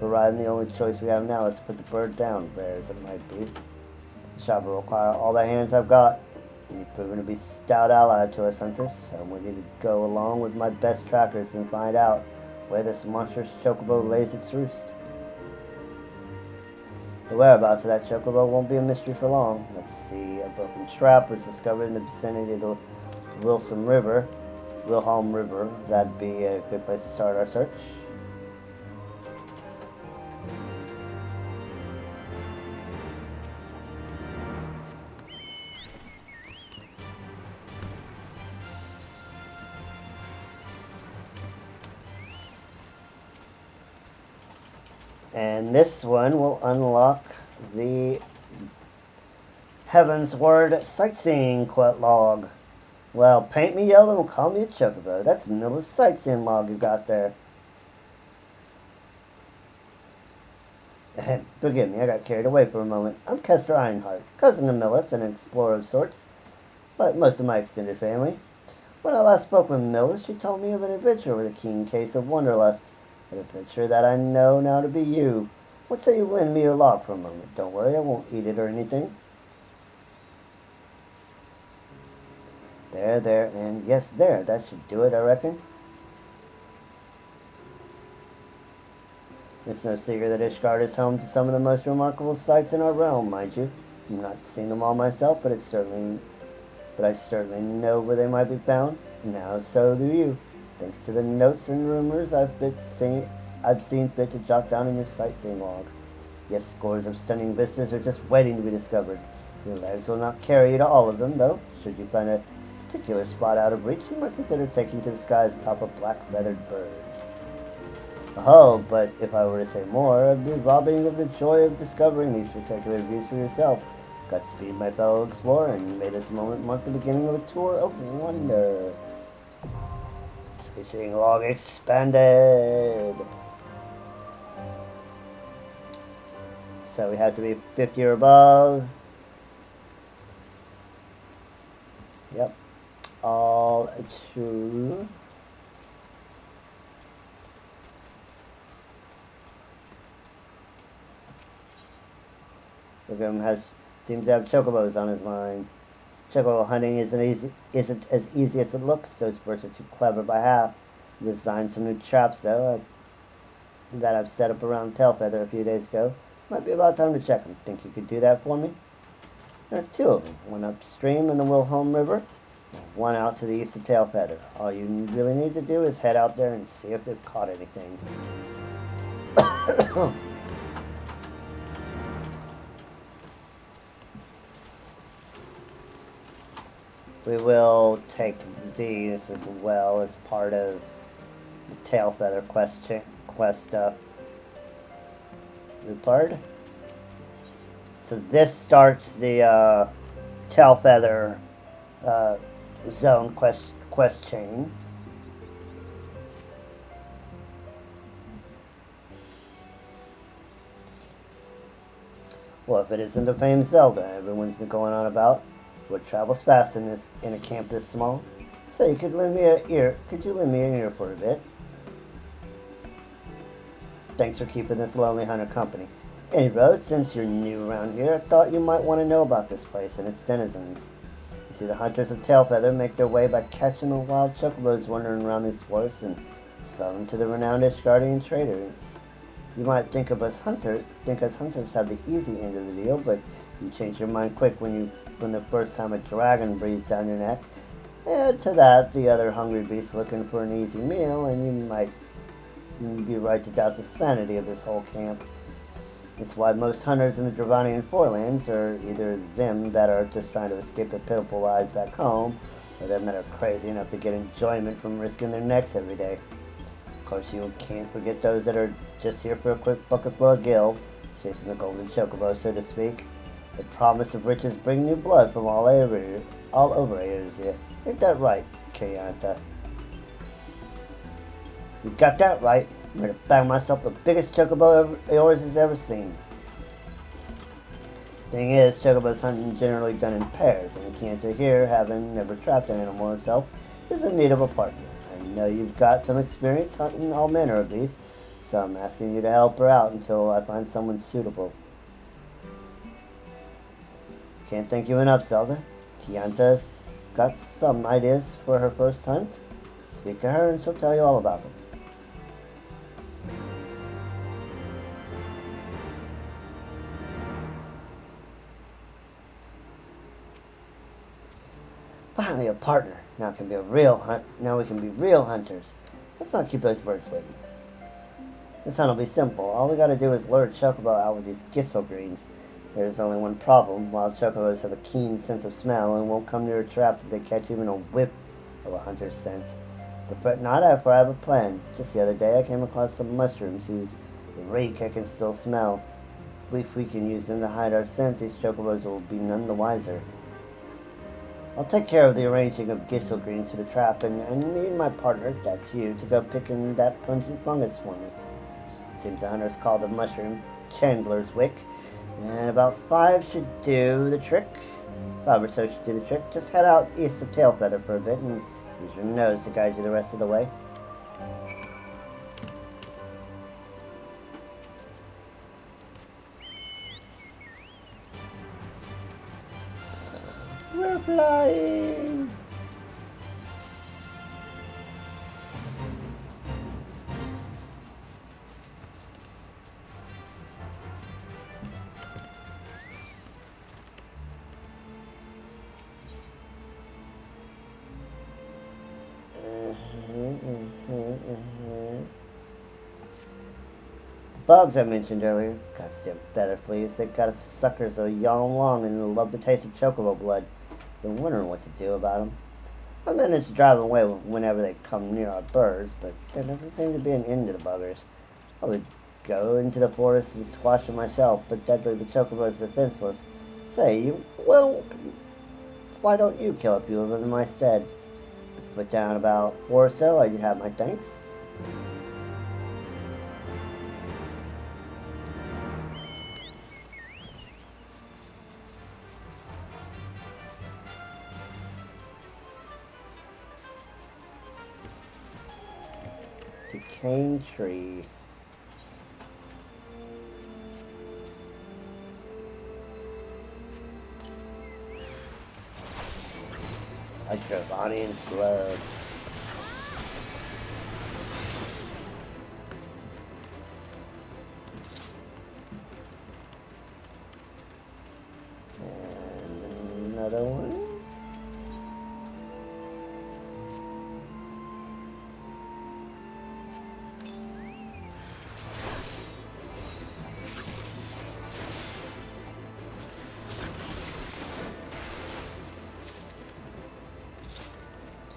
The only choice we have now is to put the bird down, rare as it might be. The shop will require all the hands I've got. And you've proven to be a stout ally to us hunters. I want you to go along with my best trackers and find out where this monstrous Chocobo lays its roost. The whereabouts of that Chocobo won't be a mystery for long. Let's see, a broken trap was discovered in the vicinity of the Wilhelm River. That'd be a good place to start our search. And this one will unlock the Heavensward sightseeing quest log. Well, paint me yellow and call me a Chocobo. That's Miller's sightseeing log you got there. Forgive me, I got carried away for a moment. I'm Kester Ironheart, cousin of Millith and an explorer of sorts, like most of my extended family. When I last spoke with Millith, she told me of an adventure with a keen case of wanderlust. An adventure that I know now to be you. What say you lend me your log for a moment? Don't worry, I won't eat it or anything. There, and yes, there. That should do it, I reckon. It's no secret that Ishgard is home to some of the most remarkable sights in our realm, mind you. I've not seen them all myself, but I certainly know where they might be found. Now so do you. Thanks to the notes and rumors I've seen fit to jot down in your sightseeing log. Yes, scores of stunning vistas are just waiting to be discovered. Your legs will not carry you to all of them, though. Should you find a particular spot out of reach, you might consider taking to the skies atop a black-feathered bird. Oh, but if I were to say more, I'd be robbing you of the joy of discovering these spectacular views for yourself. Godspeed, my fellow explorer, and may this moment mark the beginning of a tour of wonder. Sightseeing log expanded. So we have to be 50 or above. Yep. All true. Wilhelm seems to have chocobos on his mind. Chocobo hunting isn't as easy as it looks. Those birds are too clever by half. I designed some new traps though that I've set up around Tailfeather a few days ago. Might be about time to check them. Think you could do that for me? There are two of them. One upstream in the Wilhelm River, and one out to the east of Tailfeather. All you really need to do is head out there and see if they've caught anything. We will take these as well as part of the Tailfeather quest stuff. Lupard. So this starts the Tailfeather zone quest chain. Well, if it isn't the famed Zelda everyone's been going on about, what travels fast in a camp this small? So you could lend me an ear. Could you lend me an ear for a bit? Thanks for keeping this lonely hunter company. Anyway, since you're new around here, I thought you might want to know about this place and its denizens. You see, the hunters of Tailfeather make their way by catching the wild chocobos wandering around these forests and sell them to the renowned Ishgardian traders. You might think us hunters have the easy end of the deal, but you change your mind quick when the first time a dragon breathes down your neck. Add to that the other hungry beasts looking for an easy meal, and you might be right to doubt the sanity of this whole camp. It's why most hunters in the Dravanian Forelands are either them that are just trying to escape the pitiful lives back home, or them that are crazy enough to get enjoyment from risking their necks every day. Of course, you can't forget those that are just here for a quick bucket full of gil, chasing the golden chocobo, so to speak. The promise of riches bring new blood from all over Eorzea. Ain't that right, Kayanta? You got that right. I'm gonna bag myself the biggest chocobo Eorzea's ever seen. Thing is, chocobos hunting generally done in pairs, and Kayanta here, having never trapped an animal himself, is in need of a partner. I know you've got some experience hunting all manner of beasts, so I'm asking you to help her out until I find someone suitable. Can't thank you enough, Zelda. Kyanta's got some ideas for her first hunt. Speak to her and she'll tell you all about them. Finally a partner. Now we can be real hunters. Let's not keep those birds waiting. This hunt will be simple. All we gotta do is lure a chocobo out with these Gissel greens. There's only one problem. Wild chocobos have a keen sense of smell and won't come near a trap if they catch even a whiff of a hunter's scent. But fret not, for I have a plan. Just the other day I came across some mushrooms whose reek I can still smell. If we can use them to hide our scent, these chocobos will be none the wiser. I'll take care of the arranging of Gissel greens for the trap, and me and my partner, that's you, to go picking that pungent fungus for me. Seems the hunters call the mushroom Chandler's Wick, and about 5 should do the trick. 5 or so should do the trick. Just head out east of Tailfeather for a bit, and use your nose to guide you the rest of the way. We're flying! Bugs I mentioned earlier. Goddamn feather fleas. They got us suckers a yawn long and love the taste of chocobo blood. Been wondering what to do about them. I managed to drive them away whenever they come near our birds, but there doesn't seem to be an end to the buggers. I would go into the forest and squash them myself, but deadly the chocobos are defenseless. Say, well, why don't you kill a few of them in my stead? If you put down about 4 or so, I'd have my thanks. Decaying tree. A Dravanian slug. And another one.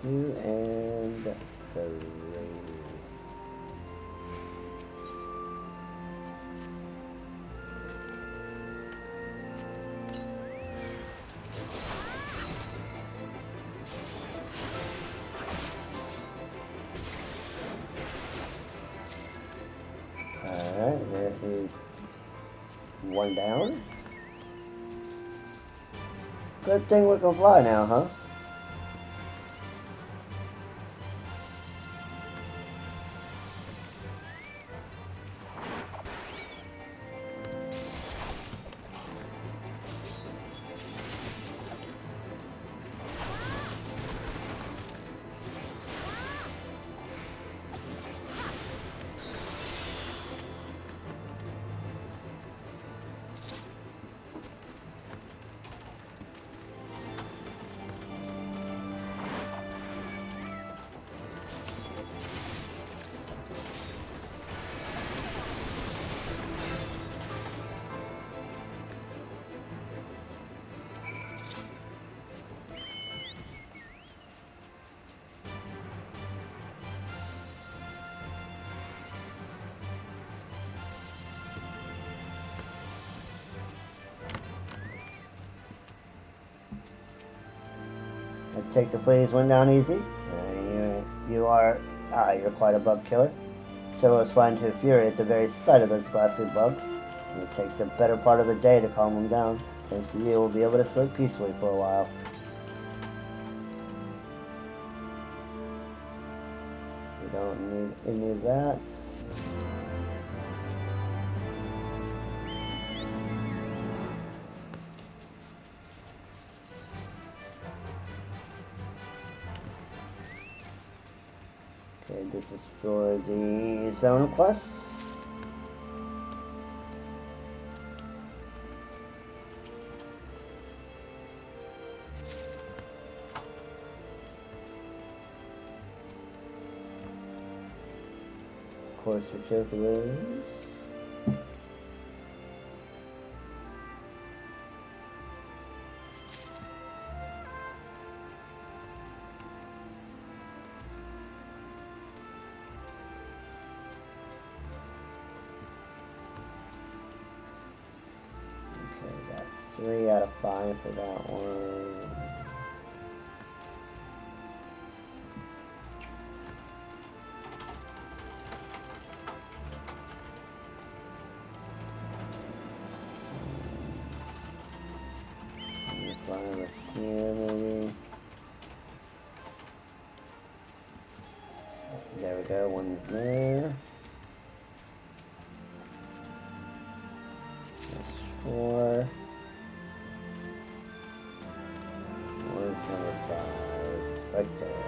And 3. Alright, there is 1 down. Good thing we can fly now, huh? I take the fleas one down easy. You're quite a bug killer. Show us flying to fury at the very sight of those ghastly bugs. And it takes the better part of a day to calm them down. Thanks to you, we'll be able to sleep peacefully for a while. We don't need any of that. Okay, this is for the zone quest. Course for chocolate. Okay, that's 3 out of 5 for that one. Over here, maybe. There we go, one's there. That's 4. Where's number 5? Right there.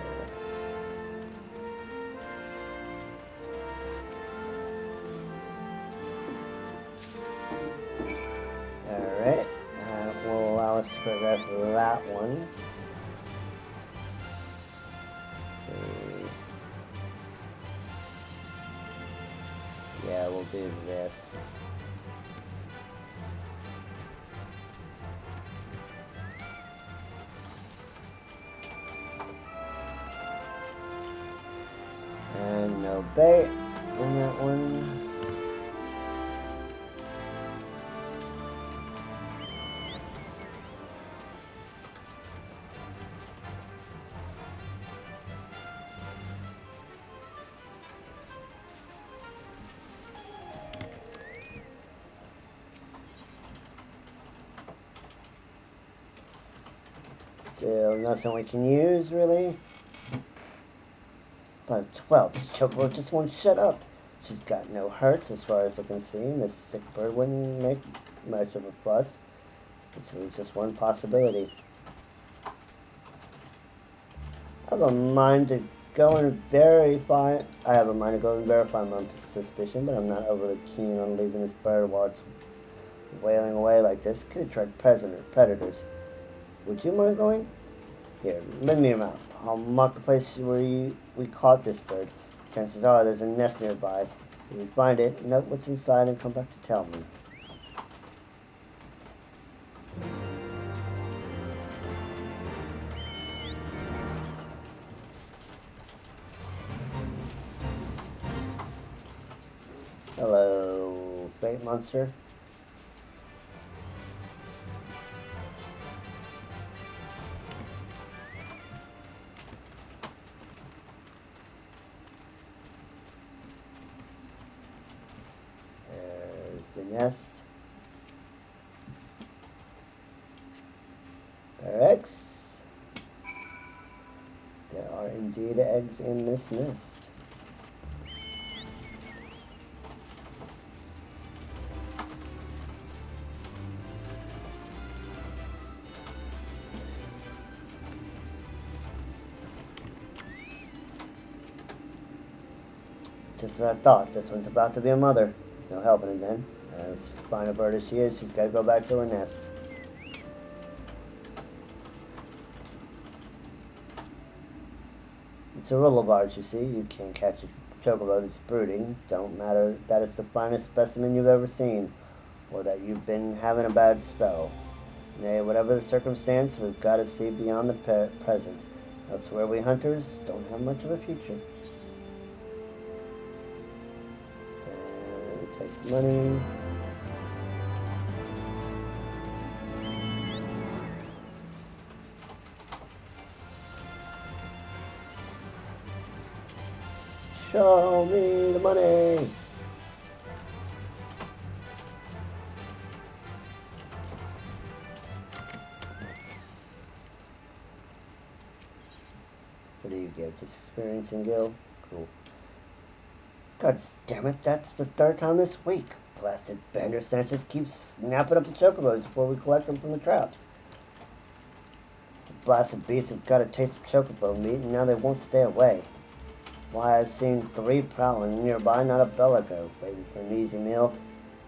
Alright. Will allow us to progress that one. Let's see. Yeah, we'll do this. And no bait in that one. Still nothing we can use, really. But 12, this chocobo just won't shut up. She's got no hurts as far as I can see, and this sick bird wouldn't make much of a fuss, which leaves just one possibility. I have a mind to go and verify. My suspicion, but I'm not overly keen on leaving this bird while it's wailing away like this. Could attract predators. Would you mind going? Here, lend me your mouth. I'll mark the place where we caught this bird. Chances are there's a nest nearby. If you find it, note what's inside and come back to tell me. Hello, fate monster. The nest. There are eggs. There are indeed eggs in this nest. Just as I thought, this one's about to be a mother. There's no helping it then. As fine a bird as she is, she's got to go back to her nest. It's a rule of ours, you see. You can't catch a chocobo that's brooding. Don't matter that it's the finest specimen you've ever seen, or that you've been having a bad spell. Nay, whatever the circumstance, we've got to see beyond the present. That's where we hunters don't have much of a future. And we take money. Show me the money. What do you give? Just experience and guild? Cool. God damn it, that's the third time this week. Blasted Bandersnatch just keeps snapping up the chocobos before we collect them from the traps. The blasted beasts have got a taste of chocobo meat and now they won't stay away. Why, I've seen 3 prowling nearby, not a bellico, waiting for an easy meal.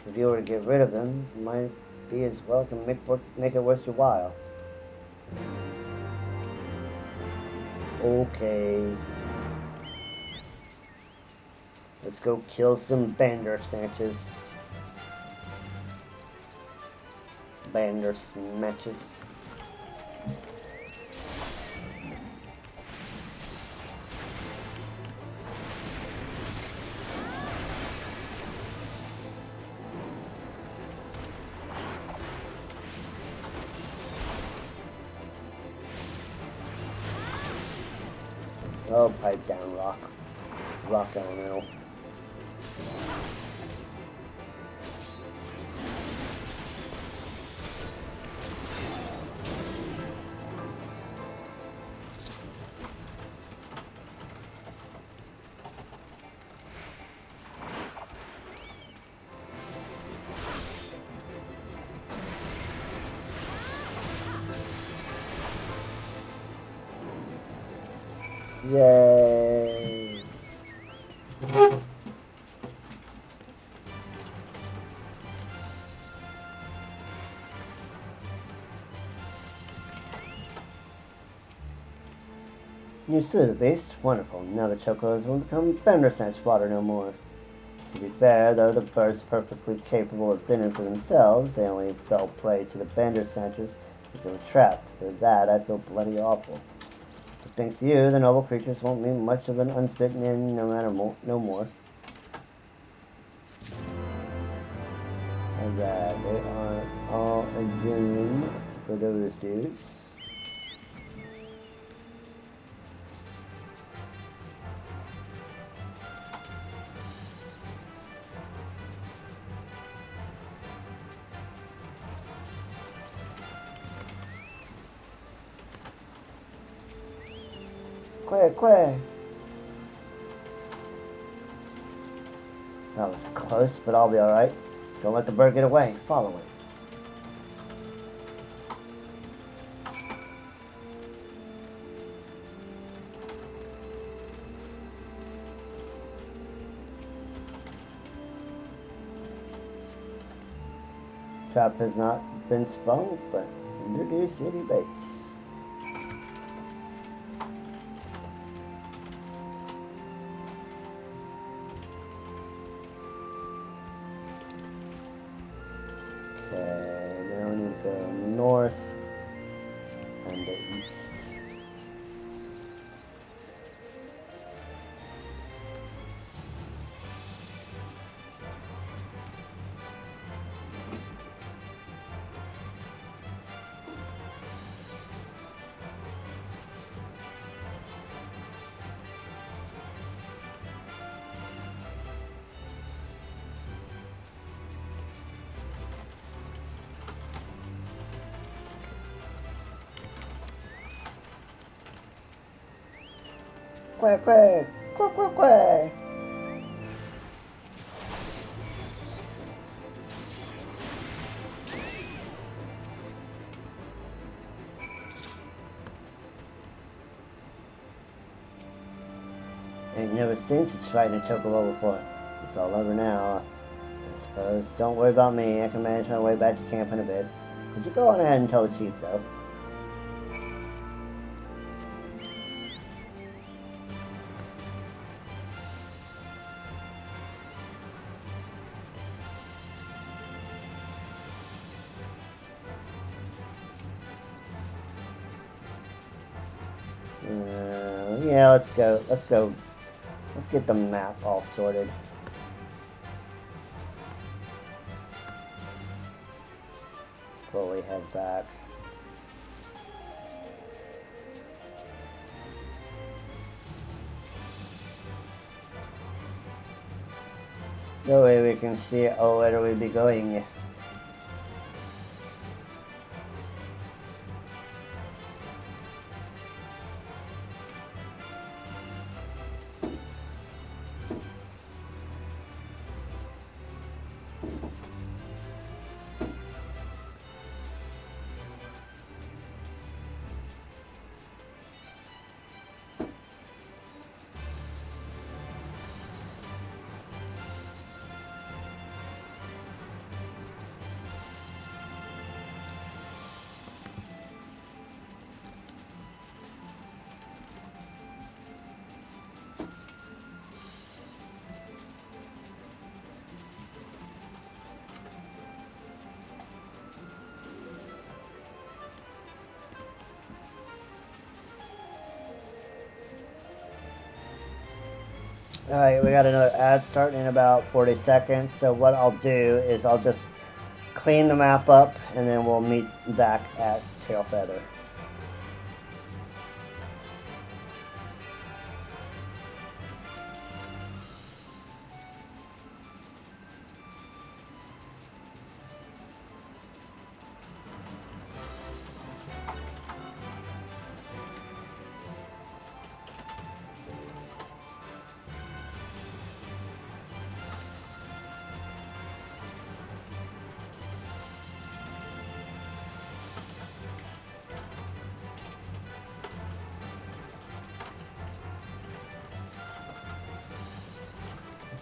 If you were to get rid of them, it might be as well can make it worth your while. Okay. Let's go kill some Bandersnatches. Bandersnatches. Oh, pipe down, rock. Rock elemental. Yay! You slew the beast? Wonderful. Now the chocos will become Bandersnatch fodder no more. To be fair, though the birds perfectly capable of fending for themselves, they only fell prey to the Bandersnatches as they were trapped. For that, I feel bloody awful. But thanks to you, the noble creatures won't mean much of an unfit end no more. Alright, they are all a doom for those dudes. Quick! That was close, but I'll be alright. Don't let the bird get away. Follow it. Trap has not been sprung, but introduce any baits. Okay, now we need to go north and east. Quick! Ain't never seen such fighting a chocobo before. It's all over now, I suppose. Don't worry about me. I can manage my way back to camp in a bit. Could you go on ahead and tell the chief, though? Yeah, let's go. Let's get the map all sorted. Before we head back. That way we can see, oh, where do we be going? Alright, we got another ad starting in about 40 seconds. So what I'll do is I'll just clean the map up and then we'll meet back at Tailfeather.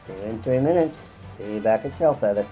See you in 3 minutes. See you back at Tailfeather.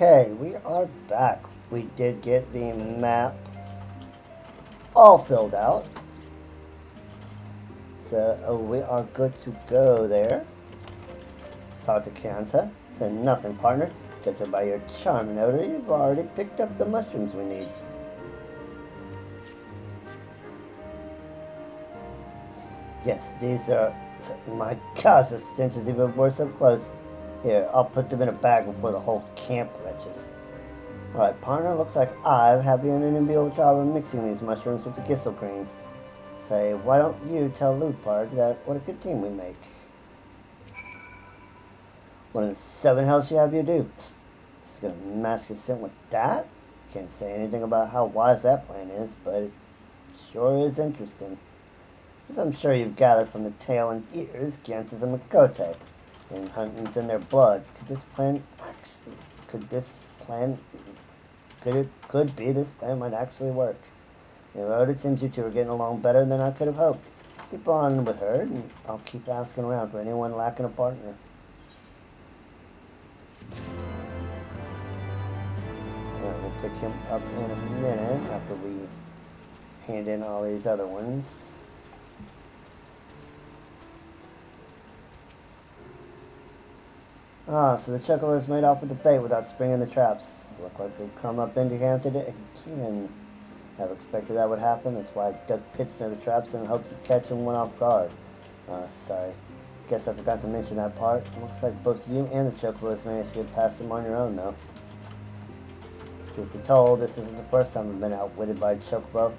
Okay, we are back. We did get the map all filled out. So we are good to go there. Let's talk to Kanta. Say nothing, partner. Judging by your charming odor, you've already picked up the mushrooms we need. Yes, these are... My gosh, the stench is even worse up close. Here, I'll put them in a bag before the whole camp retches. Alright, partner, looks like I've had the unenviable job of mixing these mushrooms with the gissel greens. Say, why don't you tell Lupard that what a good team we make? What in 7 hells you have you do? Just gonna mask your scent with that? Can't say anything about how wise that plan is, but it sure is interesting. As I'm sure you've gathered from the tail and ears, Ghent is a Makote, and hunting's in their blood. Could this plan might actually work. The road, it seems you two are getting along better than I could have hoped. Keep on with her, and I'll keep asking around for anyone lacking a partner. Alright, we'll pick him up in a minute after we hand in all these other ones. Ah, so the Chocobos made off with the bait without springing the traps. Look like they'll come up into here today again. I've expected that would happen. That's why I dug pits near the traps in hopes of catching one off guard. Sorry. Guess I forgot to mention that part. Looks like both you and the Chocobos managed to get past them on your own, though. Truth be told, this isn't the first time I've been outwitted by a Chocobo.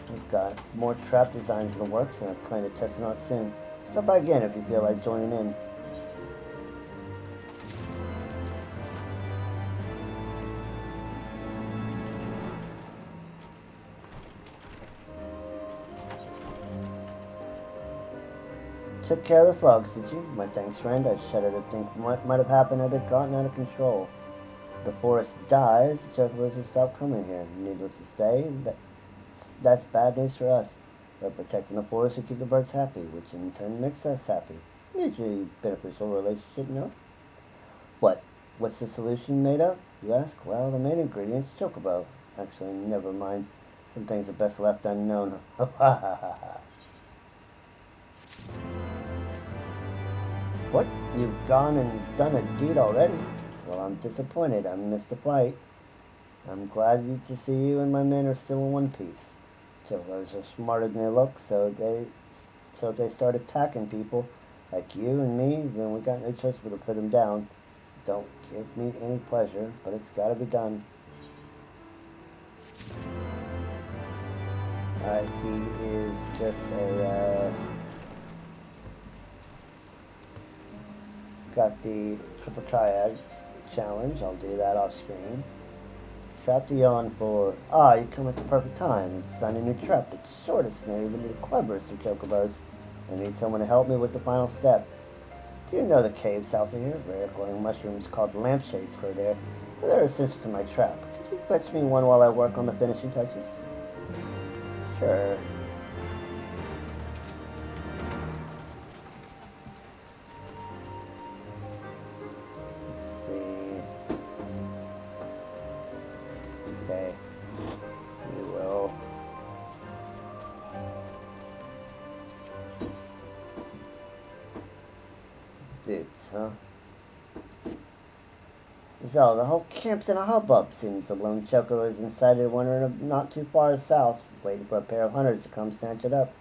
We've got more trap designs in the works, and I plan to test them out soon. Stop by again if you feel like joining in. Took care of the slugs, did you? My thanks, friend. I shudder to think what might have happened had it gotten out of control. The forest dies, the Chocobos will stop coming here. Needless to say, that's bad news for us. But protecting the forest will keep the birds happy, which in turn makes us happy. Mutually beneficial relationship, no? What's the solution made of? You ask? Well, the main ingredient's Chocobo. Actually, never mind. Some things are best left unknown. Ha ha ha ha. What? You've gone and done a deed already? Well, I'm disappointed. I missed the flight. I'm glad to see you and my men are still in one piece. Chocobos are smarter than they look, so if they start attacking people like you and me, then we got no choice but to put them down. Don't give me any pleasure, but it's got to be done. Alright, he is just a got the triple triad challenge. I'll do that off screen. Trap the yawn for... Ah, you come at the perfect time. Design a new trap that's short of snare even to the cleverest of Chocobos. I need someone to help me with the final step. Do you know the cave south of here? Rare glowing mushrooms called lampshades grow there. They're essential to my trap. Could you fetch me one while I work on the finishing touches? Sure. Okay, we will. Boots, huh? So, the whole camp's in a hubbub. Seems the lone Chocobo is inside of one not too far south, waiting for a pair of hunters to come snatch it up.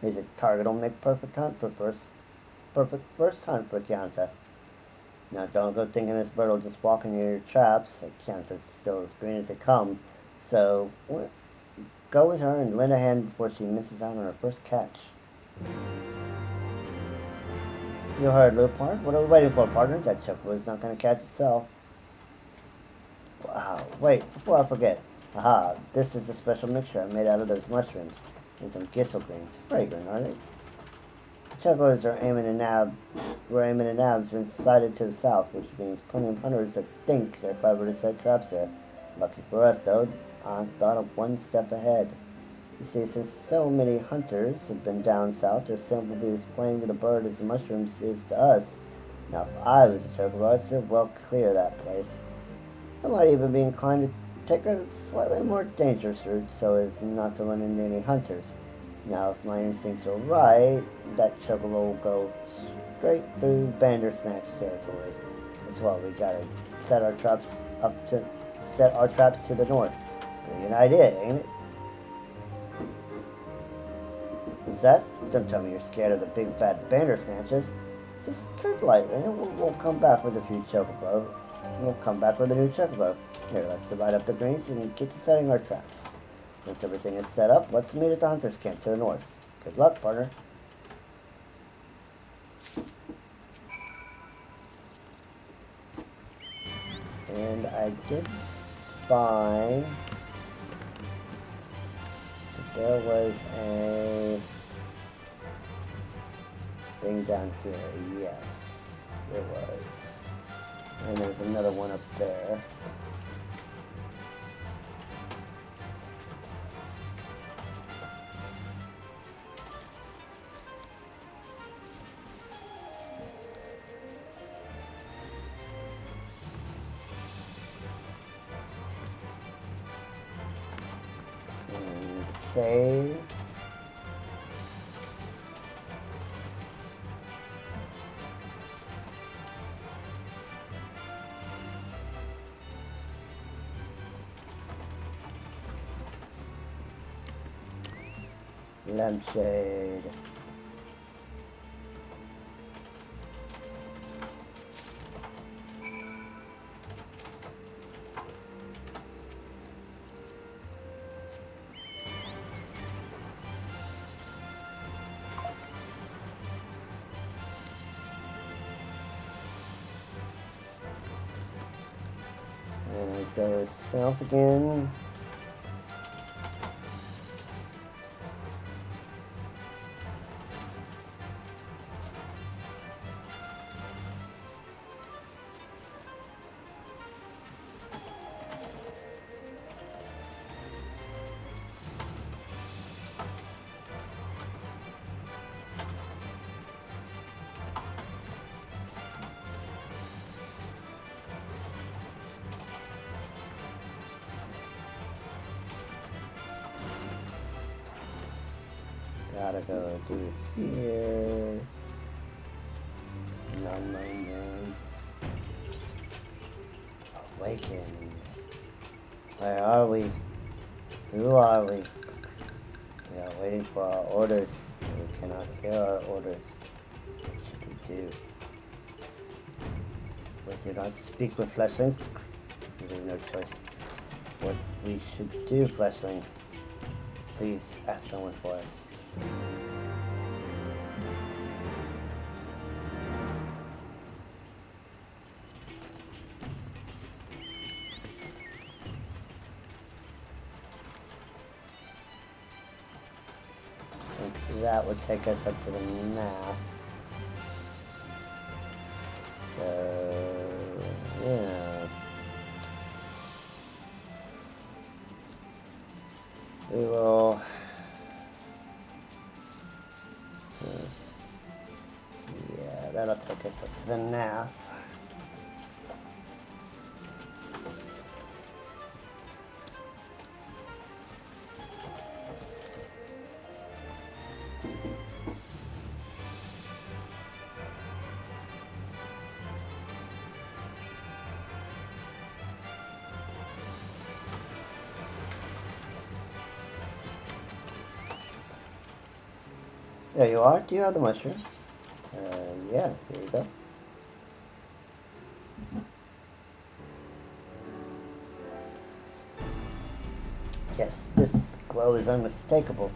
He's a target will make perfect hunt for first hunt for Kianta. Now, don't go thinking this bird will just walk into your traps. Kianta's still as green as they come. So, go with her and lend a hand before she misses out on her first catch. You heard, Lupard. What are we waiting for, partner? That Chocobo is not going to catch itself. Wow, wait, before I forget. Aha, this is a special mixture I made out of those mushrooms and some gissel greens. Fragrant, are they? Chocobos are aiming at nabs been sighted to the south, which means plenty of hunters that think they're clever to set traps there. Lucky for us, though, I thought of one step ahead. You see, since so many hunters have been down south, their scent will be as plain to the bird as the mushrooms is to us. Now, if I was a Chocobo, I'd steer well clear of that place. I might even be inclined to take a slightly more dangerous route so as not to run into any hunters. Now, if my instincts are right, that chocobo will go straight through Bandersnatch territory. As well, we gotta set our traps to the north. Pretty good idea, ain't it? What's that? Don't tell me you're scared of the big bad Bandersnatches. Just tread lightly, and we'll come back with a few chocobo. We'll come back with a new chocobo. Here, let's divide up the greens and get to setting our traps. Once everything is set up, let's meet at the hunter's camp to the north. Good luck, partner. And I did spy that there was a thing down here. Yes, there was. And there's another one up there. Okay. Lampshade. And let's go south again. Gotta go through here. No. Awakens. Where are we? Who are we? We are waiting for our orders. We cannot hear our orders. What should we do? We do not speak with fleshlings. We have no choice. What we should do, fleshling? Please ask someone for us. That would take us up to the map. So, yeah. We will... Yeah, that'll take us up to the nav. There you are. Do you have the mushroom? Yeah, here you go. Yes, this glow is unmistakable.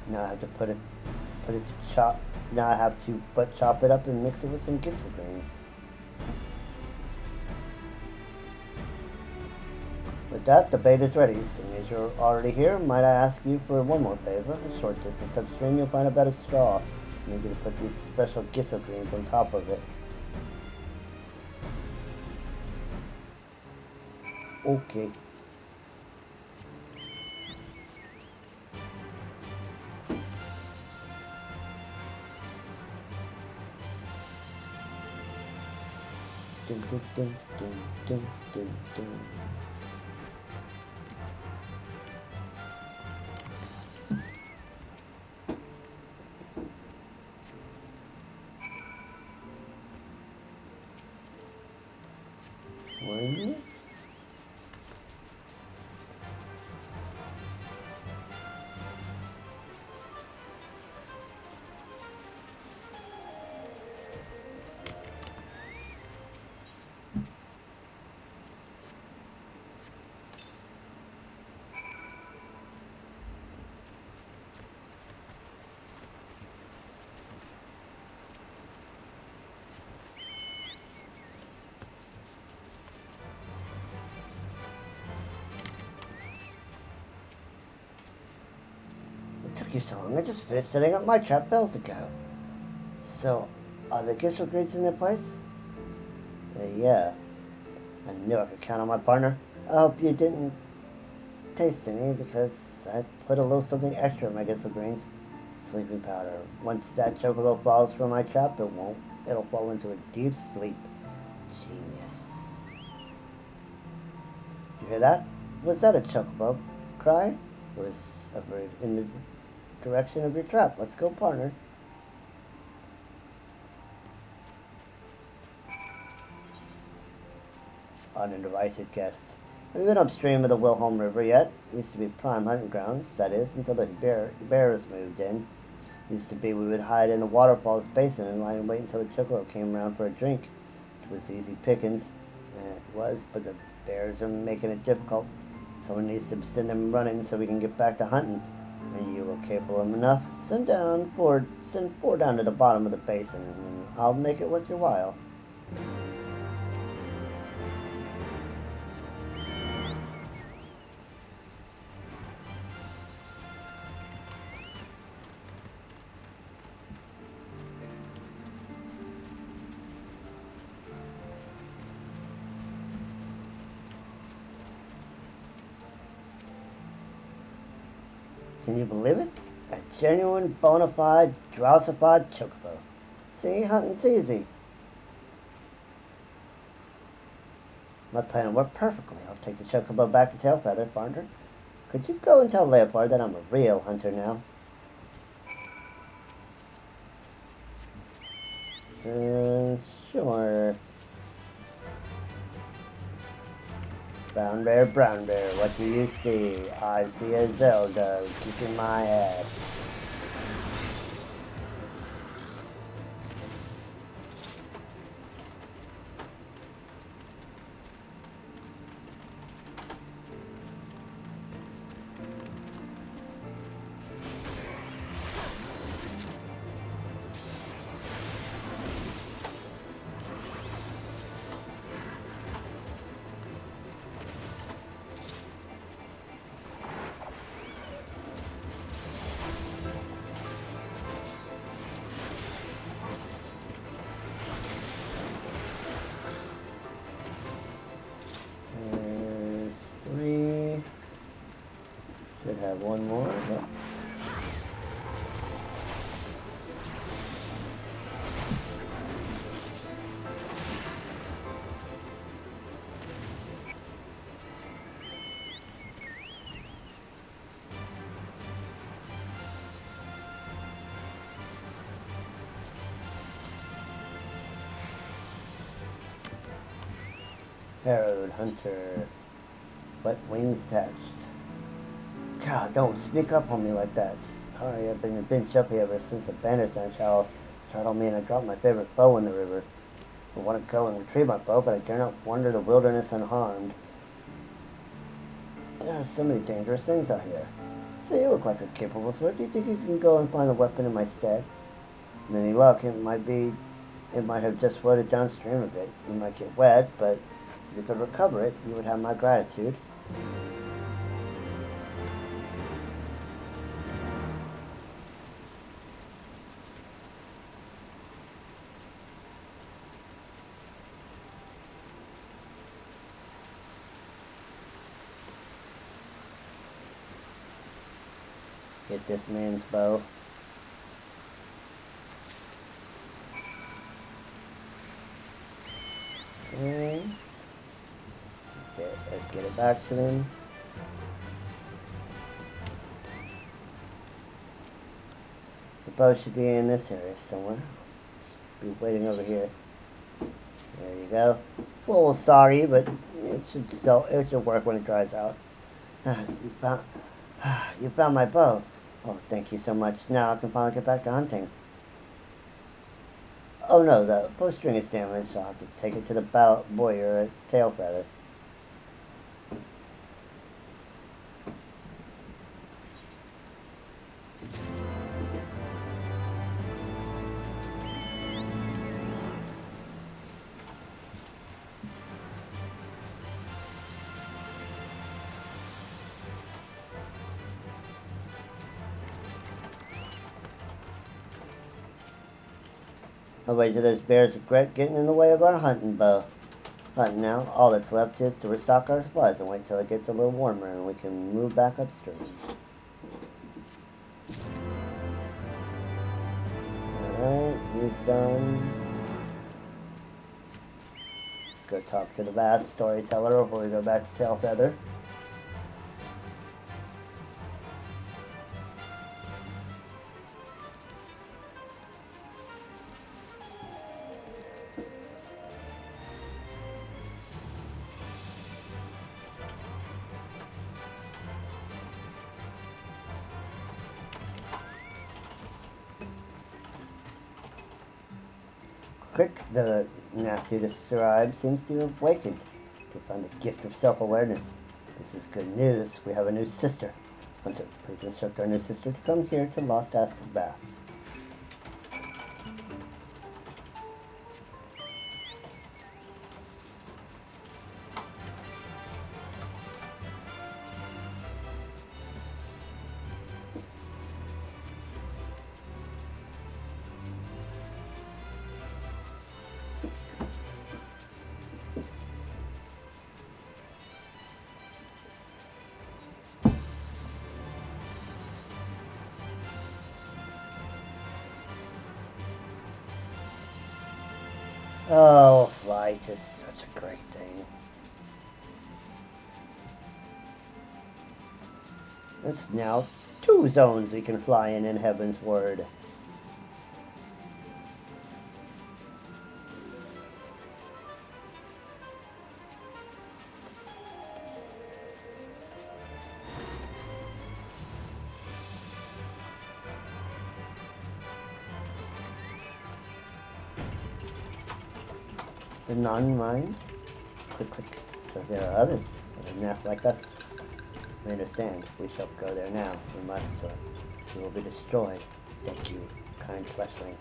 Now I have to put it to chop. Now I have to chop it up and mix it with some gizzle greens. With that, the bait is ready. Seeing as you're already here, might I ask you for one more favor? A short distance upstream, you'll find a bed of straw. I need you to put these special gizzle greens on top of it. Okay. Dun, dun, dun, dun, dun, dun, dun. One. What took you so long? I just finished setting up my trap bells ago. So, are the gifts grades in their place? Yeah. I knew I could count on my partner. I hope you didn't taste any because I put a little something extra in my Gissel greens. Sleeping powder. Once that chocobo falls from my trap, it'll fall into a deep sleep. Genius. You hear that? Was that a chocobo cry? It was in the direction of your trap. Let's go, partner. Uninvited guest. Have you been upstream of the Wilhelm River yet? Used to be prime hunting grounds, that is, until the bears moved in. Used to be we would hide in the waterfall's basin and lie and wait until the chocobo came around for a drink. It was easy pickings. It was, but the bears are making it difficult. Someone needs to send them running so we can get back to hunting. Are you capable enough? Send four down to the bottom of the basin, and I'll make it worth your while. Can you believe it? A genuine, bona fide, drowsified chocobo. See, hunting's easy. My plan worked perfectly. I'll take the chocobo back to Tailfeather, partner. Could you go and tell Leopard that I'm a real hunter now? Sure. Brown bear, what do you see? I see a Zelda kicking my ass. Should have one more. Yep. Harrowed hunter. Wet wings attached. God, don't sneak up on me like that. Sorry, I've been a bit jumpy ever since the Bandersnatch Owl startled me and I dropped my favorite bow in the river. I want to go and retrieve my bow, but I dare not wander the wilderness unharmed. There are so many dangerous things out here. So you look like a capable sword. Do you think you can go and find a weapon in my stead? With any luck, it might have just floated downstream a bit. You might get wet, but if you could recover it, you would have my gratitude. Get this man's bow. Okay. Let's get it back to them. The boat should be in this area somewhere. Just be waiting over here. There you go. It's a little soggy, but it should work when it dries out. You found my bow. Oh, thank you so much. Now I can finally get back to hunting. Oh no, the bowstring is damaged. I'll have to take it to the bowyer at Tailfeather. Oh wait till those bears regret getting in the way of our hunting now. All that's left is to restock our supplies and wait till it gets a little warmer and we can move back upstream. Alright, he's done. Let's go talk to the vast storyteller before we go back to Tailfeather. Quick, the nasty scribe seems to have awakened. To find the gift of self-awareness. This is good news. We have a new sister. Hunter, please instruct our new sister to come here to Lost Aston Bath. Oh, flight is such a great thing. It's now 2 zones we can fly in Heaven's Word. The non-mind? Click, click. So there are others that are not like us. We understand. We shall go there now. We must, or we will be destroyed. Thank you, kind fleshling.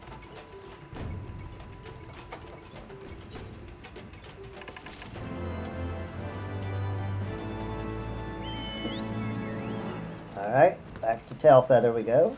Alright, back to Tailfeather we go.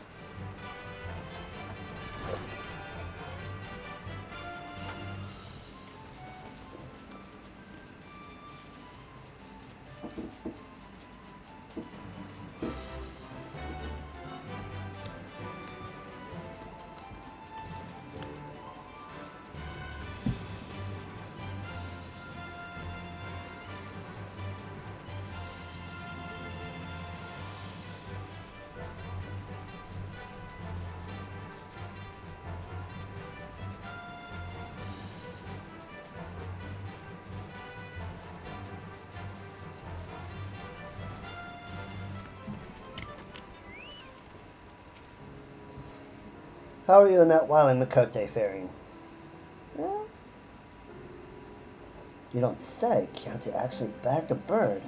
How are you and that Wily Makote faring? Well, you don't say. Chianti actually bagged a bird.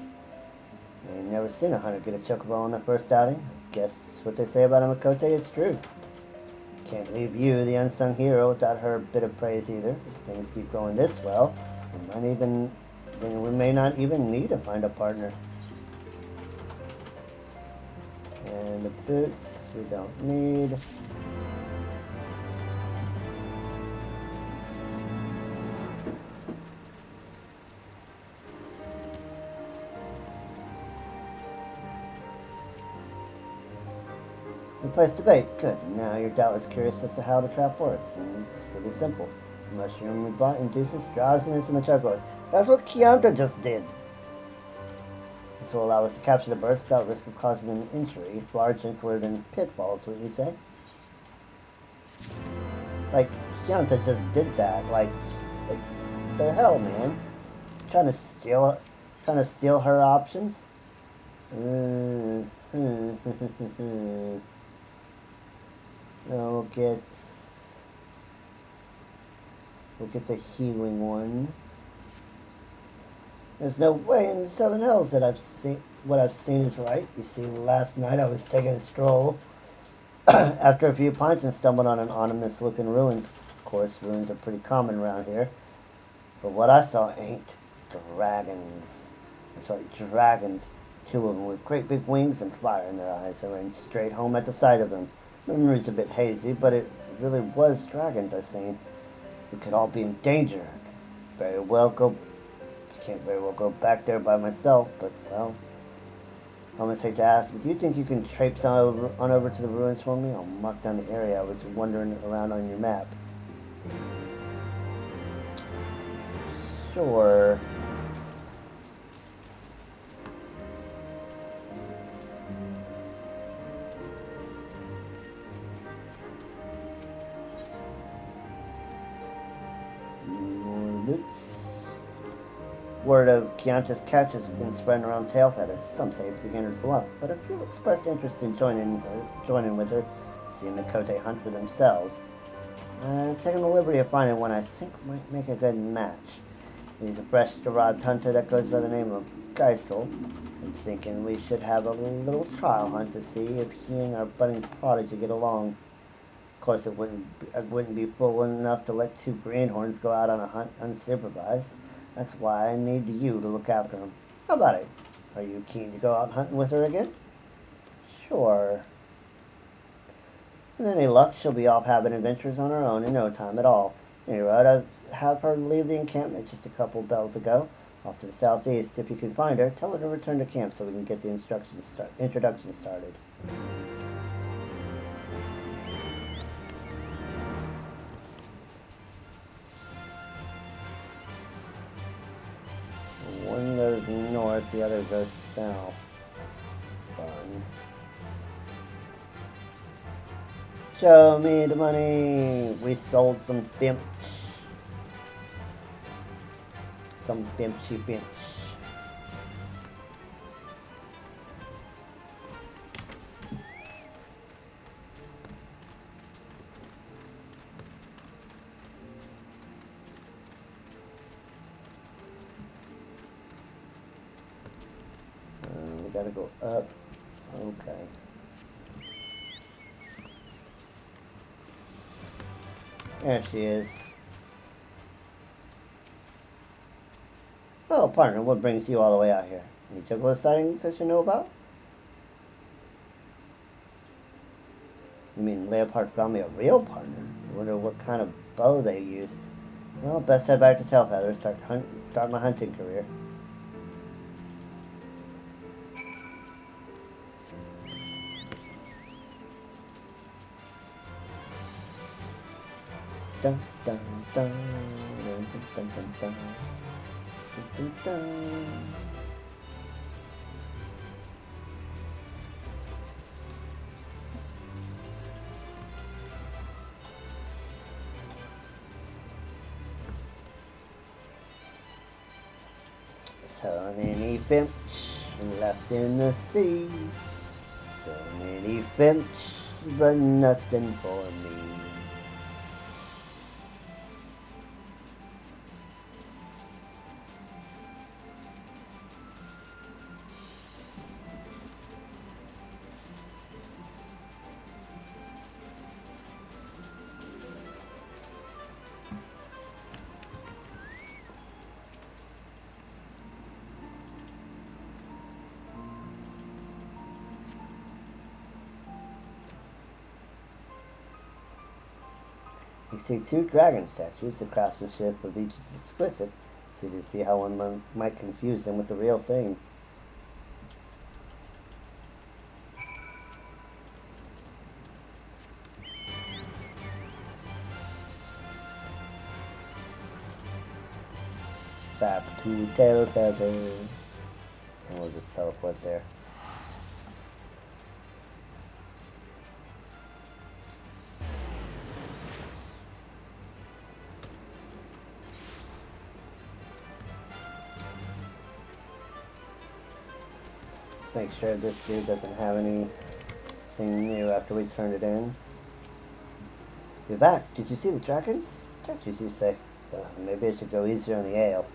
I ain't never seen a hunter get a chocobo on their first outing. I guess what they say about a Makote is true. Can't leave you, the unsung hero, without her bit of praise either. If things keep going this well, we may not even need to find a partner. And the boots we don't need. Placed the bait. Good. Now you're doubtless curious as to how the trap works, and it's pretty simple. The mushroom we bought induces drowsiness in the turquoise. That's what Chianta just did. This will allow us to capture the birds without risk of causing them injury. Large included in pitfalls, would you say? Like, Chianta just did that. Like the hell, man? Trying to steal her options? No, we'll get the healing one. There's no way in the Seven Hells that what I've seen is right. You see, last night I was taking a stroll after a few pints and stumbled on an ominous-looking ruins. Of course, ruins are pretty common around here. But what I saw ain't dragons. That's right, dragons. 2 of them with great big wings and fire in their eyes. I ran straight home at the sight of them. Memory's a bit hazy, but it really was dragons I seen. We could all be in danger. Can't very well go back there by myself, but, well, I almost hate to ask, but do you think you can traipse on over to the ruins for me? I'll mark down the area I was wandering around on your map. Sure. Word of Chianta's catch has been spreading around Tailfeathers. Some say it's beginner's luck, but a few expressed interest in joining with her, seeing the Kote hunt for themselves. I've taken the liberty of finding one I think might make a good match. He's a fresh-arrived hunter that goes by the name of Geisel. I'm thinking we should have a little trial hunt to see if he and our budding prodigy get along. Of course, I wouldn't be fool enough to let 2 greenhorns go out on a hunt unsupervised. That's why I need you to look after him. How about it? Are you keen to go out hunting with her again? Sure. With any luck, she'll be off having adventures on her own in no time at all. Anyway, I'd have her leave the encampment just a couple bells ago, off to the southeast. If you can find her, tell her to return to camp so we can get the introduction started. One goes north, the other goes south. Fun. Show me the money! We sold some bimch. Some bimpy bimch. We gotta go up. Okay. There she is. Oh, partner, what brings you all the way out here? Any juggler sightings that you know about? You mean Leopard found me a real partner? I wonder what kind of bow they use. Well, best head back to Tailfeather, start my hunting career. Dun dun dun dun dun dun dun dun dun. So many finch left in the sea. So many finch, but nothing for me. You see 2 dragon statues. The craftsmanship of each is exquisite, so you see how one might confuse them with the real thing. back to Tailfeather. And we'll just teleport there. Let's make sure this dude doesn't have anything new after we turn it in. You're back. Did you see the dragons? Don't you say? Maybe I should go easier on the ale.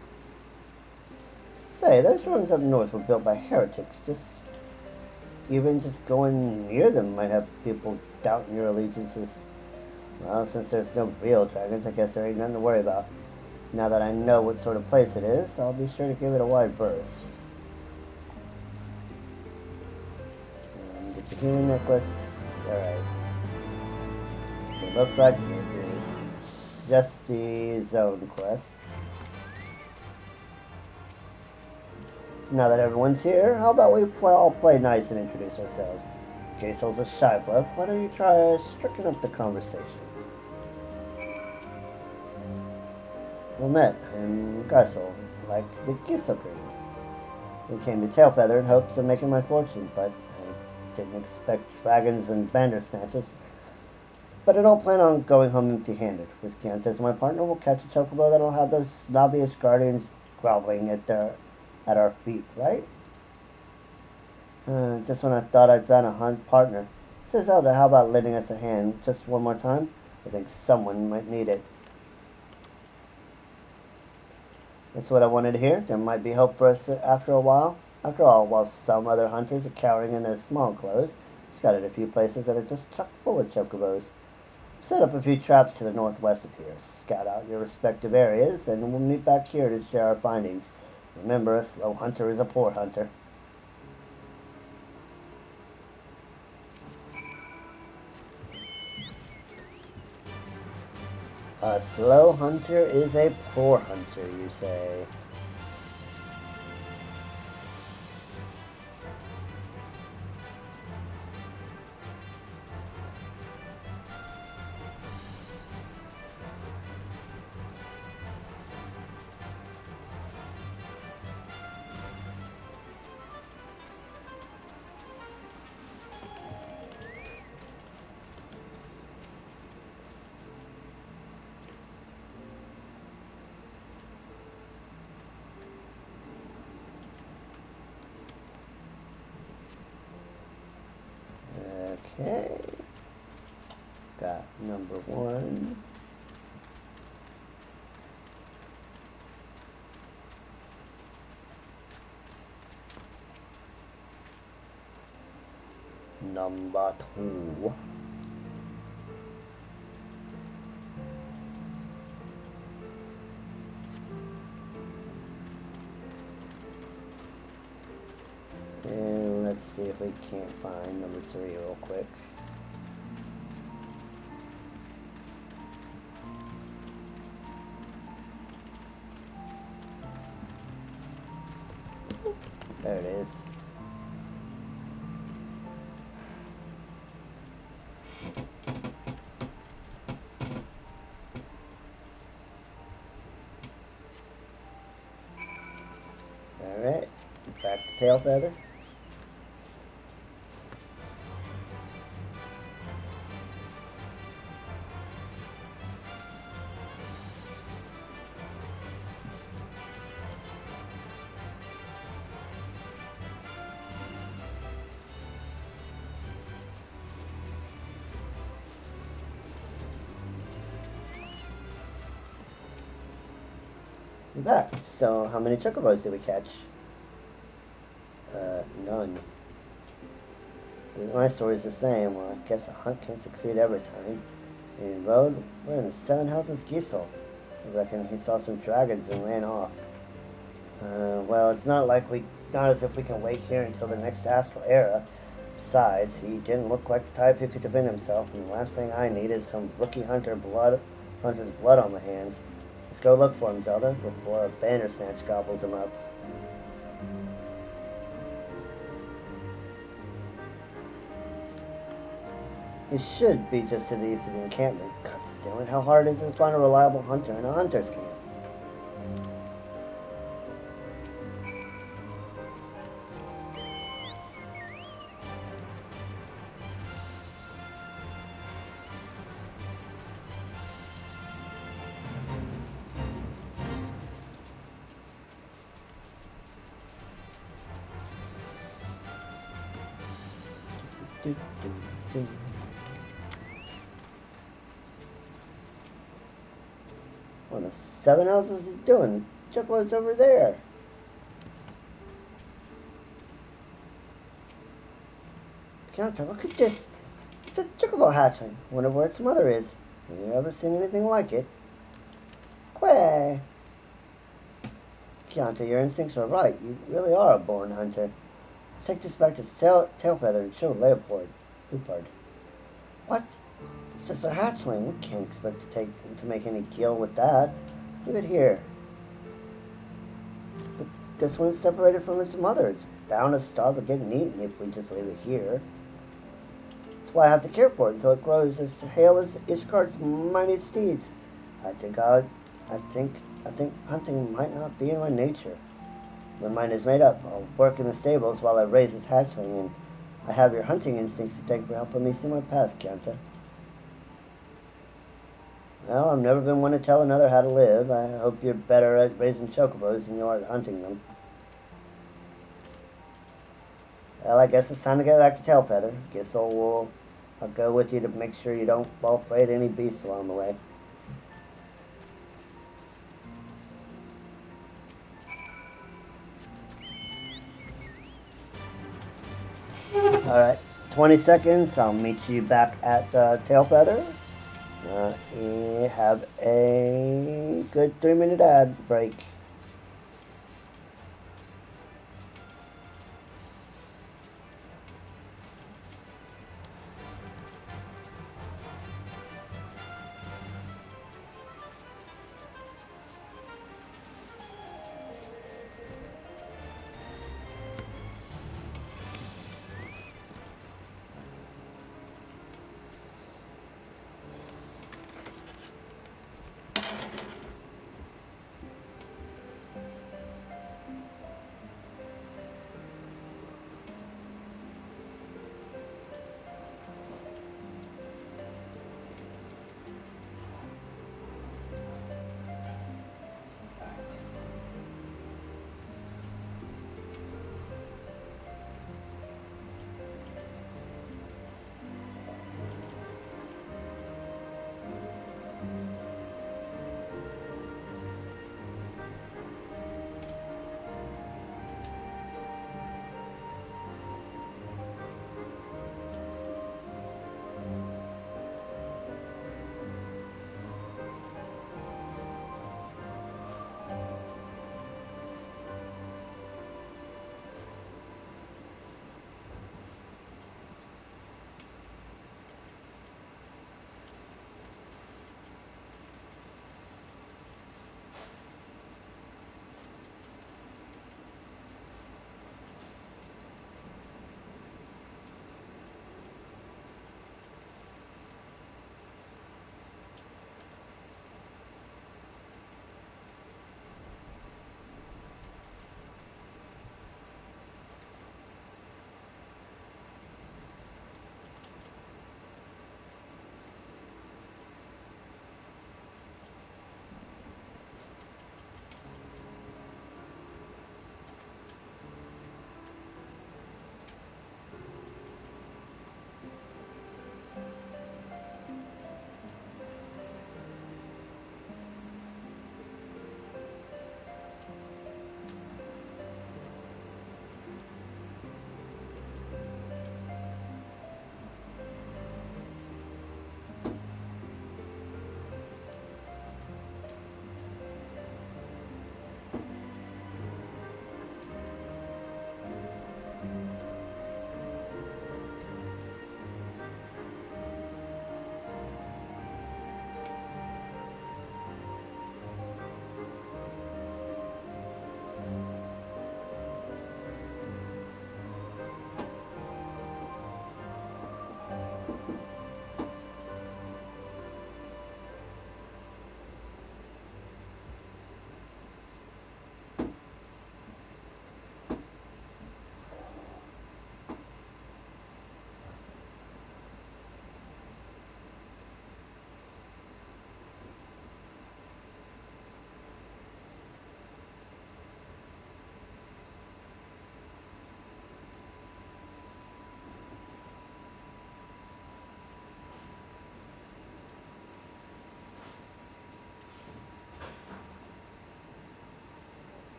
Say, those ruins up north were built by heretics. Even just going near them might have people doubting your allegiances. Well, since there's no real dragons, I guess there ain't nothing to worry about. Now that I know what sort of place it is, I'll be sure to give it a wide berth. And get the healing necklace. Alright. So it looks like it is just the zone quest. Now that everyone's here, how about we all play nice and introduce ourselves? Gasol's a shy bloke. Why don't you try stricken up the conversation? Well met, I'm Gaisel, like the Gisel breed. I came to Tailfeather in hopes of making my fortune, but I didn't expect dragons and bandersnatches. But I don't plan on going home empty-handed. With Gant as my partner, we'll catch a chocobo that'll have those snobbish guardians groveling at our feet, right? Just when I thought I'd found a partner. So Zelda, how about lending us a hand just one more time? I think someone might need it. That's what I wanted to hear. There might be hope for us after a while. After all, while some other hunters are cowering in their small clothes, scattered a few places that are just chock full of chocobos. Set up a few traps to the northwest of here. Scout out your respective areas, and we'll meet back here to share our findings. Remember, a slow hunter is a poor hunter. A slow hunter is a poor hunter, you say. Okay, got number 1. Number 2. And let's see if we can't find number 3 real quick. There it is. Alright, back to Tailfeather. We're back. So, how many chocobos did we catch? None. My story's the same. Well, I guess a hunt can't succeed every time. In the road, we're in the 7 houses Gisel. I reckon he saw some dragons and ran off. Well, it's not as if we can wait here until the next astral era. Besides, he didn't look like the type who could defend himself, and the last thing I need is some rookie hunter's blood on my hands. Let's go look for him, Zelda, before a bandersnatch gobbles him up. It should be just to the east of the encampment. God damn it, how hard is it to find a reliable hunter in a hunter's camp? do. What the seven houses is doing? Chocobo's over there. Kianta, look at this. It's a chocobo hatchling. Wonder where its mother is. Have you ever seen anything like it? Quay. Kianta, your instincts are right. You really are a born hunter. Let's take this back to Tailfeather and show Leopold. What? It's just a hatchling. We can't expect to make any deal with that. Leave it here. But this one's separated from its mother. It's bound to starve or get eaten if we just leave it here. That's why I have to care for it until it grows as hale as Ishgard's mighty steeds. I think hunting might not be in my nature. When mine is made up, I'll work in the stables while I raise this hatchling, and I have your hunting instincts to thank for helping me see my path, Kianta. Well, I've never been one to tell another how to live. I hope you're better at raising chocobos than you are at hunting them. Well, I guess it's time to get back to Tailfeather. I'll go with you to make sure you don't fall prey to any beasts along the way. Alright, 20 seconds. I'll meet you back at Tailfeather. Have a good 3-minute ad break.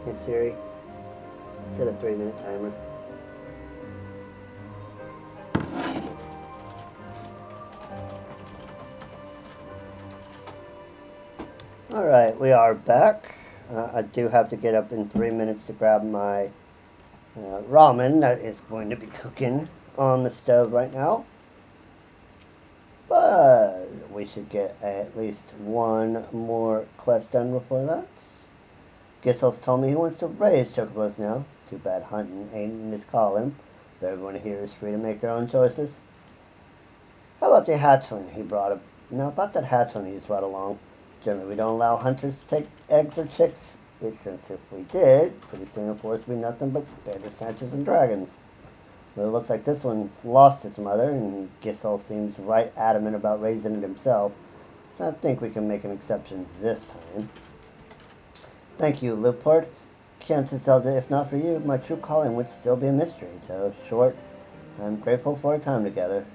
Hey Siri, set a 3-minute timer. Alright, we are back. I do have to get up in 3 minutes to grab my ramen that is going to be cooking on the stove right now. But we should get at least one more quest done before that. Gissel's told me he wants to raise chocobos now. It's too bad hunting ain't in his calling, but everyone here is free to make their own choices. How about the hatchling he brought up? Now about that hatchling he's brought along. Generally, we don't allow hunters to take eggs or chicks. Since if we did, pretty soon the forest would be nothing but bears, snatches, and dragons. But it looks like this one's lost his mother, and Gissel seems right adamant about raising it himself. So I think we can make an exception this time. Thank you, Luport. Countess Zelda, if not for you, my true calling would still be a mystery. So short, I'm grateful for our time together.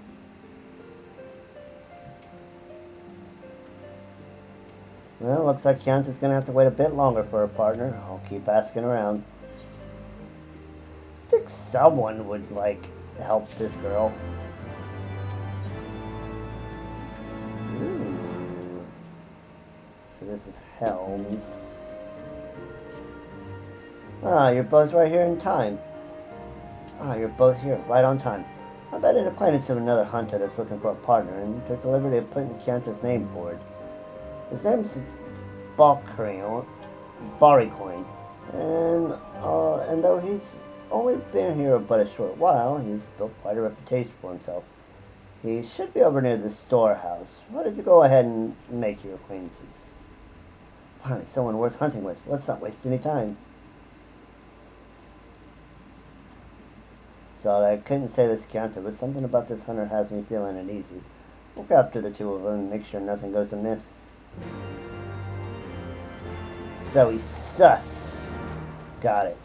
Well, looks like Chianti's gonna have to wait a bit longer for a partner. I'll keep asking around. I think someone would, like, help this girl. Ooh. So this is Helms. Ah, you're both right here in time. Ah, you're both here, right on time. I bet an acquaintance of another hunter that's looking for a partner, and you took the liberty of putting Chianti's name forward. His name's Baricoin, and though he's only been here but a short while, he's built quite a reputation for himself. He should be over near the storehouse. Why don't you go ahead and make your acquaintances? Finally, someone worth hunting with. Let's not waste any time. So I couldn't say this counter, but something about this hunter has me feeling uneasy. We'll go after the two of them and make sure nothing goes amiss. So he's sus. Got it.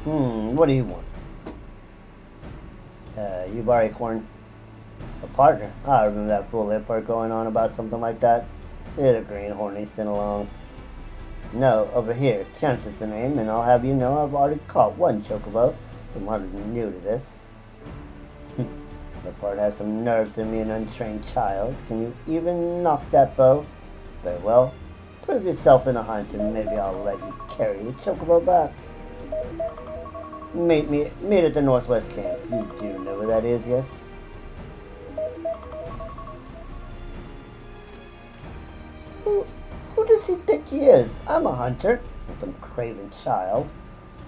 What do you want? You Baricorn. A partner? I remember that fool Lippard going on about something like that. See the greenhorn he sent along. No, over here. Chance is the name, and I'll have you know I've already caught one chocobo, so I'm hardly new to this. Lippard has some nerves in me, an untrained child. Can you even knock that bow? Very well. Prove yourself in the hunt, and maybe I'll let you carry the chocobo back. Meet at the Northwest Camp. You do know where that is, yes? Who does he think he is? I'm a hunter, not some craven child.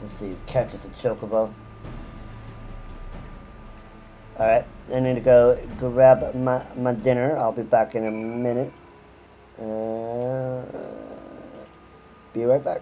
We'll see who catches a chocobo. Alright, I need to go grab my dinner. I'll be back in a minute. Be right back.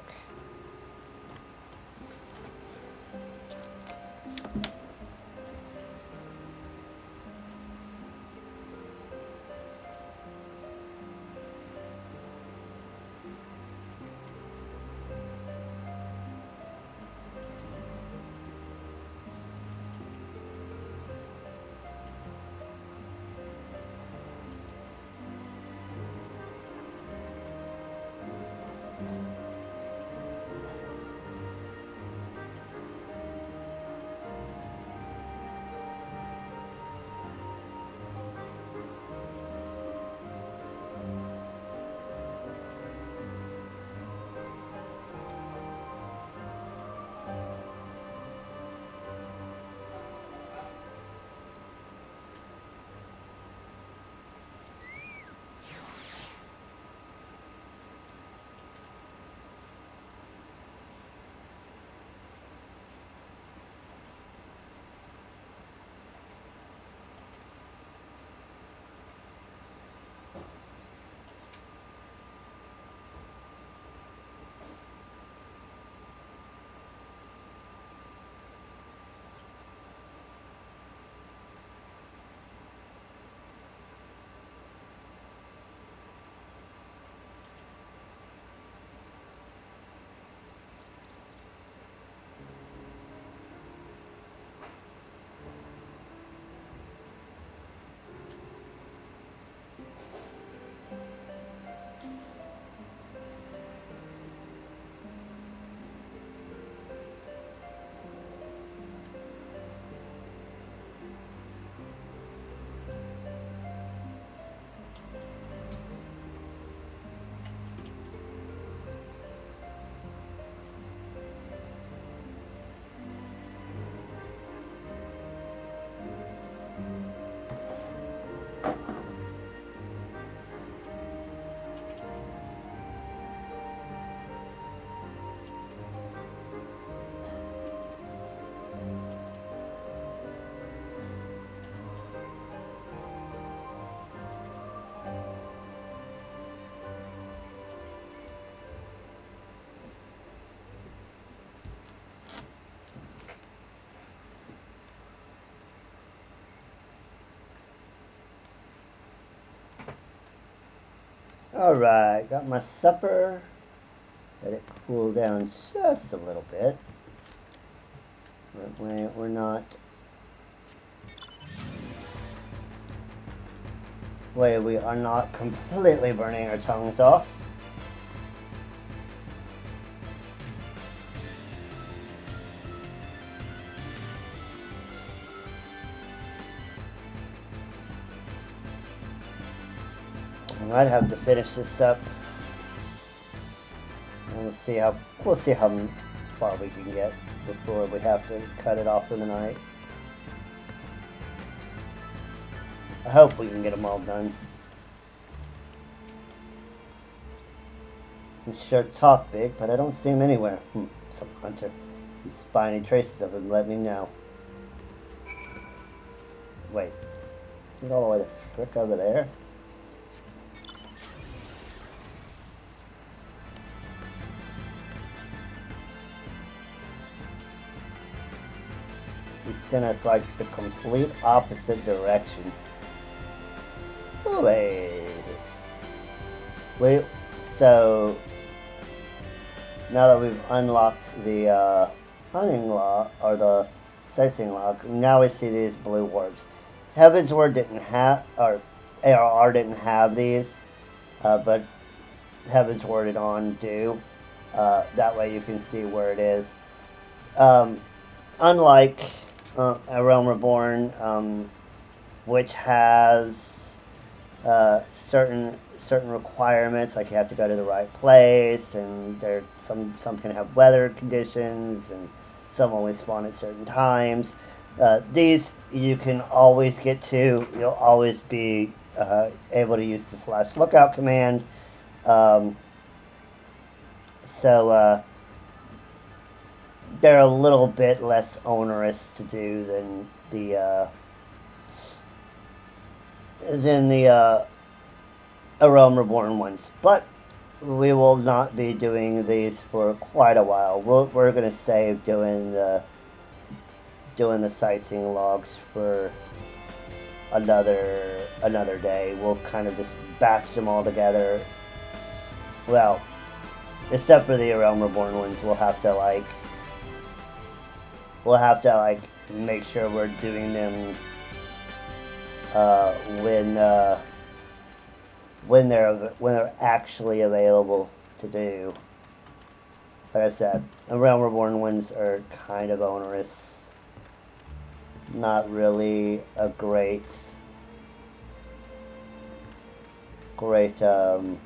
Alright, got my supper. Let it cool down just a little bit. We're not... we are not completely burning our tongues off. I might have to finish this up. And we'll see how far we can get before we have to cut it off for the night. I hope we can get them all done. You sure talk big, but I don't see him anywhere. Some hunter. If you spy any traces of him, let me know. Wait. He's all the way the frick over there? He sent us like the complete opposite direction. Wait. So now that we've unlocked the hunting log or the sightseeing log, now we see these blue orbs. Heavensward didn't have, or ARR didn't have these, but Heavensward and On do. That way you can see where it is. Unlike A Realm Reborn, which has certain requirements, like you have to go to the right place, and there some can have weather conditions, and some only spawn at certain times. These you can always get to. You'll always be able to use the /lookout command. So they're a little bit less onerous to do than the A Realm Reborn ones, but we will not be doing these for quite a while. We're gonna save doing the sightseeing logs for another day. We'll kind of just batch them all together. Well, except for the A Realm Reborn ones, we'll have to make sure we're doing them when they're actually available to do. Like I said, the Realm Reborn ones are kind of onerous. Not really a great oh,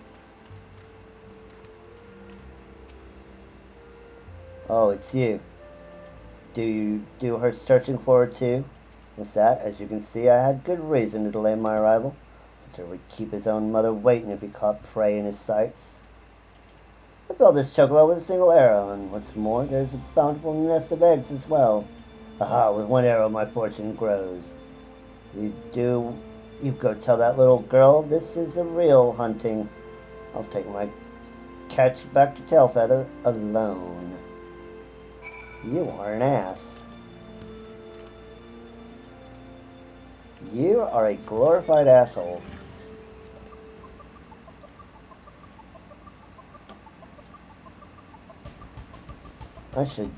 it's you. Do you do her searching for her too? With that, as you can see, I had good reason to delay my arrival. Sir would keep his own mother waiting if he caught prey in his sights. I built this chocobo with a single arrow, and what's more, there's a bountiful nest of eggs as well. Aha, with one arrow my fortune grows. You go tell that little girl this is a real hunting. I'll take my catch back to Tailfeather alone. You are an ass. You are a glorified asshole. I should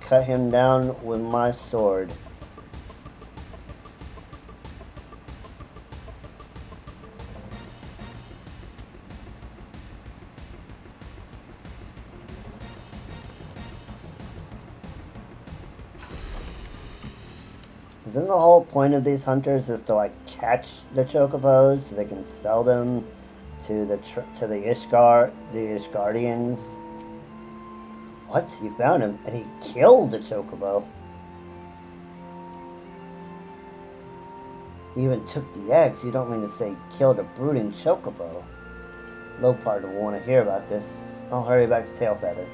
cut him down with my sword. Isn't the whole point of these hunters is to like catch the chocobos so they can sell them to the Ishgardians? What? You found him and he killed the chocobo. He even took the eggs. You don't mean to say he killed a brooding chocobo. Lopard will want to hear about this. I'll hurry back to Tailfeather.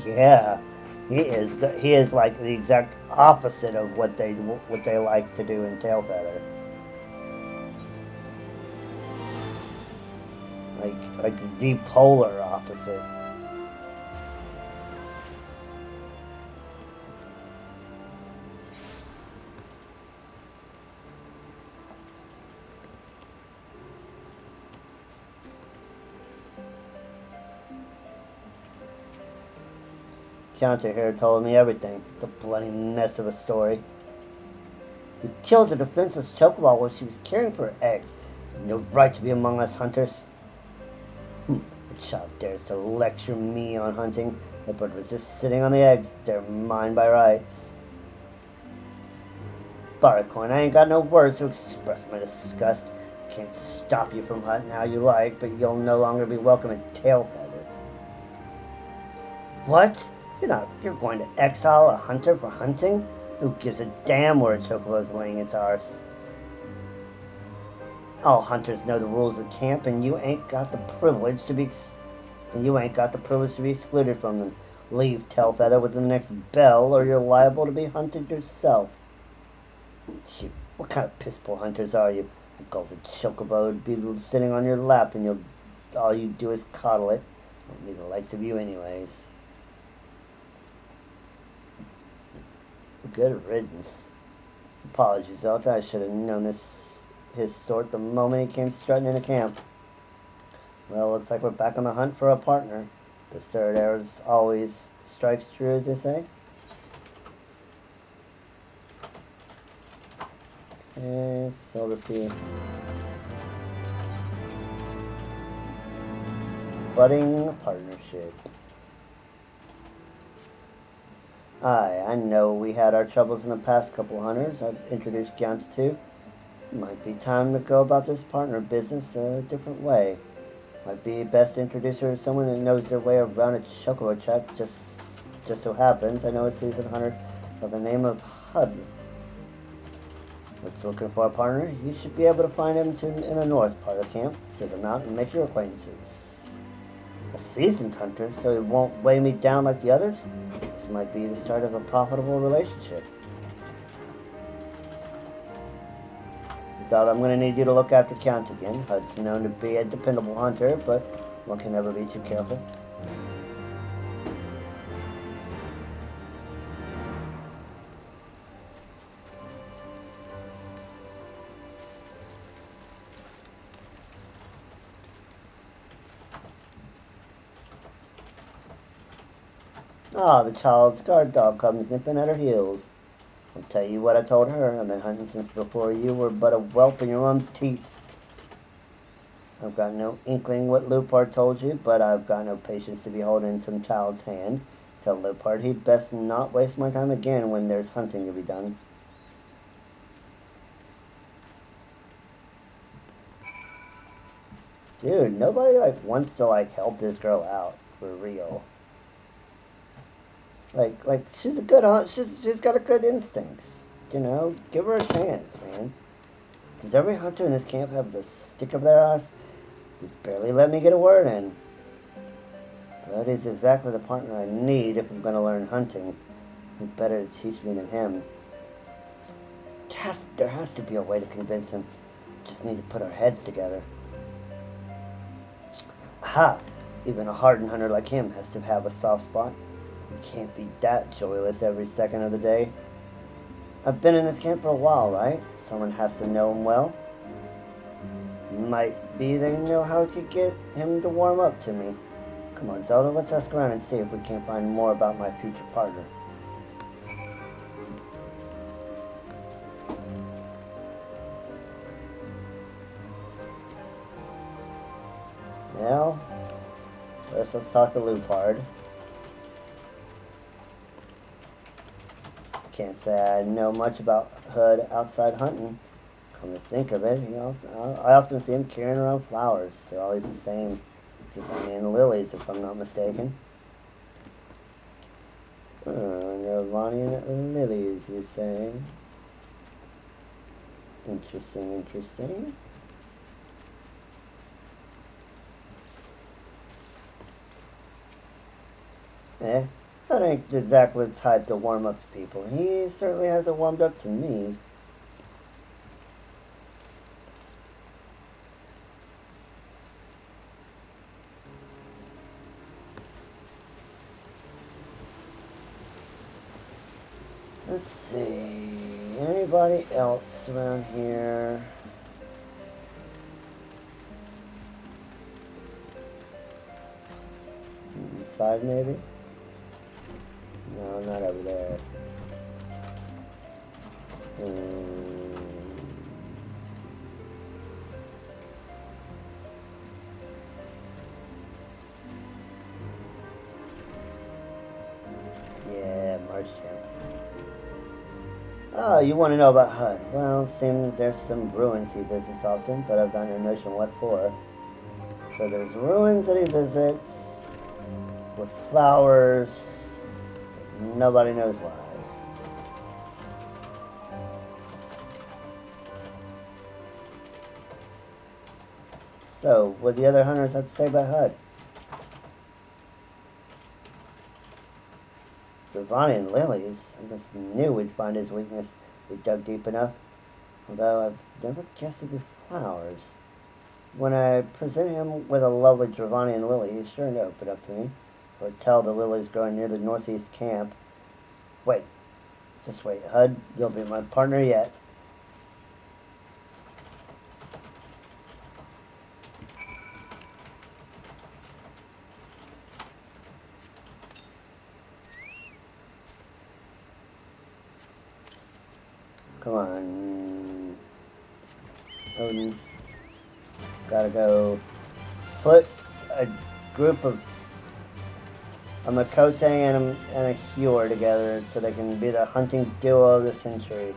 Yeah. He is like the exact opposite of what they like to do in Tailfeather. Like the polar opposite. counter here told me everything. It's a bloody mess of a story. You killed a defenseless chocobo while she was caring for her eggs. No right to be among us hunters. The child dares to lecture me on hunting. The bird was just sitting on the eggs. They're mine by rights. Barcoin, I ain't got no words to express my disgust. Can't stop you from hunting how you like, but you'll no longer be welcome at Tailfeather. What? You're going to exile a hunter for hunting? Who gives a damn where a chocobo's laying its arse? All hunters know the rules of camp, and you ain't got the privilege to be excluded from them. Leave Tailfeather within the next bell, or you're liable to be hunted yourself. What kind of piss-poor hunters are you? A golden chocobo would be sitting on your lap, and all you do is coddle it. I don't need the likes of you anyways. Good riddance. Apologies, Zelda. I should have known his sort the moment he came strutting into camp. Well, looks like we're back on the hunt for a partner. The third arrow always strikes true, as they say. Okay, silver piece. Budding partnership. I know we had our troubles in the past couple hunters I've introduced Gaunt to. Might be time to go about this partner business a different way. Might be best to introduce her to someone that knows their way around a chocobo trap. Just so happens I know a seasoned hunter by the name of Hud. Looks looking for a partner. You should be able to find him in the north part of camp. Seek him out and make your acquaintances. A seasoned hunter, so he won't weigh me down like the others? This might be the start of a profitable relationship. Zelda, I'm going to need you to look after Count again. Hud's known to be a dependable hunter, but one can never be too careful. The child's guard dog comes nipping at her heels. I'll tell you what I told her. I've been hunting since before you were but a whelp in your mom's teats. I've got no inkling what Leopard told you, but I've got no patience to be holding some child's hand. Tell Leopard he'd best not waste my time again when there's hunting to be done. Dude, nobody wants to help this girl out for real. Like she's a good hunt. She's got a good instincts. Give her a chance, man. Does every hunter in this camp have the stick up their ass? You barely let me get a word in. That is exactly the partner I need if I'm going to learn hunting. Who better to teach me than him? There has to be a way to convince him. Just need to put our heads together. Aha! Even a hardened hunter like him has to have a soft spot. You can't be that joyless every second of the day. I've been in this camp for a while, right? Someone has to know him well. Might be they know how I could get him to warm up to me. Come on, Zelda, let's ask around and see if we can't find more about my future partner. Well, first let's talk to Leopard. Can't say I know much about Hood outside hunting. Come to think of it, I often see him carrying around flowers. They're always the same. Dravanian lilies, if I'm not mistaken. Dravanian lilies, you say? Interesting. That ain't exactly the type to warm up to people. He certainly hasn't warmed up to me. Let's see. Anybody else around here? Inside, maybe? not over there. Yeah, March Champ. Oh, you want to know about HUD? Well, seems there's some ruins he visits often, but I've got no notion what for. So there's ruins that he visits with flowers. Nobody knows why. So, what do the other hunters have to say about HUD? Dravanian lilies? I just knew we'd find his weakness if we dug deep enough. Although I've never guessed it'd be flowers. When I presented him with a lovely Dravanian lily, he's sure to open up to me. Or tell the lilies growing near the northeast camp. Wait. Just wait, HUD. You'll be my partner yet. Come on. Odin. Gotta go put a group of a Makote and a Hewer together so they can be the hunting duo of the century.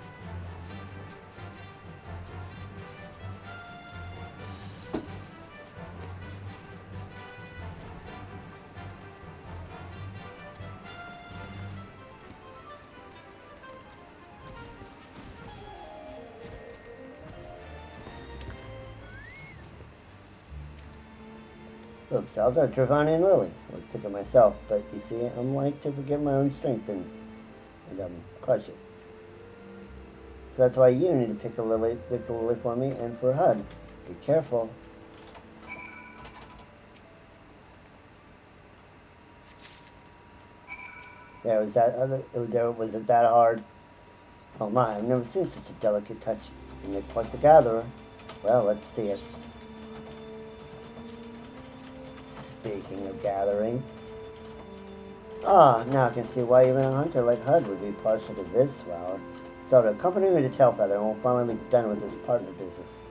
Look, Zelda, Dravanian Lily. I would pick it myself, but you see, I'm like to forget my own strength and crush it. So that's why you need to pick the lily for me and for HUD. Be careful. Was it that hard? Oh my, I've never seen such a delicate touch. And they quite the gatherer. Well, let's see it. Speaking of gathering. Now I can see why even a hunter like HUD would be partial to this flower. So to accompany me to Tailfeather and we'll finally be done with this partner business.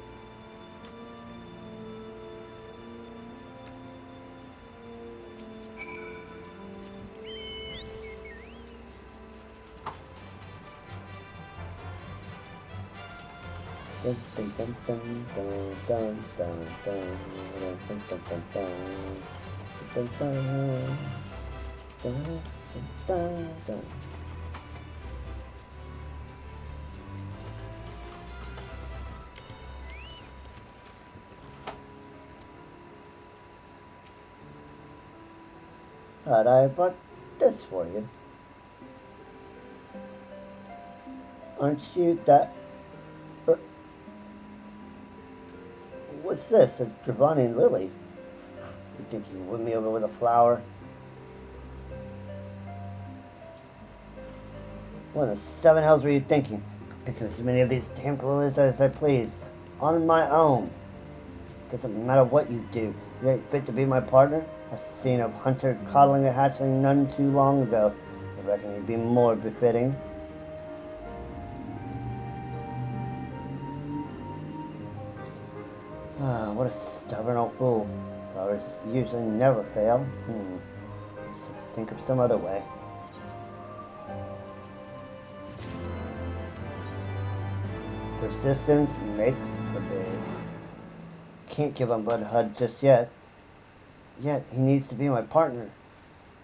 Dun, dun, dun, dun, dun, dun, dun, dun, dun, dun, dun, dun, dun, dun, dun. HUD, I brought this for you. Aren't you that... What's this? A Dravanian lily? You think you win me over with a flower? What in the seven hells were you thinking? Picking as many of these damn lilies as I please. On my own. Doesn't matter what you do. You ain't fit to be my partner? I seen a hunter coddling a hatchling none too long ago. I reckon he'd be more befitting. What a stubborn old fool. Flowers usually never fail. Just have to think of some other way. Persistence makes perfect. Can't give up on HUD just yet. Yet he needs to be my partner.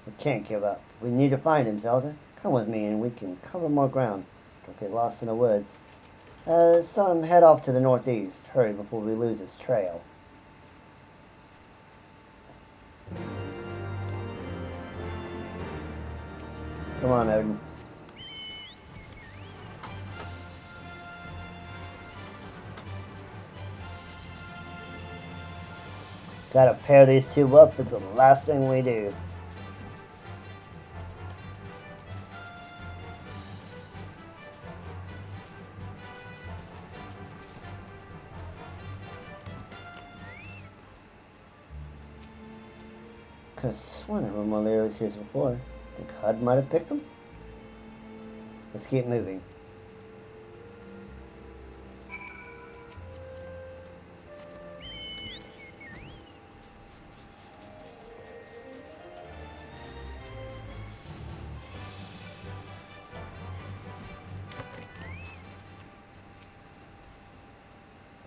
We can't give up. We need to find him, Zelda. Come with me and we can cover more ground. Don't get lost in the woods. So I'm head off to the northeast. Hurry before we lose his trail. Come on, Odin. Gotta pair these two up. It's the last thing we do. Could have sworn there were more lilies here before. Think HUD might have picked them? Let's keep moving.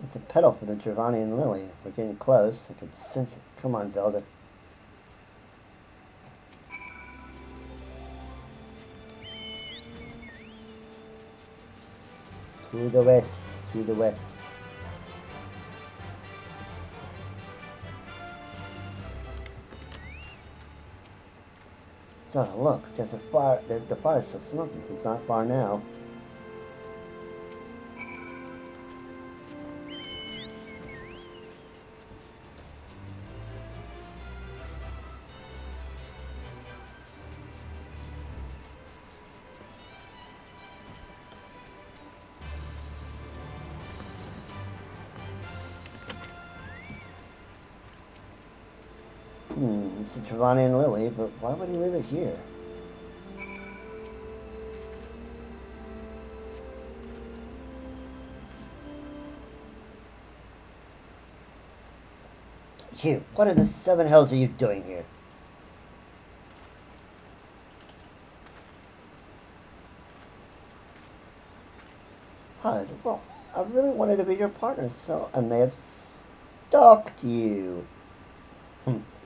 It's a petal for the Dravanian lily. We're getting close. I can sense it. Come on, Zelda. To the west. To the west. Zelda, look. There's a fire. The fire's still smoking. He's not far now. It's a Dravanian lily, but why would he leave it here? You, what in the seven hells are you doing here? Hud, well, I really wanted to be your partner, so I may have stalked you.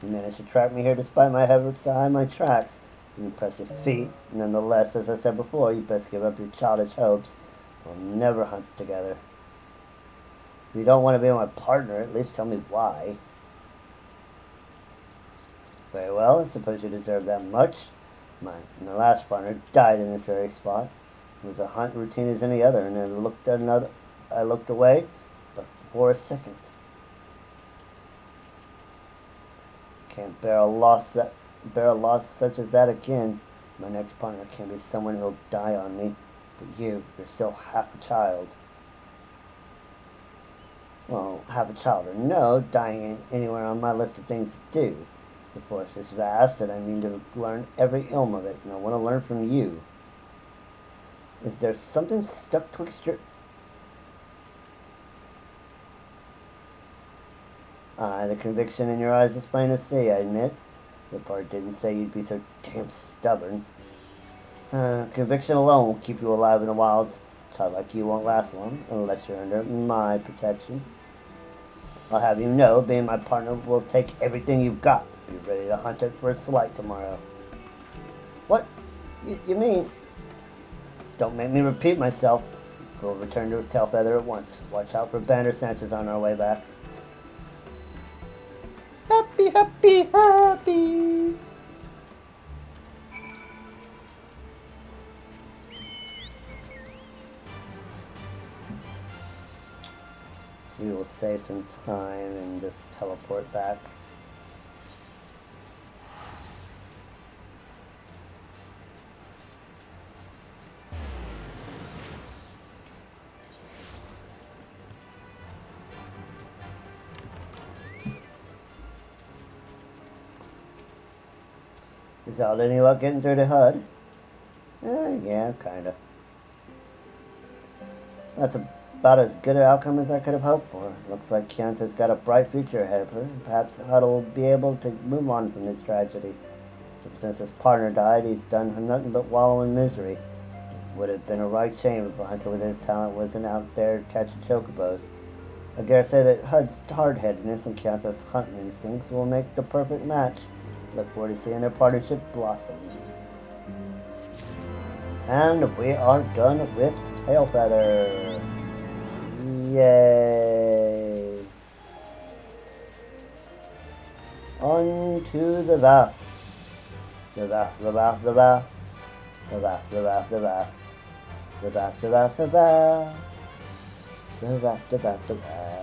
You managed to track me here despite my efforts to hide my tracks. You impressive feat. Nonetheless, as I said before, you best give up your childish hopes. We'll never hunt together. If you don't want to be my partner, at least tell me why. Very well, I suppose you deserve that much. My last partner died in this very spot. It was a hunt routine as any other, and I looked away, but for a second. Can't bear a loss such as that again. My next partner can't be someone who'll die on me. But you're still half a child. Well, half a child or no, dying ain't anywhere on my list of things to do. The forest is vast, and I mean to learn every ilm of it, and I want to learn from you. Is there something stuck twixt your... The conviction in your eyes is plain to see, I admit. The part didn't say you'd be so damn stubborn. Conviction alone will keep you alive in the wilds. A child like you won't last long, unless you're under my protection. I'll have you know, being my partner will take everything you've got. Be ready to hunt it for a slight tomorrow. What? You mean? Don't make me repeat myself. We'll return to Tailfeather at once. Watch out for Banner Sanchez on our way back. Happy, happy, happy! We will save some time and just teleport back. Is Zelda any luck getting through the HUD? Yeah, kinda. That's about as good an outcome as I could have hoped for. Looks like Chianta's got a bright future ahead of her. Perhaps HUD will be able to move on from this tragedy. Ever since his partner died, he's done nothing but wallow in misery. It would have been a right shame if a hunter with his talent wasn't out there catching chocobos. I dare say that HUD's hard-headedness and Chianta's hunting instincts will make the perfect match. Look forward to seeing their partnership blossom. And we are done with Tailfeather. Yay! On to the Vath. The Vath, the Vath, the Vath. The Vath, the Vath, the Vath. The Vath, the Vath, the Vath. The Vath, the Vath, the Vath.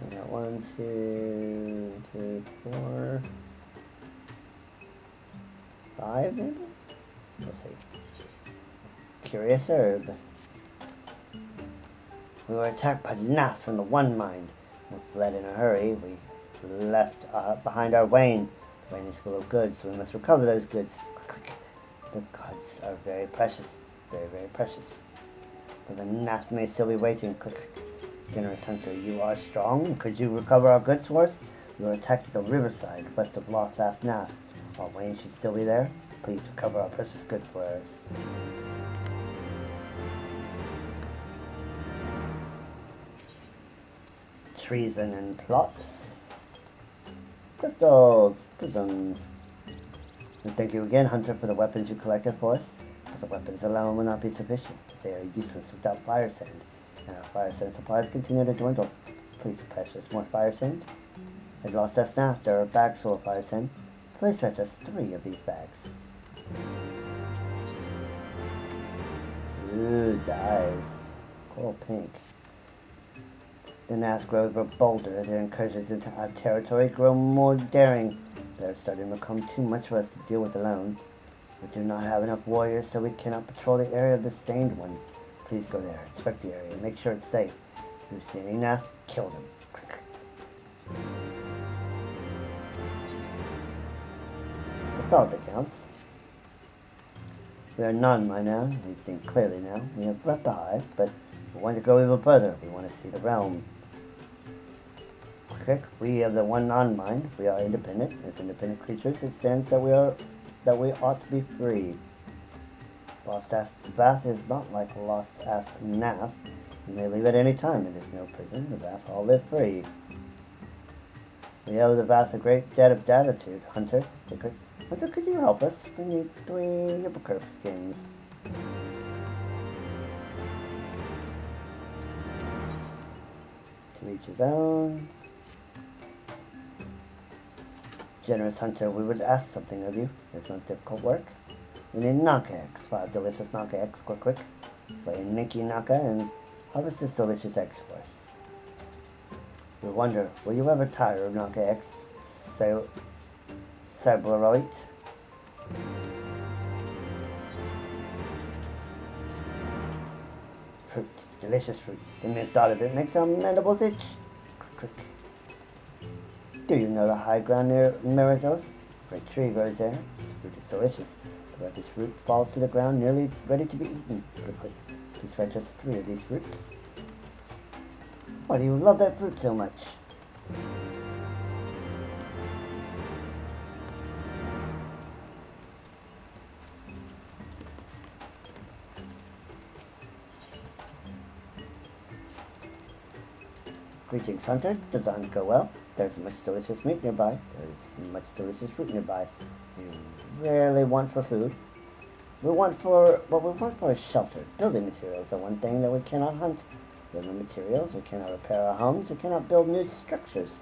I got 1, 2, 3, 4, 5 maybe? Let's see. Curious herb. We were attacked by gnats from the One Mind. We fled in a hurry. We left behind our wain. The wain is full of goods, so we must recover those goods. Click. The goods are very precious. Very, very precious. But the gnats may still be waiting. Click. Generous hunter, you are strong. Could you recover our goods for us? We were attacked at the riverside, west of Lost Ass Nath. Our wain should still be there. Please recover our precious goods for us. Treason and plots. Crystals, prisms. And thank you again, Hunter, for the weapons you collected for us. But the weapons alone will not be sufficient. They are useless without fire sand, and our fire sand supplies continue to dwindle. Please fetch us more fire sand. As Lost us now, there are bags full of fire sand. Please fetch us 3 of these bags. Ooh, dies. Coral pink. The gnats grow bolder. Their incursions into our territory grow more daring. They're starting to become too much for us to deal with alone. We do not have enough warriors, so we cannot patrol the area of the Stained One. Please go there, inspect the area, make sure it's safe. If you see any gnats, kill them. It's a thought that counts. We are non-mind now. We think clearly now. We have left the hive, but we want to go even further. We want to see the realm. We have the one non-mind. We are independent. As independent creatures, it stands that we ought to be free. Lost Ass Bath is not like Lost Ass Nath. You may leave at any time. It is no prison. The Bath all live free. We owe the Bath a great debt of gratitude, Hunter. Hunter, could you help us? We need 3 hippocrop skins. To each his own. Generous Hunter, we would ask something of you. It's not difficult work. We need Naka eggs. 5 delicious Naka eggs. Quick. Slay a Ninky Naka and harvest this delicious eggs for us. We wonder, will you ever tire of Naka eggs? Sableroid? Fruit. Delicious fruit. The mere thought of it makes our mandibles itch. Click. Do you know the high ground near Marizos? A great tree grows there. Its fruit is delicious. But this fruit falls to the ground nearly ready to be eaten. Quickly. Please fetch us 3 of these fruits. Why do you love that fruit so much? Greetings, Hunter. Does not go well? There's much delicious meat nearby. There's much delicious fruit nearby. We rarely want for food. What we want for is shelter. Building materials are one thing that we cannot hunt. We have no materials. We cannot repair our homes. We cannot build new structures.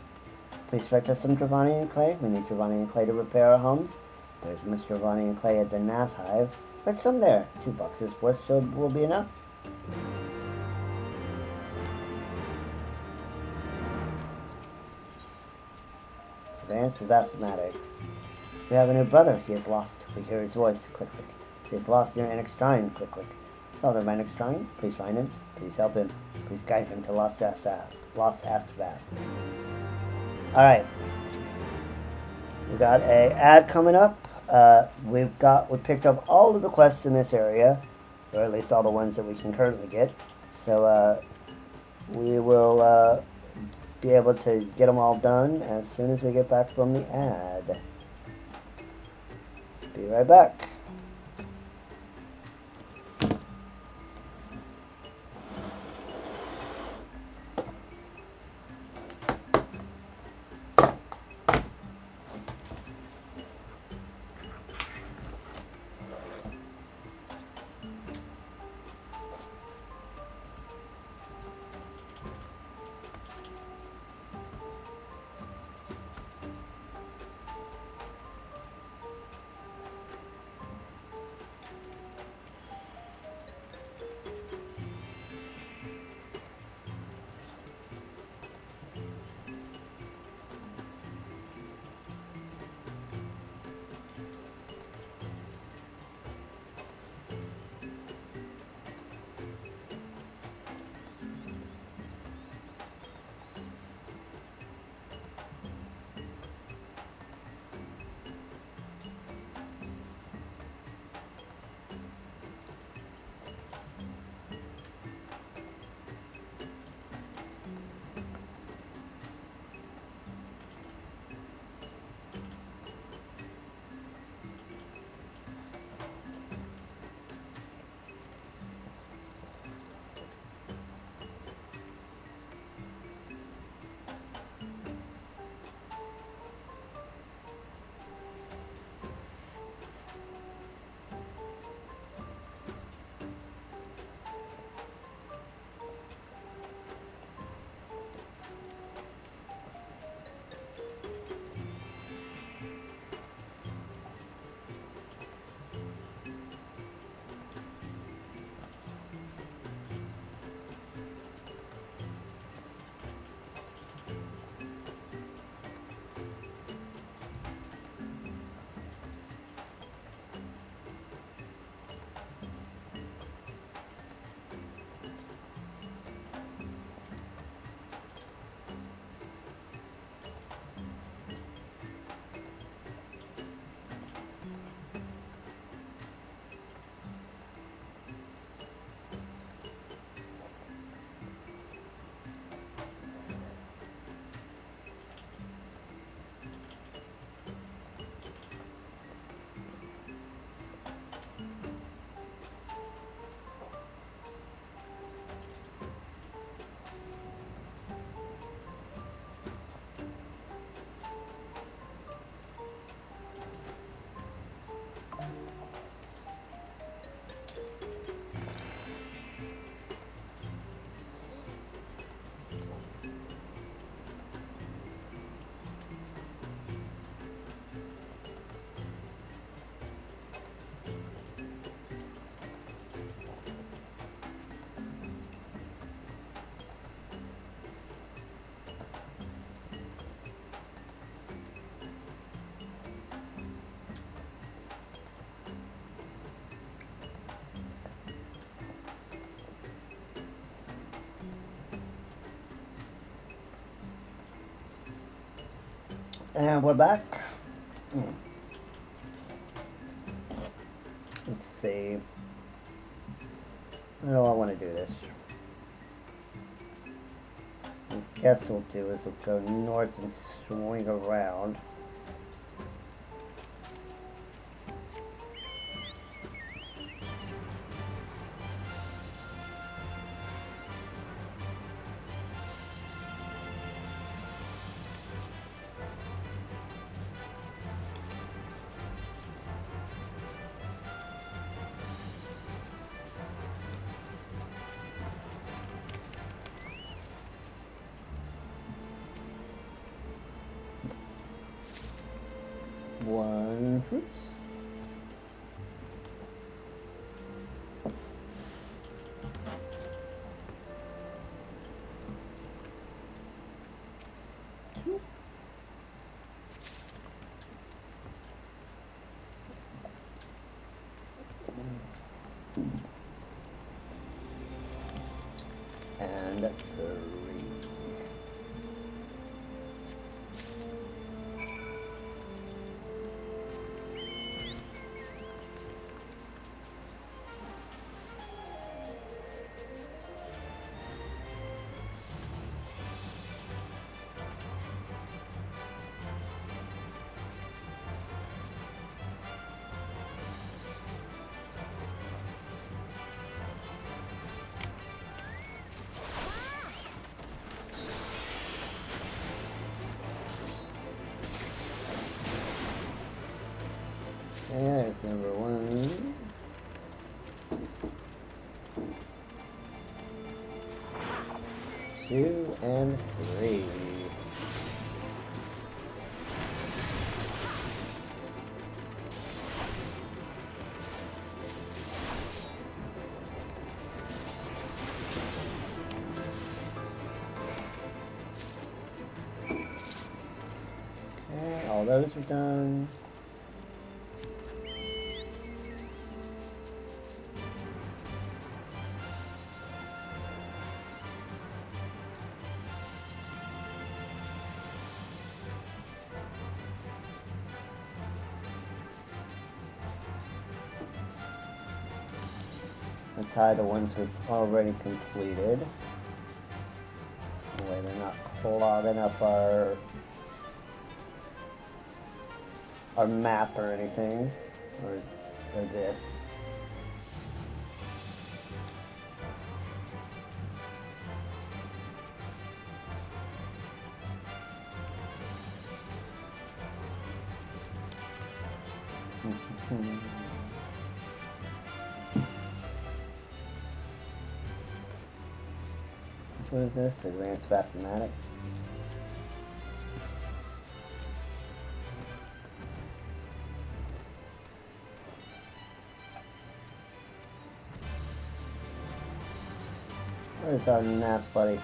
Please fetch us some Dravanian clay. We need Dravanian clay to repair our homes. There's much Dravanian clay at the Nath Hive. Fetch some there. 2 boxes worth will be enough. Advanced mathematics. We have a new brother. He is lost. We hear his voice. Click. He is lost near Anextrine. Click. Southern Anextrine. Please find him. Please help him. Please guide him to Lost Astbath. Alright. We got a ad coming up. We picked up all of the quests in this area, or at least all the ones that we can currently get. So we will be able to get them all done as soon as we get back from the ad. Be right back. And we're back. Let's see. How do I want to do this? I guess we'll do is we'll go north and swing around. One. Oops. And 3. There's number 1. Two and 3. Okay, all those are done. Let's hide the ones we've already completed. That way they're not clogging up our map or anything. Or this. What is this? Advanced mathematics. Where's our nap, buddy?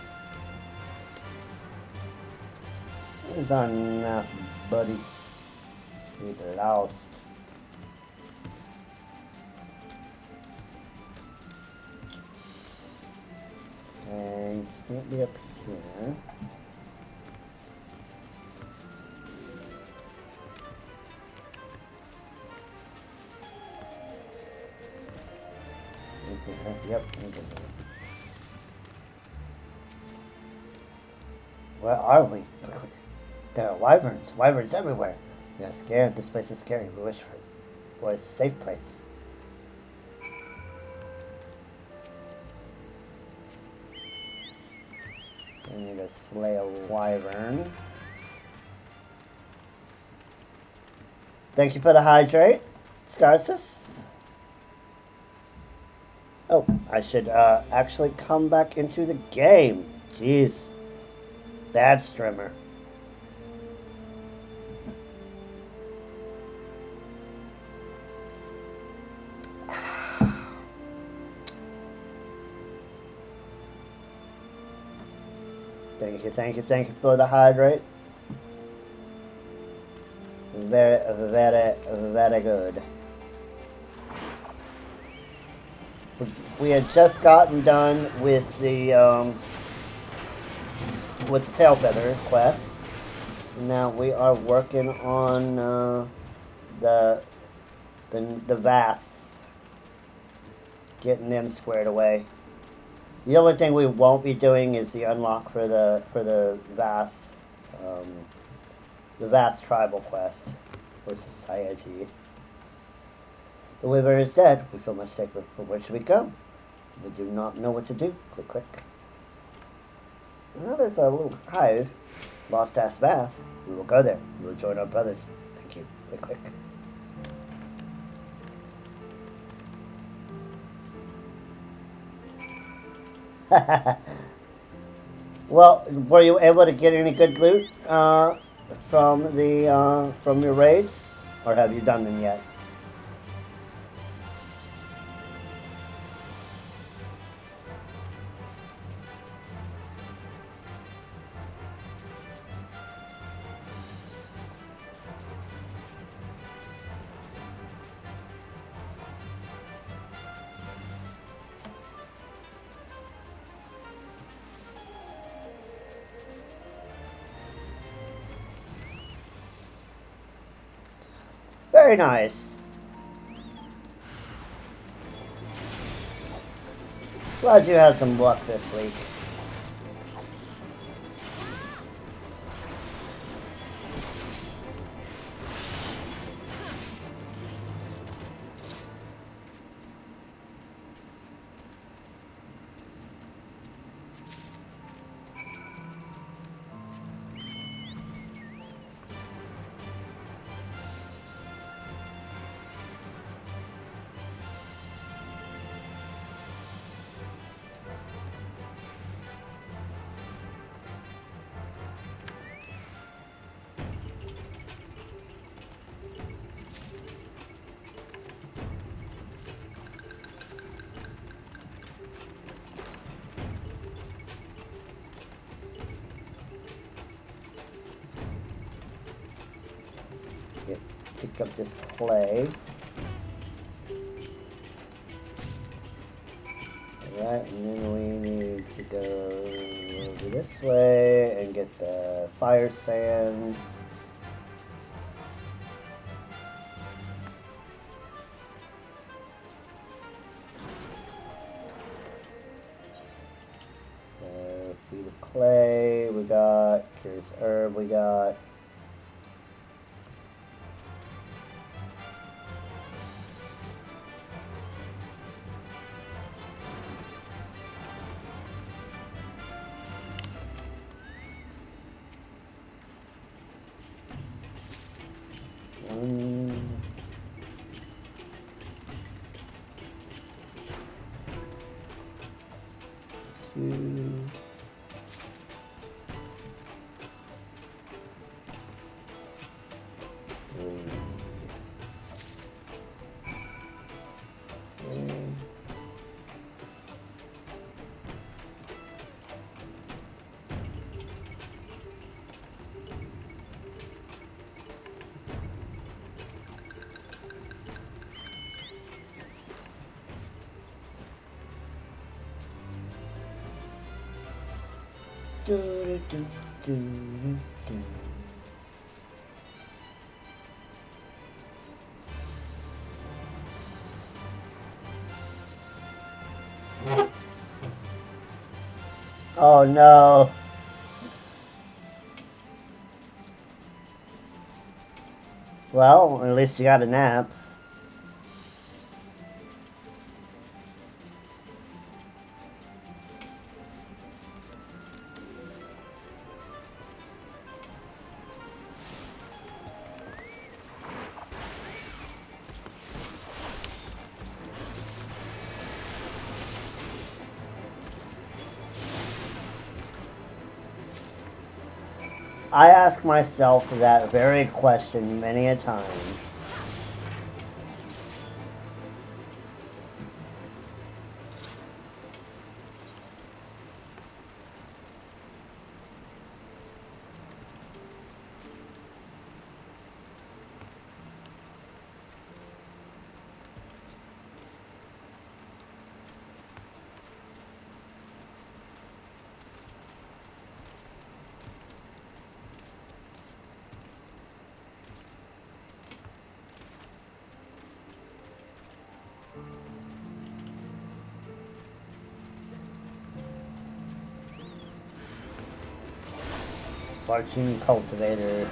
Where's our nap, buddy? We lost. And can't be up here. Yep. Where are we? There are wyverns. Wyverns everywhere. We are scared. This place is scary. We wish for a safe place. I need to slay a wyvern. Thank you for the hydrate, Scarsus. Oh, I should actually come back into the game. Jeez. Bad streamer. Thank you for the hydrate. Very good. We had just gotten done with the tail feather quests, Now we are working on the vats, getting them squared away. The only thing we won't be doing is the unlock for the Vath tribal quest for society. The Wyvern is dead. We feel much safer. But where should we go? We do not know what to do. Click, click. Well, there's a little hive. Lost Ass Bath. We will go there. We will join our brothers. Thank you. Click, click. Well, were you able to get any good loot from your raids, or have you done them yet? Very nice. Glad you had some luck this week. Pick up this clay. Alright, and then we need to go over this way and get the fire sands. So, feet of clay, we got, curious herb, we got. Oh no. Well, at least you got a nap. I ask myself that very question many a times. Marching cultivator.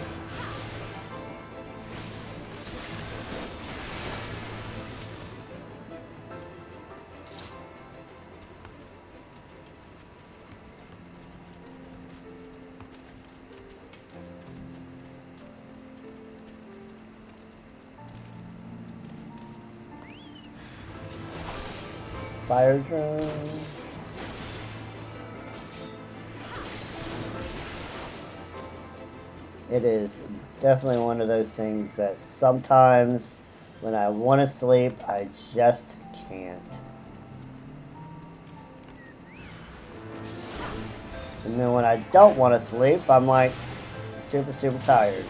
Fire drone. It is definitely one of those things that sometimes when I want to sleep, I just can't. And then when I don't want to sleep, I'm like super, super tired.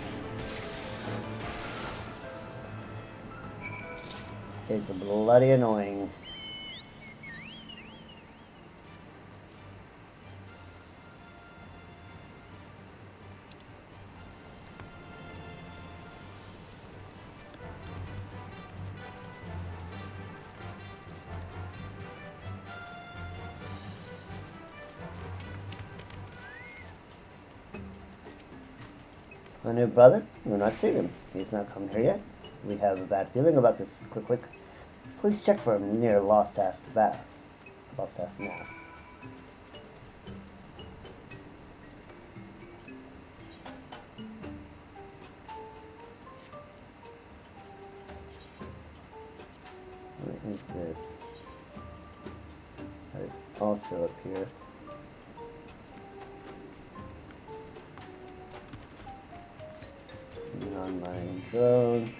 It's bloody annoying. My new brother? We're not seeing him. He's not come here yet. We have a bad feeling about this. Click, click. Please check for him near Lost Half Bath. Lost Half Bath. What is this? That is also up here. Non-mining drone.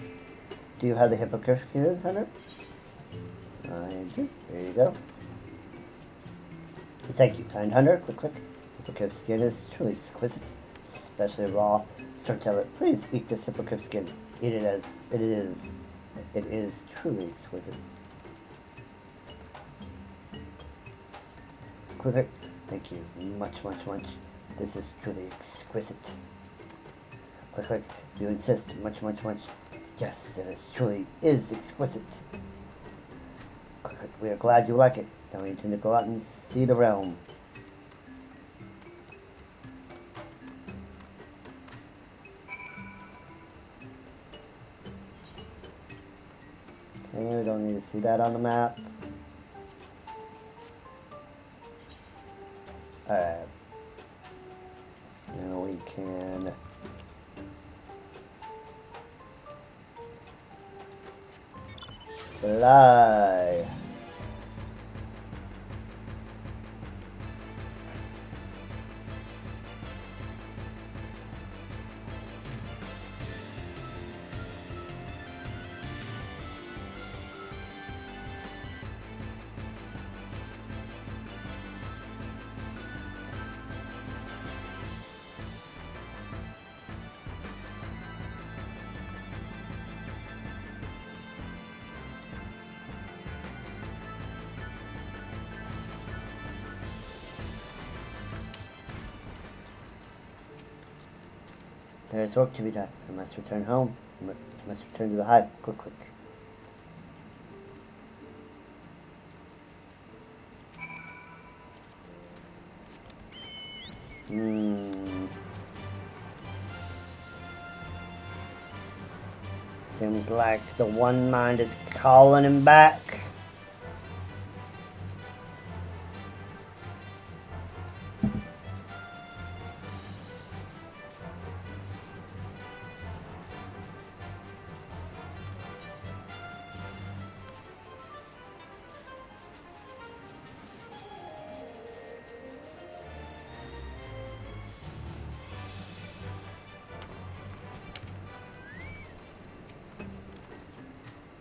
Do you have the Hippocrates, Hunter? I do. There you go. Thank you, kind Hunter. Click, click. Hippocrates skin is truly exquisite, especially raw. Storyteller, please eat this hippocrates skin. Eat it as it is. It is truly exquisite. Click, click. Thank you. Much, much, much. This is truly exquisite. Click, click. You insist. Much, much, much. Yes, it is truly is exquisite. Click, click. We are glad you like it. Now we intend to go out and see the realm. Okay, we don't need to see that on the map. Alright. Now we can fly. There is work to be done. I must return home. I must return to the hive. Click, click. Seems like the one mind is calling him back.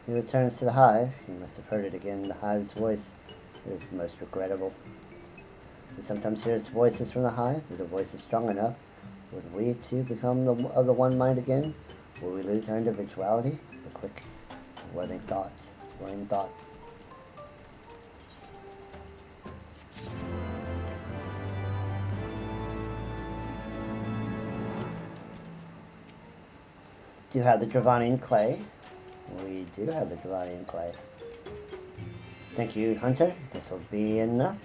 He returns to the hive. He must have heard it again. The hive's voice is most regrettable. We sometimes hear its voices from the hive. If the voice is strong enough, would we too become of the one mind again? Will we lose our individuality? But quick, it's a worrying thought. Worrying thought. Do you have the Dravanian clay? We do have the Dravanian clay. Thank you, Hunter. This will be enough.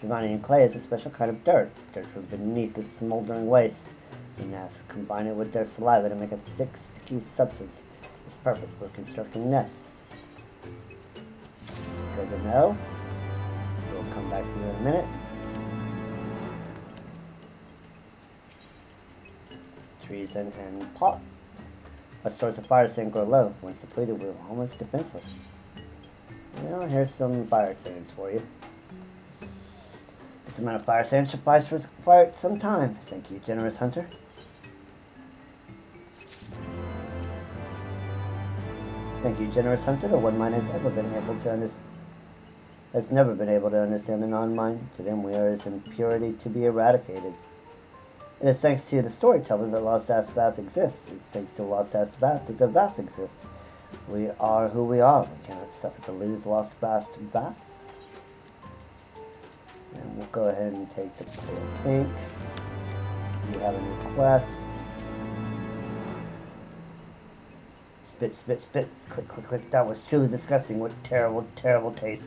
Dravanian clay is a special kind of dirt from beneath the smoldering waste. The nests combine it with their saliva to make a thick, sticky substance. It's perfect for constructing nests. Good to know. We'll come back to you in a minute. Treason and pot. Our stores of fire sand grow low. Once depleted, we're almost defenseless. Well, here's some fire sands for you. This amount of fire sand suffices for quite some time. Thank you, generous hunter. Thank you, generous hunter. The one mind has never been able to understand the non-mind. To them, we are as impurity to be eradicated. It is thanks to the storytelling that Lost Ass Bath exists. It's thanks to Lost Ass Bath that the Bath exists. We are who we are. We cannot suffer to lose Lost Bath to Bath. And we'll go ahead and take the clear pink. You have a new quest. Spit, spit, spit. Click, click, click. That was truly disgusting. What terrible, terrible taste.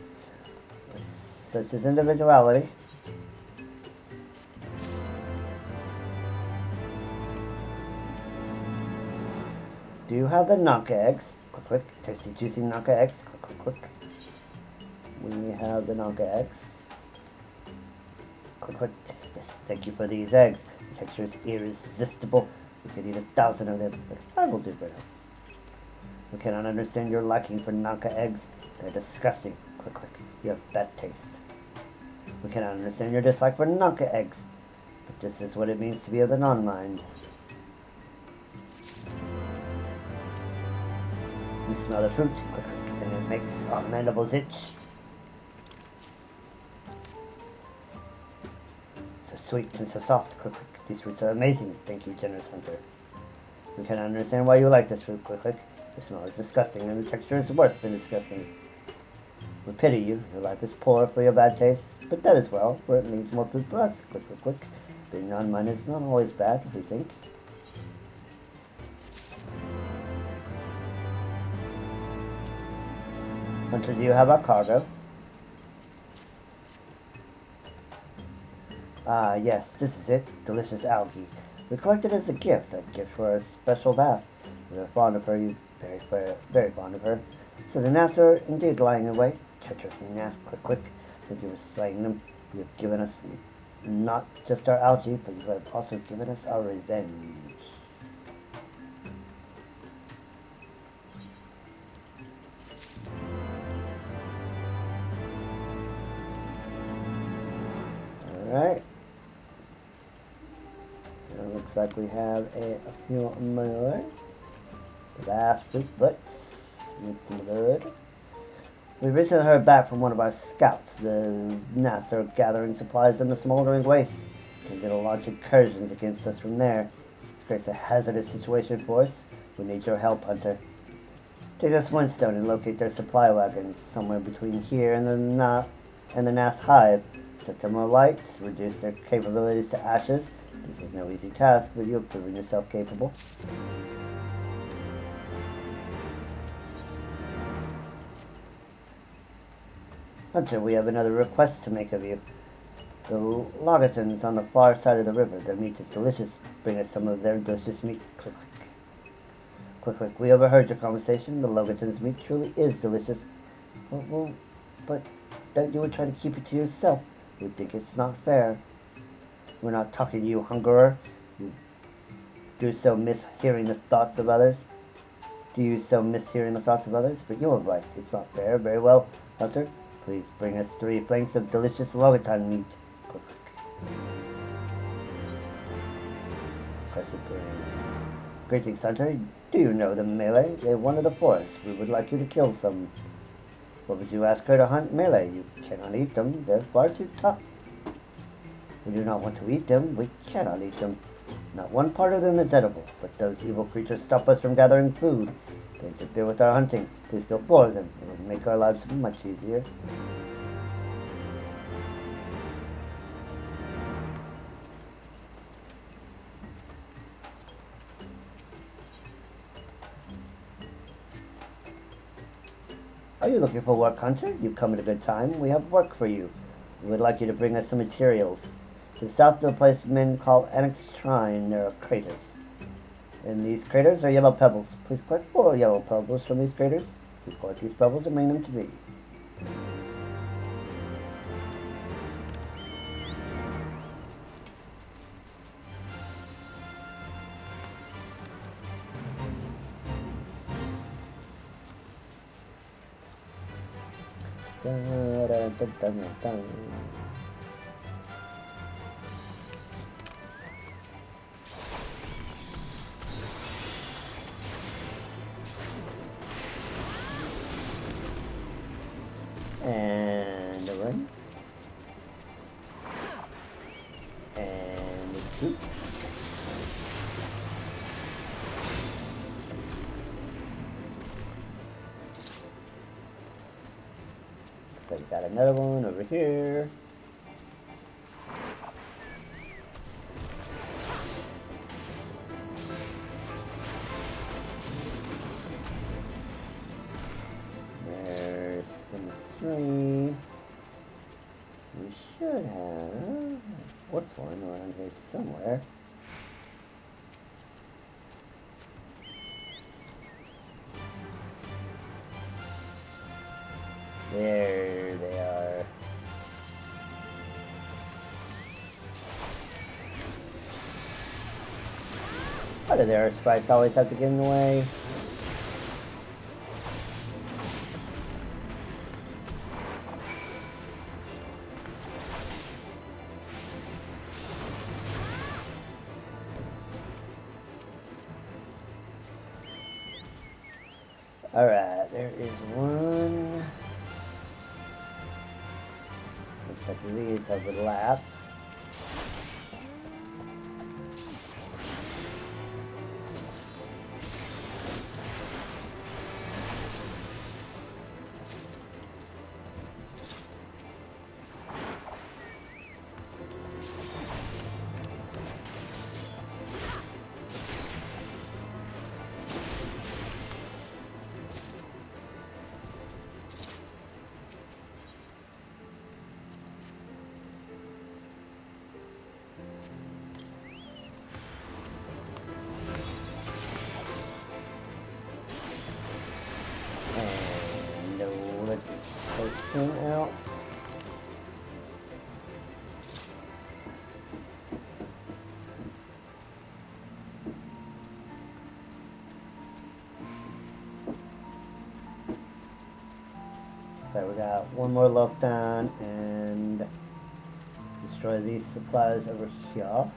Such as individuality. Do you have the Naka eggs? Click, click. Tasty, juicy Naka eggs. Click, click, click. We have the Naka eggs. Click, click. Yes, thank you for these eggs. The texture is irresistible. We could eat 1,000 of them, but I will do better. We cannot understand your liking for Naka eggs. They're disgusting. Click, click. You have bad taste. We cannot understand your dislike for Naka eggs, but this is what it means to be of the non-mind. We smell the fruit, click, click, and it makes our mandibles itch. So sweet and so soft, click, click. These fruits are amazing. Thank you, generous hunter. We cannot understand why you like this fruit, click, click. The smell is disgusting, and the texture is worse than disgusting. We pity you. Your life is poor for your bad taste, but that is well, for it means more food for us. Click, click, click. Being non-mind is not always bad, we think. Hunter, do you have our cargo? Ah, yes, this is it. Delicious algae. We collected it as a gift for a special bath. We are fond of her, you very fond of her. So the gnats are indeed lying away. Treacherous gnats, click, click. Thank you for slaying them. You have given us not just our algae, but you have also given us our revenge. Alright. It looks like we have a few more. The last fruit butts. Good. We recently heard back from one of our scouts. The gnats are gathering supplies in the smoldering waste. They're going to launch incursions against us from there. This creates a hazardous situation for us. We need your help, Hunter. Take this Flintstone and locate their supply wagons somewhere between here and the gnat hive. Set them alight, reduce their capabilities to ashes. This is no easy task, but you have proven yourself capable. Hunter, we have another request to make of you. The Logatons on the far side of the river. Their meat is delicious. Bring us some of their delicious meat. Click, click. Click, click. We overheard your conversation. The Logatons' meat truly is delicious. But that you would try to keep it to yourself. We think it's not fair. We're not talking to you, hungerer. You do so miss hearing the thoughts of others. Do you so miss hearing the thoughts of others? But you are right. It's not fair. Very well, Hunter. Please bring us 3 flanks of delicious Logaton meat. Click, click. Press it. Greetings, Hunter. Do you know the melee? They wander the forest. We would like you to kill some. What would you ask her to hunt melee? You cannot eat them. They're far too tough. We do not want to eat them. We cannot eat them. Not one part of them is edible, but those evil creatures stop us from gathering food. They interfere with our hunting. Please kill 4 of them. It would make our lives much easier. Are you looking for work, Hunter? You've come at a good time. We have work for you. We would like you to bring us some materials. To the south of the place men call Annex Shrine, there are craters. And these craters are yellow pebbles. Please collect 4 yellow pebbles from these craters. Please collect these pebbles and bring them to me. Da, da, da, da, da, da. And a run. And a 2. So we got another one over here. There's number 3. We should have a 4th one around here somewhere. There they are. Why do their sprites always have to get in the way? Alright, there is one. Looks like these overlap. Let's take him out. So we got one more loaf down and destroy these supplies over here.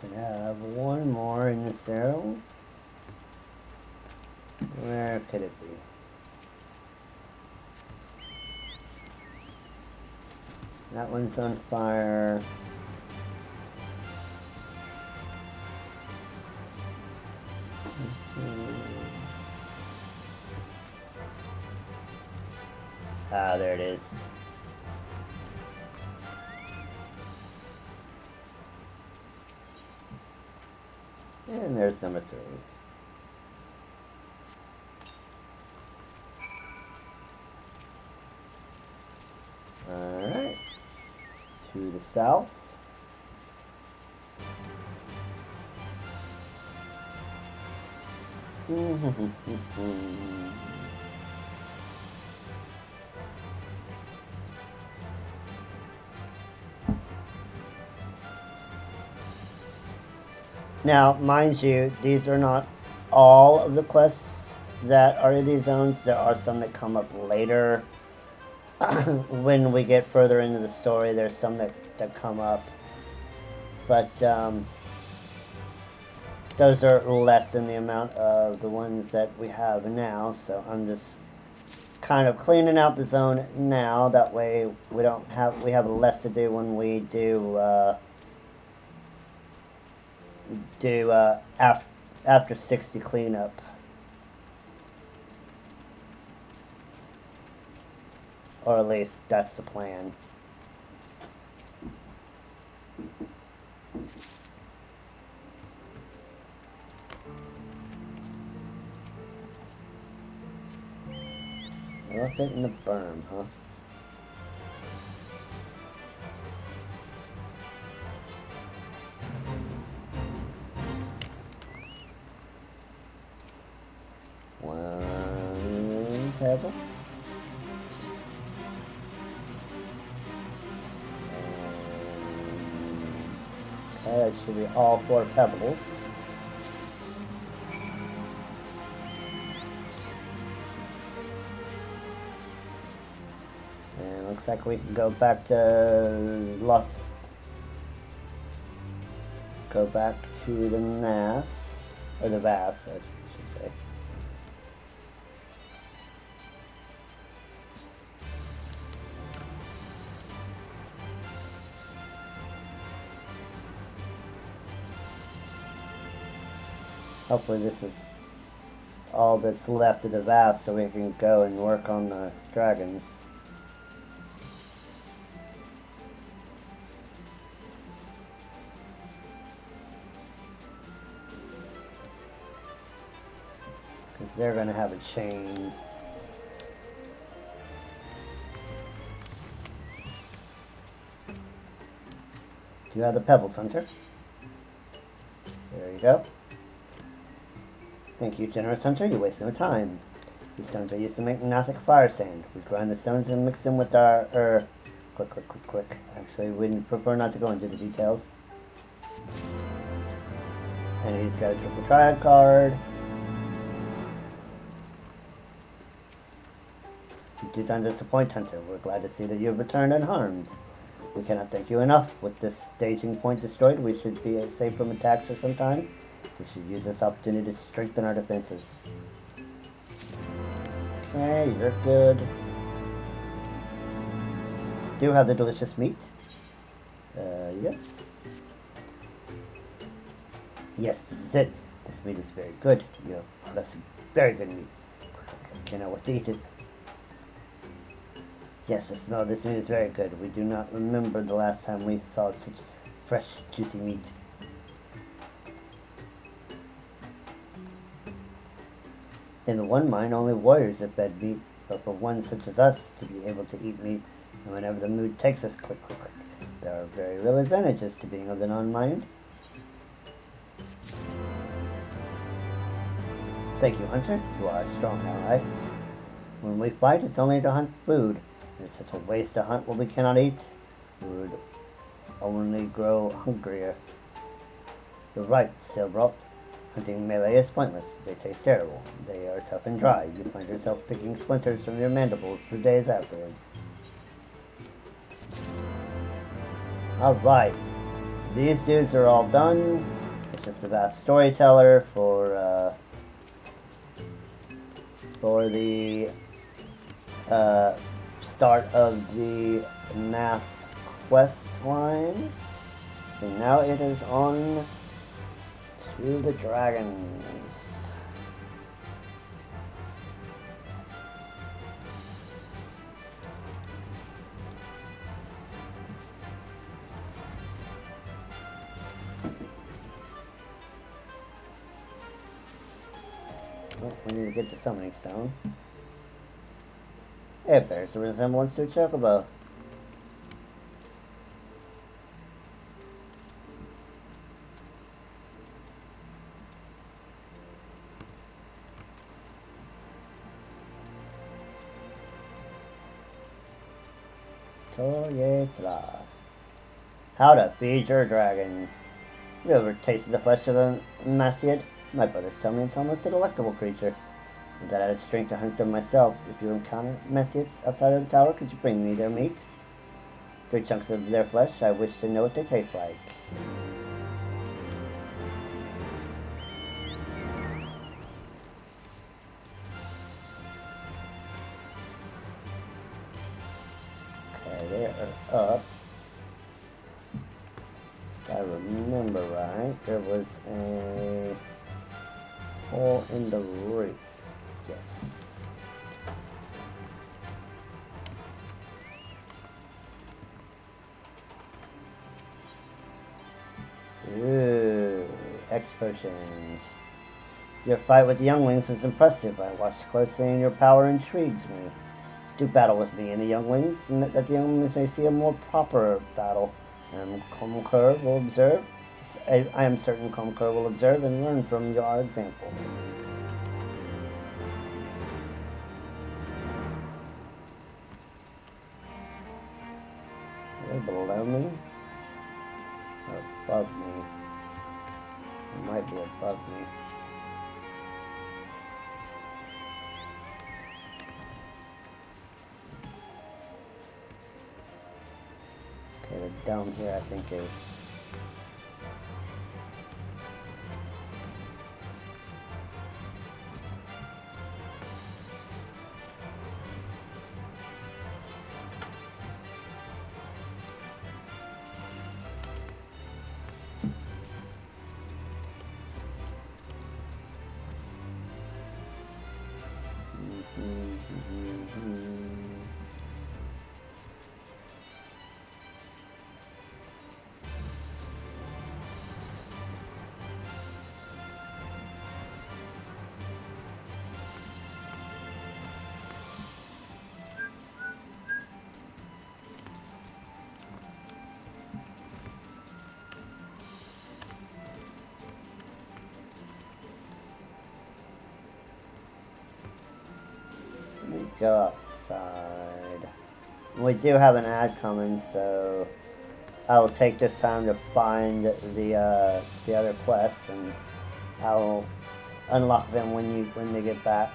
Should have one more in this arrow. Where could it be? That one's on fire. Ah, there it is. And there's number 3. Alright. To the south. Now, mind you, these are not all of the quests that are in these zones. There are some that come up later. when we get further into the story, there's some that come up. But those are less than the amount of the ones that we have now, so I'm just kind of cleaning out the zone now. That way we have less to do when we do after 60 cleanup. Or at least that's the plan. Elephant in the berm, huh? One pebble. Okay, that should be all 4 pebbles. And looks like we can go back to Go back to the Nath, or the Bath, I should say. Hopefully this is all that's left of the Bath, so we can go and work on the dragons. Because they're going to have a chain. Do you have the pebbles, Hunter? There you go. Thank you, generous Hunter. You waste no time. These stones are used to make Gnostic fire sand. We grind the stones and mix them with our... click, click, click, click. Actually, we'd prefer not to go into the details. And he's got a triple triad card. You do not disappoint, Hunter. We're glad to see that you have returned unharmed. We cannot thank you enough. With this staging point destroyed, we should be safe from attacks for some time. We should use this opportunity to strengthen our defenses. Okay, you're good. Do you have the delicious meat? Yes. Yes, this is it. This meat is very good. You have brought us very good meat. I cannot wait to eat it. Yes, the smell of this meat is very good. We do not remember the last time we saw such fresh, juicy meat. In the one mine, only warriors are fed meat, but for one such as us to be able to eat meat, and whenever the mood takes us, click, click, click, there are very real advantages to being of the non-mind. Thank you, Hunter. You are a strong ally. When we fight, it's only to hunt food. It's such a waste to hunt what we cannot eat. We would only grow hungrier. You're right, Silbralt. Hunting melee is pointless. They taste terrible. They are tough and dry. You find yourself picking splinters from your mandibles for days afterwards. Alright. These dudes are all done. It's just a vast storyteller for the start of the Nath quest line. So now it is on to the dragons. Oh, we need to get the summoning stone. It bears a resemblance to a chocobo. Toyetra. How to feed your dragon. You ever tasted the flesh of a Maciad? My brothers tell me it's almost a delectable creature. That I had strength to hunt them myself. If you encounter Messiets outside of the tower, could you bring me their meat? 3 chunks of their flesh. I wish to know what they taste like. Okay, they are up. If I remember right, there was a hole in the roof. Yes. Ooh, X potions. Your fight with the younglings is impressive. I watched closely and your power intrigues me. Do battle with me and the younglings, and that the younglings may see a more proper battle. Comcur will observe. I am certain Comcur will observe and learn from your example. Are they below me? Or above me? It might be above me. Okay, the dome here I think is... Go outside. We do have an ad coming, so I'll take this time to find the other quests, and I'll unlock them when they get back.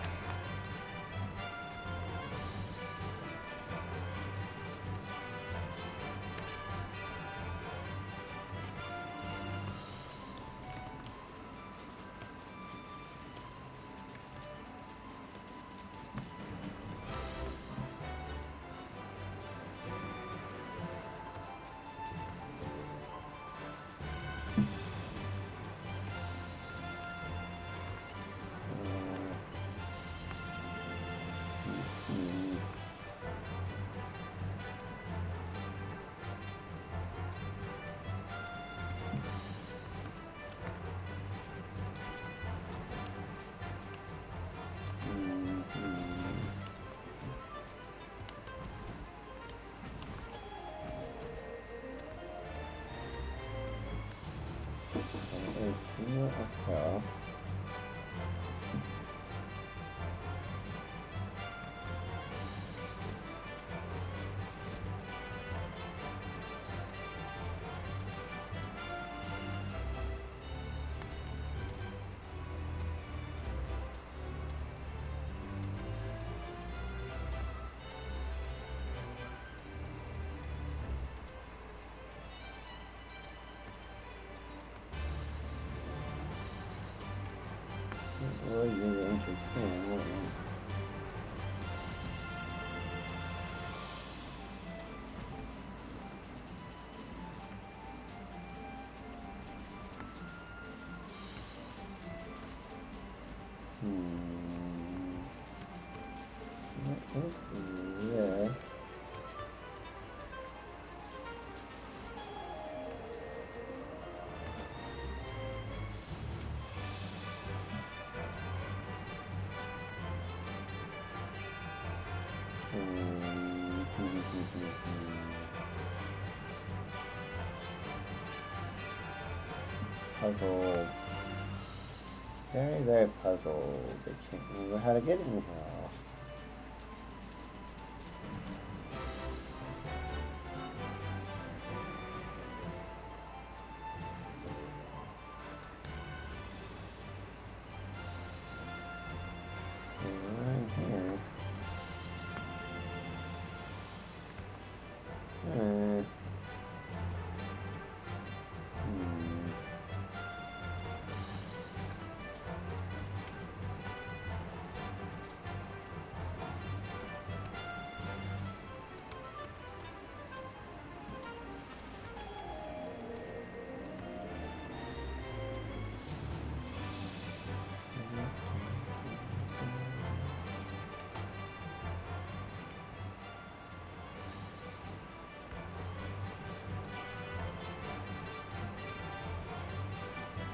Okay. Really, really interesting, wasn't it? What is this? Puzzled. Very, very puzzled. I can't remember how to get in here.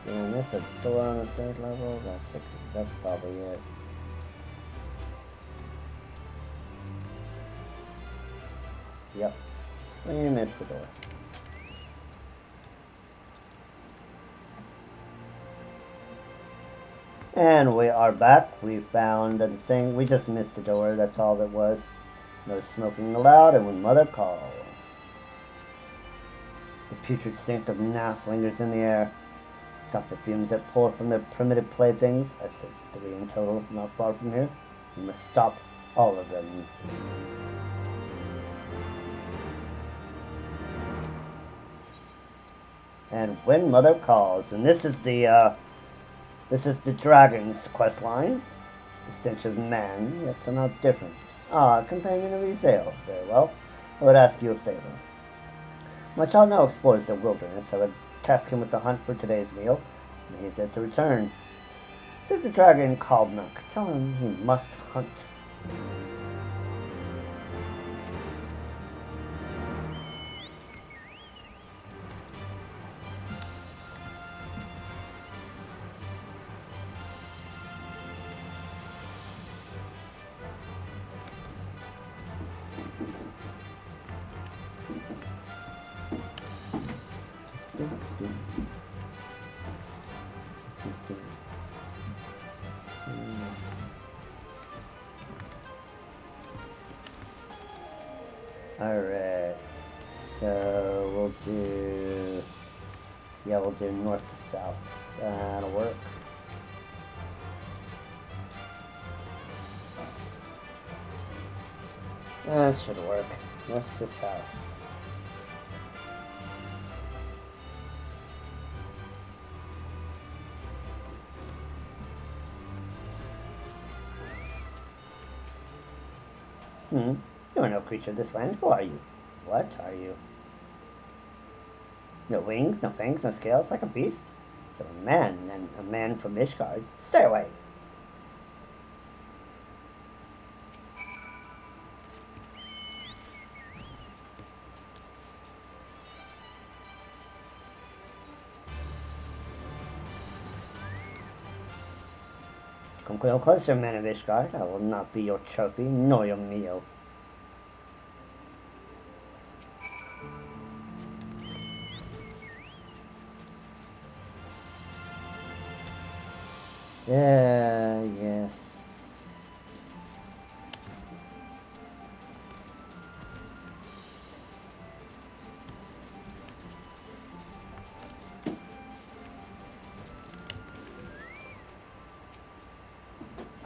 Did I miss a door on the 3rd level? That's probably it. Yep. We missed the door. And we are back. We found a thing. We just missed the door. That's all that was. No smoking allowed, and when Mother calls. The putrid stink of naff lingers in the air. Stop the fumes that pour from their primitive playthings. I say 3 in total, not far from here. You must stop all of them. And when Mother calls, and this is the dragon's quest line. The stench of man, yet somehow different. Ah, companion of Ezel. Very well. I would ask you a favor. My child now explores the wilderness. I would task him with the hunt for today's meal, and he is yet to return. Said the dragon called Nook. Tell him he must hunt. Alright, so we'll do north to south. That'll work. That should work. North to south. You are no creature of this land. Who are you? What are you? No wings, no fangs, no scales, like a beast? So a man, and a man from Ishgard. Stay away! Come no closer, man of Ishgard. I will not be your trophy, nor your meal. Yes.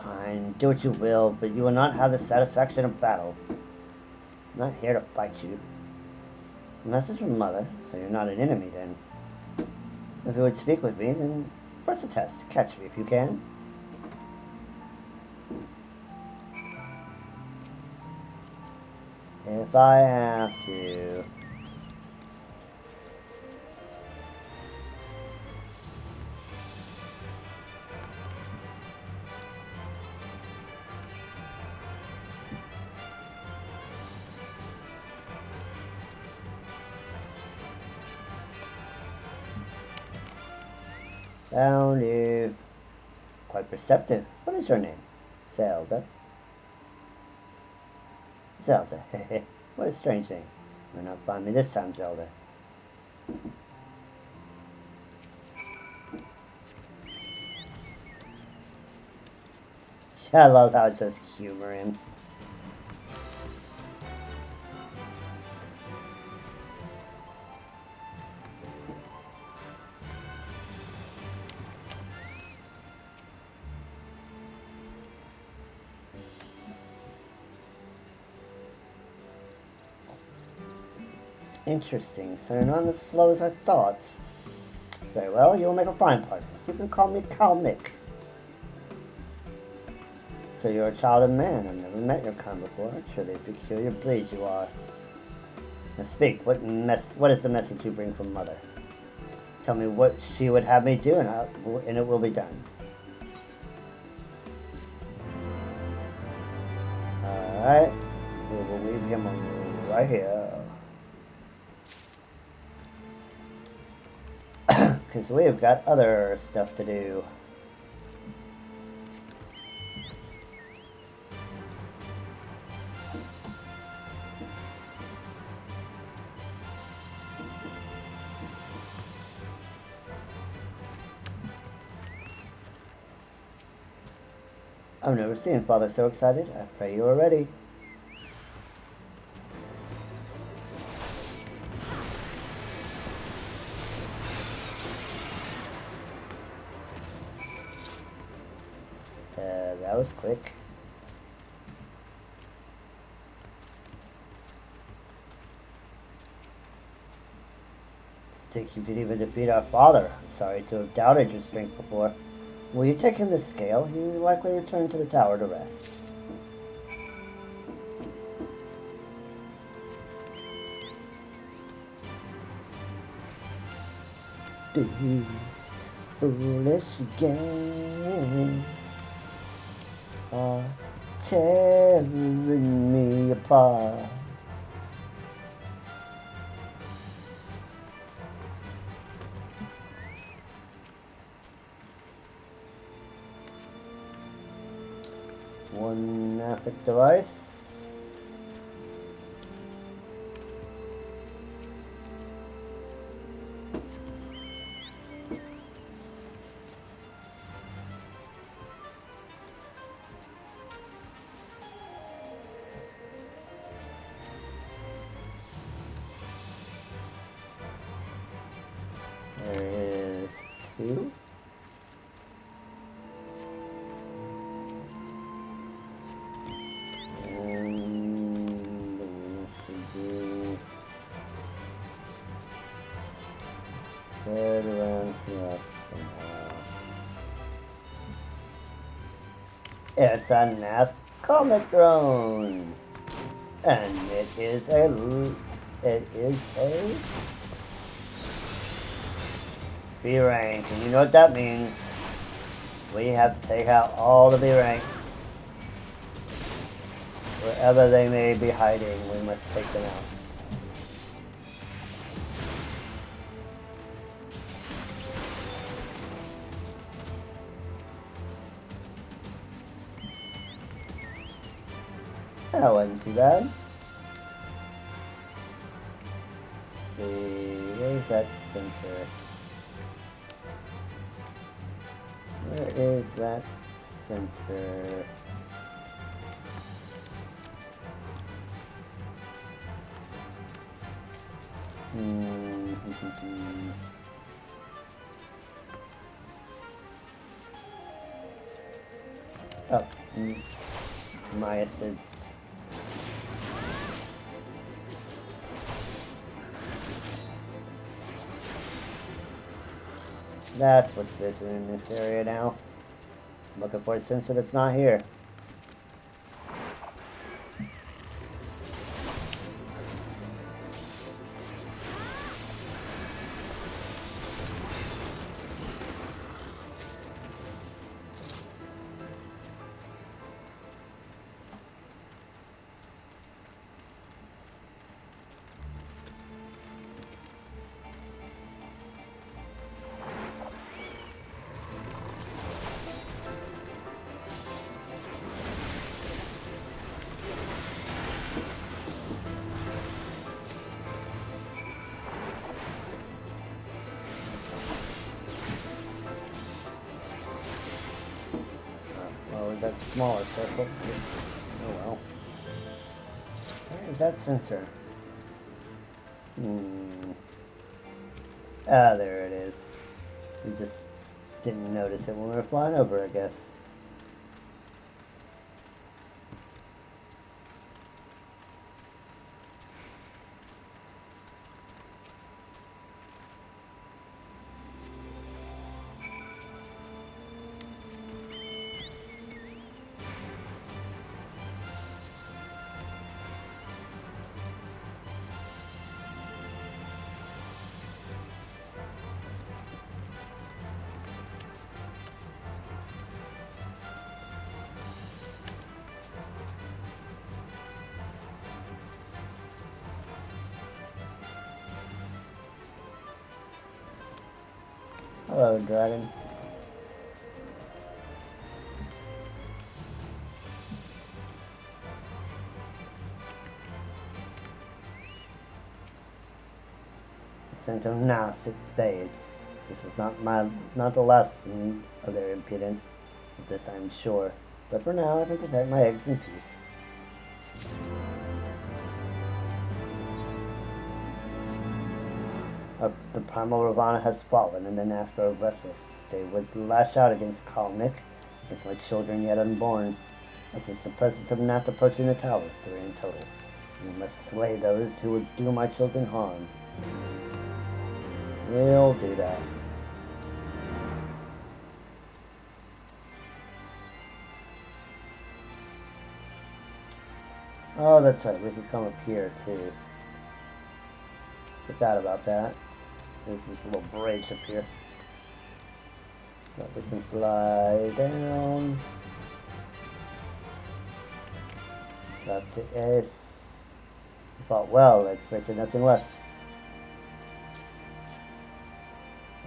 Fine, do what you will, but you will not have the satisfaction of battle. I'm not here to fight you. A message from Mother, so you're not an enemy then. If you would speak with me, then press a test. Catch me if you can. If I have to. Found you. Quite perceptive. What is your name? Zelda. Zelda. Hehe. What a strange name. You'll not find me this time, Zelda. I love how it says humor in. Interesting, so you're not as slow as I thought. Very well, you will make a fine partner. You can call me Kalmik. So you're a child of man. I've never met your kind before. Truly a peculiar breed you are. Now speak, what is the message you bring from Mother? Tell me what she would have me do, and it will be done. Alright, we will leave him right here. Because we've got other stuff to do. I've never seen Father so excited. I pray you are ready. That was quick. Think you could even defeat our father? I'm sorry to have doubted your strength before. Will you take him to scale? He likely returned to the tower to rest. These foolish games are tearing me apart. One Nathic device. There is 2. Around here somehow. It's a Nath comet drone, and it is a B rank, and you know what that means. We have to take out all the B ranks. Wherever they may be hiding, we must take them out. That wasn't too bad. Let's see, where's that sensor? Where is that sensor? Oh, myocytes. That's what's missing in this area now. I'm looking for a sensor that's not here. That smaller circle. Oh well. Where is that sensor? Ah, there it is. We just didn't notice it when we were flying over, I guess. Hello, dragon. Sent him now to base. This is not the last of their impudence. Of this I am sure. But for now I can protect my eggs in peace. The primal Ravana has fallen, and the Nazca are restless. They would lash out against Kalmyk, against my children yet unborn. As if the presence of Nath approaching the tower, 3 in total. We must slay those who would do my children harm. We'll do that. Oh, that's right, we could come up here too. Forgot about that. There's this little bridge up here. But we can fly down. Up to S. I thought, well, I expected nothing less.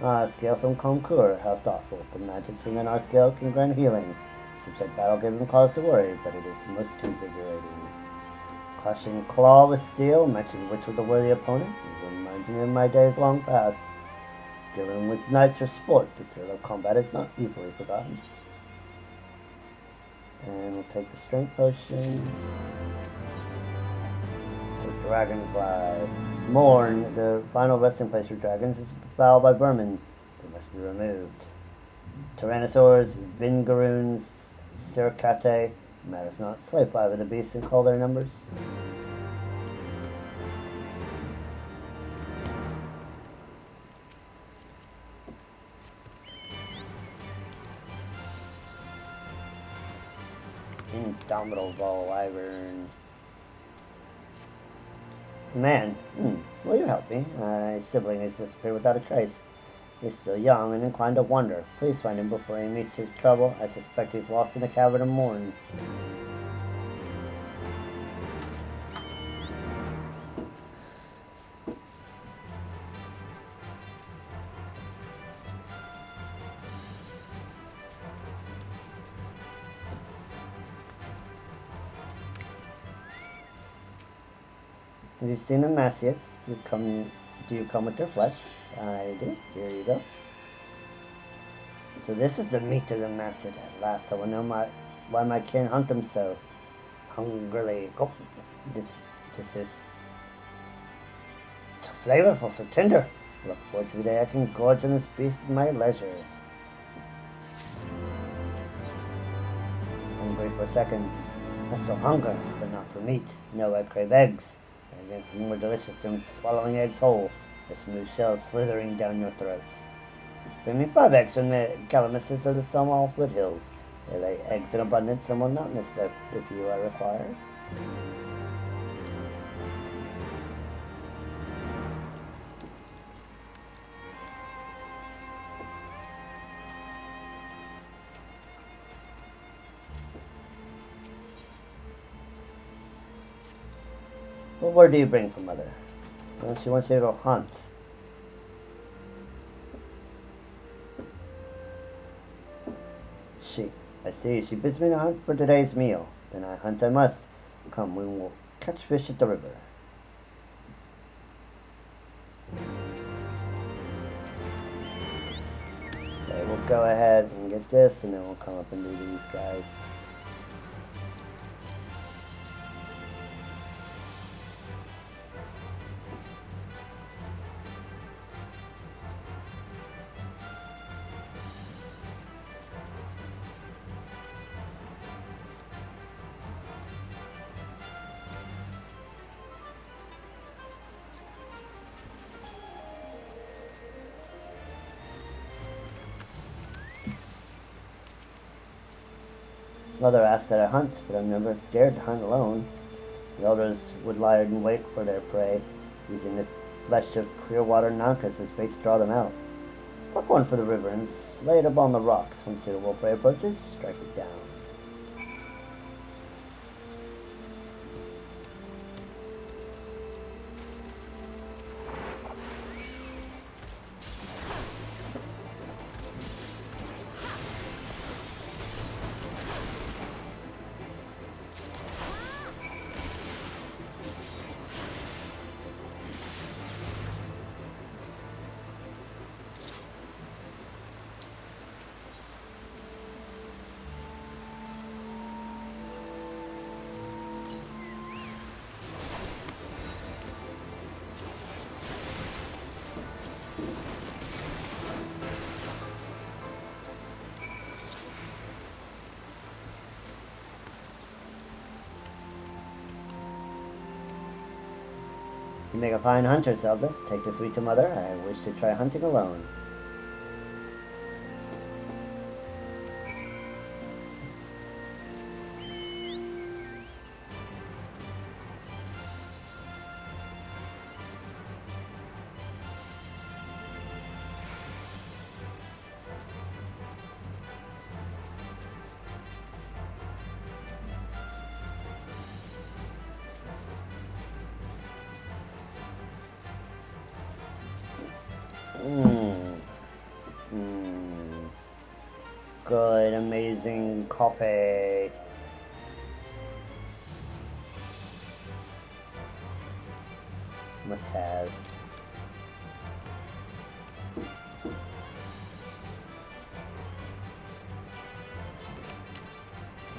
Ah, scale from Concours, how thoughtful. The magic swing on our scales can grant healing. Seems like battle gave him cause to worry, but it is most invigorating. Clashing claw with steel, matching which with a worthy opponent, it reminds me of my days long past. Dealing with knights for sport, the thrill of combat is not easily forgotten. And we'll take the strength potions. The dragons lie. Mourn, the final resting place for dragons, is fouled by vermin. They must be removed. Tyrannosaurs, Vingaroons, Cercate, matters not. Slay 5 of the beasts and call their numbers. Indomitable Wyvern. Man, will you help me? My sibling has disappeared without a trace. He's still young and inclined to wander. Please find him before he meets his trouble. I suspect he's lost in the cavern of Morn. Have you seen the Massiates? Do you come with their flesh? I do. Here you go. So this is the meat of the Massiate. At last I will know why my kin hunt them so hungrily. Oh, this is so flavorful, so tender. Look forward to the day I can gorge on this beast at my leisure. Hungry for seconds. I still hunger, but not for meat. No, I crave eggs. Anything more delicious than swallowing eggs whole, the smooth shells slithering down your throats. Bring me 5 eggs from the calamises of the Sumwall foothills. They lay eggs in abundance and will not miss the few I require. What word do you bring from Mother? Well, she wants you to go hunt. I see. She bids me to hunt for today's meal. Then I hunt I must. Come, we will catch fish at the river. Okay, we'll go ahead and get this, and then we'll come up and do these guys. Mother asked that I hunt, but I've never dared to hunt alone. The elders would lie in wait for their prey, using the flesh of clear-water Nankas as bait to draw them out. Pluck one for the river and slay it upon the rocks. When suitable prey approaches, strike it down. make a fine hunter, Zelda. Take this sweet to mother. I wish to try hunting alone. Good, amazing coffee. Must has.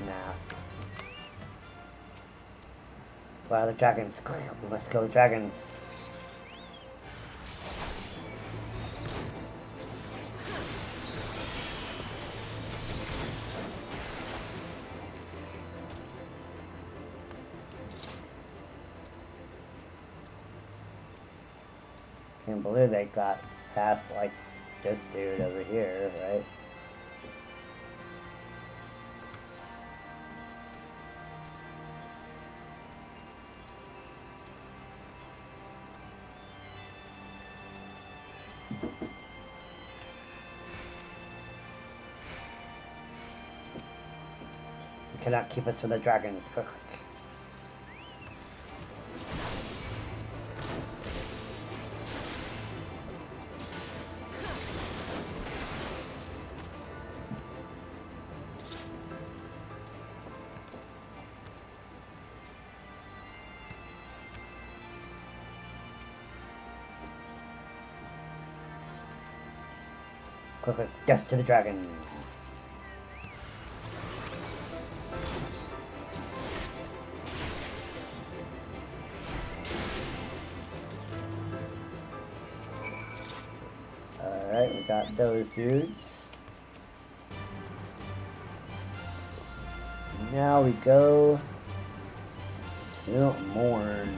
Math. Wow, the dragons. We must kill the dragons. Can't believe they got past, like, this dude over here, right? You cannot keep us from the dragons. Quick, death to the dragons. Alright, we got those dudes. Now we go to Morn.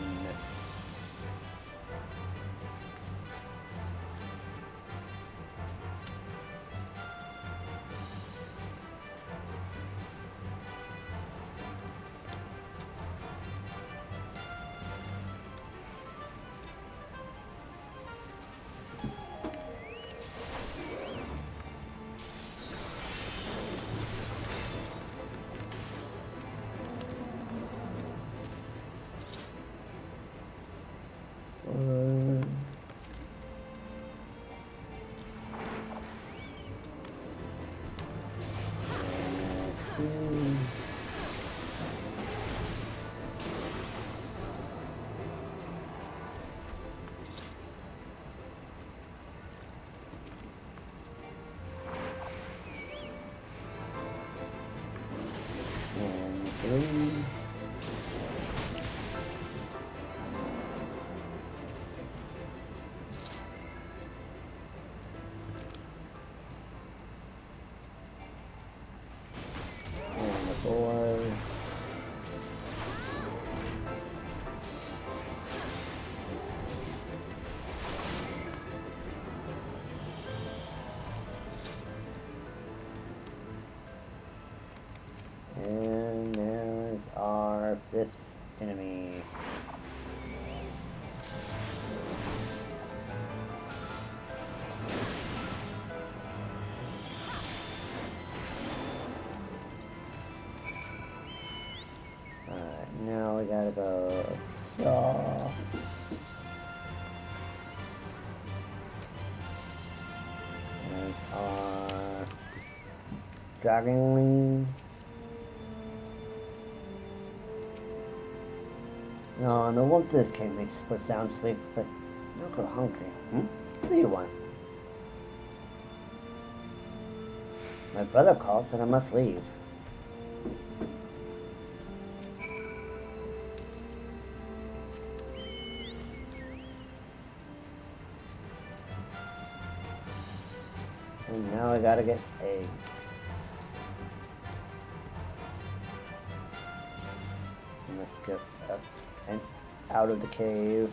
And there's our fifth enemy. Alright, now we gotta go. Shaw. There's our Dragonling. No, the warmth of this cave makes for sound sleep, but you don't grow hungry. What do you want? My brother calls and I must leave. And now I gotta get eggs. Let's get up and out of the cave.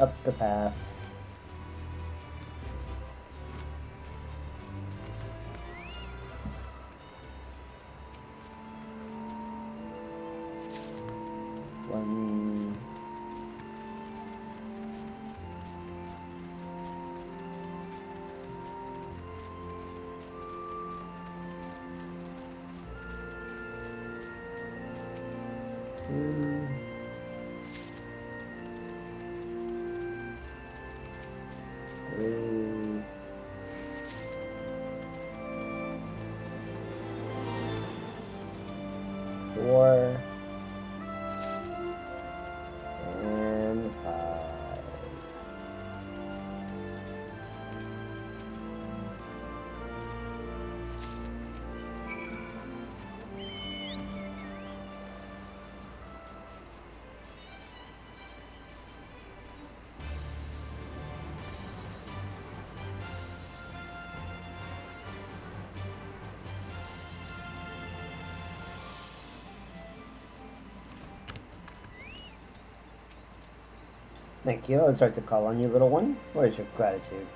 up the path. One. Two. 3. 4. And 5. Thank you. I'll start to call on you, little one. Where is your gratitude?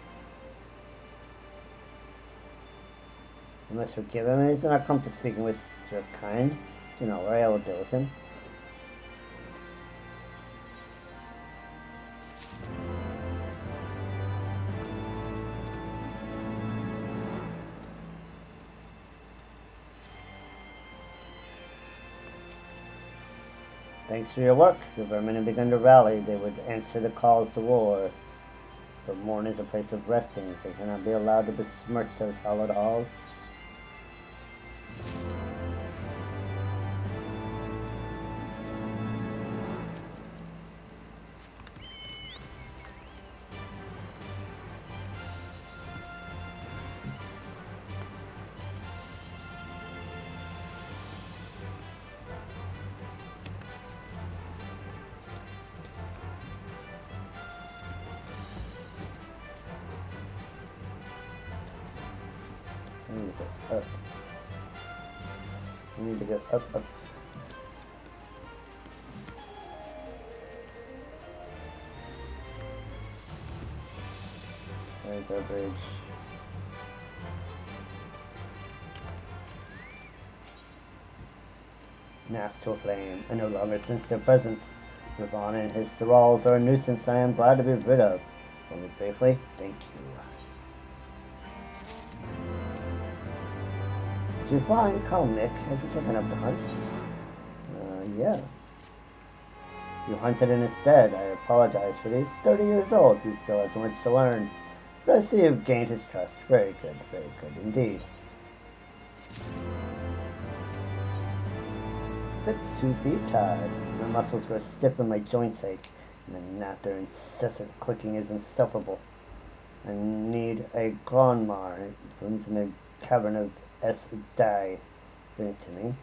You must forgive him. He's not come to speaking with your kind. Do not worry, I will deal with him. Thanks for your work. The vermin have begun to rally. They would answer the calls to war. But Morn is a place of resting. They cannot be allowed to besmirch those hallowed halls. I need to go up. I need to go up. There's our bridge. Masked to a flame. I no longer sense their presence. Ravana and his thralls are a nuisance I am glad to be rid of. Only briefly, thank you. Did you find Kalmik? Has he taken up the hunt? Yeah. You hunted in his stead. I apologize, but he's 30 years old. He still has much to learn. But I see you've gained his trust. Very good indeed. Fit to be tied. My muscles grow stiff and my joints ache, and the gnat, their incessant clicking is insufferable. I need a Gronmar. It blooms in the cavern of Die. Bring it to me.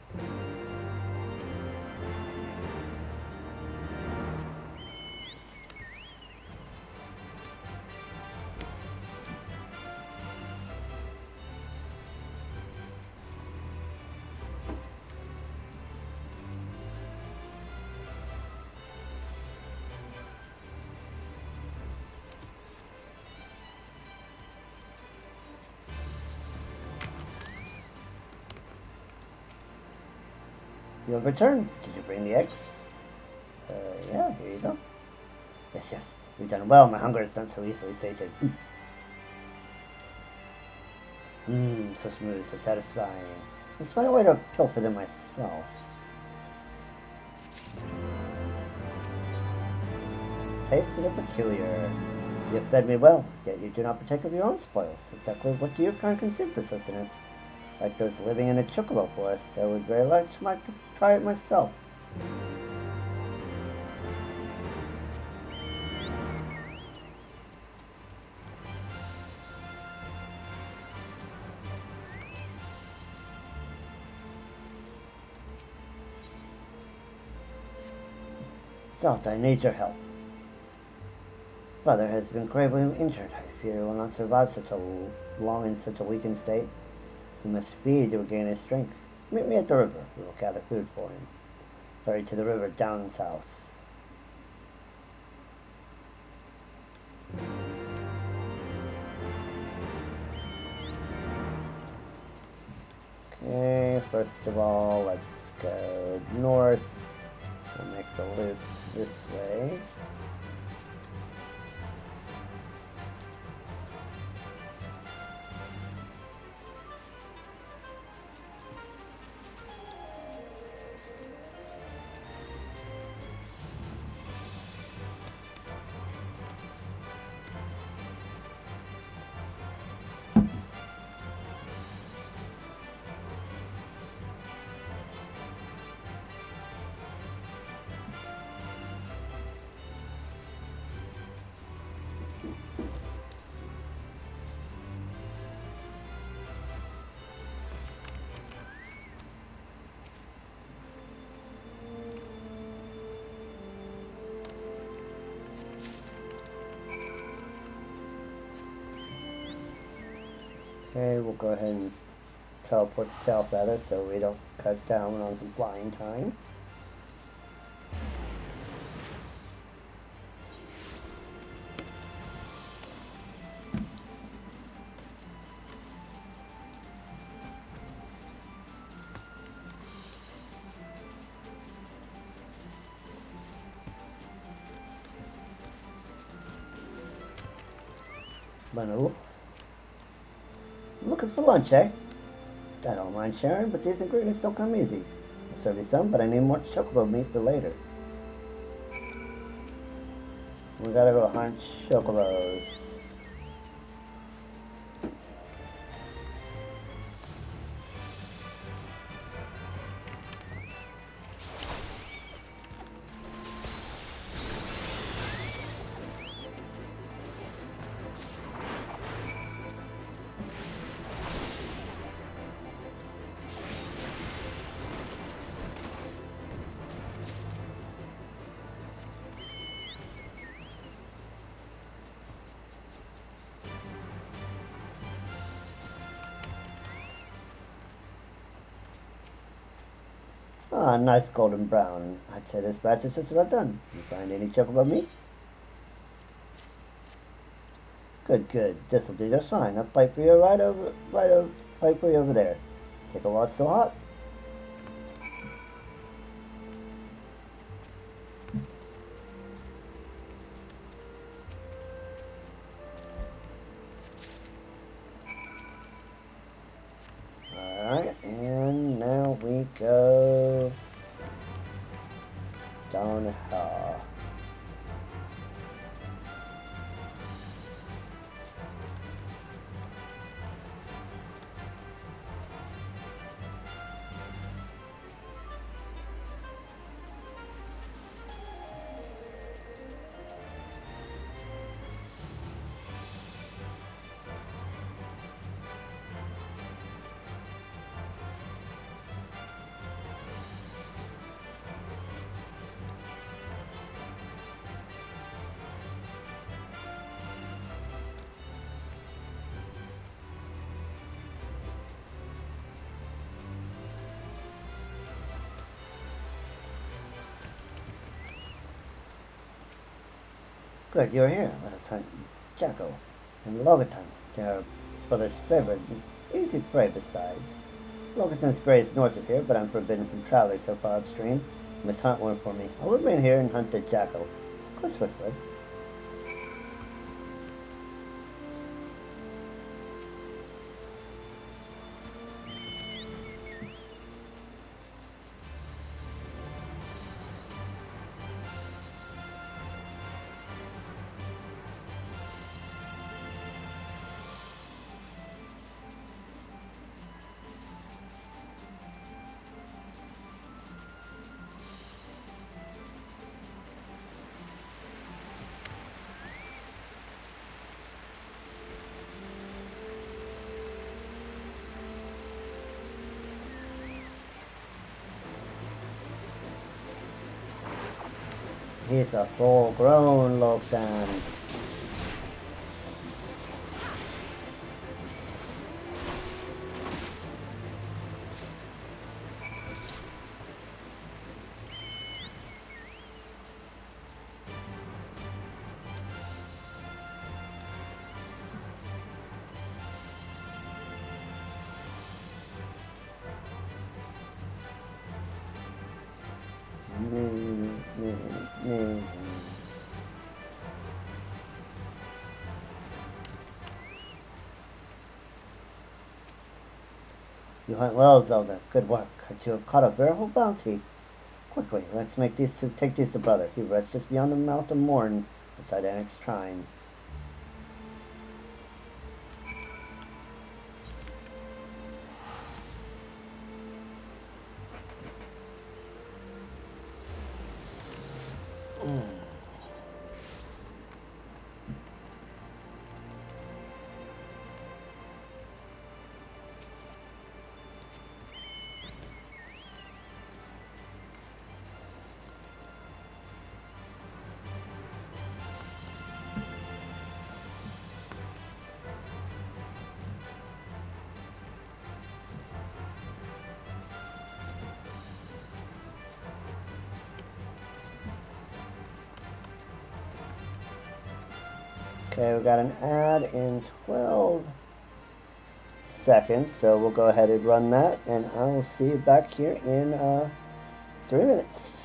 You have returned. Did you bring the eggs? Yeah, here you go. Yes, you've done well. My hunger is not so easily sated. So smooth, so satisfying. Let's find a way to pilfer them myself. Taste of the peculiar. You have fed me well, yet you do not partake of your own spoils. Exactly what do your kind consume for sustenance? Like those living in the chocobo forest, I would very much like to try it myself. Zelda, I need your help. Brother has been gravely injured. I fear he will not survive such a long in such a weakened state. He must feed to regain his strength. Meet me at the river. We will gather food for him. Hurry to the river down south. first of all, let's go north. We'll make the loop this way. Okay, we'll go ahead and teleport to Tail Feather so we don't cut down on some flying time. Manu. Looking for lunch, eh? I don't mind sharing, but these ingredients don't come easy. I'll serve you some, but I need more chocobo meat for later. We gotta go hunt chocobos. Ah, nice golden brown. I'd say this batch is just about done. You find any chocobo meat? Good, good. This'll do just fine. A plate for you plate for you over there. Take a while, it's still hot. Alright, and now we go down here. Good, you're here. Let us hunt Jacko and Logaton. They are brother's favorite, easy prey besides. Logaton's prey is north of here, but I'm forbidden from traveling so far upstream. You must hunt one for me. I will remain here and hunt the Jacko. Go swiftly. He's a full-grown Logan. You hunt well, Zelda. Good work. You have caught a veritable bounty. Quickly, let's take these to brother. He rests just beyond the mouth of Morn, outside Annex Shrine. Okay, we got an ad in 12 seconds, so we'll go ahead and run that, and I will see you back here in 3 minutes.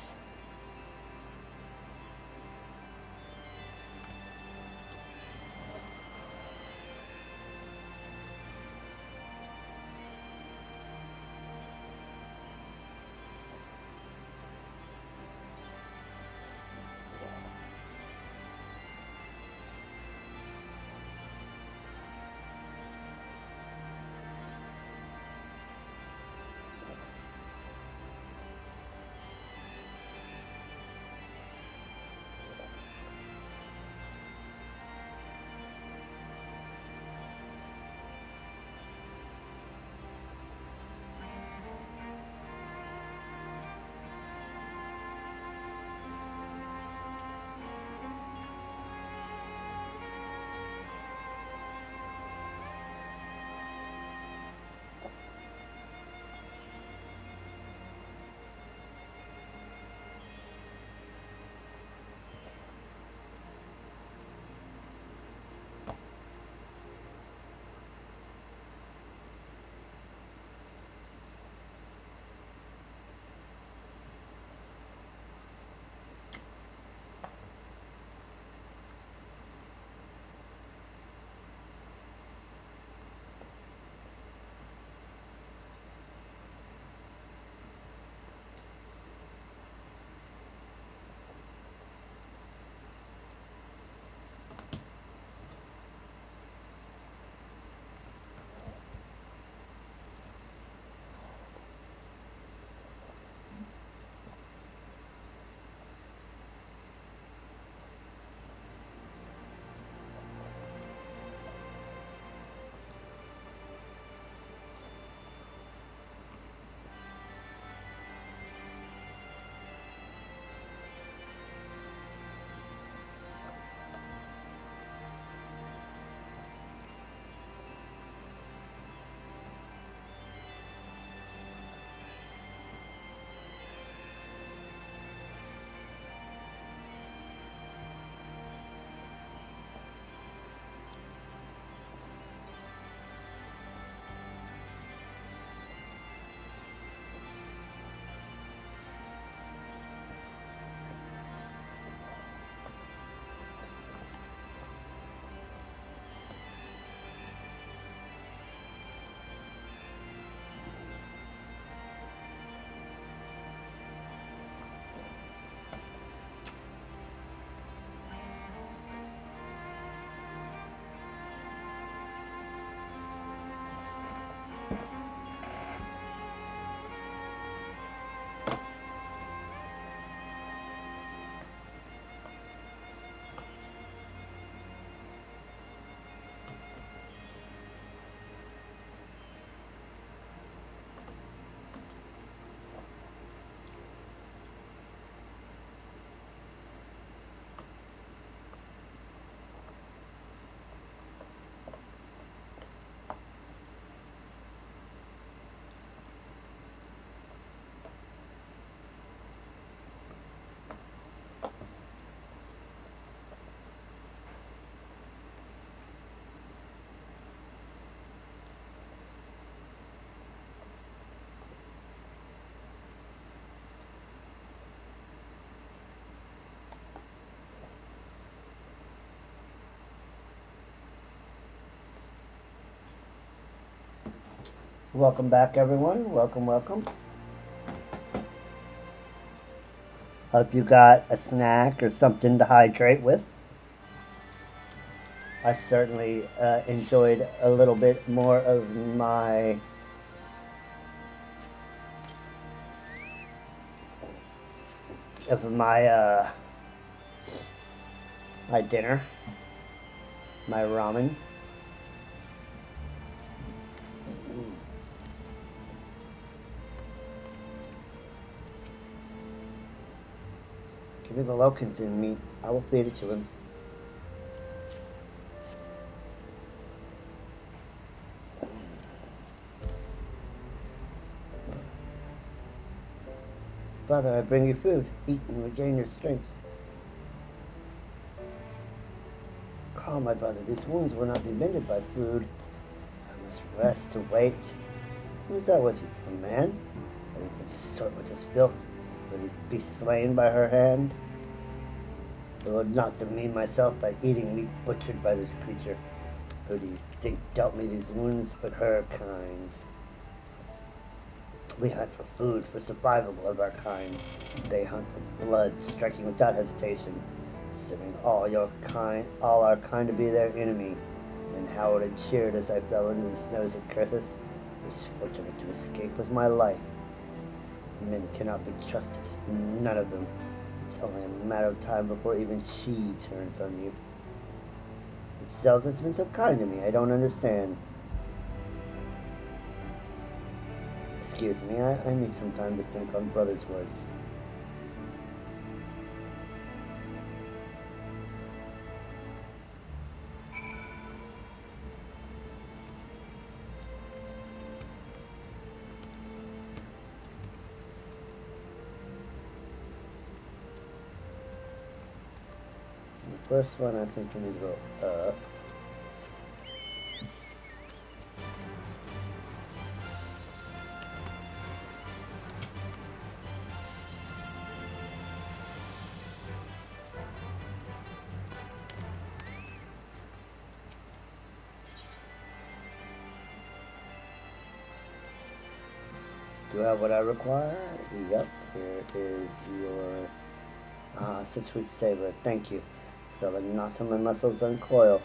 Welcome back, everyone. Welcome, welcome. Hope you got a snack or something to hydrate with. I certainly enjoyed a little bit more of my my dinner, my ramen. Give me the Lokenton meat. I will feed it to him. Brother, I bring you food. Eat and regain your strength. Calm, my brother. These wounds will not be mended by food. I must rest to wait. Who is that with you? A man? That he can sort with his filth? Will these be slain by her hand? I will not demean myself by eating meat butchered by this creature. Who do you think dealt me these wounds but her kind? We hunt for food, for survival of our kind. They hunt for blood, striking without hesitation, considering all our kind to be their enemy. And how it had cheered as I fell into the snows of Curthus. I was fortunate to escape with my life. Men cannot be trusted, none of them. It's only a matter of time before even she turns on you. Zelda's been so kind to me, I don't understand. Excuse me, I need some time to think on brother's words. The first one I think we need to go up. Do I have what I require? Yep, here is your such sweet savor. Thank you. Feel the knots on my muscles uncoil.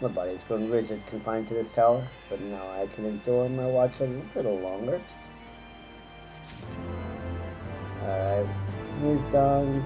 My body has grown rigid, confined to this tower, but now I can endure my watch a little longer. Alright, he's done.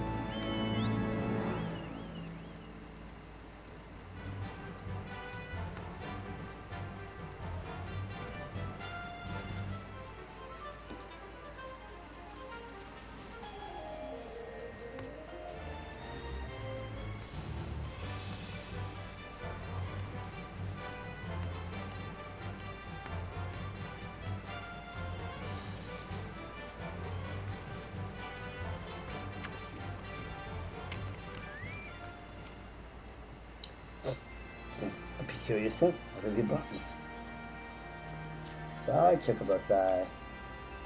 Curious scent. What have you brought me? Bye, Chocobo Sai.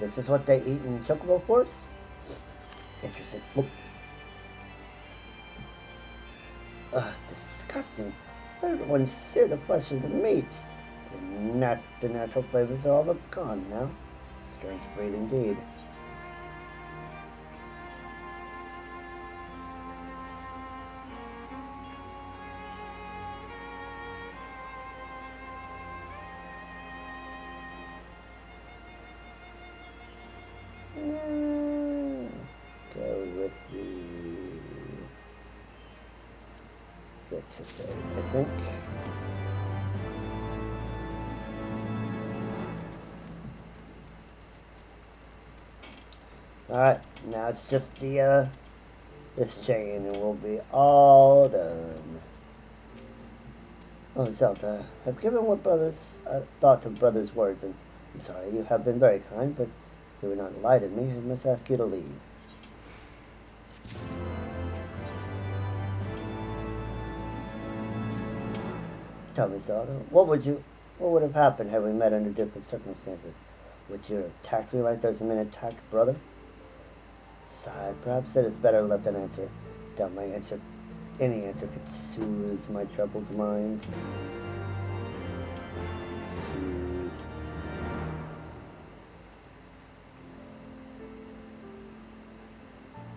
This is what they eat in Chocobo Forest? Interesting. Oh. Disgusting. Everyone sear the flesh of the meat. The natural flavors are all but gone now. Strange breed indeed. Go with the I think. Alright, now it's just the this chain and we'll be all done. Oh, Zelda, I've given what thought to brother's words, and I'm sorry, you have been very kind, but you would not lie to me. I must ask you to leave. Tell me, Zelda, what would have happened had we met under different circumstances? Would you have attacked me like those men attacked brother? Sighed. Perhaps it is better left unanswered. Doubt any answer could soothe my troubled mind. Soothe.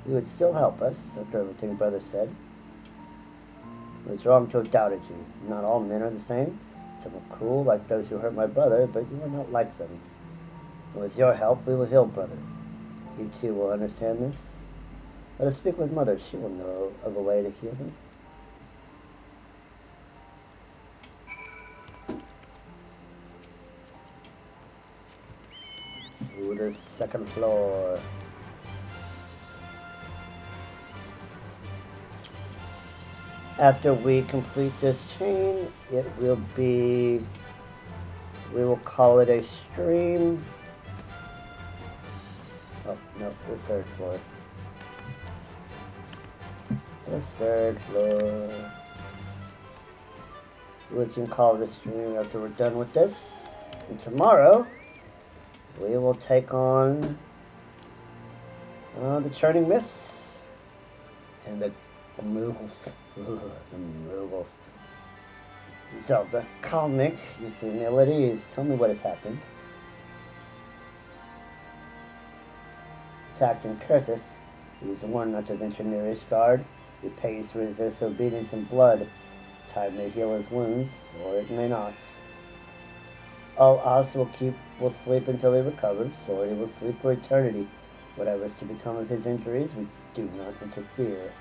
You would still help us, after everything Brother said. It was wrong to have doubted you. Not all men are the same. Some are cruel, like those who hurt my brother, but you are not like them. And with your help, we will heal Brother. You too will understand this. Let us speak with Mother. She will know of a way to heal him. To the second floor. After we complete this chain, it will be, we will call it a stream. Oh, no, the third floor. The third floor. We can call it a stream after we're done with this. And tomorrow, we will take on the Churning Mists and the Moogles. Ugh, the Moogles. Zelda, Kalmik, you seem ill at ease. Tell me what has happened. Attacked in Curthis. He was warned not to venture near Ishgard. He pays for his disobedience in blood. Time may heal his wounds, or it may not. All us will sleep until he recovers, or he will sleep for eternity. Whatever is to become of his injuries, we do not interfere.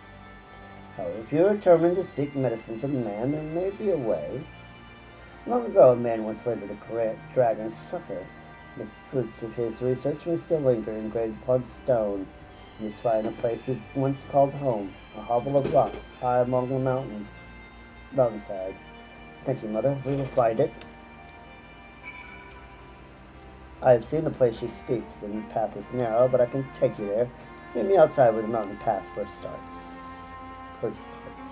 However, if you are determined to seek medicines of man, there may be a way. Long ago, a man once labored a dragon's succor. The fruits of his research may still linger engraved upon stone. He must find a place he once called home, a hovel of rocks high among the mountainside. Thank you, Mother. We will find it. I have seen the place she speaks. The path is narrow, but I can take you there. Meet me outside where the mountain path first starts. First parts.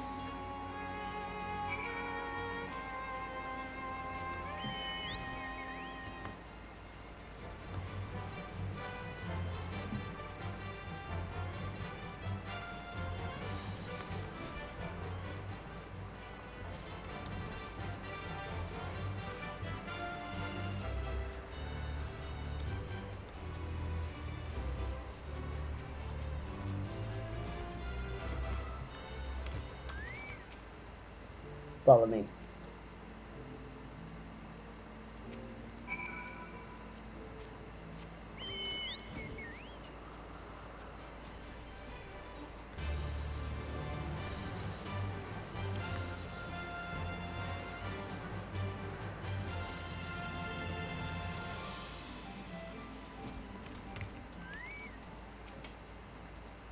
Follow me.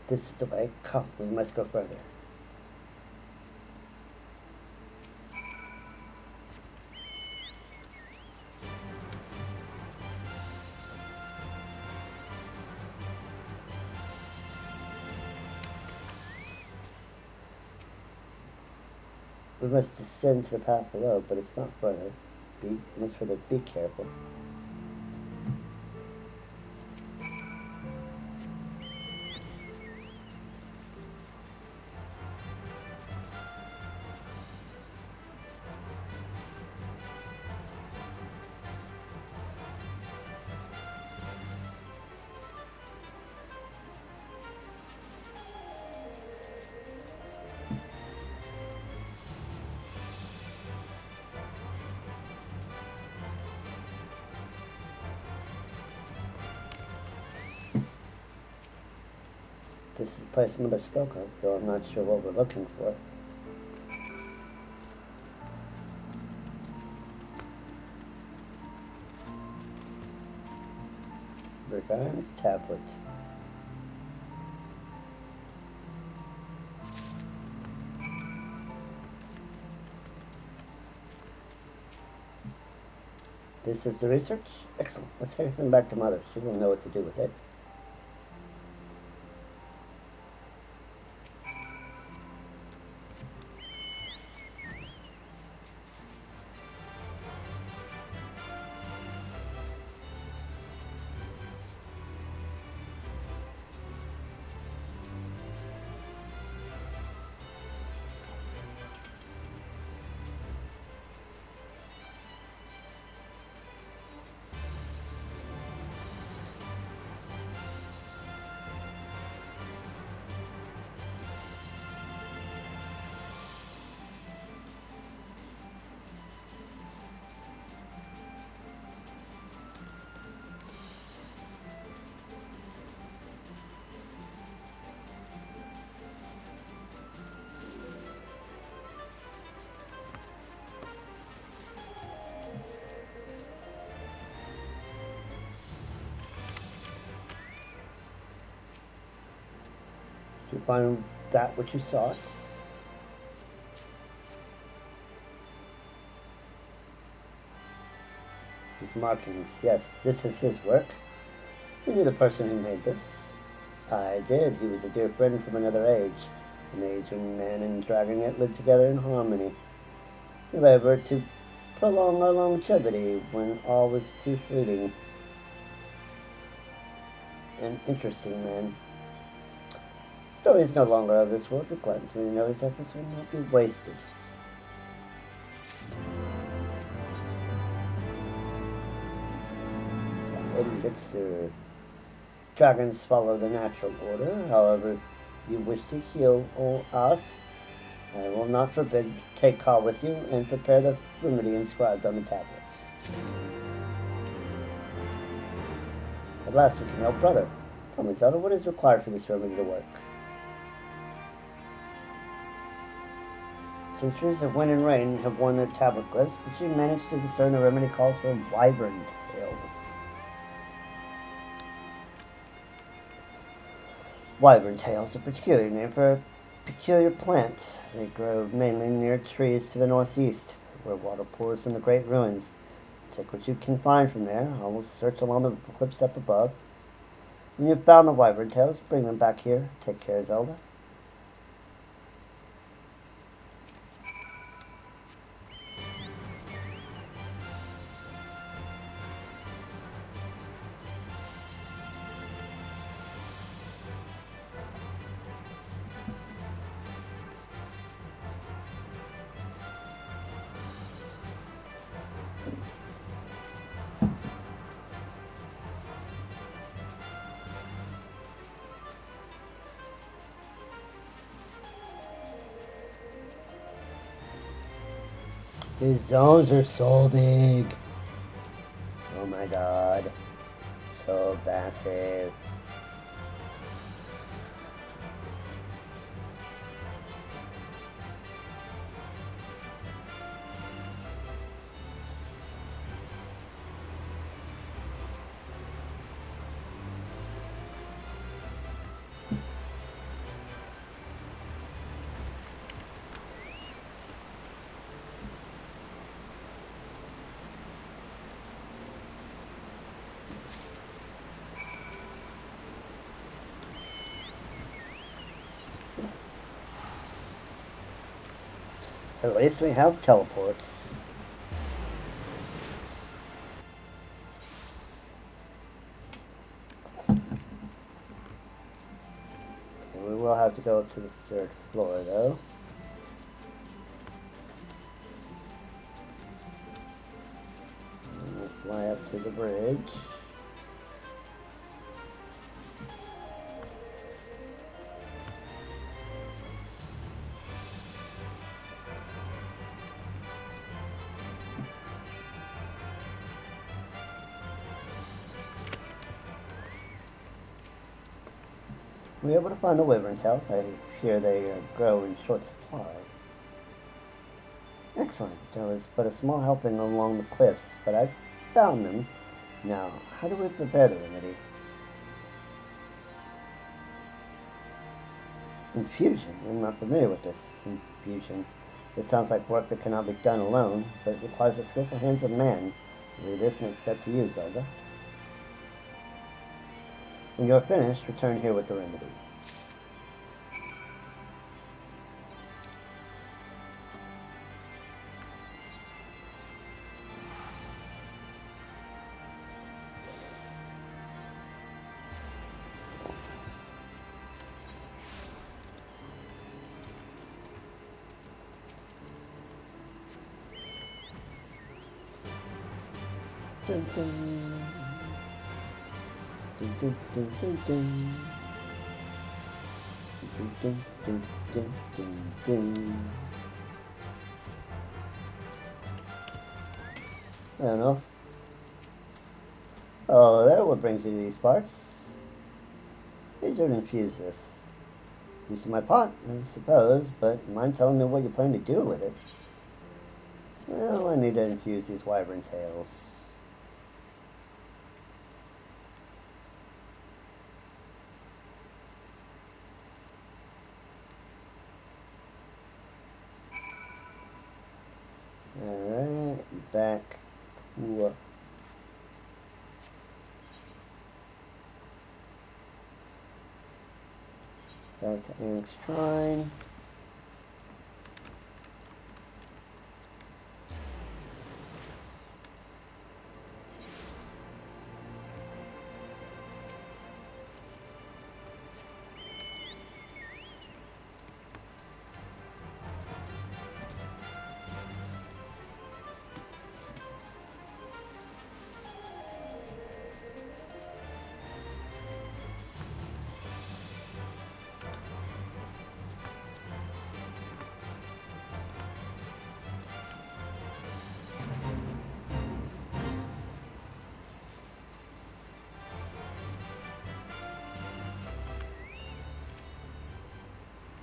This is the way. Come, we must go further. We must descend to the path below, but it's not further. Much further. Be careful. This is the place Mother spoke of, though I'm not sure what we're looking for. Revine's tablet. This is the research? Excellent. Let's hasten back to Mother. She will know what to do with it. Did you find that what you sought? His markings, yes, this is his work. You knew the person who made this. I did. He was a dear friend from another age. An aging man and dragon yet lived together in harmony. We labored to prolong our longevity when all was too fleeting. An interesting man. Though he is no longer of this world, it gladdens me to know his efforts will not be wasted. Elixir. Dragons follow the natural order. However, you wish to heal us, I will not forbid. Take Ka with you and prepare the remedy inscribed on the tablets. At last we can help brother. Tell me, Zelda, what is required for this remedy to work? Centuries of wind and rain have worn their tablet glyphs, but she managed to discern the remedy calls for wyvern tails. Wyvern tails, a peculiar name for a peculiar plant. They grow mainly near trees to the northeast, where water pours in the great ruins. Take what you can find from there. I will search along the cliffs up above. When you've found the wyvern tails, bring them back here. Take care, Zelda. These zones are so big. Oh my god. So massive. At least we have teleports. And we will have to go up to the 3rd floor, though. And we'll fly up to the bridge. Were you able to find the wyvern tails? I hear they grow in short supply. Excellent. There was but a small helping along the cliffs, but I found them. Now, how do we prepare the remedy? Infusion? I'm not familiar with this. Infusion. This sounds like work that cannot be done alone, but it requires the skillful hands of man. Leave this next step to you, Zelda. When you're finished, return here with the remedy. Dun, dun. Dun, dun, dun, dun, dun. Dun, dun, dun, dun, dun, dun. I don't know. Oh, there, what brings you to these parts? You should infuse this. Use my pot, I suppose, but mind telling me what you plan to do with it? Well, I need to infuse these wyvern tails. back to Anne's Shrine.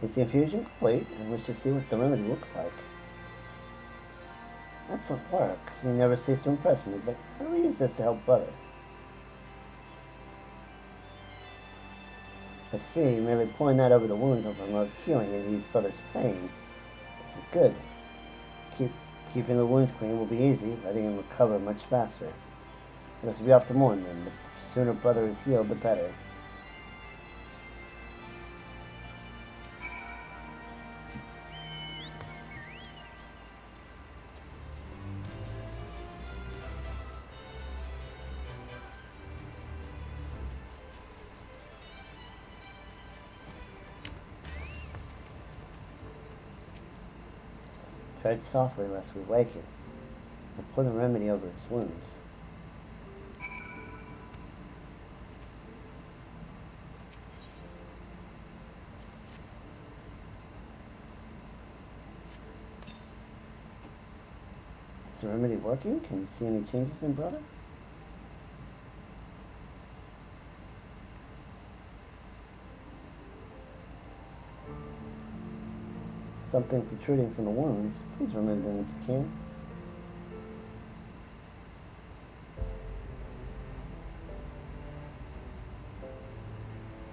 Is the infusion complete? I wish to see what the remedy looks like. Excellent work. You never cease to impress me, but how do we use this to help Brother? I see, merely pouring that over the wounds will promote healing and ease Brother's pain. This is good. Keeping the wounds clean will be easy, letting him recover much faster. Let us be off to mourn then. The sooner Brother is healed, the better. Tread softly lest we waken, and pour the remedy over his wounds. Is the remedy working? Can you see any changes in Brother? Something protruding from the wounds. Please remove them if you can.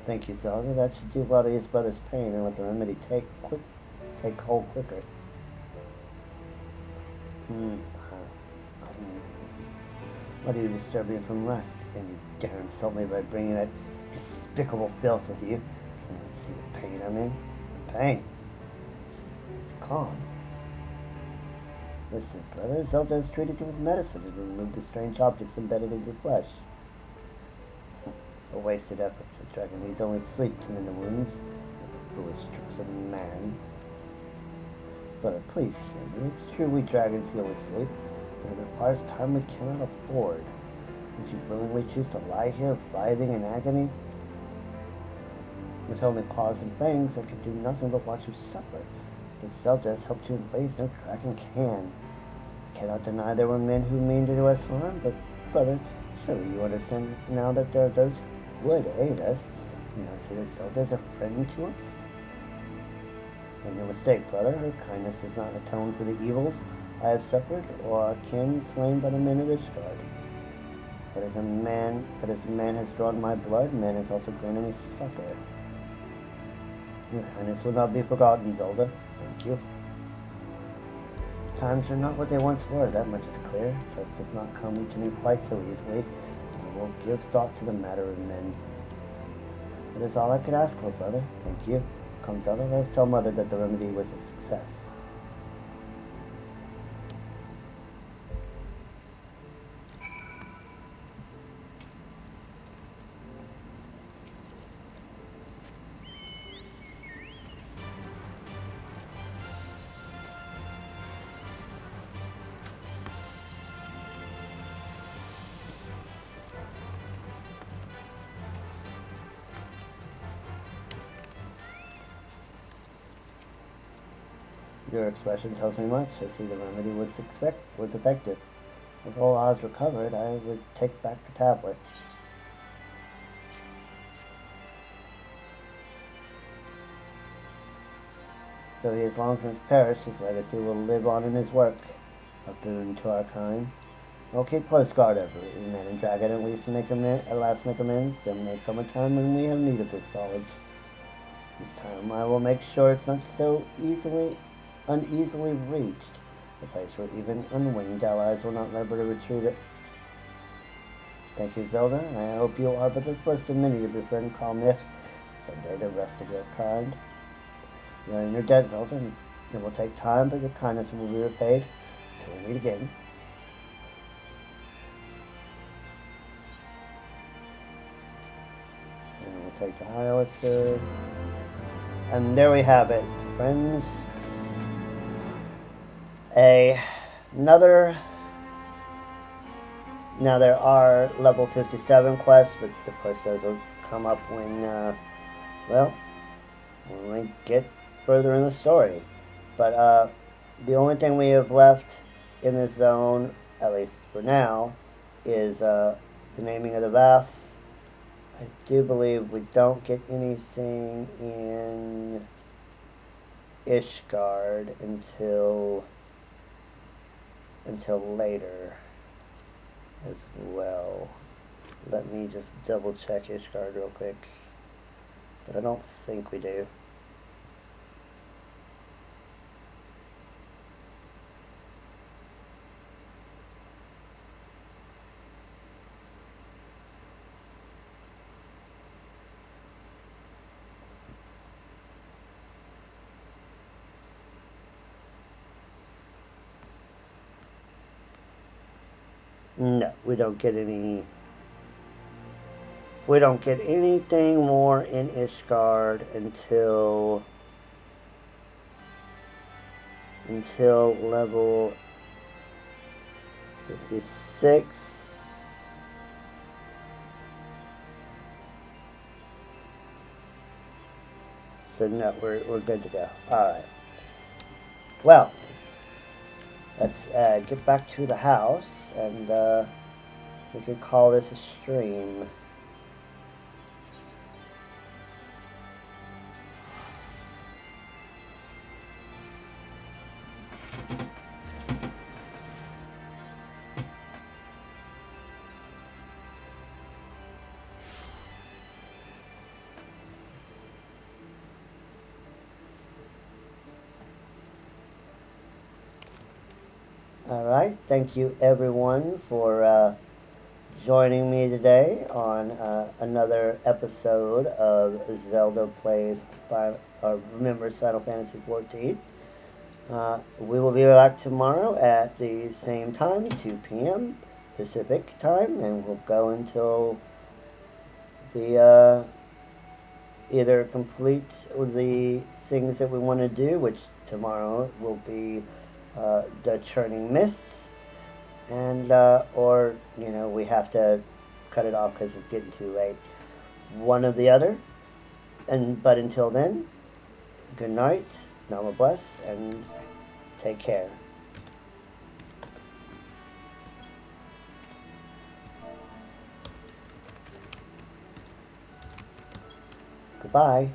Thank you, Zelda. That should do well to his brother's pain and let the remedy take hold quicker. Why do you disturb me from rest? And you dare insult me by bringing that despicable filth with you? Can you not see the pain I'm in? The pain? It's calm. Listen, brother, Zelda has treated you with medicine and removed the strange objects embedded in your flesh. A wasted effort. The dragon needs only sleep to mend the wounds, not the foolish tricks of man. Brother, please hear me. It's true we dragons heal with sleep, but it requires time we cannot afford. Would you willingly choose to lie here, writhing in agony? With only claws and fangs, I could do nothing but watch you suffer. But Zelda has helped you in ways no dragon can. I cannot deny there were men who mean to do us harm, but, brother, surely you understand now that there are those who would aid us. You not see that Zelda is a friend to us? Make no mistake, brother, her kindness does not atone for the evils I have suffered, or our kin slain by the men of Ishgard. But as man has drawn my blood, man has also granted me succor. Your kindness will not be forgotten, Zelda. Thank you. Times are not what they once were, that much is clear. Trust does not come to me quite so easily. I will give thought to the matter of men. That is all I could ask for, brother. Thank you. Come, Zelda, let us tell Mother that the remedy was a success. Your expression tells me much. I see the remedy was effective. With all Oz recovered, I would take back the tablet. Though he has long since perished, his legacy will live on in his work, a boon to our kind. We'll keep close guard over it. Man and dragon at last make amends. There may come a time when we have need of this knowledge. This time I will make sure it's not so uneasily reached. a place where even unwinged allies will not be able to retrieve it. Thank you, Zelda. I hope you are but the first of many to befriend Kalmith. Someday the rest of your kind. You are in your debt, Zelda, and it will take time, but your kindness will be repaid until we meet again. And we'll take the Highlitzer. And there we have it, friends. Another. Now there are level 57 quests, but of course those will come up when, well, when we get further in the story. But the only thing we have left in this zone, at least for now, is the naming of the bath. I do believe we don't get anything in Ishgard until later as well. Let me just double check Ishgard real quick. But I don't think we do. No, we don't get any. We don't get anything more in Ishgard until level 56. So no, we're good to go. All right. Well, let's get back to the house, and we could call this a stream. Alright, thank you everyone for joining me today on another episode of Zelda Plays Remembers Final Fantasy XIV. We will be back tomorrow at the same time, 2 p.m. Pacific time, and we'll go until we either complete the things that we want to do, which tomorrow will be the churning mists, and or we have to cut it off because it's getting too late. One or the other. But until then, good night, Nama bless, and take care. Goodbye.